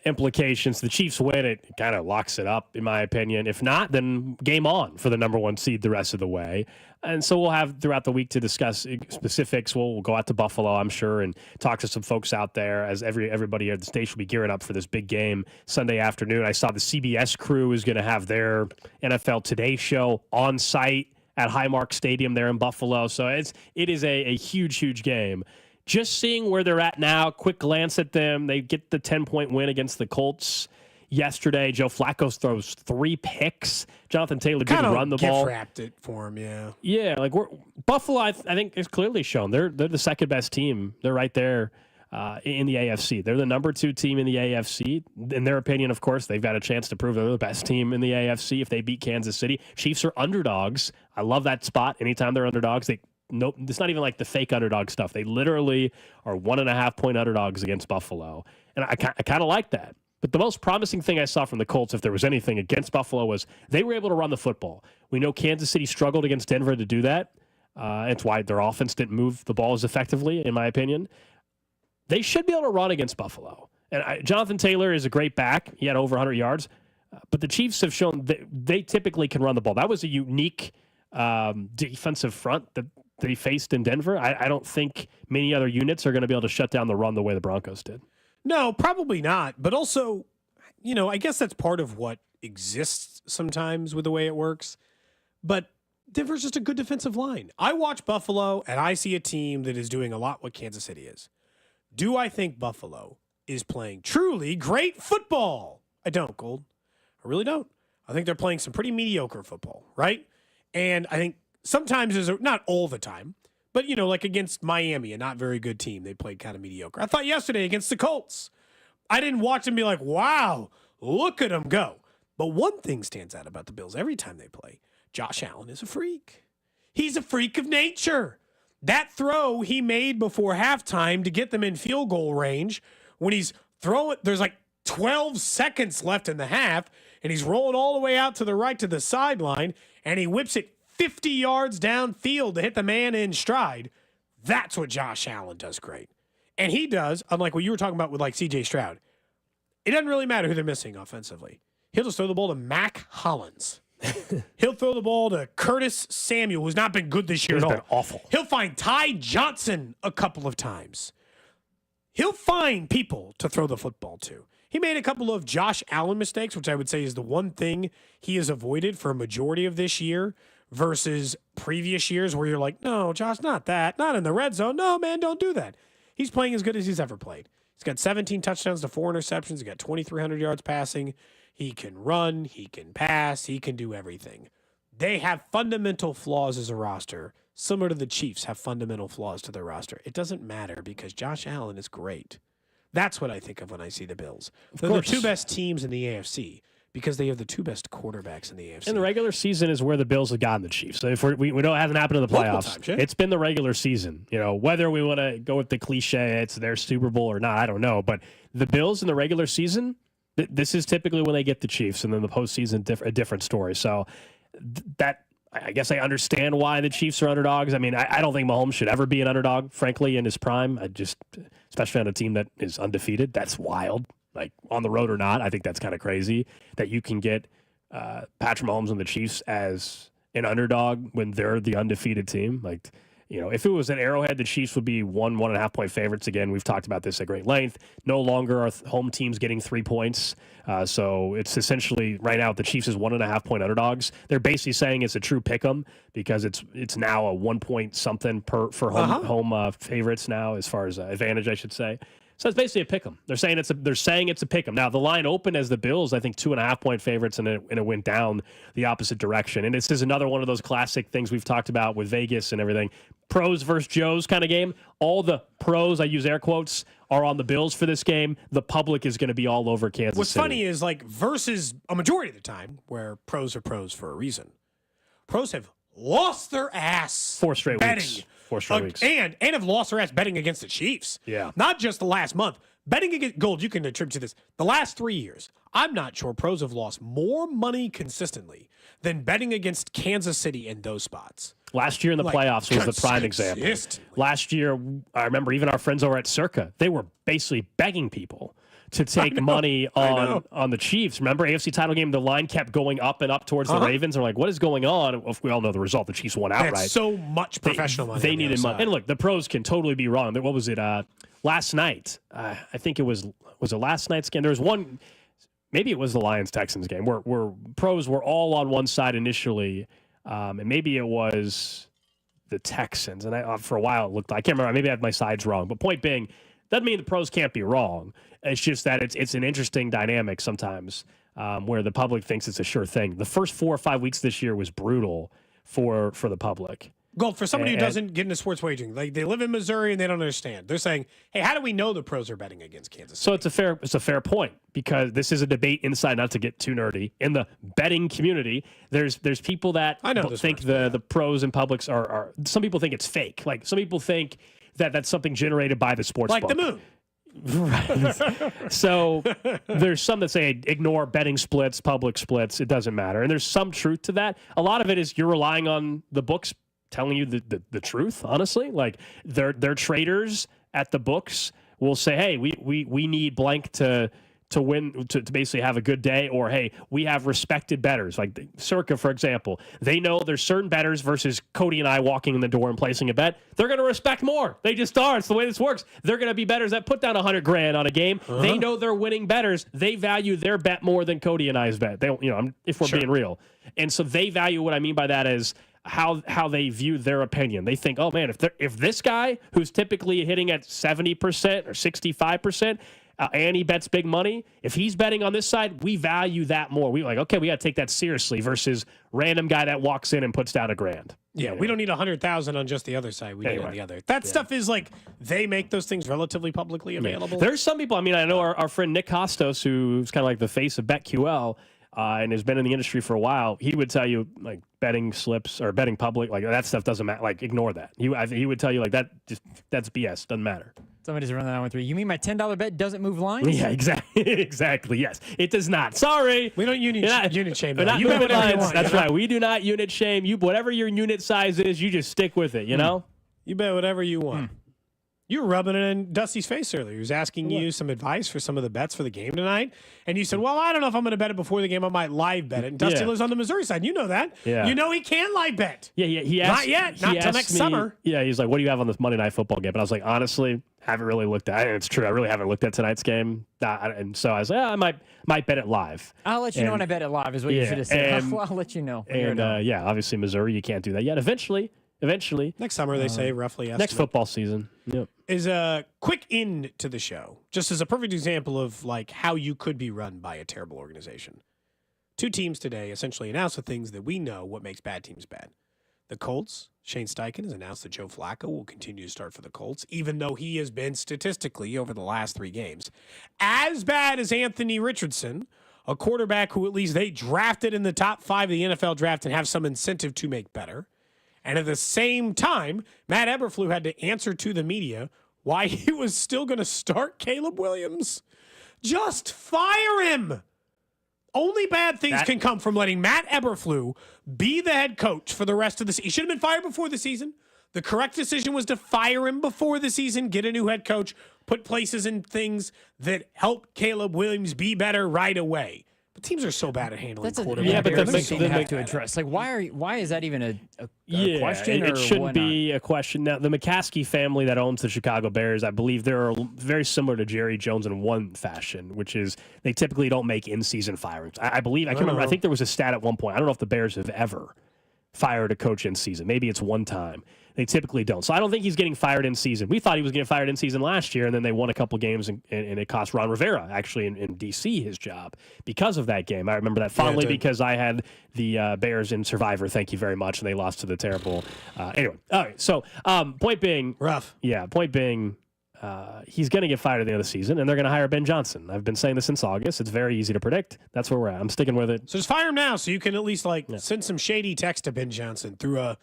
implications. The Chiefs win it kind of locks it up, in my opinion. If not, then game on for the number 1 seed the rest of the way. And so we'll have throughout the week to discuss specifics. We'll go out to Buffalo, I'm sure, and talk to some folks out there as everybody at the station will be gearing up for this big game Sunday afternoon. I saw the CBS crew is going to have their NFL Today show on site at Highmark Stadium there in Buffalo. So it is a huge, huge game. Just seeing where they're at now, quick glance at them. They get the 10-point win against the Colts yesterday. Joe Flacco throws 3 picks. Jonathan Taylor didn't run the ball. Gift-wrapped it for him, yeah. Yeah, Buffalo, I think, is clearly shown. They're the second best team. They're right there in the AFC. They're the number 2 team in the AFC. In their opinion, of course, they've got a chance to prove they're the best team in the AFC if they beat Kansas City. Chiefs are underdogs. I love that spot. Anytime they're underdogs, it's not even like the fake underdog stuff. They literally are 1.5-point underdogs against Buffalo. And I kind of like that. But the most promising thing I saw from the Colts, if there was anything against Buffalo, was they were able to run the football. We know Kansas City struggled against Denver to do that. It's why their offense didn't move the ball as effectively, in my opinion. They should be able to run against Buffalo. And Jonathan Taylor is a great back. He had over 100 yards. But the Chiefs have shown that they typically can run the ball. That was a unique defensive front that they faced in Denver. I don't think many other units are going to be able to shut down the run the way the Broncos did. No, probably not. But also, I guess that's part of what exists sometimes with the way it works. But Denver's just a good defensive line. I watch Buffalo, and I see a team that is doing a lot what Kansas City is. Do I think Buffalo is playing truly great football? I don't, Gold. I really don't. I think they're playing some pretty mediocre football, right? And I think sometimes, not all the time, but, like against Miami, a not very good team, they played kind of mediocre. I thought yesterday against the Colts, I didn't watch them be like, wow, look at them go. But one thing stands out about the Bills every time they play. Josh Allen is a freak. He's a freak of nature. That throw he made before halftime to get them in field goal range, when he's throwing, there's 12 seconds left in the half, and he's rolling all the way out to the right to the sideline, and he whips it 50 yards downfield to hit the man in stride. That's what Josh Allen does great. And he does, unlike what you were talking about with C.J. Stroud, it doesn't really matter who they're missing offensively. He'll just throw the ball to Mac Hollins. He'll throw the ball to Curtis Samuel, who's not been good this year at all. He's been awful. He'll find Ty Johnson a couple of times. He'll find people to throw the football to. He made a couple of Josh Allen mistakes, which I would say is the one thing he has avoided for a majority of this year versus previous years where you're like, no, Josh, not that. Not in the red zone. No, man, don't do that. He's playing as good as he's ever played. He's got 17 touchdowns to 4 interceptions. He's got 2,300 yards passing. He can run. He can pass. He can do everything. They have fundamental flaws as a roster, similar to the Chiefs have fundamental flaws to their roster. It doesn't matter because Josh Allen is great. That's what I think of when I see the Bills. They're the 2 best teams in the AFC because they have the two best quarterbacks in the AFC. In the regular season is where the Bills have gotten the Chiefs. So if we know it hasn't happened in the playoffs, Times, yeah. it's been the regular season. Whether we want to go with the cliche, it's their Super Bowl or not, I don't know. But the Bills in the regular season, this is typically when they get the Chiefs, and then the postseason, a different story. So that, I guess I understand why the Chiefs are underdogs. I mean, I don't think Mahomes should ever be an underdog, frankly, in his prime. Especially on a team that is undefeated, that's wild. Like on the road or not, I think that's kind of crazy that you can get Patrick Mahomes and the Chiefs as an underdog when they're the undefeated team. Like, if it was an Arrowhead, the Chiefs would be 1.5 point favorites. Again, we've talked about this at great length. No longer are home teams getting 3 points. So it's essentially right now the Chiefs is 1.5 point underdogs. They're basically saying it's a true pick 'em because it's now a 1 point something for home favorites now as far as advantage, I should say. So it's basically a pick 'em. They're saying it's a pick 'em. Now the line opened as the Bills, I think 2.5 point favorites, and it went down the opposite direction. And this is another one of those classic things we've talked about with Vegas and everything. Pros versus Joes kind of game. All the pros, I use air quotes, are on the Bills for this game. The public is going to be all over Kansas What's City. funny is versus a majority of the time where pros are pros for a reason. Pros have lost their ass 4 straight betting. weeks. 4 straight weeks. And have lost their ass betting against the Chiefs. Yeah. Not just the last month. Betting against Gold, you can attribute to this. The last 3 years, I'm not sure pros have lost more money consistently than betting against Kansas City in those spots. Last year in the playoffs was the prime example. Last year, I remember even our friends over at Circa, they were basically begging people to take money on the Chiefs. Remember, AFC title game, the line kept going up and up towards the Ravens. They're like, what is going on? Well, we all know the result. The Chiefs won outright. That's so much professional money. They needed money. And look, the pros can totally be wrong. What was it? Last night, I think it was it last night's game? There was one, maybe it was the Lions-Texans game, where pros were all on one side initially, and maybe it was the Texans. And for a while, it looked like, I can't remember, maybe I had my sides wrong. But point being, doesn't mean the pros can't be wrong. It's just that it's an interesting dynamic sometimes where the public thinks it's a sure thing. The first 4 or 5 weeks this year was brutal for the public. Gold, for somebody who doesn't get into sports wagering, like they live in Missouri and they don't understand. They're saying, hey, how do we know the pros are betting against Kansas City? So it's a fair point because this is a debate inside, not to get too nerdy. In the betting community, there's people that think the pros and publics are some people think it's fake. Like some people think that's something generated by the sports like book. the moon. Right. So there's some that say ignore betting splits, public splits. It doesn't matter. And there's some truth to that. A lot of it is you're relying on the books telling you the truth, honestly. Like their traders at the books will say, hey, we need blank to win, to basically have a good day, or hey, we have respected bettors. Like Circa, for example, they know there's certain bettors versus Cody and I walking in the door and placing a bet. They're going to respect more. They just are. It's the way this works. They're going to be bettors that put down $100,000 on a game. They know they're winning bettors. They value their bet more than Cody and I's bet. They, if we're being real, and so they value. What I mean by that is how they view their opinion. They think, oh man, if this guy who's typically hitting at 70% or 65%. And he bets big money. If he's betting on this side, we value that more. We got to take that seriously versus random guy that walks in and puts down $1,000. Yeah, we don't need 100,000 on just the other side. We need on the other. That stuff is like they make those things relatively publicly available. There's some people. I mean, I know our friend Nick Costos, who's kind of like the face of BetQL. And has been in the industry for a while, he would tell you like betting slips or betting public, like that stuff doesn't matter. Like ignore that. He would tell you like that's BS. Doesn't matter. Somebody's running that one through. You mean my $10 bet doesn't move lines? Yeah, exactly. Yes, it does not. Sorry, we don't unit shame. We're not moving lines. That's right. We do not unit shame. You whatever your unit size is, you just stick with it. You know. You bet whatever you want. You were rubbing it in Dusty's face earlier. He was asking you some advice for some of the bets for the game tonight. And you said, well, I don't know if I'm going to bet it before the game. I might live bet it. And Dusty lives on the Missouri side. You know that. Yeah. You know he can't live bet. Yeah. He asked, not yet. Not till next summer. Yeah, he's like, what do you have on this Monday Night Football game? But I was like, honestly, haven't really looked at it. And it's true. I really haven't looked at tonight's game. And so I was like, I might bet it live. I'll let you know when I bet it live is what you should have said. I'll let you know. And obviously Missouri, you can't do that yet. Eventually. Next summer, they say, roughly. Next football season. Yep. Is a quick end to the show, just as a perfect example of like how you could be run by a terrible organization. 2 teams today essentially announced the things that we know what makes bad teams bad. The Colts, Shane Steichen has announced that Joe Flacco will continue to start for the Colts, even though he has been statistically over the last 3 games as bad as Anthony Richardson, a quarterback who at least they drafted in the top 5 of the NFL draft and have some incentive to make better. And at the same time, Matt Eberflus had to answer to the media why he was still going to start Caleb Williams. Just fire him. Only bad things can come from letting Matt Eberflus be the head coach for the rest of the season. He should have been fired before the season. The correct decision was to fire him before the season, get a new head coach, put places in things that help Caleb Williams be better right away. But teams are so bad at handling quarterbacks. Yeah, but they have to address. Like, why is that even a question? It shouldn't be a question. Now, the McCaskey family that owns the Chicago Bears, I believe they're very similar to Jerry Jones in one fashion, which is they typically don't make in-season firings. I believe, I can't remember, I think there was a stat at one point. I don't know if the Bears have ever fired a coach in season. Maybe it's one time. They typically don't. So I don't think he's getting fired in season. We thought he was getting fired in season last year, and then they won a couple games, and it cost Ron Rivera, actually, in D.C. his job because of that game. I remember that fondly because I had the Bears in Survivor, thank you very much, and they lost to the terrible. Anyway, all right. So point being. Rough. Yeah, point being. He's going to get fired at the end of the season, and they're going to hire Ben Johnson. I've been saying this since August. It's very easy to predict. That's where we're at. I'm sticking with it. So just fire him now, so you can at least send some shady text to Ben Johnson through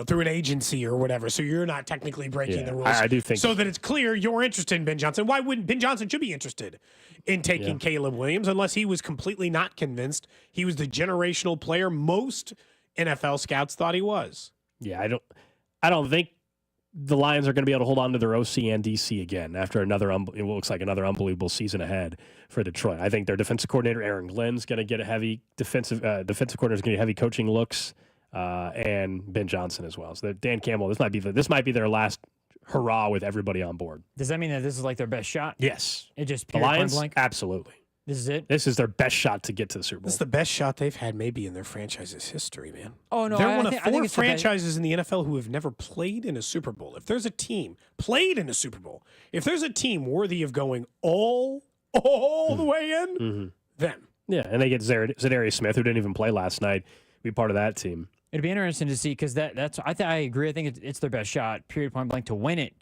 through an agency or whatever. So you're not technically breaking the rules. I do think so that it's clear you're interested in Ben Johnson. Why wouldn't Ben Johnson should be interested in taking Caleb Williams unless he was completely not convinced he was the generational player most NFL scouts thought he was. Yeah, I don't think the Lions are going to be able to hold on to their OC and DC again after it looks like another unbelievable season ahead for Detroit. I think their defensive coordinator, Aaron Glenn's going to get a heavy defensive coordinator is going to get heavy coaching looks, and Ben Johnson as well. So Dan Campbell, this might be their last hurrah with everybody on board. Does that mean that this is like their best shot? Yes. It just the Lions, absolutely. This is it? This is their best shot to get to the Super Bowl. This is the best shot they've had maybe in their franchise's history, man. Oh, no. They're one of 4 franchises in the NFL who have never played in a Super Bowl. If there's a team played in a Super Bowl, if there's a team worthy of going all the way in, them. Yeah, and they get Zadarius Smith, who didn't even play last night, be part of that team. It'd be interesting to see because I agree. I think it's their best shot, period, point blank, to win it.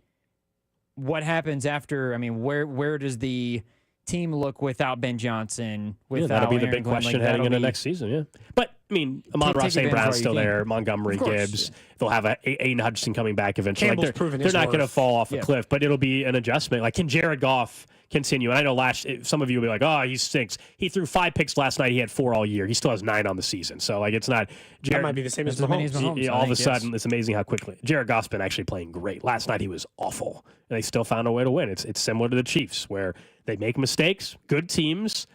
What happens after? I mean, where does the team look without Ben Johnson? That'll be the big question heading into next season. Yeah, but I mean, Amon-Ra St. Brown's still there. Montgomery Gibbs. They'll have Aiden Hutchinson coming back eventually. They're not going to fall off a cliff, but it'll be an adjustment. Like, can Jared Goff continue? And I know some of you will be like, "Oh, he stinks." He threw 5 picks last night. He had 4 all year. He still has 9 on the season. So it's not. That might be the same as Mahomes. All of a sudden, it's amazing how quickly Jared Goff's been actually playing great. Last night he was awful, and they still found a way to win. It's similar to the Chiefs, where they make mistakes. Good teams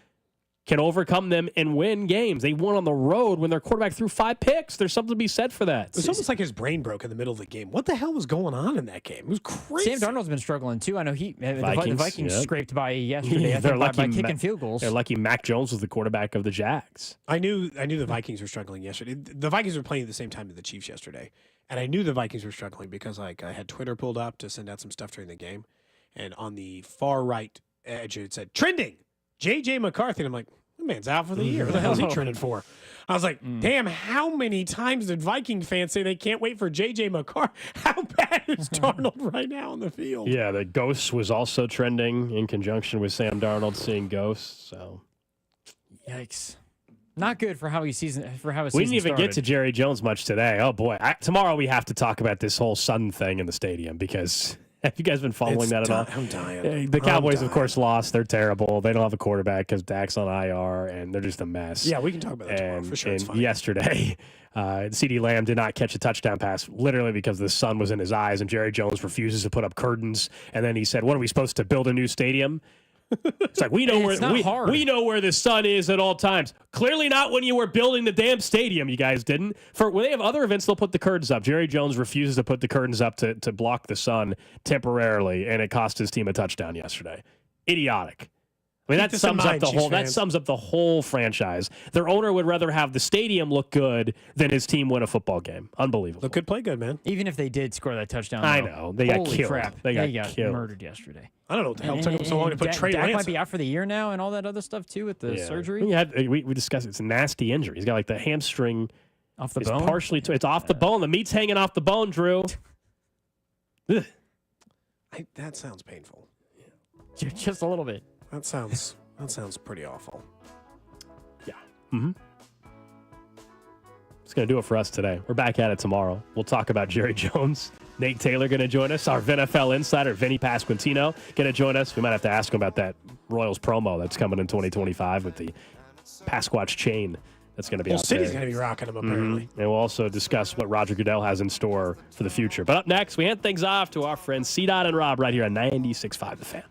can overcome them and win games. They won on the road when their quarterback threw 5 picks. There's something to be said for that. It's almost like his brain broke in the middle of the game. What the hell was going on in that game? It was crazy. Sam Darnold's been struggling too. I know the Vikings scraped by yesterday. by kicking field goals. They're lucky Mac Jones was the quarterback of the Jags. I knew the Vikings were struggling yesterday. The Vikings were playing at the same time as the Chiefs yesterday, and I knew the Vikings were struggling because I had Twitter pulled up to send out some stuff during the game, and on the far right edge it said trending J.J. McCarthy. And I'm like, that man's out for the year. What the hell is he trending for? I was like, damn, how many times did Viking fans say they can't wait for J.J. McCarthy? How bad is Darnold right now on the field? Yeah, the Ghost was also trending in conjunction with Sam Darnold seeing ghosts. So, yikes. Not good for how his season started. We didn't even get to Jerry Jones much today. Oh, boy. Tomorrow we have to talk about this whole sun thing in the stadium because... Have you guys been following that at all? I'm dying. The Cowboys, of course, lost. They're terrible. They don't have a quarterback because Dak's on IR, and they're just a mess. Yeah, we can talk about that tomorrow. For sure, it's fine. Yesterday, CeeDee Lamb did not catch a touchdown pass, literally because the sun was in his eyes, and Jerry Jones refuses to put up curtains. And then he said, "What are we supposed to build a new stadium?" It's like we know we know where the sun is at all times. Clearly not when you were building the damn stadium. You guys didn't. When they have other events, they'll put the curtains up. Jerry Jones refuses to put the curtains up to block the sun temporarily, and it cost his team a touchdown yesterday. Idiotic. I mean, that sums up the whole franchise. Their owner would rather have the stadium look good than his team win a football game. Unbelievable. Look good, play good, man. Even if they did score that touchdown, I know they got killed. Crap. They got killed. Murdered yesterday. I don't know what the hell took him so long to put Trey Lance. Dak might be out for the year now, and all that other stuff too with the surgery. We discussed it's a nasty injury. He's got like the hamstring off the bone. It's off the bone. The meat's hanging off the bone, Drew. That sounds painful. Just a little bit. That sounds pretty awful. Mm-hmm. It's going to do it for us today. We're back at it tomorrow. We'll talk about Jerry Jones. Nate Taylor going to join us. Our VinFL insider, Vinny Pasquantino, going to join us. We might have to ask him about that Royals promo that's coming in 2025 with the Pasquatch chain that's going to be out there. City's going to be rocking him, apparently. Mm-hmm. And we'll also discuss what Roger Goodell has in store for the future. But up next, we hand things off to our friends C-Dot and Rob right here on 96.5 The Fan.